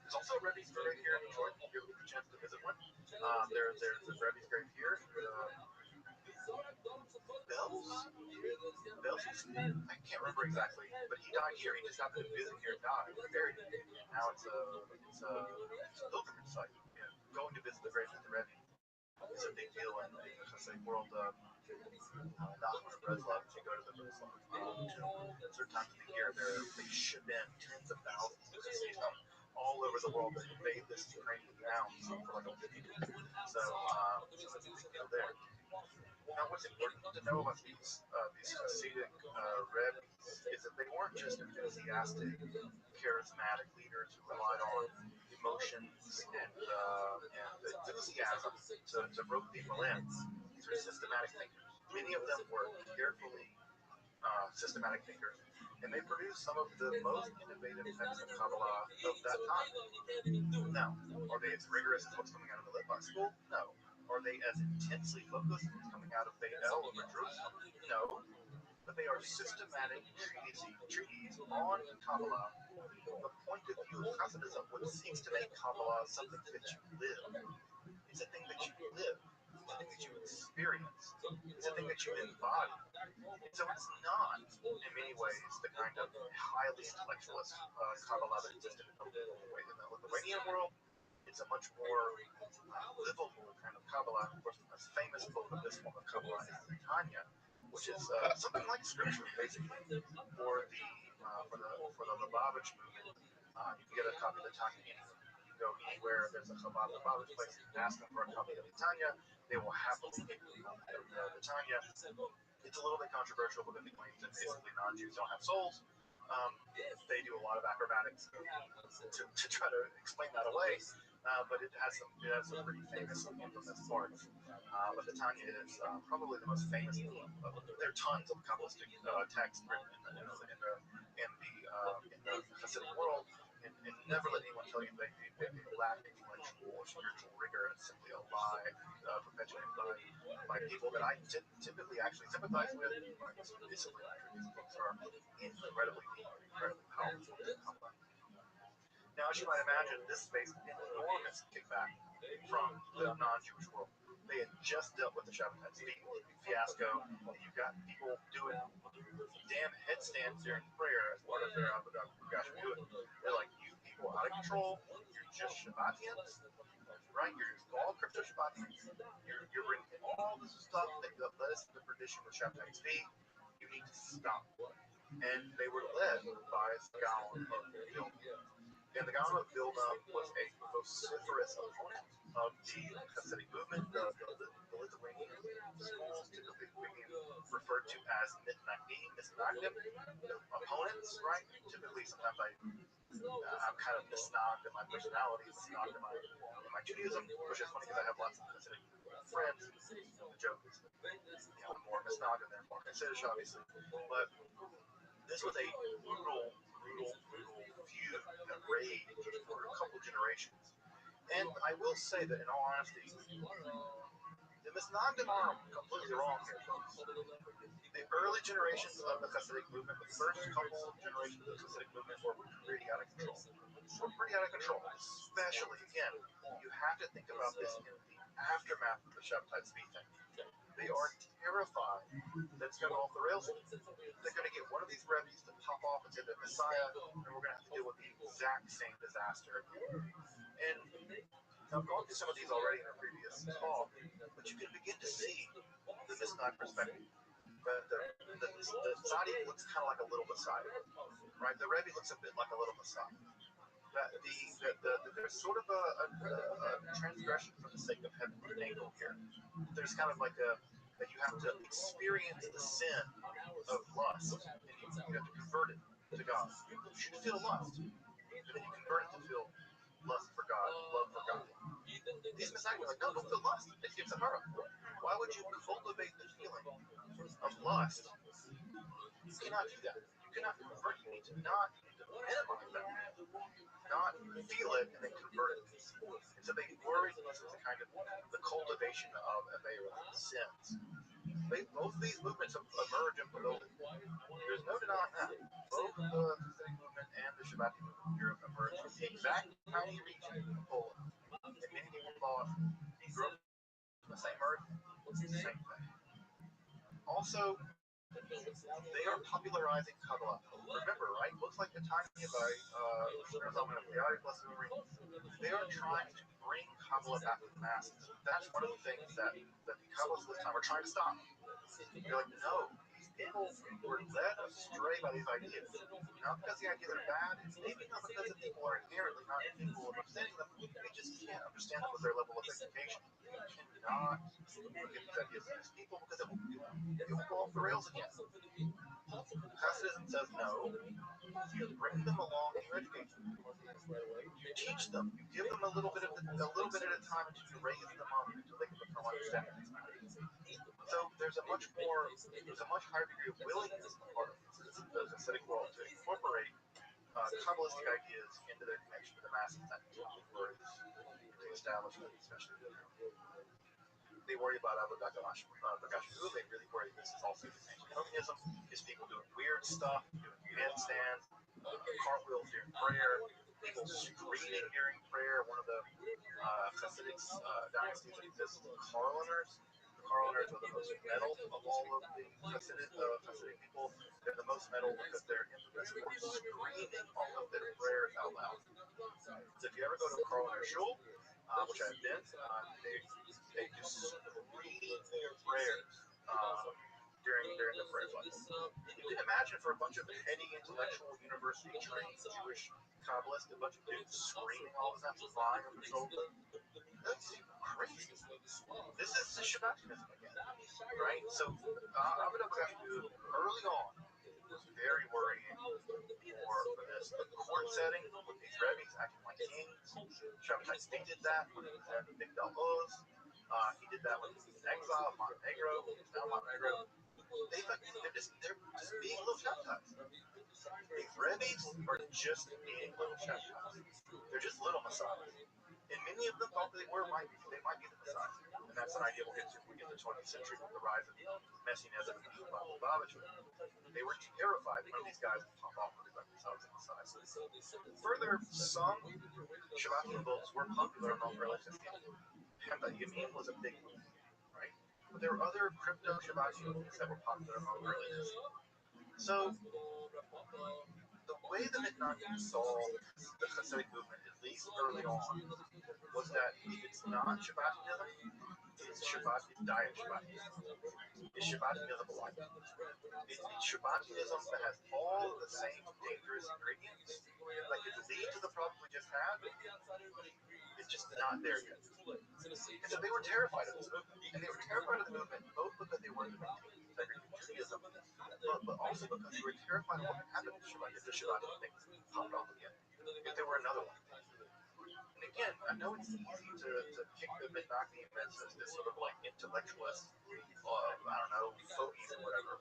There's also a Rebbe's grave here in Detroit. If you get a chance to visit one, there's a Rebbe's grave here. Bells? I can't remember exactly, but he died here. He just happened to visit here and die. He buried here. Now it's a pilgrimage site. You know, going to visit the grave of the Rebbe is a big deal in the Hasidic world. Nachman and Breslov, if you go to the Breslov certain times of the year, they ship in tens of thousands of Hasidim all over the world that invade this Ukrainian town for like a week. So it's a big deal there. Now, what's important to know about these Hasidic Rebbes is that they weren't just enthusiastic, charismatic leaders who relied on emotions and enthusiasm to rope people in. These were systematic thinkers. Many of them were carefully systematic thinkers, and they produced some of the most innovative texts of Kabbalah of that time. Now, are they as rigorous as what's coming out of the Litvak school? No. Are they as intensely focused as what's coming out of Beit El or Jerusalem? No. But they are systematic treatises on Kabbalah from the point of view of Hasidism, which seeks to make Kabbalah something that you live. It's a thing that you live. It's a thing that you experience. It's a thing that you embody. And so it's not, in many ways, the kind of highly intellectualist Kabbalah that existed in the Lithuanian world. It's a much more livable kind of Kabbalah. Of course, the most famous book of this form of Kabbalah is the Tanya, which is something like scripture, basically, for the Lubavitch movement. You can get a copy of the Tanya anywhere. You can go anywhere. There's a Chabad Lubavitch place. You can ask them for a copy of the Tanya. They will happily give you a copy of the Tanya. It's a little bit controversial because it claims that basically non-Jews don't have souls. They do a lot of acrobatics to try to explain that away. But it has some pretty famous and infamous parts. But the Tanya is probably the most famous. There are tons of Kabbalistic texts written in the Hasidic world, and never let anyone tell you that they lack intellectual or spiritual rigor. It's simply a lie perpetuated by people that I typically actually sympathize with. These books are incredibly deep, incredibly powerful. Now, as you might imagine, this faced enormous kickback from the non-Jewish world. They had just dealt with the Shabbat fiasco. You've got people doing damn headstands during prayer as part of their Avodah Hashem. They're like, you people are out of control. You're just Shabbatians, right? You're just all crypto Shabbatians. You're bringing all this stuff that led us into perdition with Shabbat tzvi. You need to stop. And they were led by a Gaon of Vilna. And the Gaon of Vilna was a vociferous opponent of the Hasidic movement. The Lithuanian schools typically being referred to as misnagdim, opponents, right? Typically, sometimes I'm kind of misnogged in my personality, misnogged in my Judaism, which is funny because I have lots of Hasidic friends. The joke is that I'm more misnogged than more Hasidic, obviously. But this was a brutal feud that raged for a couple generations. And I will say that, in all honesty, the Misnagdim are completely wrong here, folks. The early generations of the Hasidic movement, the first couple of generations of the Hasidic movement, were pretty out of control. Especially, again, you have to think about this in the aftermath of the Shabbatai Tzvi thing. They are terrified that it's going to go off the rails again. They're going to get one of these Rebbe's to pop off and say they're Messiah, and we're going to have to deal with the exact same disaster. And I've gone through some of these already in a previous talk, but you can begin to see the Mishnah perspective. But the tzaddik looks kind of like a little Messiah, right? The Rebbe looks a bit like a little Messiah. There's sort of a transgression for the sake of heaven angle here. There's kind of like that you have to experience the sin of lust, and you have to convert it to God. You should feel lust, and then you convert it to feel lust for God, love for God. These Messiahs are like, no, don't feel lust. It's a horror. Why would you cultivate the feeling of lust? You cannot do that. You cannot convert it. You need to not minimize that. Not feel it and then convert it. And so they worry that this is kind of the cultivation of sins. Both of these movements emerge in Poland. There's no denying that. Both the Hasidic movement and the Shabbat movement in Europe emerged from the exact tiny region of Poland. And many people thought they grew up in the same earth, same thing. Also, they are popularizing Kabbalah. Remember, right? Looks like the tiny by they are trying to bring Kabbalah back to the masses. That's one of the things that the Kabbalists this time are trying to stop. They're like, no, these people were led astray by these ideas. Not because the ideas are bad, maybe not because the people are inherently not capable of understanding them. They just can't understand them with their level of education. You cannot look at these ideas to these people because it will go off the rails again. Hasidism says no. You bring them along in your education. You teach them. You give them a little bit at a time until you raise them up until they can become understanding these matters. So there's a much higher degree of willingness on the part of the Hasidic world to incorporate Kabbalistic ideas into their connection to the masses that for the establishment, especially. They worry about Bagashmu. They really worry this is also anti-communism. Is people doing weird stuff, doing handstands, cartwheels during prayer, people screaming during prayer. One of the Hasidic dynasties that exists, the Karlaners. The Karlaners are the most metal of all of the Hasidic people. They're the most metal because they're infamous for screaming all of their prayers out loud. So if you ever go to a Karlaner shul, which I've been, they just scream their prayers during the prayer cycle. You can imagine for a bunch of heady, intellectual, university-trained Jewish Kabbalists, a bunch of dudes screaming all the time, flying on the shoulder. That's crazy. This is the Shabbatism again, right? So, Abu Dhabi early on was very worrying for this. The court setting with these Rebbe's acting like kings. Shabbatai Tzvi did that when he was at Migdal Oz. He did that when he was in exile, Montenegro. He's now Montenegro. They're just being little Shabbatais. These Rebbe's are just being little Shabbatais. They're just little Messiahs. And many of them thought they might be the Messiah. And that's an idea we'll get to when we get to the 20th century with the rise of Messianism and Lubavitch. They were terrified one of these guys would pop off with themselves in the size. Further, some Shabbat books were popular among early Christians. Pemba Yamin was a big one, right? But there were other crypto Shabbat books that were popular among early Christians. So, the way the Mitnagim saw the Hasidic movement, at least early on, was that if it's not Shabbatism, it's diet Shabbatism. It's Shabbatism alike. It's Shabbatism that has all of the same dangerous ingredients that could lead to the problem we just had. It's just not there yet. And so they were terrified of this movement. And they were terrified of the movement both because they wanted to maintain the integrity of Judaism, but also because they were terrified of what would happen to Shabbat if the Shabbat thing popped off again. If there were another one. And again, I know it's easy to pick the Mitnagim as this sort of like intellectualist, I don't know, fogies or whatever.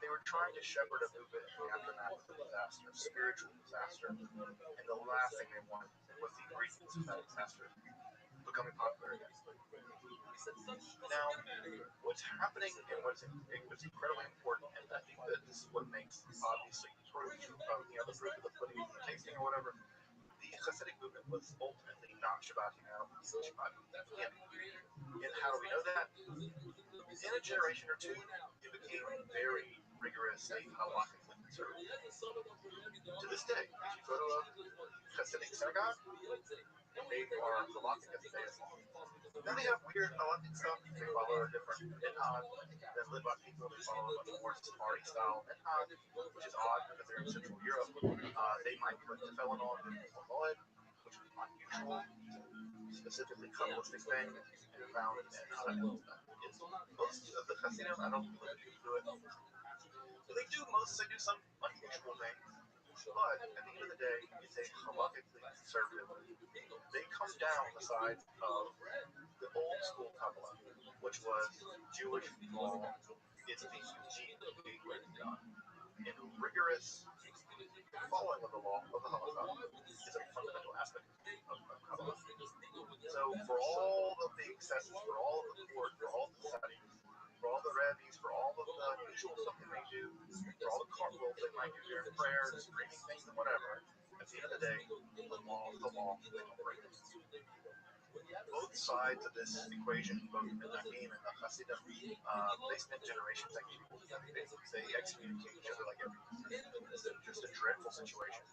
They were trying to shepherd a movement in the aftermath of a disaster, spiritual disaster, and the last thing they wanted was the ingredients of that disaster becoming popular again. Now, what's happening and what's incredibly important, and I think that this is what makes obviously proof of the proof of the pudding and the tasting or whatever. The Hasidic movement was ultimately not Shabbating out, Shabbating in. And how do we know that? In a generation or two, it became very rigorously halachically conservative. To this day, if you go to a Hasidic synagogue, they are halachically as the day is long. Then they have weird halakhic stuff. They follow a different minhag than Litvak people. They follow a much more Sephardi style minhag, which is odd because they're in Central Europe. They might put tefillin on in Moed, which is unusual. Specifically Kabbalistic thing and found in most of the Hasidim. I don't believe that people do it. So they do some unusual things, but at the end of the day, it's a halakhically conservative. They come down the side of the old school Kabbalah, which was Jewish law. It's a unique gateway to God. And rigorous following of the law of the halakha is a fundamental aspect of Kabbalah. So for all of the excesses, for all of the court, for all of the settings, for all the rabbis, for all of the usual stuff they may do, for all the cartwheels they might do during prayer, the screaming things and whatever, at the end of the day, the law is the law, they don't break it. Both sides of this equation, both the Menachim and the Hasidim, they spend generations executing each other. They excommunicate each other like everything. It's just a dreadful situation.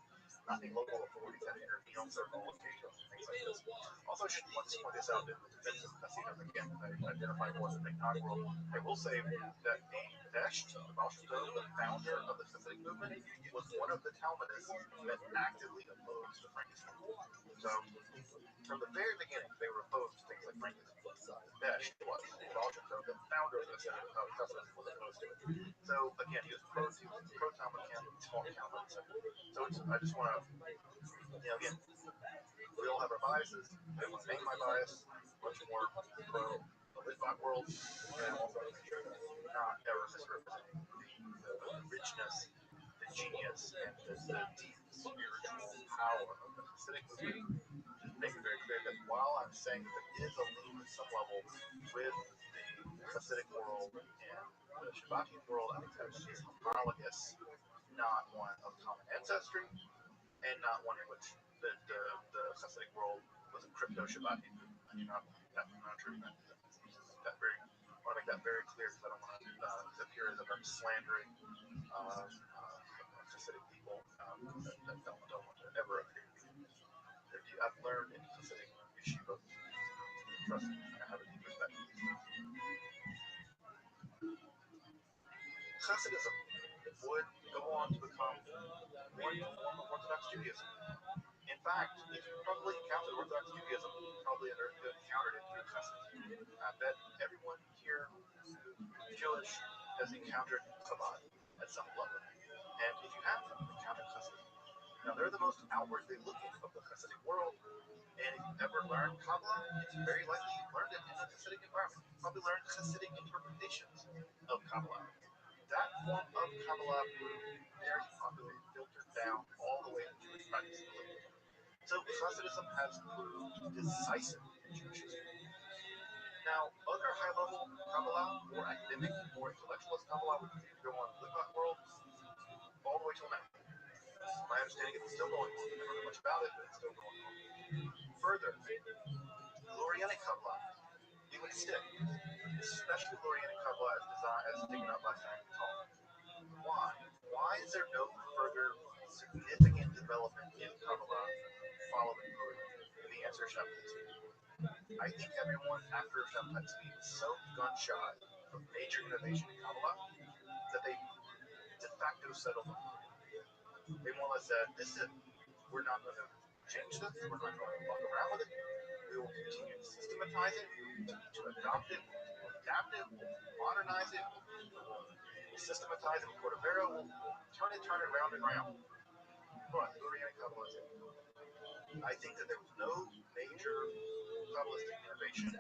Nothing local authorities have to intervene on certain occasions and things like this. Also, I should once point this out in the defense of Hasidim, again, I identify more as an inaugural. I will say that Besht, the Baal Shem Tov, the founder of the Hasidic movement, was one of the Talmudists that actively opposed the Frankish. So, from the very beginning, they were opposed to things like Frankish. Besht was. Baal Shem Tov, the founder of the Hasidim, was opposed to it. So, again, he was pro-Talmud, taught Talmud, etc. So, I just want to, again, we all have our biases. I don't want to name my bias. Much more pro the Litvak world, and I also want to make sure that I'm not ever misrepresenting the richness, the genius, and the deep spiritual power of the Hasidic movement. Just make it very clear that while I'm saying that there is a link at some level with the Hasidic world and the Shabbatian world, I think that is homologous, not one of common ancestry, and not one in which the Hasidic world was a crypto-Shabbatian movement. I do not believe that. I'm not attributing that to them. I want to make that very clear because I don't want to appear as if I'm slandering Hasidic people that don't want to ever appear to be. I've learned in Hasidic yeshivot, trust me, I have a deep respect. Hasidism would go on to become one form of Orthodox Judaism. In fact, if you probably encountered Orthodox Judaism, you probably encountered it through Hasidism. I bet everyone here who's Jewish has encountered Chabad at some level. And if you haven't encountered Hasidism, now they're the most outwardly looking of the Hasidic world. And if you've ever learned Kabbalah, it's very likely you've learned it in a Hasidic environment. You probably learned Hasidic interpretations of Kabbalah. That form of Kabbalah proved very popular, filtered down all the way to Jewish practice. So Hasidism has proved decisive in Jewish history. Now, other high-level Kabbalah, more academic, more intellectualist Kabbalah, would continue to go on in the Litvak world all the way till now. My understanding is it's still going on. I don't know much about it, but it's still going on. Further, Lurianic Kabbalah, it would stick, especially Lurianic Kabbalah as taken up by Simon Tall. Why? Why is there no further significant development in Kabbalah following Lurian? And the answer is Shabtai Tzvi. I think everyone after Shabtai Tzvi is so gun-shy of major innovation in Kabbalah that they de facto settled on Lurian. They more or less said, this is it. We're not going to change this. We're not going to fuck around with it. We will continue to systematize it. We will continue to adopt it. We'll adapt it. We'll modernize it. We'll systematize it. Cordovero will turn it round and round. But Lurianic Kabbalah is it. I think that there was no major Kabbalistic innovation,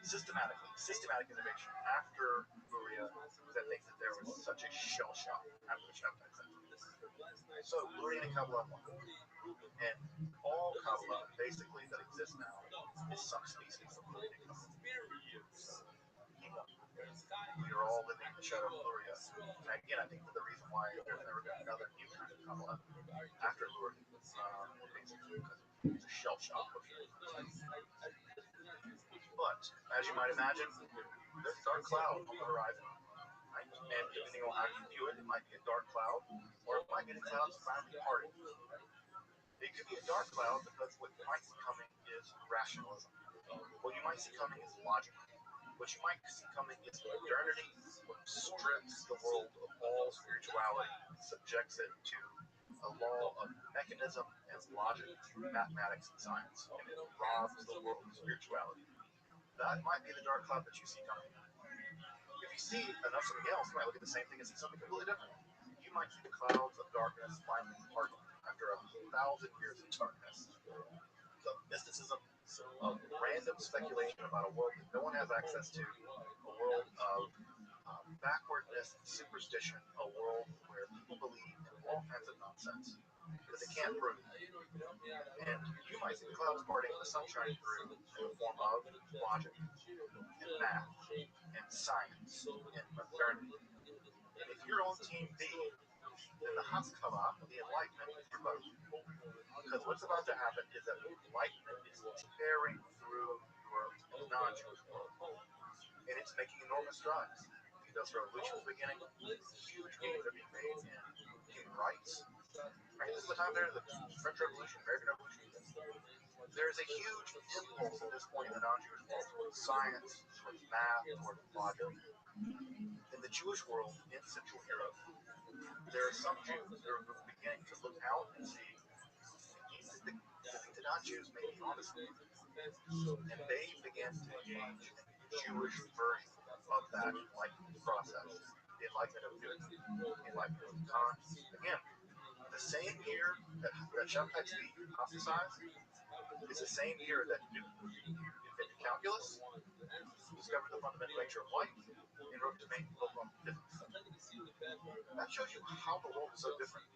systematic innovation after Luria, because I think that there was such a shell shock after the Shabbat. So Luria and Kabbalah won. And all Kabbalah, basically, that exists now is some species of Luria and Kabbalah. He won. We are all living in the shadow of Luria. And again, I think that the reason why there's never been another new kind of Kabbalah after Luria, basically because it's a shell shock. But as you might imagine, there's a dark cloud on the horizon. Right? And depending on how you view it, it might be a dark cloud, or it might be the clouds finally parting. It could be a dark cloud because what you might see coming is rationalism. What you might see coming is logic. What you might see coming is modernity, what strips the world of all spirituality and subjects it to a law of mechanism and logic, mathematics and science, and it robs the world of spirituality. That might be the dark cloud that you see coming. If you see enough something else, you might look at the same thing and see something completely different. You might see the clouds of darkness finally parting after 1,000 years of darkness. The mysticism of random speculation about a world that no one has access to, a world of backwardness and superstition, a world where people believe in all kinds of nonsense because they can't prove it. And you might see the clouds parting and the sun shining through in the form of logic and math and science and modernity. And if you're on team B, then the Haskalah, the Enlightenment, is your boat. Because what's about to happen is that Enlightenment is tearing through Europe, the non-Jewish world. And it's making enormous strides. The Industrial Revolution is beginning. Huge gains are being made in human rights. Right? This is the time there, the French Revolution, American Revolution. There is a huge impulse at this point in the non-Jewish world towards science, towards math, towards logic. In the Jewish world, in Central Europe, there are some Jews that are beginning to look out and see the non-Jews may be onto something. And they began to engage in the Jewish version of that enlightenment process. The enlightenment of Newton, the enlightenment of Kant. Again, the same year that Shabtai Tzvi apostatized is the same year that Newton invented calculus, discovered the fundamental nature of light, and wrote his main book on physics. That shows you how the world is so different.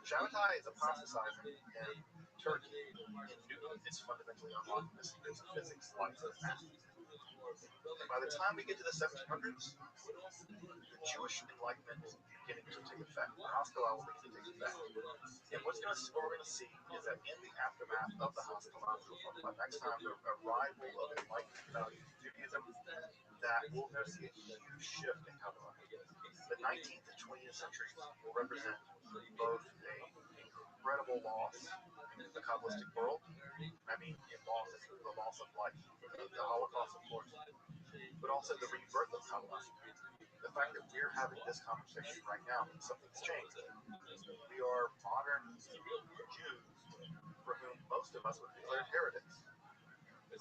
Shabtai is apostatizing in Turkey, and Newton is fundamentally unlocking the secrets of physics, light, and math. And by the time we get to the 1700s, the Jewish Enlightenment is beginning to take effect. The Haskalah will begin to take effect. And what we're going to see is that in the aftermath of the Haskalah, we'll talk about next time, the arrival of Enlightenment values in Judaism, that we're going to see a huge shift in Kabbalah. The 19th and 20th centuries will represent both a incredible loss in the Kabbalistic world. I mean, in loss, the loss of life, the Holocaust, of course, but also the rebirth of Kabbalah. The fact that we're having this conversation right now means something's changed. We are modern Jews for whom most of us would be declared heretics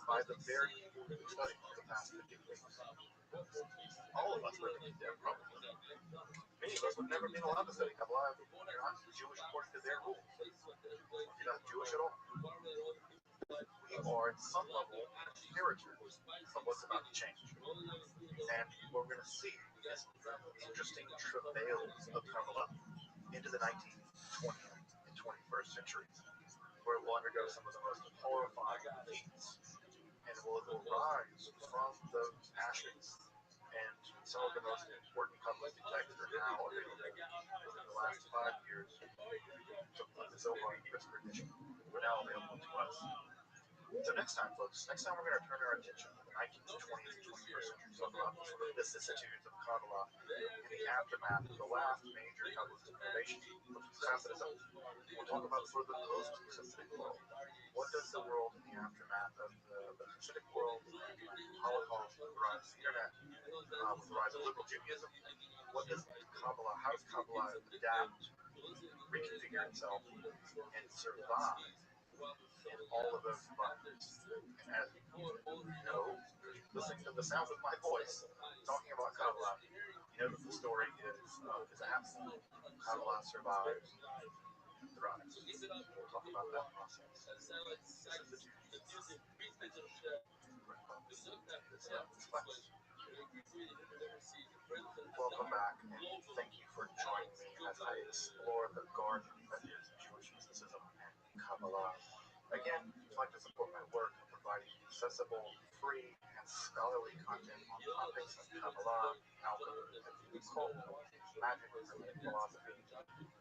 by the very people who studied for the past 50 weeks. All of us would be condemned, probably. Many of us would never be allowed to study Kabbalah if you're not Jewish according to their rules. You're not Jewish at all. We are, at some level, inheritors of what's about to change. And what we're going to see is interesting travails of Kabbalah into the 19th, 20th, and 21st centuries, where it will undergo some of the most horrifying defeats, and will rise from those ashes. And some of the most important Kabbalistic texts are now available. Within the last 5 years, the Zohar Christopher edition were now available to us. So next time, folks, we're going to turn our attention to the 19th, 20th, and 21st century, talk about the sort of vicissitudes of Kabbalah in the aftermath of the last major Kabbalistic innovation, which was Hasidism. We'll talk about sort of the post-Hasidic world. What does the world in the aftermath of the Hasidic world, the Holocaust, with the rise of the internet, with the rise of liberal Judaism, what does Kabbalah, how does Kabbalah adapt, reconfigure itself, and survive in all of those environments? And as you know, listening to the sounds of my voice, talking about Kabbalah, you know that the story is a happy one. Kabbalah survives. thrives. We'll talk about that process. This is the Tuesday. Welcome back, and thank you for joining me as I explore the garden that is Jewish mysticism and Kabbalah. Again, if you'd like to support my work in providing accessible, free, and scholarly content on topics of Kabbalah, alchemy, the occult, magic, and philosophy,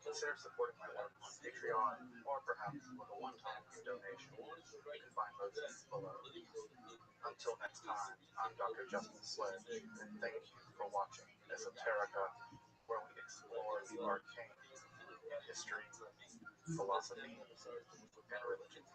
consider supporting my work on Patreon or perhaps with a one-time donation. You can find those links below. Until next time, I'm Dr. Justin Sledge, and thank you for watching Esoterica, where we explore the arcane in history, philosophy, and religion.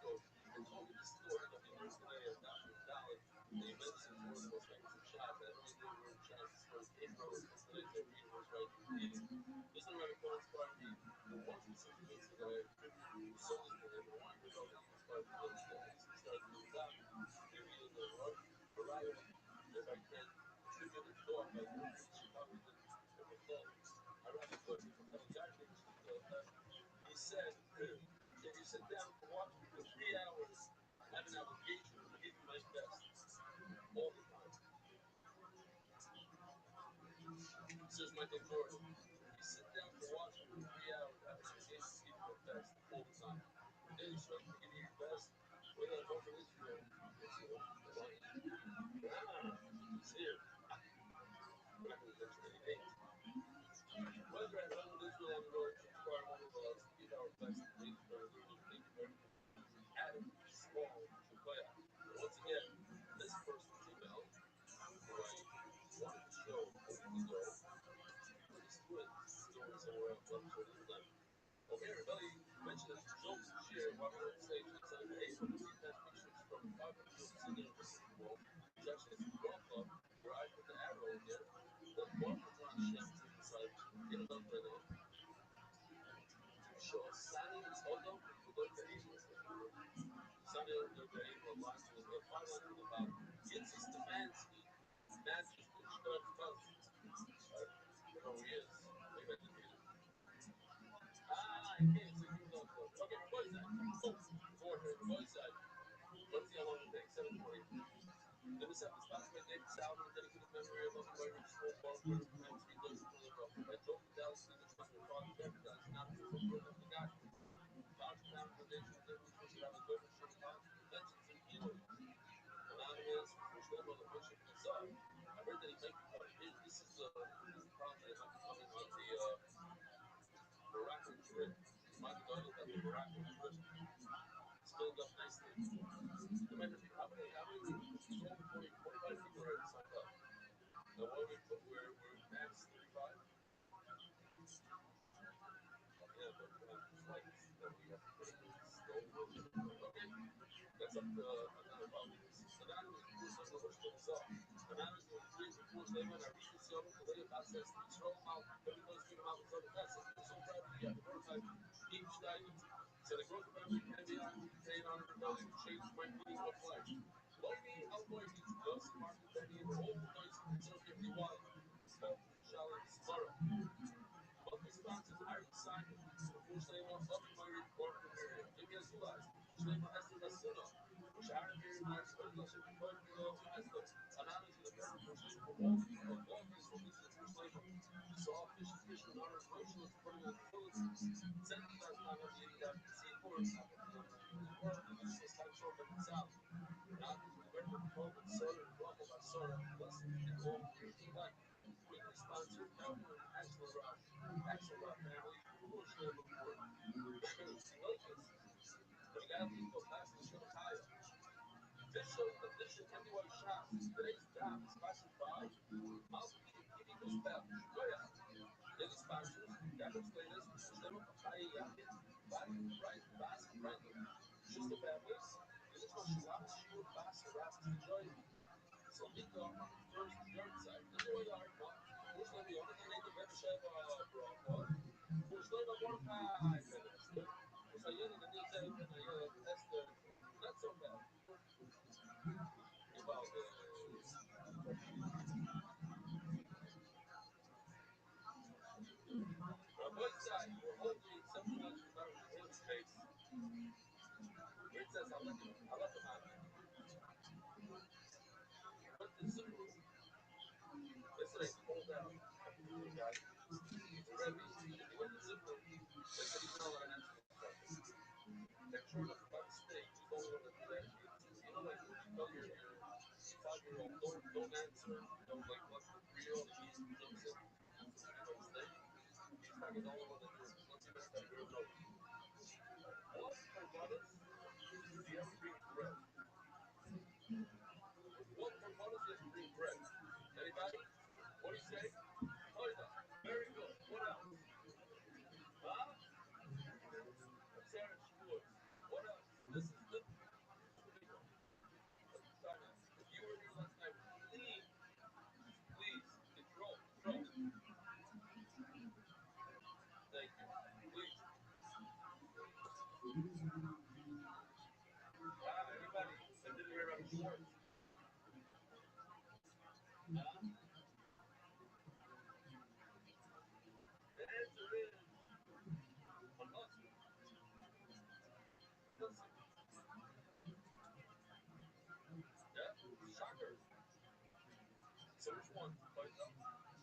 don't answer, don't like what's the real, he's looks at what's the he's fucking all over the news. Let's see what that girl knows. What for brothers? Do you have to bring bread? What for brothers do you have to bring bread? Anybody? What do you say? Toida. Very good. What else? Huh? Sarah Shavuos. What else? This is the big one. If you were here last night, please, control. Thank you. Please. Anybody that didn't hear about Schwartz? The answer is a Muslim. Yeah, shocker. So which one?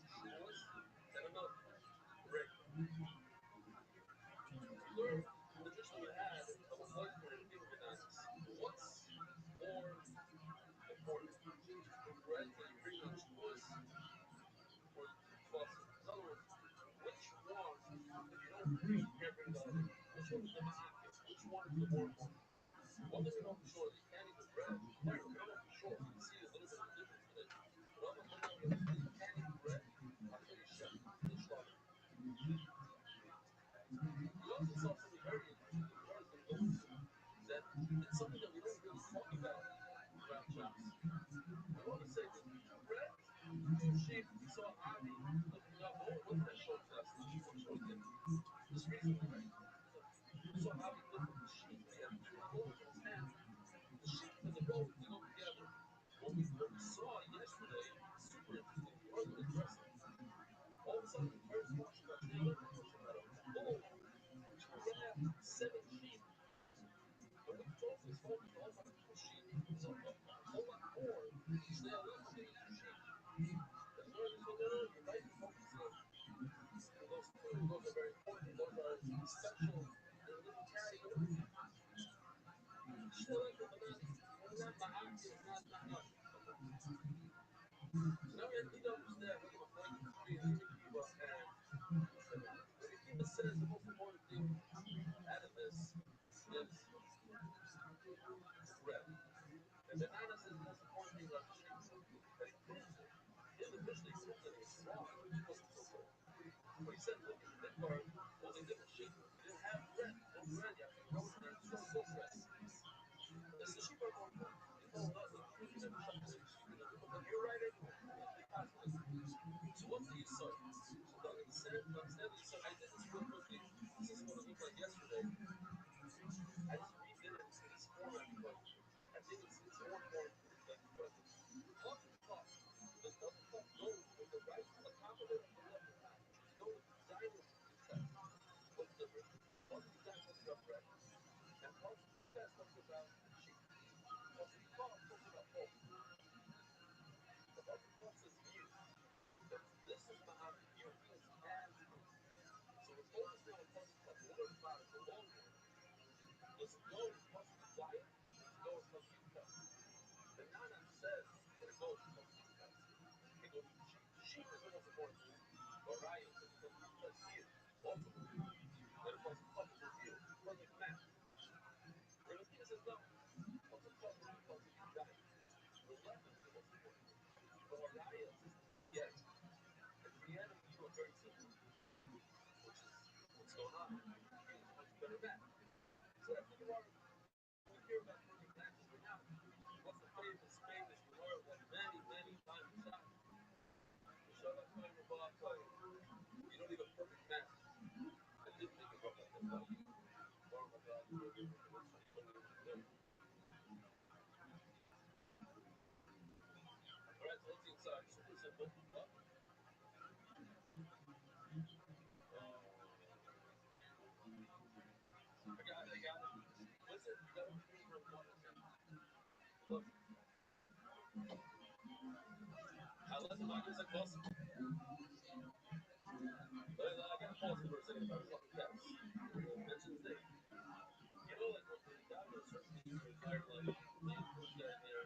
Schwartz and another. Rick. Learn the tradition we had of a voice for giving bananas. What's more important? The bread that you bring on Schwartz or Fossil? In other words, which one, if you don't bring, you can't bring the other. Which one is the ma'akif? Which one is the more important? One thing we know for sure is you can't eat the bread. We don't know for sure. You can see a little bit of difference in it. But almost one thing we know is you can't eat the bread until you shut the slaughter. We also saw something very interesting that Gemara is going to go into. That it's something that we don't really talk about around Shabbos. We want to say that two bread, two sheep, we saw Avi looking up. What did that show us last night? What show did? Just recently, right? We saw Avi lifting the sheep. He had two goats in his hand. The sheep and the goat, they go together. What we saw yesterday, super interesting, we heard it interesting. All of a sudden, the first Moshe Rabbeinu, oh, two rams, 7 sheep. And we focus all on the 2 sheep. There's a whole lot more. Stay away from getting 2 sheep. That's where there's a little, you're right to focus on. Those two, those are very important. Those are special. They're little categories. Still like the bananas. Not ma'akif, not nothing. So now we need to understand what the point between Rabbi Akiva and Rabbi Akiva says the most important thing out of this is bread. And bananas is the most important thing about the sheep. But he proves it. Individually proves that it's wrong because it's so good. But he said, look at the Midbar, well, they didn't sheep. They didn't have bread. No bread. You have to go to them. So no bread. This is sheep are more important. He told us that the never shut the sheep. But you're right anyway. So what's the Yisod? So to understand the Yisod, I did this real quickly. This is what it looked like yesterday. I just redid it in this format because I think it's more important than the present. What is cup? Does what cup go with the right on the top of it or the left on top? Does it go with the design or the test? What's the difference? What's the design talks about bread? And what's the test talks about sheep? What's the cup talks about both? The what's the cup says view. This is Ma'am. View means as is. So we're focusing on what's the cup. What about it? The long one. Does it go with what's the quiet? Does it go with what's the cup? The Nana says that it goes with what's the cup. It goes with sheep. Sheep is the most important thing. Orion says it goes with the view. Ultimately. Then it goes with cup is the view. Perfect match. Rabbi says no. What's the cup? What's the design? The left is the most important thing. But Orion says yes. And reality, you are very simple, which is what's going on. It's a much better match. So that's what we hear about perfect matches right now. What's the famous Gemara that many times shot? You don't need a perfect match. I didn't think about that. That's why you oh my God, you don't need a perfect match. Alright, so what's inside? Super simple. I got it. Listen, you got to remember one thing. Look. Unless the market is like possible. But I got to pause for a second about fucking cats. Mention his name. You know, like, when the guy was searching for his entire life, he put that there.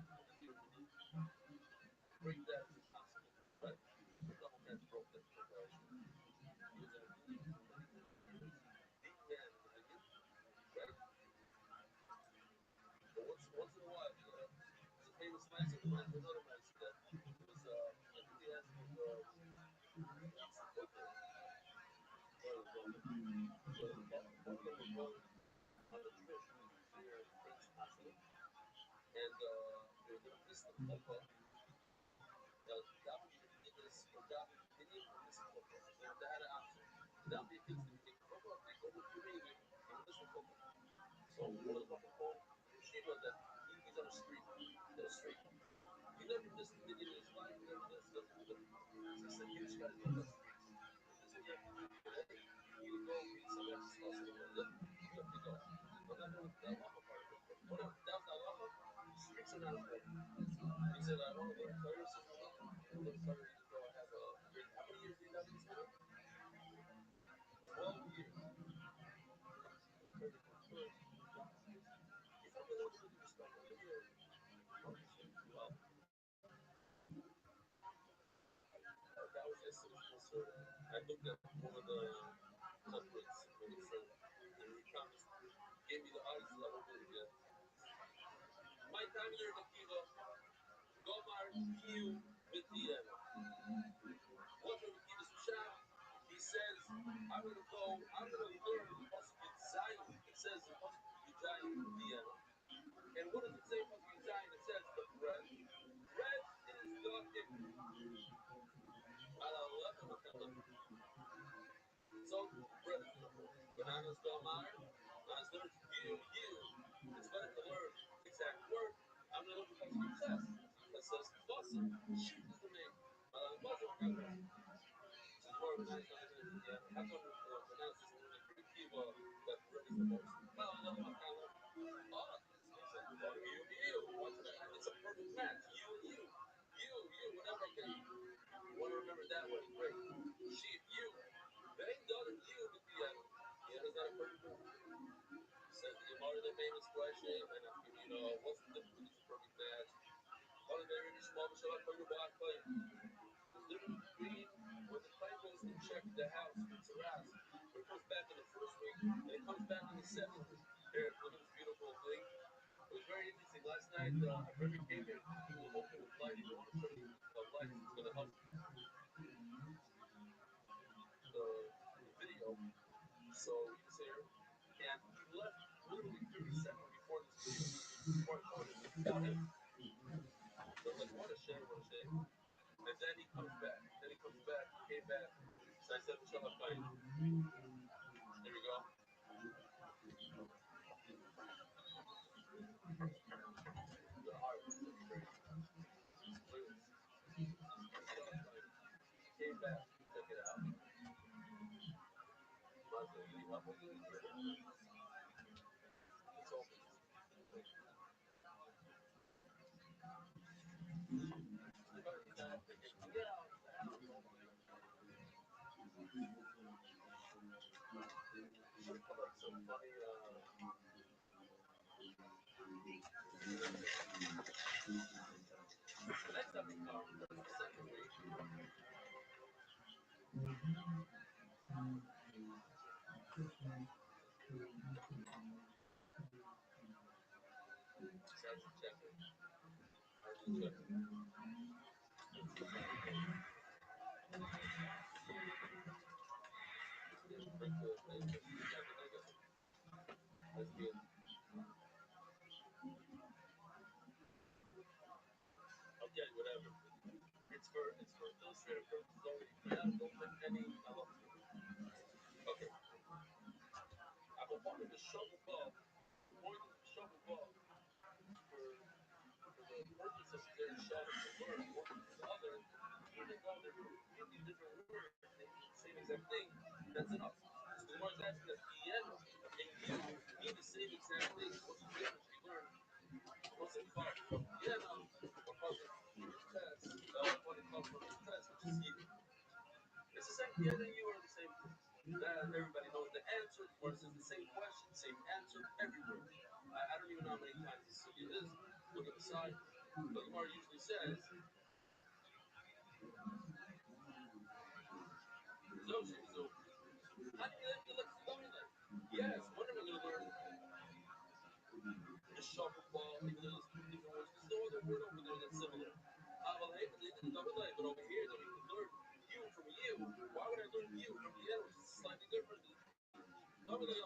Remember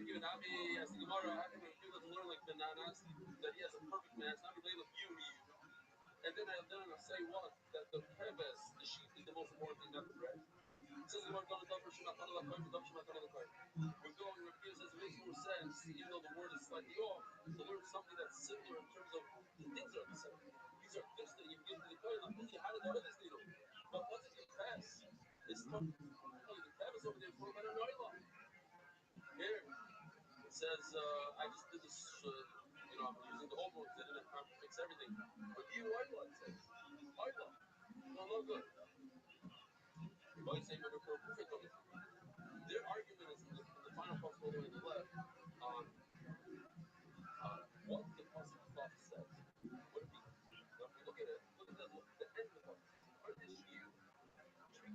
giving Ami as the Gemara, how can people to learn like bananas that he has a perfect match, not be made of you. And then I'll say what? That the previs, the sheep, is the most important thing, not the bread. It says the word don't double shema kana la kohen, double shema kana la kohen. We're going, Rabbi says it makes more sense, even though the word is slightly off, to learn something that's similar in terms of the things are the same. These are things that you give to the kohen, like this, how did the others do? But what's the press? It's the previs over there for a better oil. Here, it says, I just did this, I'm using the old ones, I didn't have time to fix everything. But you oil, it says. Oil. No good. Their argument is in the final possible way on the left on what the possible thought says. What it means. Now, if you look at it, look at the end of the part. What is you?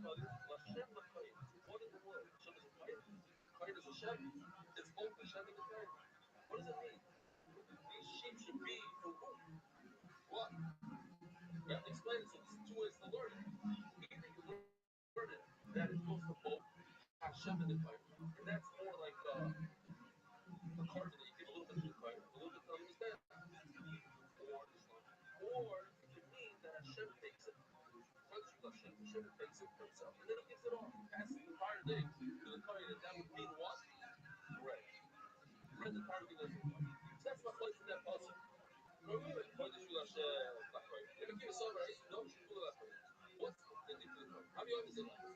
Lashem Lachayim. What in the world? Hashem is a Chayim? Chayim is Hashem? It's both Hashem and the Chayim. What does it mean? These sheep should be for whom? What? We have to explain it, so there's two ways to learn it. Either you learn it, that it goes to both Hashem and the Chayim. And that's more like a card that you give a little bit to the Chayim, a little bit to the Mizbech. Or it can mean that Hashem takes it. Hashem takes it for himself. And then he gives it off. Passes the entire thing to the Chayim. And that would mean what? Bread. Bread, the entire thing doesn't come. So that's my place in that puzzle. What's the thing to the Chayim? How many others are left?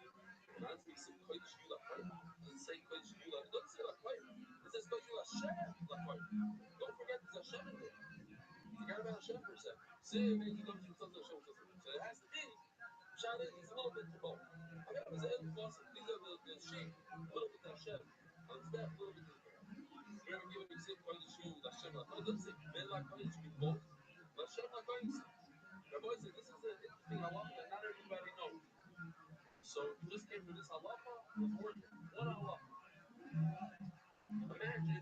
When I speak some Kodesh Yu Lachayim, does it say Kodesh Yu Lachayim? It doesn't say Lachayim. It says Kodesh Yu Hashem Lachayim. Don't forget there's Hashem in there. Forget about Hashem for a second. Say, man, you don't use Hashem. So it has to be. Shana is a little bit to both. I mean, these are the sheep. A little bit to Hashem. On the staff, a little bit to the Kodesh. Remember, when you say Kodesh Yu Hashem Lachayim, it doesn't say Ben Lachayim, it should be both. Hashem Lachayim. Rabbi said, this is an interesting halacha that not everybody knows. So just came to this halacha was worth it. One halacha. Imagine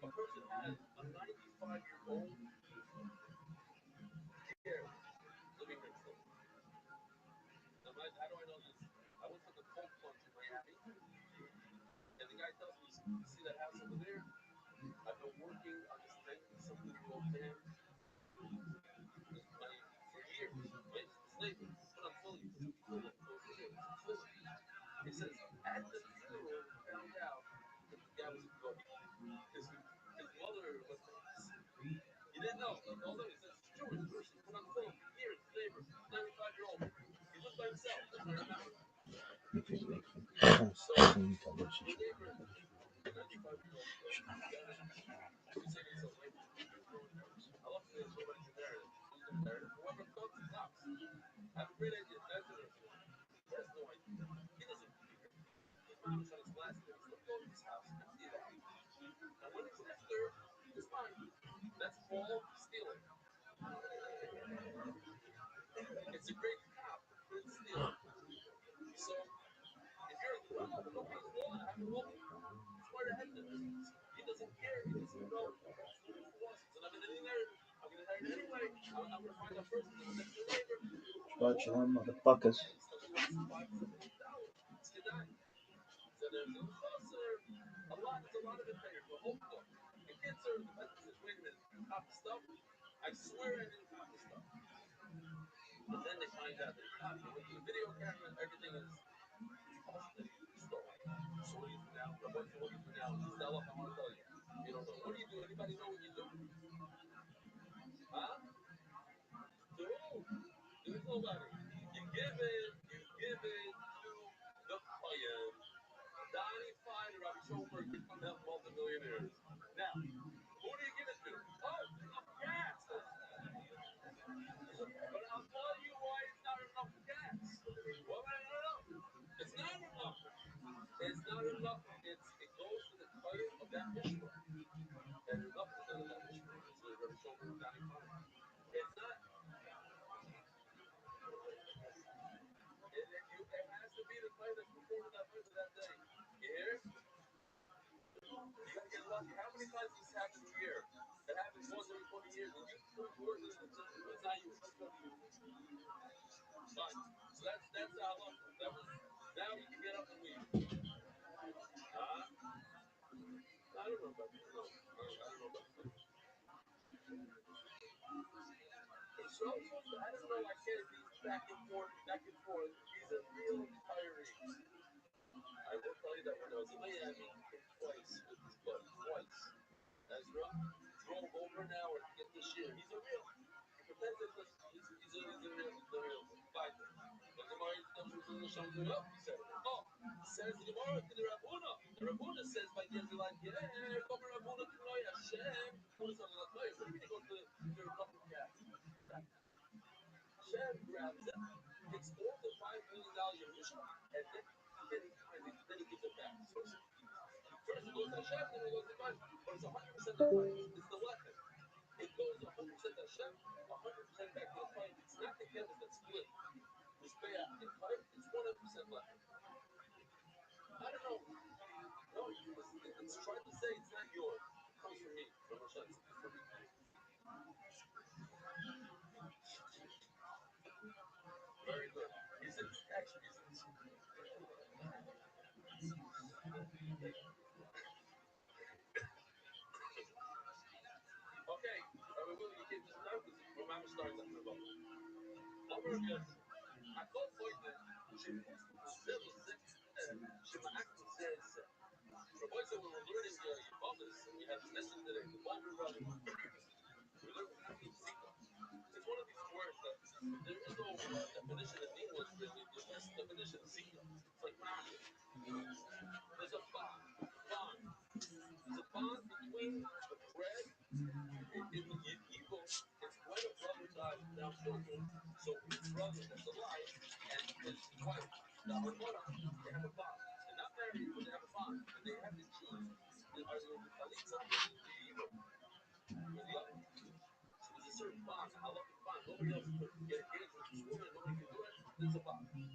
a person has a 95-year-old care living next door. Now, how do I know this? I went for the cold plunge in Miami, and the guy tells me, you see that house over there? I've been working on this 90-something-year-old man for years. Right? His neighbor, but I'm fully. He says, at the funeral, he found out that the guy was a goat. His mother was nice. He didn't know. Although he says, Jewish person, put on film, years, neighbor, 95-year-old. He lived by himself. That's what I remember. So, the neighbor, 95-year-old, he said he's a lady. I love to say nobody's married. Who's going to marry? Whoever comes, his house. I have a great idea. He has no idea. He doesn't care. His mom is on his last day. He's still going to his house, empty it out. And when it's after, it's fine. That's all stealing. It's a great cop, but it's stealing. So, if you're nobody's law, I have a law. Smart ahead of this. He doesn't care. He doesn't know. So I'm going to inherit anyway. I'm going to find out first. I'm going to next door neighbor. Shalom, motherfuckers. So there's a chaser. A lot of it there. The whole book. The kids are the best. Wait a minute. You copy stuff? I swear I didn't copy stuff. But then they find out they copied with the video camera. Everything is stolen. So what do you do now? What do you do now? This is the I want to tell you. You don't know. What do you do? Anybody know what you do? Huh? To who? There's nobody. You give it to the Chayim. Donnie Fine and Rabbi Schoenberg become them multimillionaires. Now, who do you give it to? Oh, gas. But I'll tell you why it's not enough gas. Well, I don't know. It's not enough. It's not enough. It goes to the Chayim of that Mishpah. And enough is not of that Mishpah. It's Rabbi Schoenberg and Donnie Fine. It's not. It has to be the Chayim that's performing that place of that day. You hear? You gotta get lucky. How many times does this happen a year? It happens once every 20 years, and you work this, it's not you. It's not you. Fine. So that's how long. That was. Now you can get up and leave. I don't know. I can't be back and forth. He's a real tyree. I will tell you that when I was in Miami, he came twice with his buddy. Twice. Ezra drove over an hour to get this year. He's a real. He pretends that he's a real fighter. The Gemara up. He said, "Oh, says the Gemara to the Rabuna. The Rabuna says by the end of like, yeah, come Rabuna to know Hashem. What is on the place? What do you mean he goes to the couple of cats? Hashem grabs it, gets all the $5 million Yerusha, and then he gives it back. First it goes to Hashem, then it goes to God. But it's 100% the fight. It's the weapon. It goes 100% to Hashem, 100% back to the fight. It's not the canvas that split. It's fight. It's 100% weapon. I don't know. No, it's trying to say it's not yours. It comes from me. From Rothschild. It's from me. Very good. These are tax reasons. Okay, Rabbi Willie, you came just now because your mama starts after the bubble. I called for it. Shema'ak says, Rabbi said when we're learning your bubbles, and we had this lesson today, the bubble running, we learned Zika. It's one of these words that there is no definition in English, really. The best definition is Zika. It's like, there's a bond. There's a bond between the bread. In evil, it's when a brother dies without children, so his brother that's alive and his wife, the Harmona, they have a bond. They're not married, but they have a bond. And they have to choose are they the Chalitza or the evil or the other. So there's a certain bond, a halachic bond. Nobody else could get engaged with this woman, nobody can do it. There's a bond. And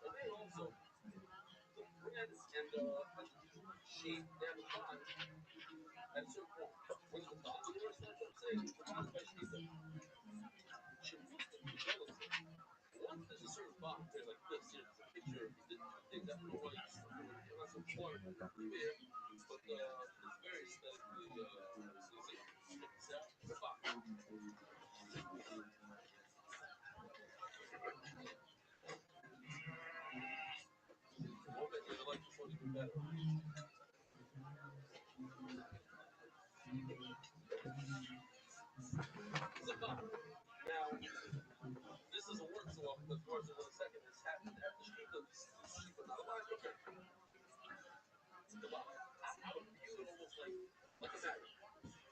then also, the bread and the sheep, they have a bond at a certain point. When the bond, you understand what I'm saying? The bond by Shkita. Once there's a certain bond, there's like this, here's a picture of the two things. I don't know why it's not so far here, but it's very aesthetically pleasing. It's a bond. One that you like this one even better. It's a bond. Now, this doesn't work so well because yours in a second is happened at the street of sheep are not alive. Okay. It's the bond. I would view it almost like a marriage.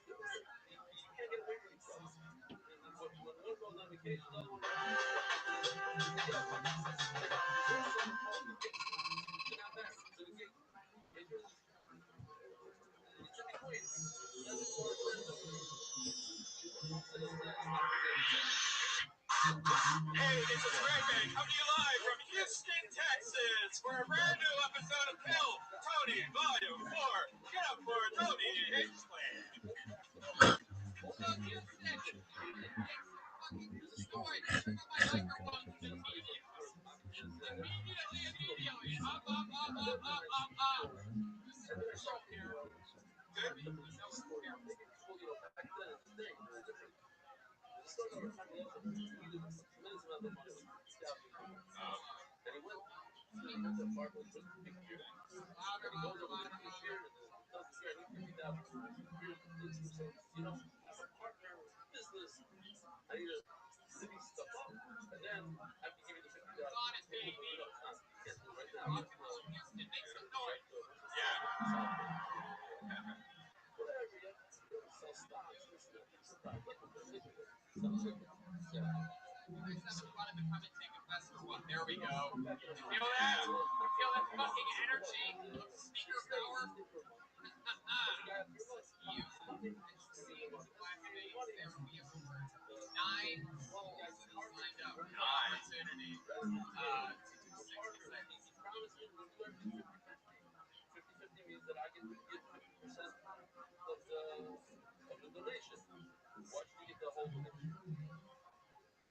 You can't get away from each other. When one goes on vacation, the other one goes on vacation. They're not married. So it's in between. Hey, this is Rabbi coming to you live from Houston, Texas, for a brand new episode of Pill Tony Volume 4. Get up for Tony H. Hold on just a second. There's a story. Turn on my microphone. Immediately. And there's some here. Good. Back then, it's a thing. There's still another time he also needed a tremendous amount of money. And he went to a bar, but he was a big beer. And he goes over to the beer and tells the guy, I need $50,000 beer. He says, you know, I'm a partner in business. I need to city stuff up. And then I have to give you the $50,000. On it, baby. You can't do it right now. Houston, make some noise. Yeah. Whatever, yeah. Sell stocks, this and that. Nice to have a fun in the come and take a festival one. There we go. You feel that? You feel that fucking energy? Speaker power? You see the black face. There will be over 9 roles that he's lined up. Opportunity to do 6 things. He promised me to do 50-50 means that I get 50% of the donation. Why should you get the whole donation?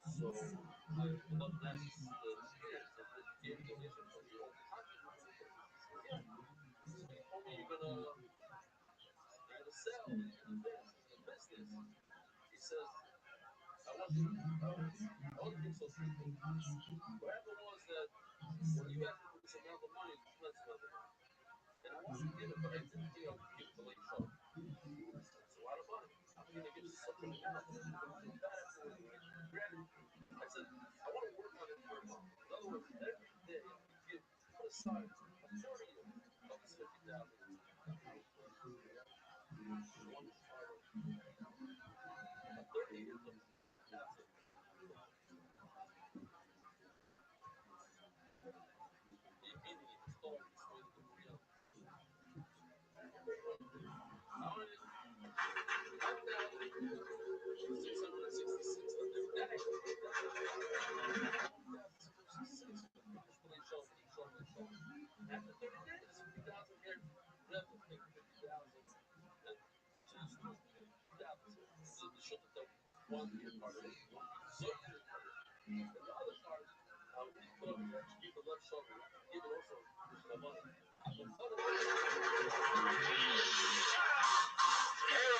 So I would love to ask the experience of the gave donation from your own pocket. Yeah. So you told me you're gonna sell, you're gonna this, you're gonna business. He says, I want Hey,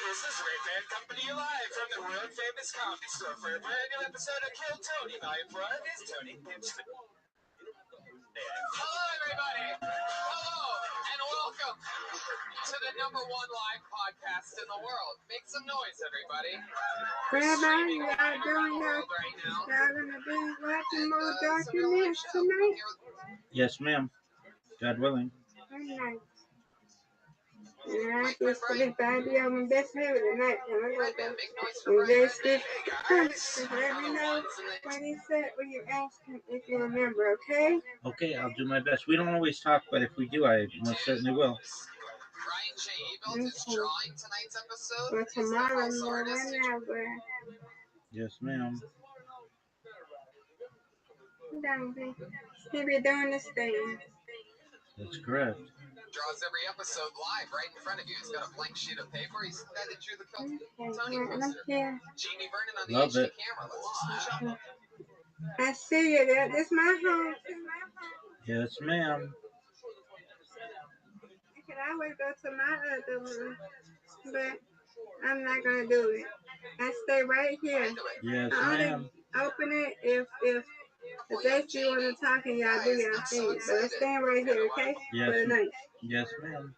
this is Rayman coming to you live from the world famous comedy store for a brand new episode of Kill Tony. My friend is Tony Gibson. Hello, everybody. Hello, and welcome to the #1 live podcast in the world. Make some noise, everybody. Rabbi, y'all doing y'all gonna be watching more documents tonight? Yes, ma'am. God willing. Very nice. And I just sleep. I'll be on my best mood tonight. And I'm gonna go invest this comments. Let me know what he said when you ask him if you remember, okay? Okay, I'll do my best. We don't always talk, but if we do, I most certainly will. Ryan J. Ebelt is drawing tonight's episode. For tomorrow morning, whenever. Yes, ma'am. He be doing this thing. That's correct. Draws every episode live right in front of you. He's got a blank sheet of paper. He's the guy that drew the Tony poster. Jamie Vernon on the Love HD it. camera. Let's jump. I see you there. This my home. Yes, ma'am. I could always go to my other room, but I'm not gonna do it. I stay right here. Yes, I only ma'am. open it if they still want to talk and y'all do y'all thing. But I'm staying right here, okay? Yes, For the night. yes, ma'am.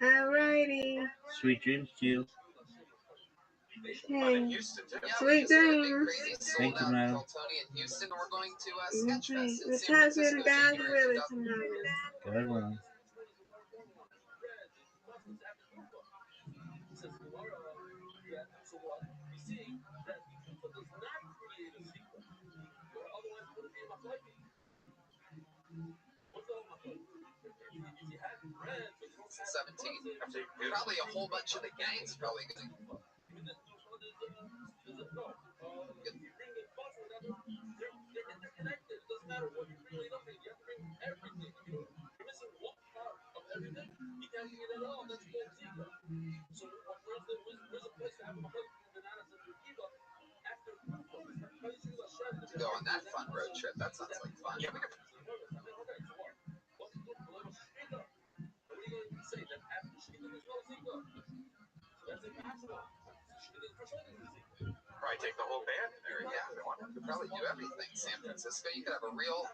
Alrighty. Sweet dreams to you. Hey. Sweet dreams. Thank you, madam. Tony in Houston. We're going to Okay. Sketchfest in The San touch Francisco, with God's January willing 2000. tomorrow. God willing. Probably a whole bunch of the gang's probably going to. Go on that fun road trip. That sounds like fun. Yeah, we could. Probably take the whole band in there. Yeah, if they want. You could probably do everything. San Francisco, you could have a real.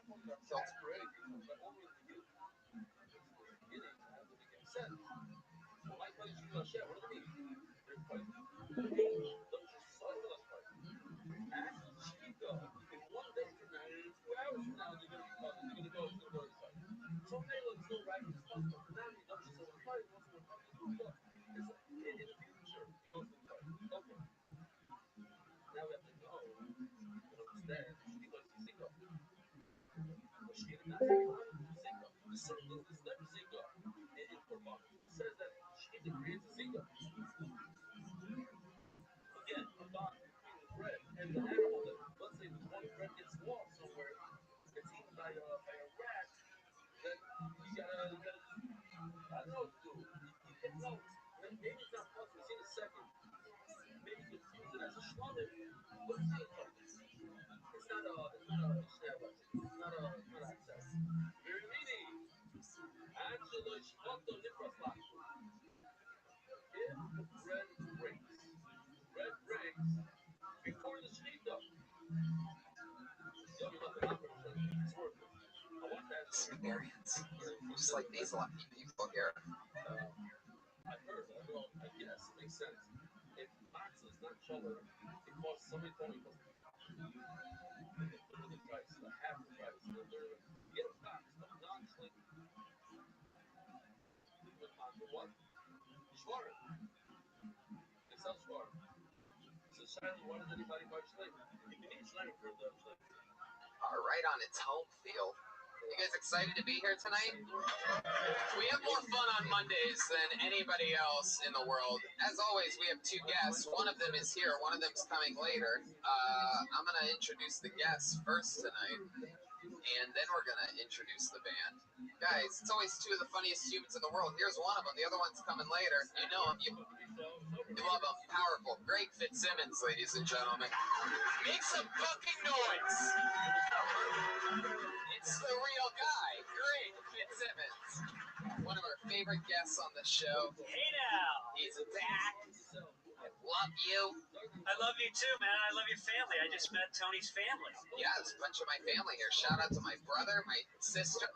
experience. Just like these lucky people here. All right, on its home field. You guys excited to be here tonight? We have more fun on Mondays than anybody else in the world. As always, we have two guests. One of them is here. One of them's coming later. I'm going to introduce the guests first tonight, and then we're going to introduce the band. Guys, it's always two of the funniest humans in the world. Here's one of them. The other one's coming later. You know him. You love him. Powerful. Greg Fitzsimmons, ladies and gentlemen. Make some fucking noise. It's the real guy, Greg Fitzsimmons. One of our favorite guests on the show. Hey now. He's back. I love you. I love you too, man. I love your family. I just met Tony's family. Yeah, there's a bunch of my family here. Shout out to my brother, my sister.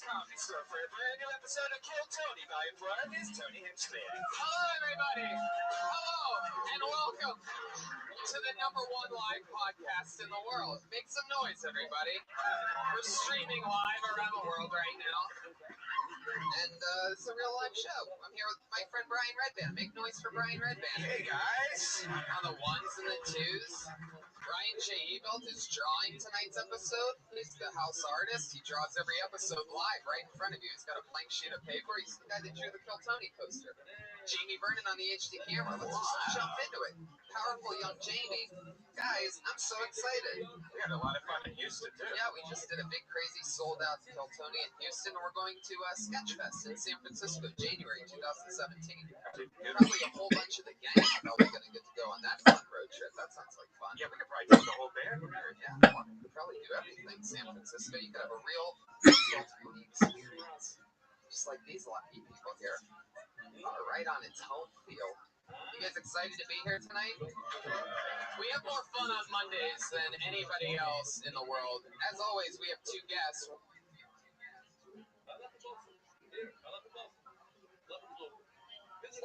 Comedy Store for a brand new episode of Kill Tony by Blood is Tony Hinchcliffe. Hello, everybody. Hello, and welcome to the #1 live podcast in the world. Make some noise, everybody. We're streaming live around the world right now. And it's a real live show. I'm here with my friend Brian Redband. Make noise for Brian Redband. Hey guys! On the ones and the twos. Brian J. Ebelt is drawing tonight's episode. He's the house artist. He draws every episode live right in front of you. He's got a blank sheet of paper. He's the guy that drew the Kill Tony poster. Jamie Vernon on the HD camera. Let's just jump into it. Powerful young Jamie. Guys, I'm so excited. We had a lot of fun in Houston too. Yeah, we just did a big, crazy, sold-out Kill Tony in Houston, and we're going to Sketchfest in San Francisco, January 2017. Probably a whole bunch of the gang are probably going to get to go on that fun road trip. That sounds like fun. Yeah, we could probably take the whole band there. Yeah, we could probably do everything. San Francisco, you could have a real Kill Tony experience. Just like these lucky people here. Right on its home field. You guys excited to be here tonight? We have more fun on Mondays than anybody else in the world. As always, we have two guests.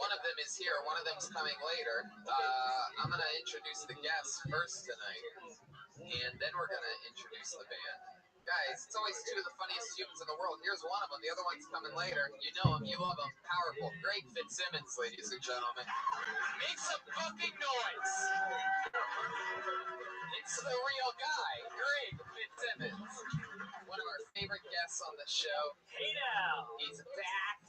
One of them is here, one of them's coming later. I'm going to introduce the guests first tonight, and then we're going to introduce the band. Guys, it's always two of the funniest humans in the world. Here's one of them. The other one's coming later. You know him. You love him. Powerful. Greg Fitzsimmons, ladies and gentlemen. Make some fucking noise. It's the real guy, Greg Fitzsimmons. One of our favorite guests on the show. Hey now. He's back.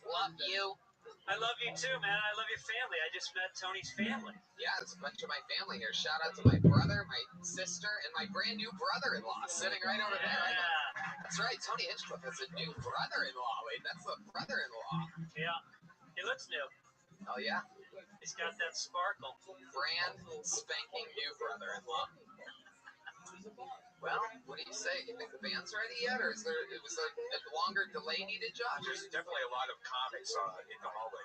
Love you. I love you too, man. I love your family. I just met Tony's family. Yeah, there's a bunch of my family here. Shout out to my brother, my sister, and my brand new brother-in-law sitting right over there. That's right, Tony Hinchcliffe has a new brother-in-law. Wait, that's the brother-in-law. Yeah, he looks new. Oh, yeah? He's got that sparkle. Brand spanking new brother-in-law. Well, what do you say? You think the band's ready yet, or was there a longer delay needed, Josh? There's definitely a lot of comics in the hallway.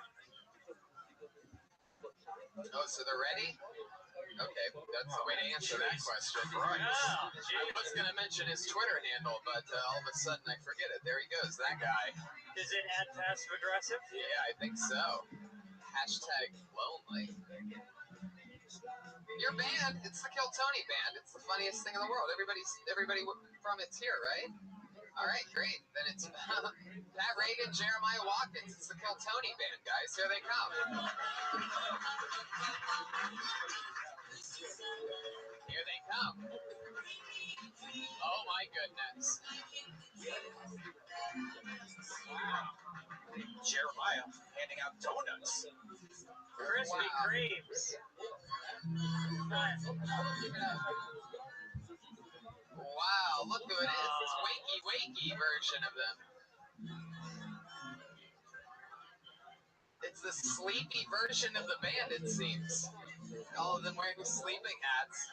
Oh, so they're ready? Okay, that's the way to answer that question. Right. Oh, I was going to mention his Twitter handle, but all of a sudden I forget it. There he goes, that guy. Is it at passive aggressive? Yeah, I think so. Hashtag lonely. Your band, it's the Kill Tony band. It's the funniest thing in the world. Everybody from it's here, right? All right, great. Then it's Pat Reagan, Jeremiah Watkins. It's the Kill Tony band, guys. Here they come. Here they come. Oh my goodness. Wow. Jeremiah handing out donuts. Krispy Kremes. Wow, look who it is. This wakey version of them. It's the sleepy version of the band, it seems. All of them wearing sleeping hats.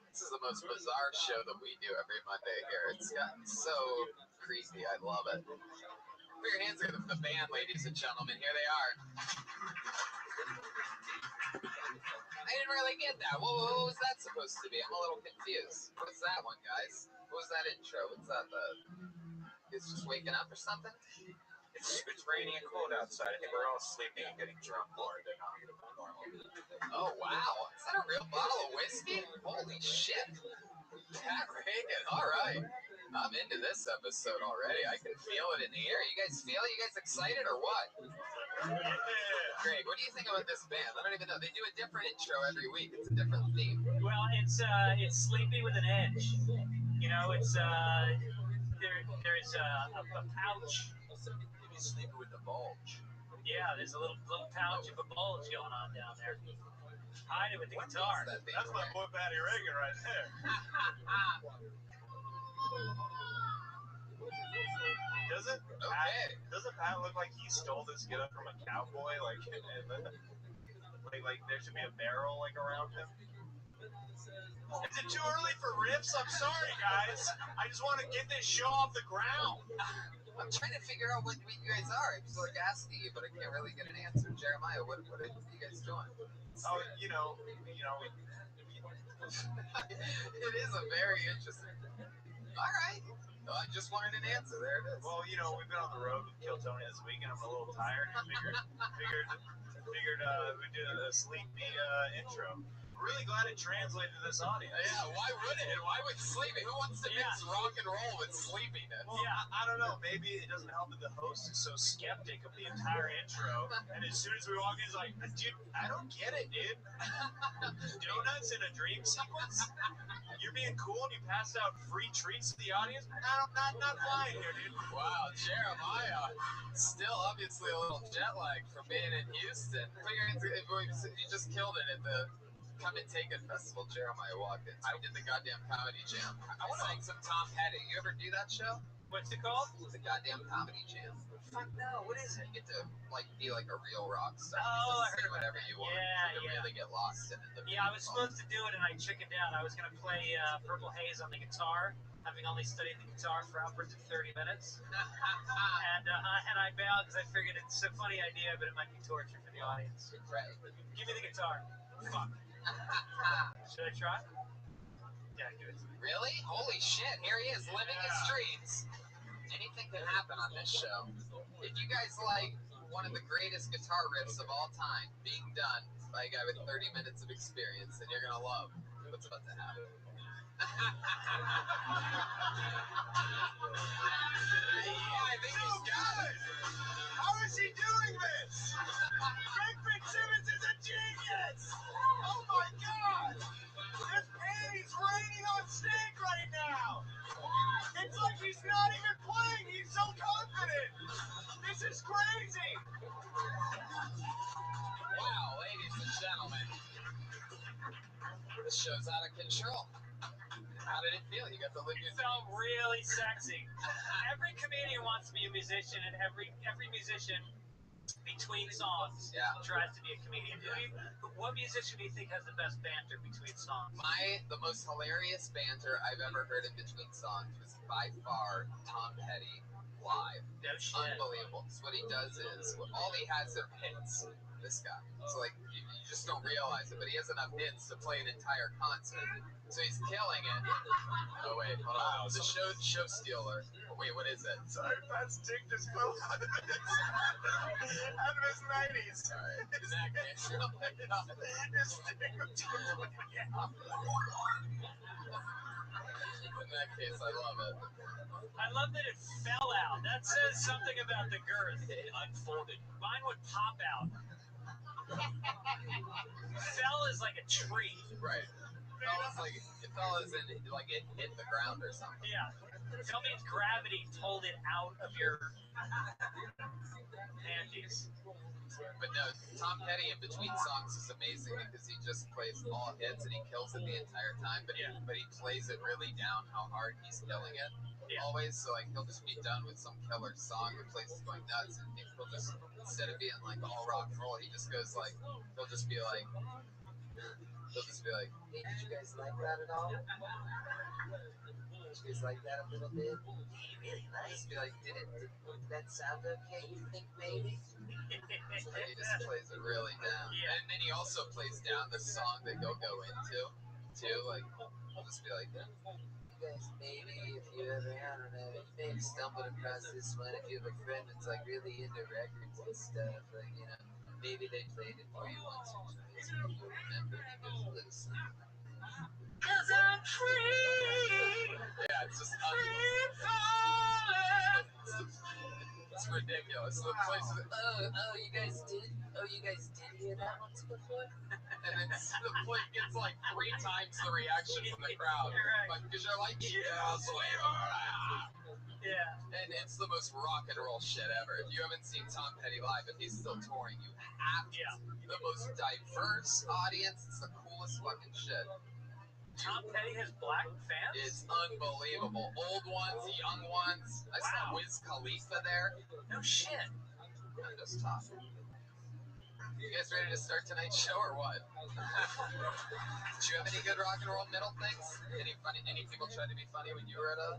This is the most bizarre show that we do every Monday here. It's gotten so creepy. I love it. Put your hands together for the band, ladies and gentlemen. Here they are. I didn't really get that. What was that supposed to be? I'm a little confused. What's that one, guys? What was that intro? What's that? It's just waking up or something? It's raining and cold outside. I think we're all sleeping and getting drunk more than normal. Oh, wow. Is that a real bottle of whiskey? Holy shit. Pat Reagan. All right. I'm into this episode already. I can feel it in the air. You guys feel it? You guys excited or what? Greg, what do you think about this band? I don't even know. They do a different intro every week. It's a different theme. Well, it's sleepy with an edge. You know, it's there's a pouch. Sleeping with the bulge. Yeah, there's a little pouch of a bulge going on down there. Hide it with the guitar. That's my boy Patty Reagan right there. Doesn't Pat look like he stole this getup from a cowboy? Like there should be a barrel like around him. Is it too early for riffs? I'm sorry, guys. I just want to get this show off the ground. I'm trying to figure out what you guys are. I'm just like asking you, but I can't really get an answer. Jeremiah, what are you guys doing? Oh, you know. It is a very interesting. All right. I just learned an answer. There it is. Well, you know, we've been on the road with Kill Tony this week, and I'm a little tired. Figured we'd do a sleepy intro. Really glad it translated to this audience. Yeah, why would it? Why would sleepy? Who wants to mix rock and roll with sleepiness? Well, yeah, I don't know. Maybe it doesn't help that the host is so skeptic of the entire intro, and as soon as we walk in, he's like, dude, I don't get it, dude. Donuts in a dream sequence? You're being cool and you passed out free treats to the audience? Not flying here, dude. Wow, Jeremiah, still obviously a little jet lagged from being in Houston. You just killed it at the Come and Take It festival. Jeremiah walked in. I did the goddamn comedy jam. I want to sing some Tom Petty. You ever do that show? What's it called? The goddamn comedy jam. Fuck no, what is it? You get to be like a real rock star. Oh, I heard say whatever you want. Yeah, you can really get lost in it. Yeah, I was supposed to do it and I chickened out. I was going to play Purple Haze on the guitar, having only studied the guitar for upwards of 30 minutes. and I bailed because I figured it's a funny idea, but it might be torture for the audience. Right. Give me the guitar. Fuck. Should I try? Yeah, give it to me. Really? Holy shit, here he is, living his dreams. Anything can happen on this show. If you guys like one of the greatest guitar riffs of all time being done by a guy with 30 minutes of experience, then you're gonna love what's about to happen. I think he's got it. How is he doing this? Greg Fitzsimmons is a genius! Oh my god! This painting's raining on stage right now! It's like he's not even playing, he's so confident! This is crazy! Wow, ladies and gentlemen. This show's out of control. How did it feel? You got to live your It felt really sexy. Every comedian wants to be a musician, and every musician between songs tries to be a comedian. What musician do you think has the best banter between songs? The most hilarious banter I've ever heard in between songs was by far Tom Petty live. No shit. Unbelievable. So what he does is, all he has are hits. This guy. It's like, you just don't realize it, but he has enough hits to play an entire concert. So he's killing it. Oh wait, hold on. The show stealer. Wait, what is it? Sorry, Pat's dick just fell out of his 90s. Alright, in that case, oh my god. His dick was In that case, I love it. I love that it fell out. That says something about the girth. It unfolded. Mine would pop out. Fell is like a tree. Right. It fell as in, like it hit the ground or something. Yeah. Fell means gravity pulled it out of your panties. But no, Tom Petty in between songs is amazing because he just plays all hits and he kills it the entire time. But he plays it really down how hard he's killing it. Yeah. Always, so like he'll just be done with some killer song, the place is going nuts, and he'll just, instead of being like all rock and roll, he just goes like, he'll just be like, hey, did you guys like that at all? Did you guys like that a little bit? Really nice. Just be like, did that sound okay? You think maybe? So he just plays it really down. Yeah. And then he also plays down the song that he'll go into, too. Like, he'll just be like, you guys, maybe if you ever, I don't know, you may have stumbled across this one if you have a friend that's like really into records and stuff, like, you know, maybe they played it for you once or twice, and you'll remember it goes a little something. 'Cause I'm free! Yeah, it's just free falling! It's ridiculous. The place is, you guys did hear that once before? And then the play gets like 3 times the reaction from the crowd. Because you're like, yes, we are! Yeah. And it's the most rock and roll shit ever. If you haven't seen Tom Petty live, if he's still touring, you have to. Yeah. The most diverse audience. It's the coolest fucking shit. Tom Petty has black fans? It's unbelievable. Old ones, young ones. I saw Wiz Khalifa there. No shit. I'm just talking. You guys ready to start tonight's show or what? Did you have any good rock and roll middle things? Any people try to be funny when you were at a...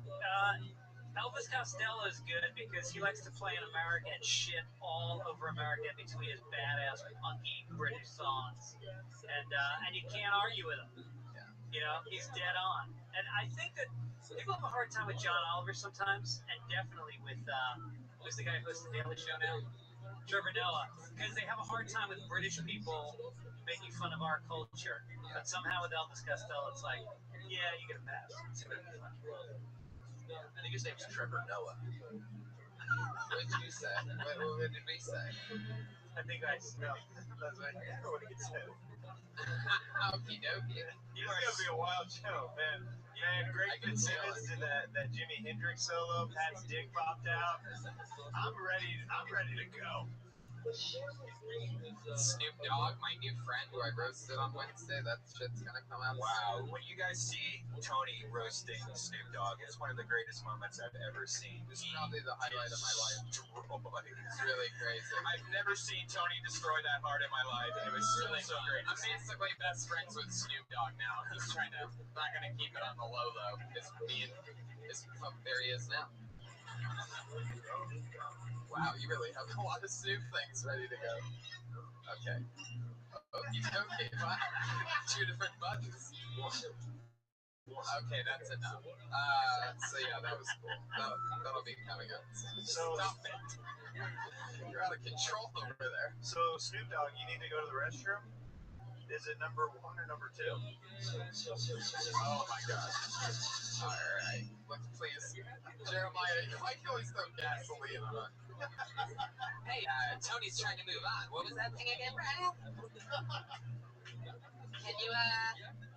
Elvis Costello is good because he likes to play an American shit all over America between his badass punky British songs. And you can't argue with him. Yeah. You know, he's dead on. And I think that people have a hard time with John Oliver sometimes, and definitely with who's the guy who hosts the Daily Show now? Trevor Noah, because they have a hard time with British people making fun of our culture. But somehow with Elvis Costello, it's like, yeah, you get a pass. It's gonna be fun. I think his name's Trevor Noah. What did you say? What did we say? I think I smelled. That's what he said. Okie dokie. It's gonna be a wild show, man. Man, Greg Fitzsimmons did that Jimi Hendrix solo. Pat's dick popped out. I'm ready to go. Snoop Dogg, my new friend who I roasted on Wednesday, that shit's gonna come out. Wow, when you guys see Tony roasting Snoop Dogg, it's one of the greatest moments I've ever seen. It's probably the highlight of my life. It's really crazy. I've never seen Tony destroy that hard in my life, and it was so great. I'm basically best friends with Snoop Dogg now. He's not gonna keep it on the low though. There he is now. Wow, you really have a lot of Snoop things ready to go. Okay. Okay, wow. 2 different buttons. Okay, that's enough. So yeah, that was cool. That'll be coming up. So stop it. You're out of control over there. So Snoop Dogg, you need to go to the restroom. Is it number 1 or number 2? Oh my gosh. Alright. Let's please. Jeremiah, why can always throw gasoline on? Hey, Tony's trying to move on. What was that thing again, Brad? Can you,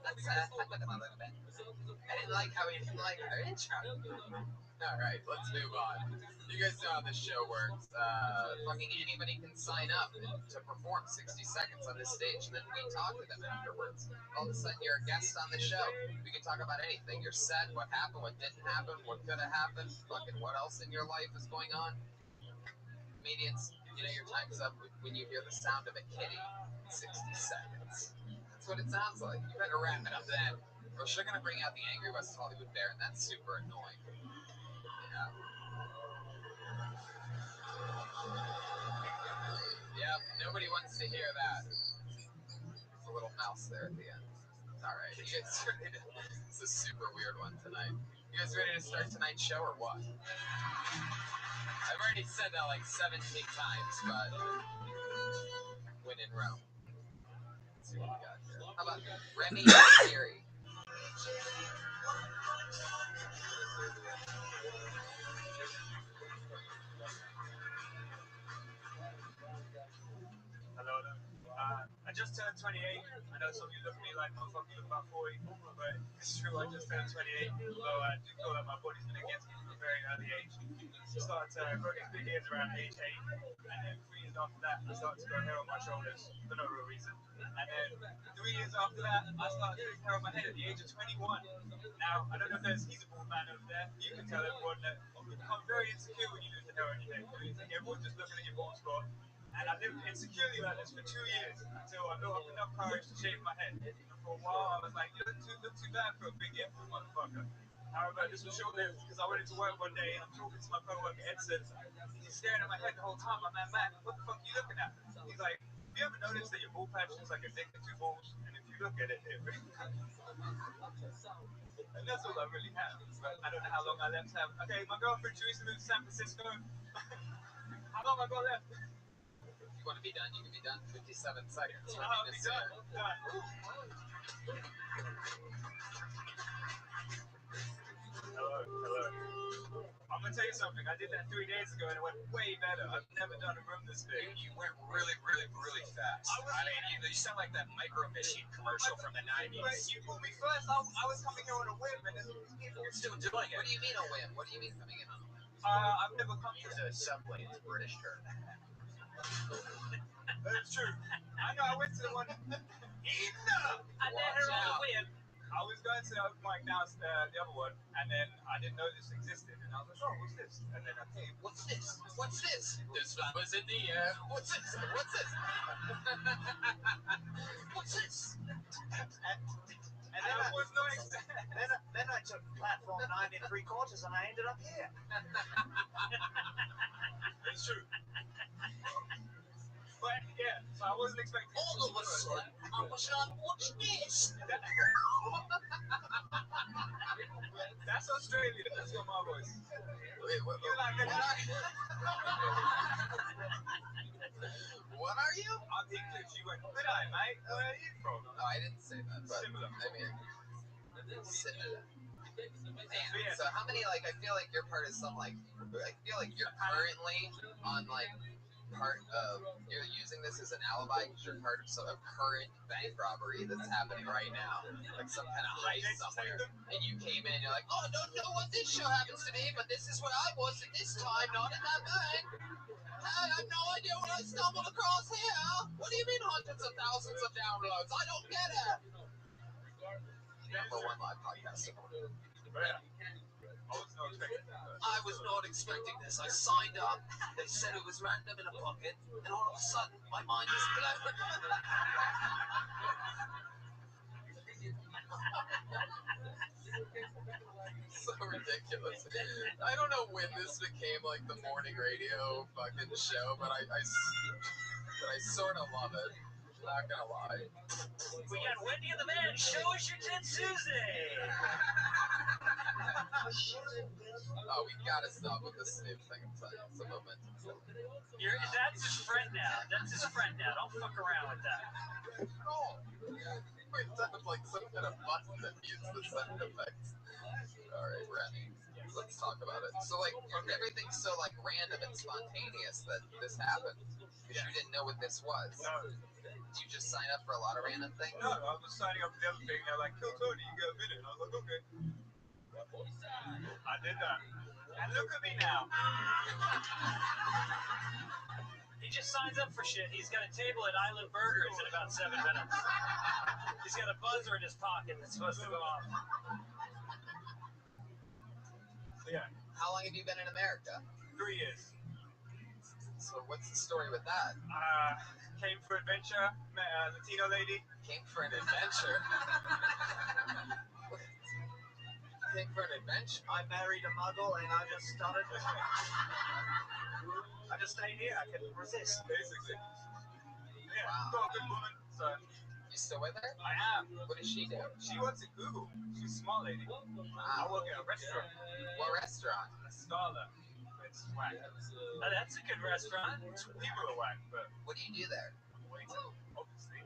let's fuck with him a little bit. I didn't like how he didn't like our intro. Alright, let's move on. You guys know how this show works. Fucking anybody can sign up to perform 60 seconds on this stage, and then we talk to them afterwards. All of a sudden, you're a guest on the show. We can talk about anything. Your set, what happened, what didn't happen, what could have happened, fucking what else in your life is going on. Comedians, you know your time's up when you hear the sound of a kitty. 60 seconds. That's what it sounds like. You better wrap it up then. We're sure gonna bring out the angry West Hollywood bear, and that's super annoying. Yeah. Yep, nobody wants to hear that. There's a little mouse there at the end. Alright, you guys ready to... It's a super weird one tonight. You guys ready to start tonight's show or what? I've already said that like 17 times, but... When in Rome. Let's see what we got here. How about Remy and Siri? Hello. I just turned 28. I know some of you look at me like motherfucker, you look about 40, but it's true, I just turned 28. Although I do feel like my body's been against me from a very early age. I started growing these big ears around age 8, and then 3 years after that, I started to grow hair on my shoulders for no real reason. And then 3 years after that, I started to lose hair on my head at the age of 21. Now, I don't know if he's a bald man over there. You can tell everyone that you become very insecure when you lose the hair on your head. It's like everyone's just looking at your bald spot. And I lived insecurely like this for 2 years until I built up enough courage to shave my head. And for a while, I was like, you look too bad for a big effort, motherfucker. However, this was short-lived because I went into work one day and I'm talking to my co-worker Edson. He's staring at my head the whole time. I'm like, man, what the fuck are you looking at? He's like, have you ever noticed that your bald patch looks like a dick and 2 balls? And if you look at it, it really and that's all I really have. But I don't know how long I left have. Okay, my girlfriend Teresa moved to San Francisco. How long I got left? If you want to be done, you can be done. 57 seconds. I'll be done. Hello. I'm gonna tell you something. I did that 3 days ago and it went way better. I've never done a room this big. You went really fast. I mean, you sound like that Micro Machine commercial from the 90s. But you put me first. I was coming here on a whim, and then You're still doing it. What do you mean a whim? What do you mean coming in on a whim? I've never come to The subway is a British term. That's true. I know. I went to the one. Enough! I let her on the whim. I was going to open mic now, the other one, and then I didn't know this existed, and I was like, oh, what's this? And then I came, What's this? What's this? This flowers in the air. What's this? What's this? What's this? and then I was knowing. Then I took platform 9 3/4 and I ended up here. It's true. But yeah, so I wasn't expecting. All of a sudden, I was like, what's this? That's Australian. That's not my voice. Wait, what You're like, are you? I'm English. You went, good eye, mate. Where are you from? No, I didn't say that. But Similar. I mean, similar. Yeah. Man, so how many, like, I feel like you're part of some, like, I feel like you're currently on, like, part of, you're using this as an alibi because you're part of some current bank robbery that's happening right now. Like some kind of heist somewhere. And you came in, you're like, oh, I don't know what this show happens to be, but this is where I was at this time, not at that bank. I have no idea what I stumbled across here. What do you mean hundreds of thousands of downloads? I don't get it. Number one live podcast. I was not expecting this. I signed up. They said it was random in a pocket, and all of a sudden, my mind is blown. So ridiculous. I don't know when this became like the morning radio fucking show, but I sort of love it. Not gonna lie. We got Wendy and the Man. Show us your tit Tuesday. Oh, we gotta stop with this Snoop thing. It's a momentum. That's his friend now. That's his friend now. Don't fuck around with that. Oh, we're done with like some kind of button that mutes the sound effects. Alright, Remy, let's talk about it. So, like, everything's so, like, random and spontaneous that this happened. Because you didn't know what this was. No. Did you just sign up for a lot of random things? No, I was signing up for the other thing. They're like, Kill Tony, you get a minute. And I was like, okay. I did that. And look at me now. He just signs up for shit. He's got a table at Island Burgers in about 7 minutes. He's got a buzzer in his pocket that's supposed to go off. Yeah. How long have you been in America? 3 years. So what's the story with that? Came for adventure, met a Latino lady. Came for an adventure? Came for an adventure? I married a muggle and I just started. I just stayed here. I couldn't resist. Basically. Yeah. Wow. Got a good woman. So. You still with her? I am. What does she do? She works at Google. She's a smart lady. I work at a restaurant. What restaurant? A Scala. It's whack. Oh, that's a good restaurant. People are whack, but. What do you do there? Waiter, obviously.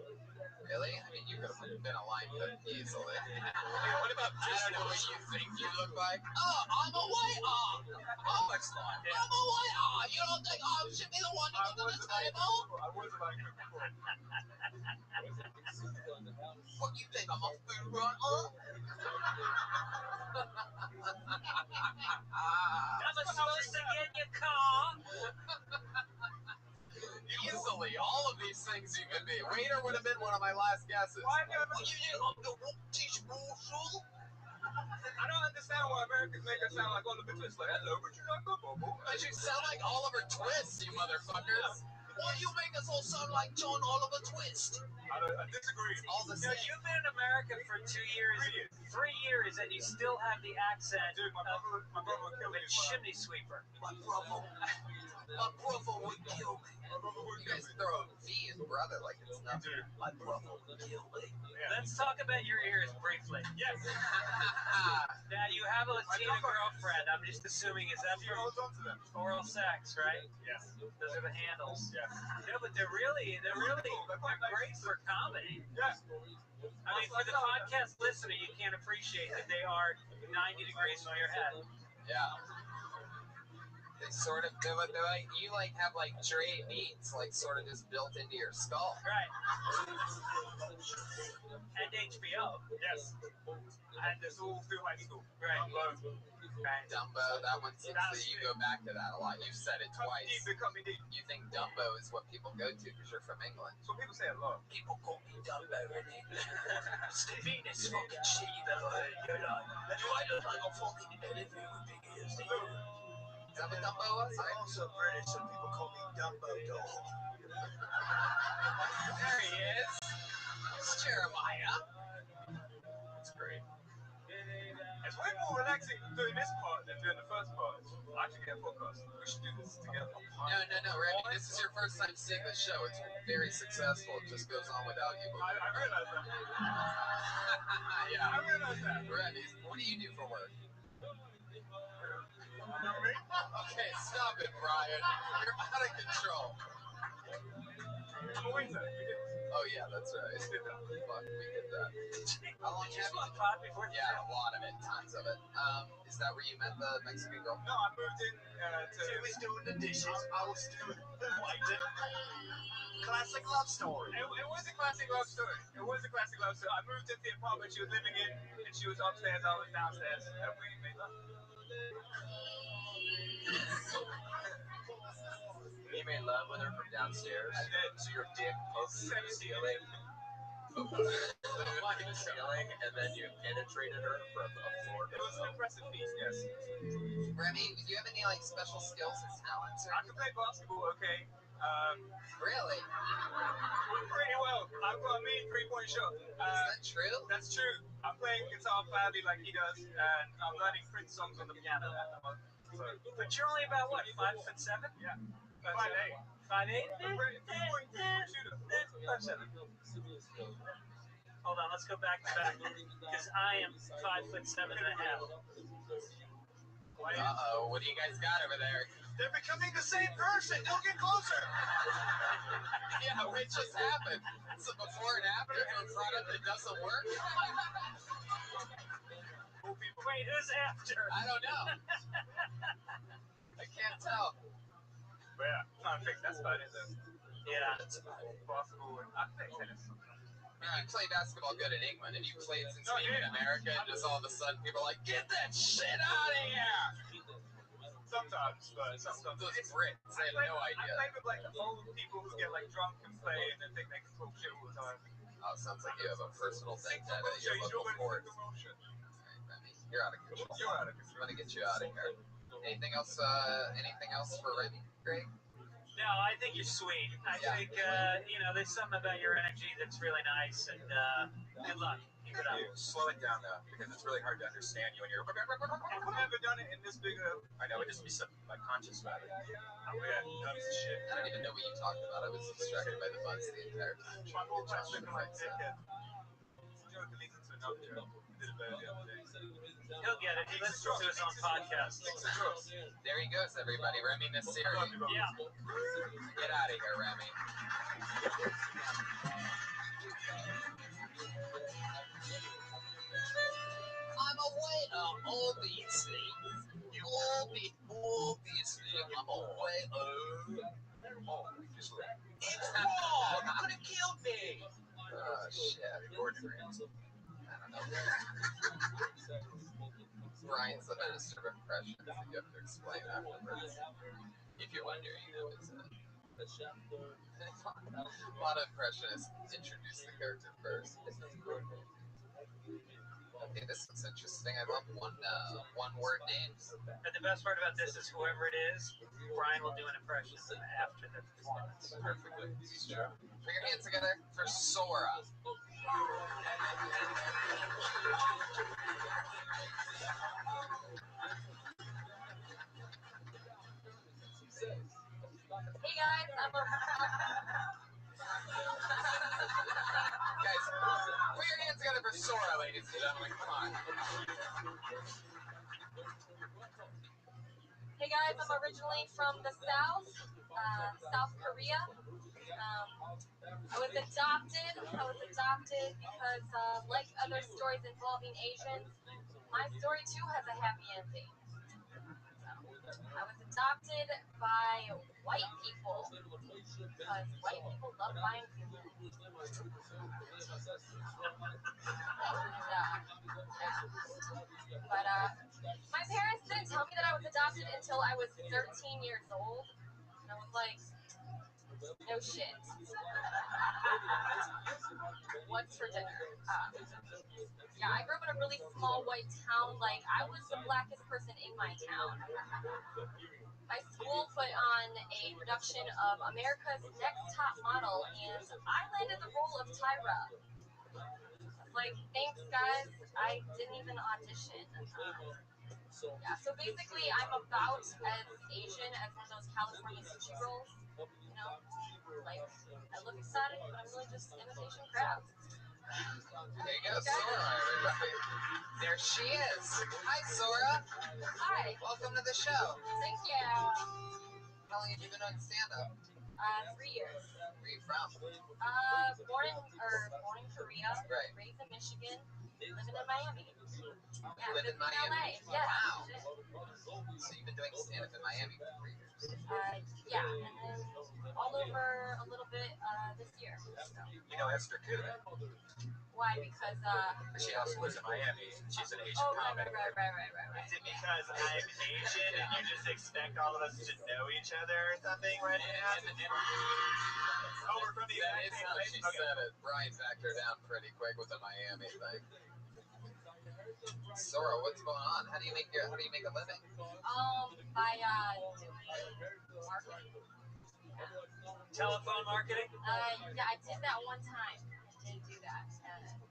Really? I mean, you could have been a line cook easily. What about just the way you think you look like? Oh, I'm a waiter! Oh, Next line. I'm a waiter! You don't think I should be the one to go to the table? I was a line cook before. What, you think I'm a food runner? Am I supposed to get in your car? Easily, all of these things you could be. Waiter would have been one of my last guesses. Why have you ever... Well, you know, the Rothschild. I don't understand why Americans make us sound like Oliver Twist. Like, hello, would you like a bubble? But you sound like Oliver Twist, you motherfuckers. Why do you make us all sound like John Oliver Twist? I disagree. All the No, same. you've been in America for 2 years, 3 years, and you still have the accent Dude, my brother would kill of me. a chimney sweeper. My brother would kill me. You guys throw a V in brother like it's nothing. Dude. My brother would kill me. Let's talk about your ears briefly. Yes. Now, you have a Latina girlfriend. I'm just assuming, is that She for holds on to them. oral sex, right? Yes. Those are the handles. Yes. No, but they're great for comedy. Yes. I mean, for the podcast listener, you can't appreciate that they are 90 degrees from your head. Yeah. They sort of, they're like, you like have like Dre beats like sort of just built into your skull. Right. And HBO. Yes. And it's all through high school. Right. Right. Dumbo, that one seems that you go back to that a lot. You've said it twice. Cut me deep. You think Dumbo is what people go to because you're from England. So people say a lot. People call me Dumbo in England. Meanest fucking shit you've ever heard in your life. Do I look like a fucking elephant with big ears? Is that what Dumbo was? I'm also British, so people call me Dumbo Dog. There he is. It's Jeremiah. That's great. It's way more relaxing doing this part than doing the first part. I actually get a podcast. We should do this together. No, Rabbi, this is your first time seeing the show. It's very successful. It just goes on without you. I realize that. Yeah. I realize that. Rabbi, what do you do for work? You know me? Okay, stop it, Brian. You're out of control. I'm a waiter. Oh, yeah, that's right. Fuck, we get that. How long Did you have you smoke pot before the Yeah, a lot of it, tons of it. Is that where you met the Mexican girl? No, I moved in to... He was doing the dishes. I was doing the lighting. Classic love story. It was a classic love story. It was a classic love story. I moved into the apartment she was living in, and she was upstairs, I was downstairs, and we made love. You made love with her from downstairs. I did. So your dick poked through the ceiling, and then you penetrated her from a floor to It was an impressive piece, yes. Remy, do you have any like special skills or talents? Or I can play basketball, okay. Really? Pretty well. I've got a mean three-point shot. Is that true? That's true. I'm playing guitar badly like he does, and I'm learning Prince songs on the piano at the moment. So, But you're only about what, 5'7"? yeah. 5'8". 5'7". Hold on, let's go back to back. Because I am 5'7.5". Uh-oh, what do you guys got over there? They're becoming the same person. Don't get closer. Yeah, what just happened? So before and after for a product that doesn't work? Wait, who's after? I don't know. I can't tell. But yeah, trying to fix that's about it though. Yeah. Basketball and I play tennis. You play basketball good in England, and you played since being in America, and just all of a sudden people are like, get that shit out of here! Sometimes, but sometimes. Those Brits, they have no I idea. play with like old people who get like drunk and play and then think they can talk shit all the time. Oh, sounds like you have a personal vendetta at You're your local court. shit. You're out of control. You're out of control. I'm gonna get you out of here. Anything else for Remy, Greg? No, I think you're sweet. I think, there's something about your energy that's really nice, and good luck. Keep it up. slow it down though, because it's really hard to understand you when you're. I've never done it in this big a... I know it just be some conscious about it. Oh yeah, nervous as shit. I don't even know what you talked about. I was distracted by the buzz the entire time. My whole Trying time to looking like fix it. dickhead. Joe can listen to another joke. We did it better the other day. He'll get it. He listens to his own podcast. There he goes, everybody. Remy Nassiri. Yeah. Get out of here, Remy. I'm away obviously. Obviously, I'm away. Whoa, you could have killed me. Oh, shit. Gordon Ramsay. I don't know. Brian's the minister of impressions. You have to explain afterwards. If you're wondering, who is it? A lot of impressionists introduce the character first. Okay, this looks interesting. I love one-word names. And the best part about this is whoever it is, Brian will do an impression after the performance. Perfectly. This is true. Put your hands together for Sora. Hey guys, Guys, put your hands together for Sora, ladies and gentlemen. Come on. Hey guys, I'm originally from the South, South Korea. I was adopted because, like other stories involving Asians, my story too has a happy ending. I was adopted by white people because white people love buying food. But my parents didn't tell me that I was adopted until I was 13 years old. And I was like, no shit. What's for dinner? Yeah, I grew up in a really small white town. Like, I was the blackest person in my town. My school put on a production of America's Next Top Model, and I landed the role of Tyra. was like, thanks guys, I didn't even audition. Yeah, so basically I'm about as Asian as one of those California sushi rolls. You know, like I look exotic, but I'm really just imitation crab. There you go, Sora, everybody. There she is. Hi, Sora. Hi. Welcome to the show. Thank you. How long have you been on stand-up? 3 years. Where are you from? Born in Korea. Right. Raised in Michigan. Living in Miami. Yeah, Live in living Miami. LA. Yeah. Wow. Shit. So you've been doing stand-up in Miami for 3 years. Yeah, and then all over a little bit this year. So. You know Esther Kuhn. Why? Because She also lives in Miami. She's an Asian oh, right. comic. Is it because I'm Asian and you just expect all of us to know each other or something right now? Oh, we're from the That exact is same how place? she Okay. said it. Brian backed her down pretty quick with the Miami thing. Sora, what's going on? How do you make a living? By doing marketing. Telephone marketing? Yeah, I did that one time. I did do that.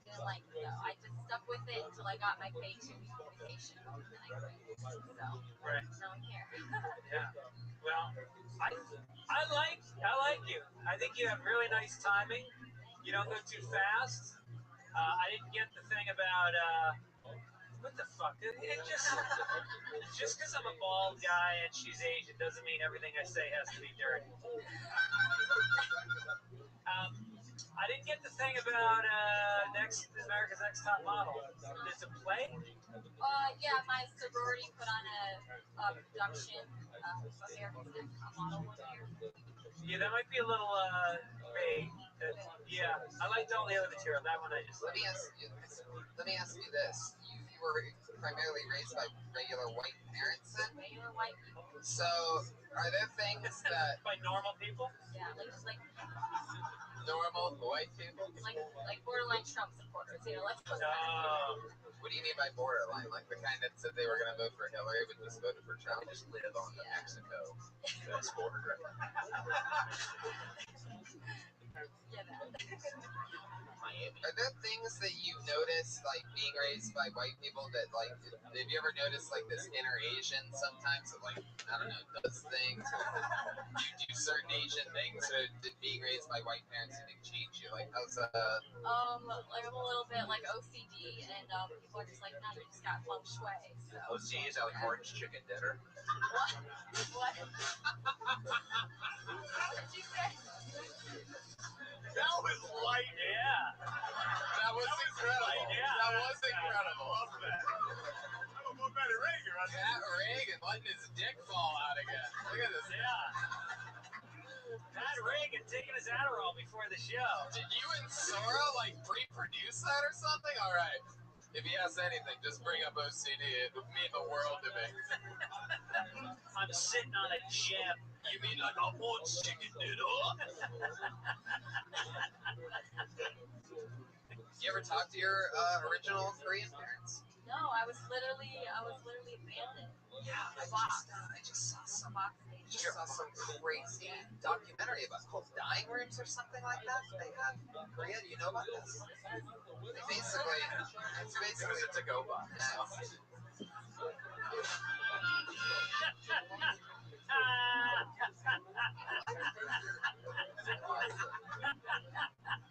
Didn't like it though. I just stuck with it until I got my paid 2-week vacation, and then I quit. So Right. now I'm here. Yeah. Well, I like you. I think you have really nice timing. You don't go too fast. I didn't get the thing about what the fuck? It just because I'm a bald guy and she's Asian doesn't mean everything I say has to be dirty. I didn't get the thing about America's Next Top Model. There's a play? Yeah, my sorority put on a production of America's Next Top Model one year. Yeah, that might be a little vague. Yeah, I liked all the other material. That one I just. Let me ask you this. You were primarily raised by regular white parents then? Regular white people. So, are there things that... By normal people? Yeah, like normal white people? Like borderline Trump supporters, you know, like What do you mean by borderline? Like the kind that said they were going to vote for Hillary but just voted for Trump? Just live on the Mexico US border. yeah, Miami. Are there things that you notice, like being raised by white people, that like, have you ever noticed like this inner Asian sometimes that like, I don't know, does things, you do certain Asian things, or did being raised by white parents, you think change you? Like, how's like I'm a little bit like OCD, and people are just like, no, you just got feng shui. So. OC is like orange chicken dinner. What? What did you say? That was light. Yeah. That was incredible. Yeah. That was incredible. I love that. I'm a Patty Reagan, right? Pat Reagan letting his dick fall out again. Look at this. Yeah. Pat Reagan taking his Adderall before the show. Did you and Sora like pre-produce that or something? All right. If he has anything, just bring up OCD. It would mean the world to me. I'm sitting on a gem. You mean like a orange chicken dinner? You ever talk to your original Korean parents? No, I was literally abandoned. Yeah, I just saw some crazy documentary about called Dying Rooms or something like that. They have in Korea. Do you know about this? It's basically It's a go box.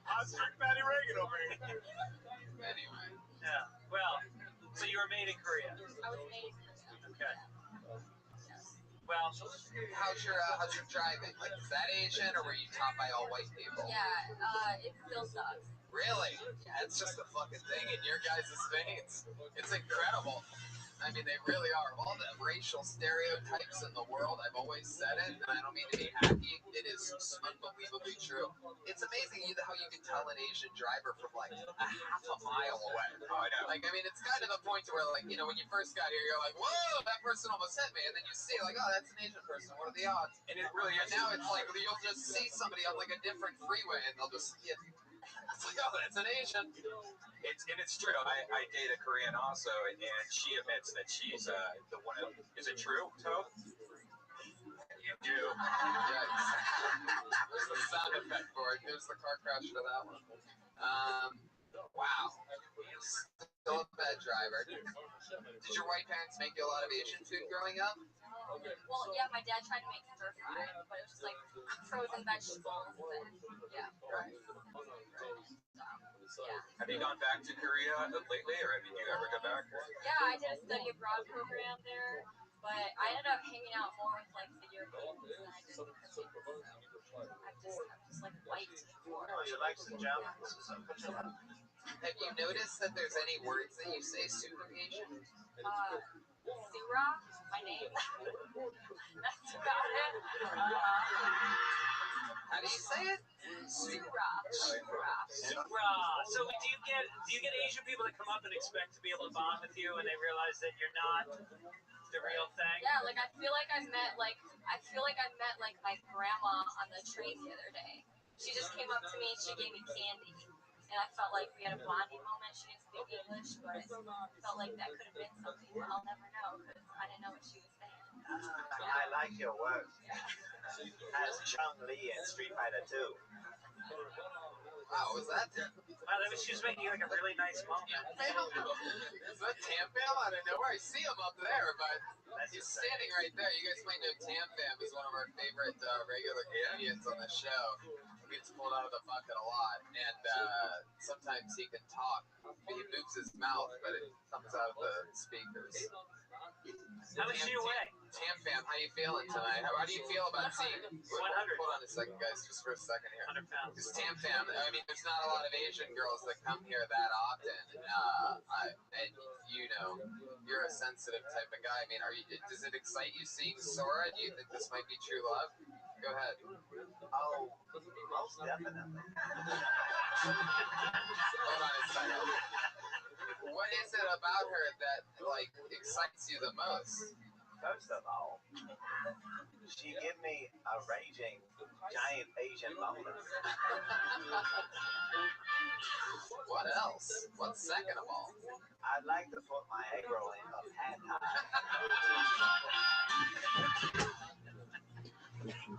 Oscar Patty Reagan over here. anyway. Yeah. Well, so you were made in Korea. I was made in Korea. Okay. Well, How's your driving? Like, is that Asian, or were you taught by all white people? Yeah, it still sucks. Really? It's just a fucking thing in your guys' veins. It's incredible. I mean, they really are. Of all the racial stereotypes in the world, I've always said it, and I don't mean to be hacky. It is unbelievably true. It's amazing how you can tell an Asian driver from like a half a mile away. Oh, I know. Like, I mean, it's kind of the point to where, like, you know, when you first got here, you're like, whoa, that person almost hit me. And then you see, like, oh, that's an Asian person. What are the odds? And it really And is. now it's like, you'll just see somebody on, like, a different freeway, and they'll just, it's like, oh, that's an Asian. It's true. I date a Korean also, and she admits that she's the one. Is it true, Toad? You do. Yikes. There's the sound effect for it. There's the car crash for that one. Wow. Still a bad driver. Did your white parents make you a lot of Asian food growing up? Well, yeah, my dad tried to make stir fry, but it was just like frozen vegetables and yeah. Right. Yeah. Have you gone back to Korea lately, or did you ever go back? Yeah, I did a study abroad program there, but I ended up hanging out more with like the Europeans than I did the Koreans. So I'm just like white to the core. Oh, you like some Germans? Have you noticed that there's any words that you say super Asian? Surah, my name. That's about it. How do you say it? Surah. So do you get Asian people that come up and expect to be able to bond with you, and they realize that you're not the real thing? Yeah, like I feel like I met like my grandma on the train the other day. She just came up to me and she gave me candy. And I felt like we had a bonding moment. She didn't speak English, but I felt like that could have been something. But I'll never know because I didn't know what she was saying. I like your work. As Chun-Li in Street Fighter 2. Wow, was that? She was making like a really nice moment. Is that Tam Fam? I don't know where I see him up there, but he's standing right there. You guys might know Tam Fam is one of our favorite regular comedians on the show. He gets pulled out of the bucket a lot, and sometimes he can talk. He moves his mouth, but it comes out of the speakers. How much do you weigh? Tam Fam, how you feeling tonight? How do you feel about seeing? 100. Hold on a second, guys, just for a second here. 100 pounds. Because Tam Fam, I mean, there's not a lot of Asian girls that come here that often. And you know, you're a sensitive type of guy. I mean, does it excite you seeing Sora? Do you think this might be true love? Go ahead. Oh, most definitely. Hold on a second. What is it about her that, like, excites you the most? First of all, she give me a raging giant Asian boner. What else? What's second of all? I'd like to put my egg roll in her pad thai.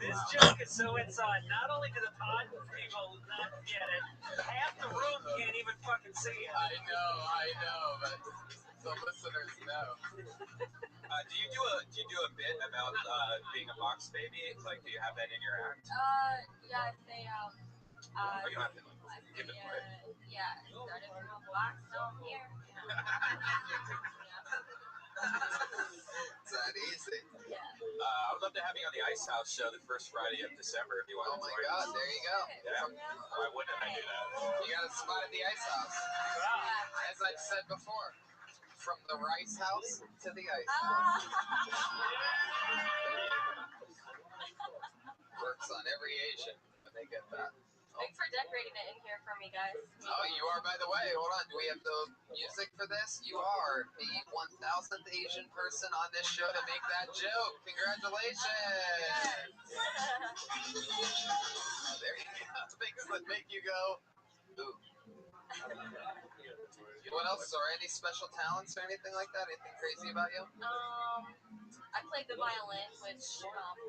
This joke is so inside. Not only do the pod people not get it, half the room can't even fucking see it. I know, but the listeners know. Do you do a bit about being a box baby? Like, do you have that in your act? Yeah, I say Oh, you don't have to give it away. yeah, started from a box down here. It's that easy. Yeah. I would love to have you on the Ice House show the first Friday of December if you want Oh to my join God, us. there you go. Yeah. Why wouldn't I do that? You got a spot at the Ice House. As I've said before, from the Rice House to the Ice House. Works on every Asian when they get that. Thanks for decorating it in here for me, guys. Oh, you are, by the way. Hold on. Do we have the music for this? You are the 1,000th Asian person on this show to make that joke. Congratulations. There you go. Things that make you go, ooh. What else? Or any special talents or anything like that? Anything crazy about you? I played the violin, which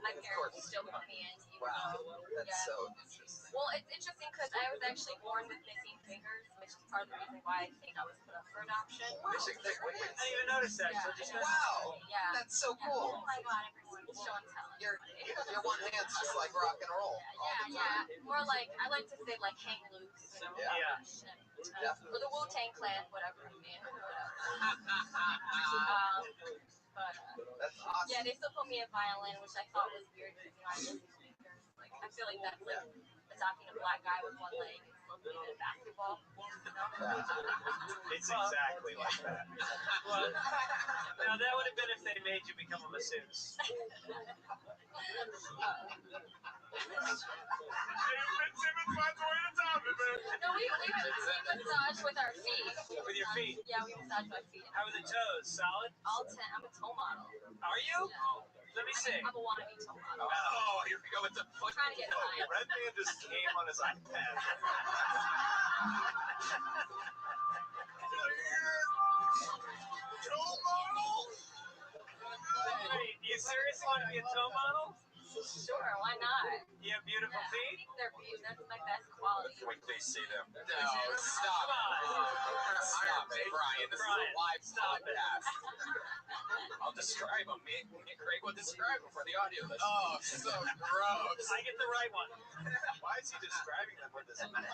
my parents still put me in. Wow, that's so interesting. Well, it's interesting because I was actually born with missing fingers, which is part of the reason why I think I was put up for adoption. Missing fingers? I didn't even notice that. So just Wow, yeah. That's so Yeah. cool. Oh my God, everyone, show and tell. Your one hand's just like rock and roll. Yeah. More like, I like to say like hang loose, you know? Yeah. Or the Wu-Tang Clan, whatever. Man, That's awesome. yeah, they still put me in violin, which I thought was weird because I miss fingers. Like, I feel like that's like adopting a black guy with one leg and still being in basketball. It's exactly like that. Well, now that would have been if they made you become a masseuse. No, we massage with our feet. With your feet? Yeah, we massage my feet. How are the toes? Solid? All 10. I'm a toe model. Are you? Yeah. Let me see. I'm a wannabe toe model. Oh, here we go with the foot. Trying to get high. Red Man just came on his iPad. Toe model? Wait, you seriously want to be a toe model? Sure, why not? You have beautiful I feet? think they're beautiful. That's my best quality. Can we please see them? No, stop. Stop it, Brian. This is a live podcast. I'll describe them. Me and Craig will describe them for the audio listeners. Oh, so gross. I get the right one. Why is he describing them with his mouth?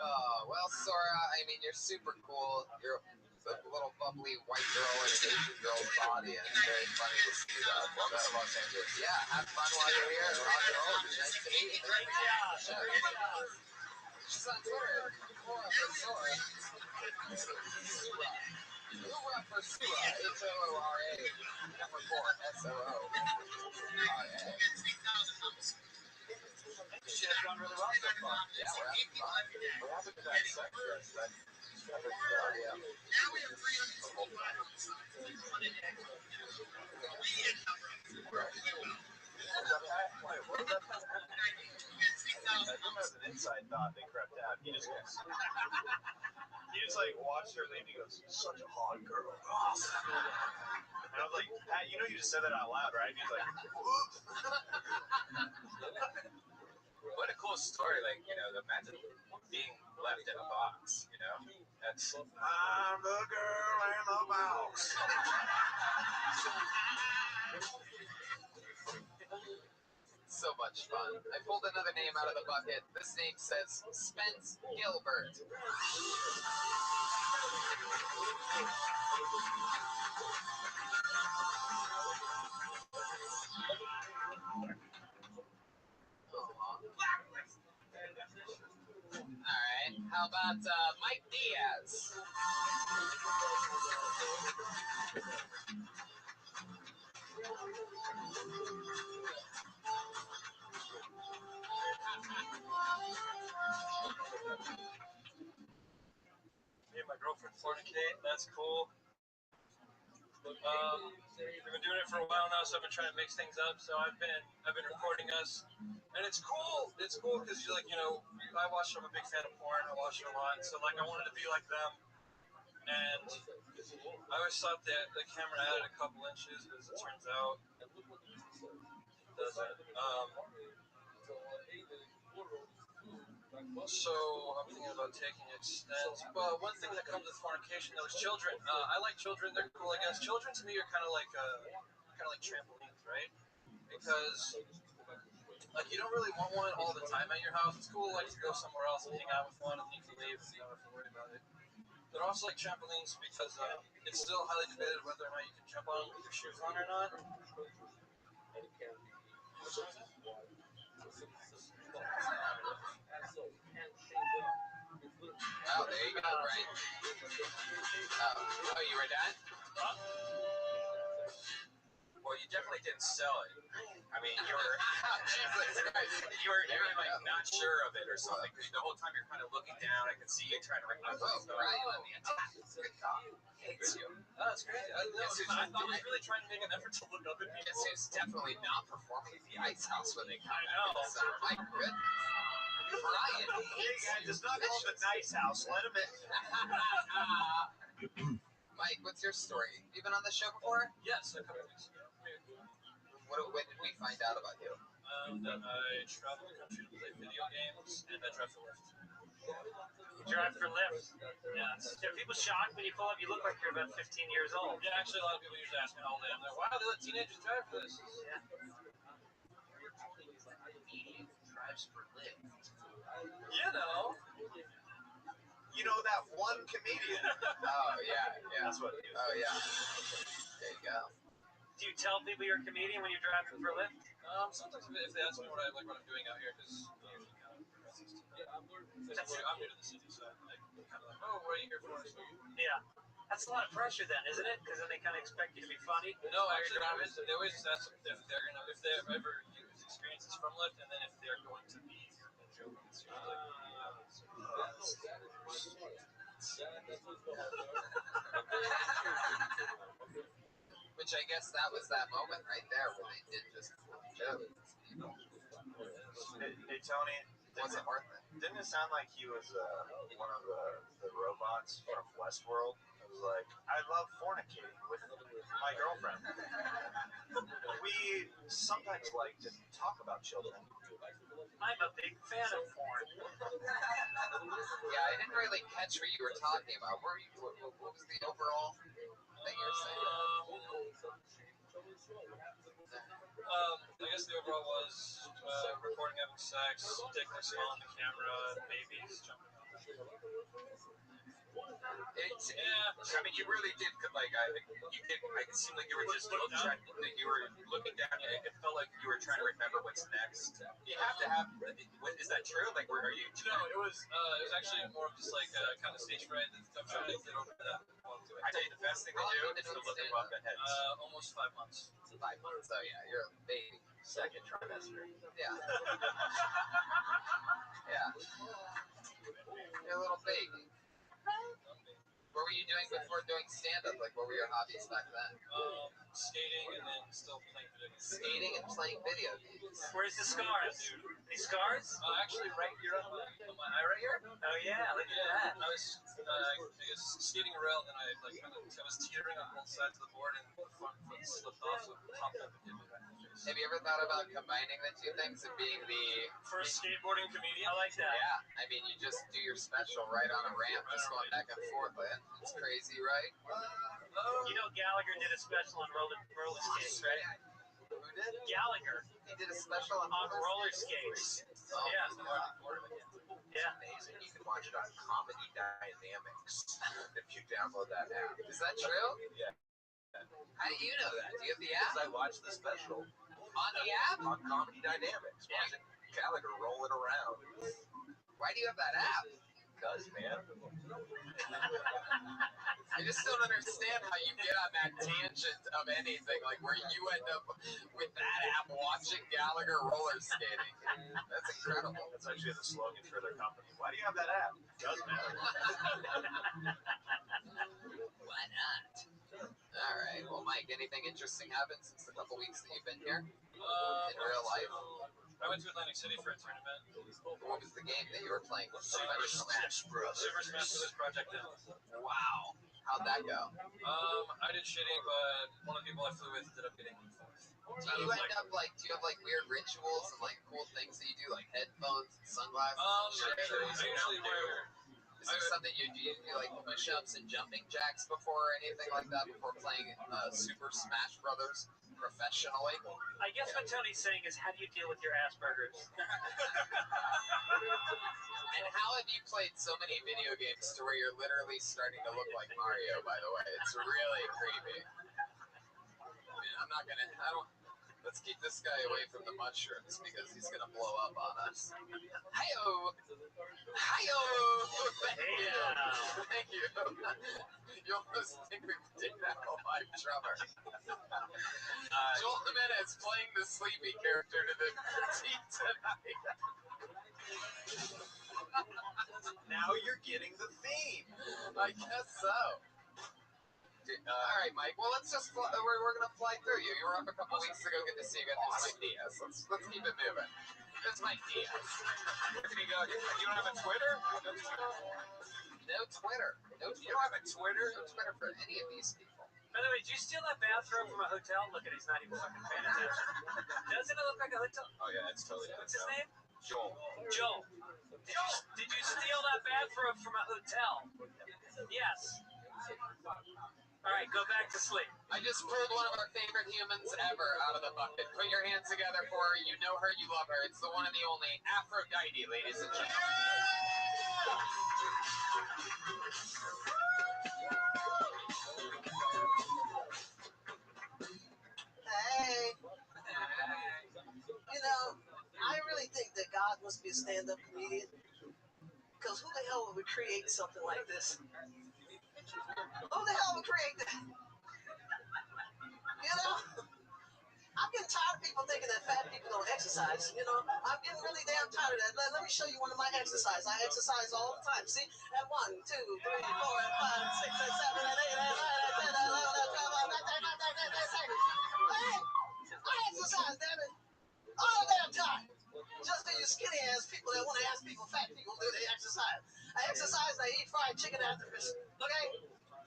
Oh, well, Sora, I mean, you're super cool. You're a little bubbly white girl in an Asian girl's body, and it's very funny to see that. Welcome to Los Angeles. Yeah, have fun while you're here. Rock and roll. It's nice to meet you. Great job. Great job. She's on Twitter. More for Sora. Sura. Hoorah for Sura. H-O-O-R-A. Number 4. S-O-O. Shit has gone really well so far. Yeah, we're having fun. What happened to that sex dress? Yeah. That room has an inside thought that crept out. He just like watched her leave. He goes, "Such a hot girl." And I was like, "Pat, you know you just said that out loud, right?" And he's like, What a cool story. Like, you know, imagine being left in a box, you know? That's "I'm the girl in the box." So much fun. I pulled another name out of the bucket. This name says Spence Gilbert. Alright, how about Mike Diaz? Me and my girlfriend fornicate. That's cool. We've been doing it for a while now, so I've been trying to mix things up. So I've been recording us, and it's cool. It's cool because you know, I watch. I'm a big fan of porn. I watch it a lot, so like I wanted to be like them. And I always thought that the camera added a couple inches, but as it turns out, it doesn't. So I'm thinking about taking extents. But one thing that comes with fornication, though, is children. I like children; they're cool, I guess. Children to me are kind of like trampolines, right? Because like you don't really want one all the time at your house. It's cool like to go somewhere else and hang out with one, and you can leave, so you don't have to worry about it. They're also like trampolines because it's still highly debated whether or not you can jump on with your shoes on or not. Oh, there you go, Brian. Oh, you were done? well, you definitely didn't sell it. I mean, you were Jesus Christ. you were like not sure of it or something. Because the whole time you're kind of looking down. I could see you trying to recognize Oh, Brian on the attack. Good call. Hates you. Oh, that's great. I was really trying to make an effort to look up at Guess people. who's definitely not performing at the Ice House when they come I back know. in the summer. My goodness. Brian Hey hates guys, you. it's not called the nice house. Let him in. Mike, what's your story? You been on the show before? Yes, a couple weeks ago. When did we find out about you? That I travel the country to play video games, and I drive for Lyft. Drive for Lyft. Yes. Are people shocked when you pull up? You look like you're about 15 years old. Yeah, actually, a lot of people usually ask me how old I am. They're like, wow, they let teenagers drive for this. Yeah. drives for Lyft. You know. You know that one comedian. Oh, yeah. That's what it is. Oh, yeah. There you go. Do you tell people you're a comedian when you're driving for Lyft? Sometimes if they ask me what I'm doing out here, because usually kind of I'm new to the city, so I'm kind of like, oh, what are you here for? So, Yeah. That's a lot of pressure then, isn't it? Because then they kind of expect you to be funny. no, actually, they always just ask if they ever use experiences from Lyft, and then if they're going to be a joke. It's usually Which I guess that was that moment right there where they did just joke. Hey, Tony. Wasn't worth it. Didn't it sound like he was one of the robots from Westworld? It was like, I love fornicating with my girlfriend. We sometimes like to talk about children. I'm a big fan of porn. Yeah, I didn't really catch what you were talking about. What was the overall thing you were saying? I guess the overall was recording having sex, dick looks small on the camera, babies jumping on that. I mean, you really did like. You did. It seemed like you were just looking down. It felt like you were trying to remember what's next. You have to have. Is that true? Like, where are you? No, it was actually more of just like kind of stage fright. I'm trying to get over that. I tell you, the best thing to do is to look above the heads. Almost 5 months. 5 months. Oh yeah, you're a baby. Second trimester. Yeah. Yeah. You're a little baby. What were you doing before doing stand-up? Like, what were your hobbies back then? Skating and then still playing video games. Skating and playing video games. Where's the scars? These scars? Actually, right here on my eye right here. Oh yeah, look at that. I was I guess skating a rail, and I was teetering on both sides of the board, and the front foot slipped off, so it popped up and hit me right in the face. Have you ever thought about combining the two things and being the First skateboarding comedian? I like that. Yeah, I mean, you just do your special right on a ramp, just going back and forth. It's crazy, right? You know Gallagher did a special on roller skates, right? Who did? Gallagher He did a special on roller skates. Oh, Yeah. Yeah. Amazing. You can watch it on Comedy Dynamics if you download that app. Is that true? Yeah. How do you know that? Do you have the app? Because I watched the special On the app? on Comedy Dynamics. Watching Gallagher rolling around. Why do you have that app? Because, man. I just don't understand how you get on that tangent of anything, like where you end up with that app watching Gallagher roller skating. That's incredible. That's actually the slogan for their company. Why do you have that app? Because, man. Why not? All right. Well, Mike, anything interesting happened since the couple weeks that you've been here in real life? I went to Atlantic City for a tournament. What was the game that you were playing? Super Smash Bros. Super Smash Bros. Project Now. Wow. How'd that go? I did shitty, but one of the people I flew with ended up getting fourth. Do you have like weird rituals and like cool things that you do, like headphones and sunglasses? I usually do. Is there something you do like push-ups and jumping jacks before or anything like that before playing Super Smash Brothers professionally? I guess what Tony's saying is, how do you deal with your Asperger's? And how have you played so many video games to where you're literally starting to look like Mario, by the way? It's really creepy. I mean, let's keep this guy away from the mushrooms because he's gonna blow up on us. Hi-yo! Hi-yo! Thank you. You almost think we didn't have a live drummer. Joel Jimenez playing the sleepy character to the team tonight. Now you're getting the theme. I guess so. All right, Mike. Well, let's just we're gonna fly through you. You were up a couple weeks ago. Good to see you again. There's Mike Diaz. Let's keep it moving. There's Mike Diaz. Where did he go? You don't have a Twitter? No Twitter. You don't have a Twitter? No Twitter for any of these people. By the way, did you steal that bathrobe from a hotel? Look at it, he's not even fucking paying attention. Doesn't it look like a hotel? Oh, yeah, it's totally What's his name? Joel. Joel. Did you steal that bathrobe from a hotel? Yes. All right, go back to sleep. I just pulled one of our favorite humans ever out of the bucket. Put your hands together for her. You know her, you love her. It's the one and the only Aphrodite, ladies and gentlemen. Hey. You know, I really think that God must be a stand-up comedian. Because who the hell would create something like this? Who the hell would create that? You know? I'm getting tired of people thinking that fat people don't exercise. You know, I'm getting really damn tired of that. Let me show you one of my exercises. I exercise all the time. See? At 1, 2, 3, 4, 5, 6, 7, 8, 9, 10, 11, 12, 13, 14, 15, 16, 17, 18, 19, 20, 21, 22, 23, 24, 25, 26, 27, 28, 29, 30. I exercise, damn it. All the damn time. Just so you skinny ass people that want to ask people, fat people, do they exercise? I exercise and I eat fried chicken after this. Okay?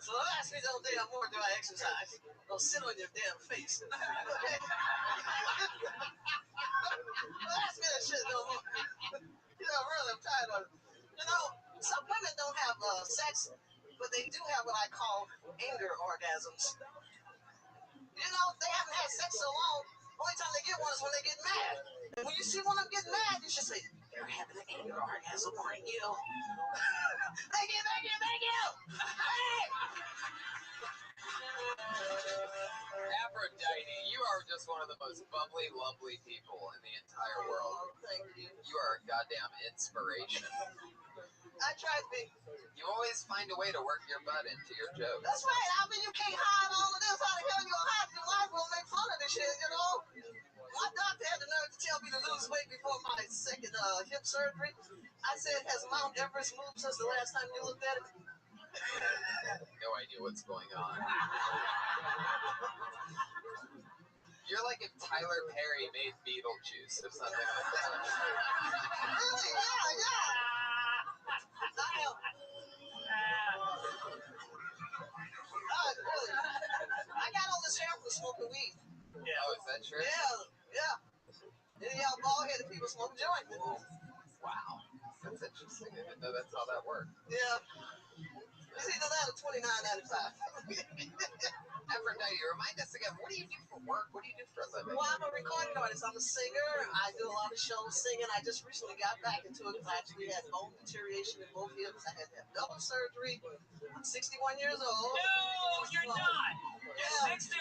So don't ask me no damn more, do I exercise? Don't sit on your damn face. Okay? Don't ask me that shit no more. You know, really, I'm tired of it. You know, some women don't have sex, but they do have what I call anger orgasms. You know, they haven't had sex so long. Only time they get one is when they get mad. And when you see one of them get mad, you should say, "You're having an anger orgasm, aren't you?" Thank you, thank you, thank you. Hey! Aphrodite, you are just one of the most bubbly, lovely people in the entire world. Oh, thank you. You are a goddamn inspiration. I try to be. You always find a way to work your butt into your jokes. That's right. I mean, you can't hide all of this. How the hell you gonna hide your life? We'll make fun of this shit, you know? My doctor had the nerve to tell me to lose weight before my second hip surgery. I said, has Mount Everest moved since the last time you looked at it? No idea what's going on. You're like if Tyler Perry made Beetlejuice or something like that. Really? Yeah. I am. Really. I got all this hair from smoking weed. Oh, is that true? Yeah. And y'all bald-headed people smoke joint. Wow. That's interesting. I didn't know that's how that worked. Yeah. It's either that or $29.95. Aphrodite, remind us again, what do you do for work? What do you do for a living? Well, I'm a recording artist. I'm a singer. I do a lot of shows singing. I just recently got back into it because I actually had bone deterioration in both hips. I had to have double surgery. I'm 61 years old. No, you're not. You're 60.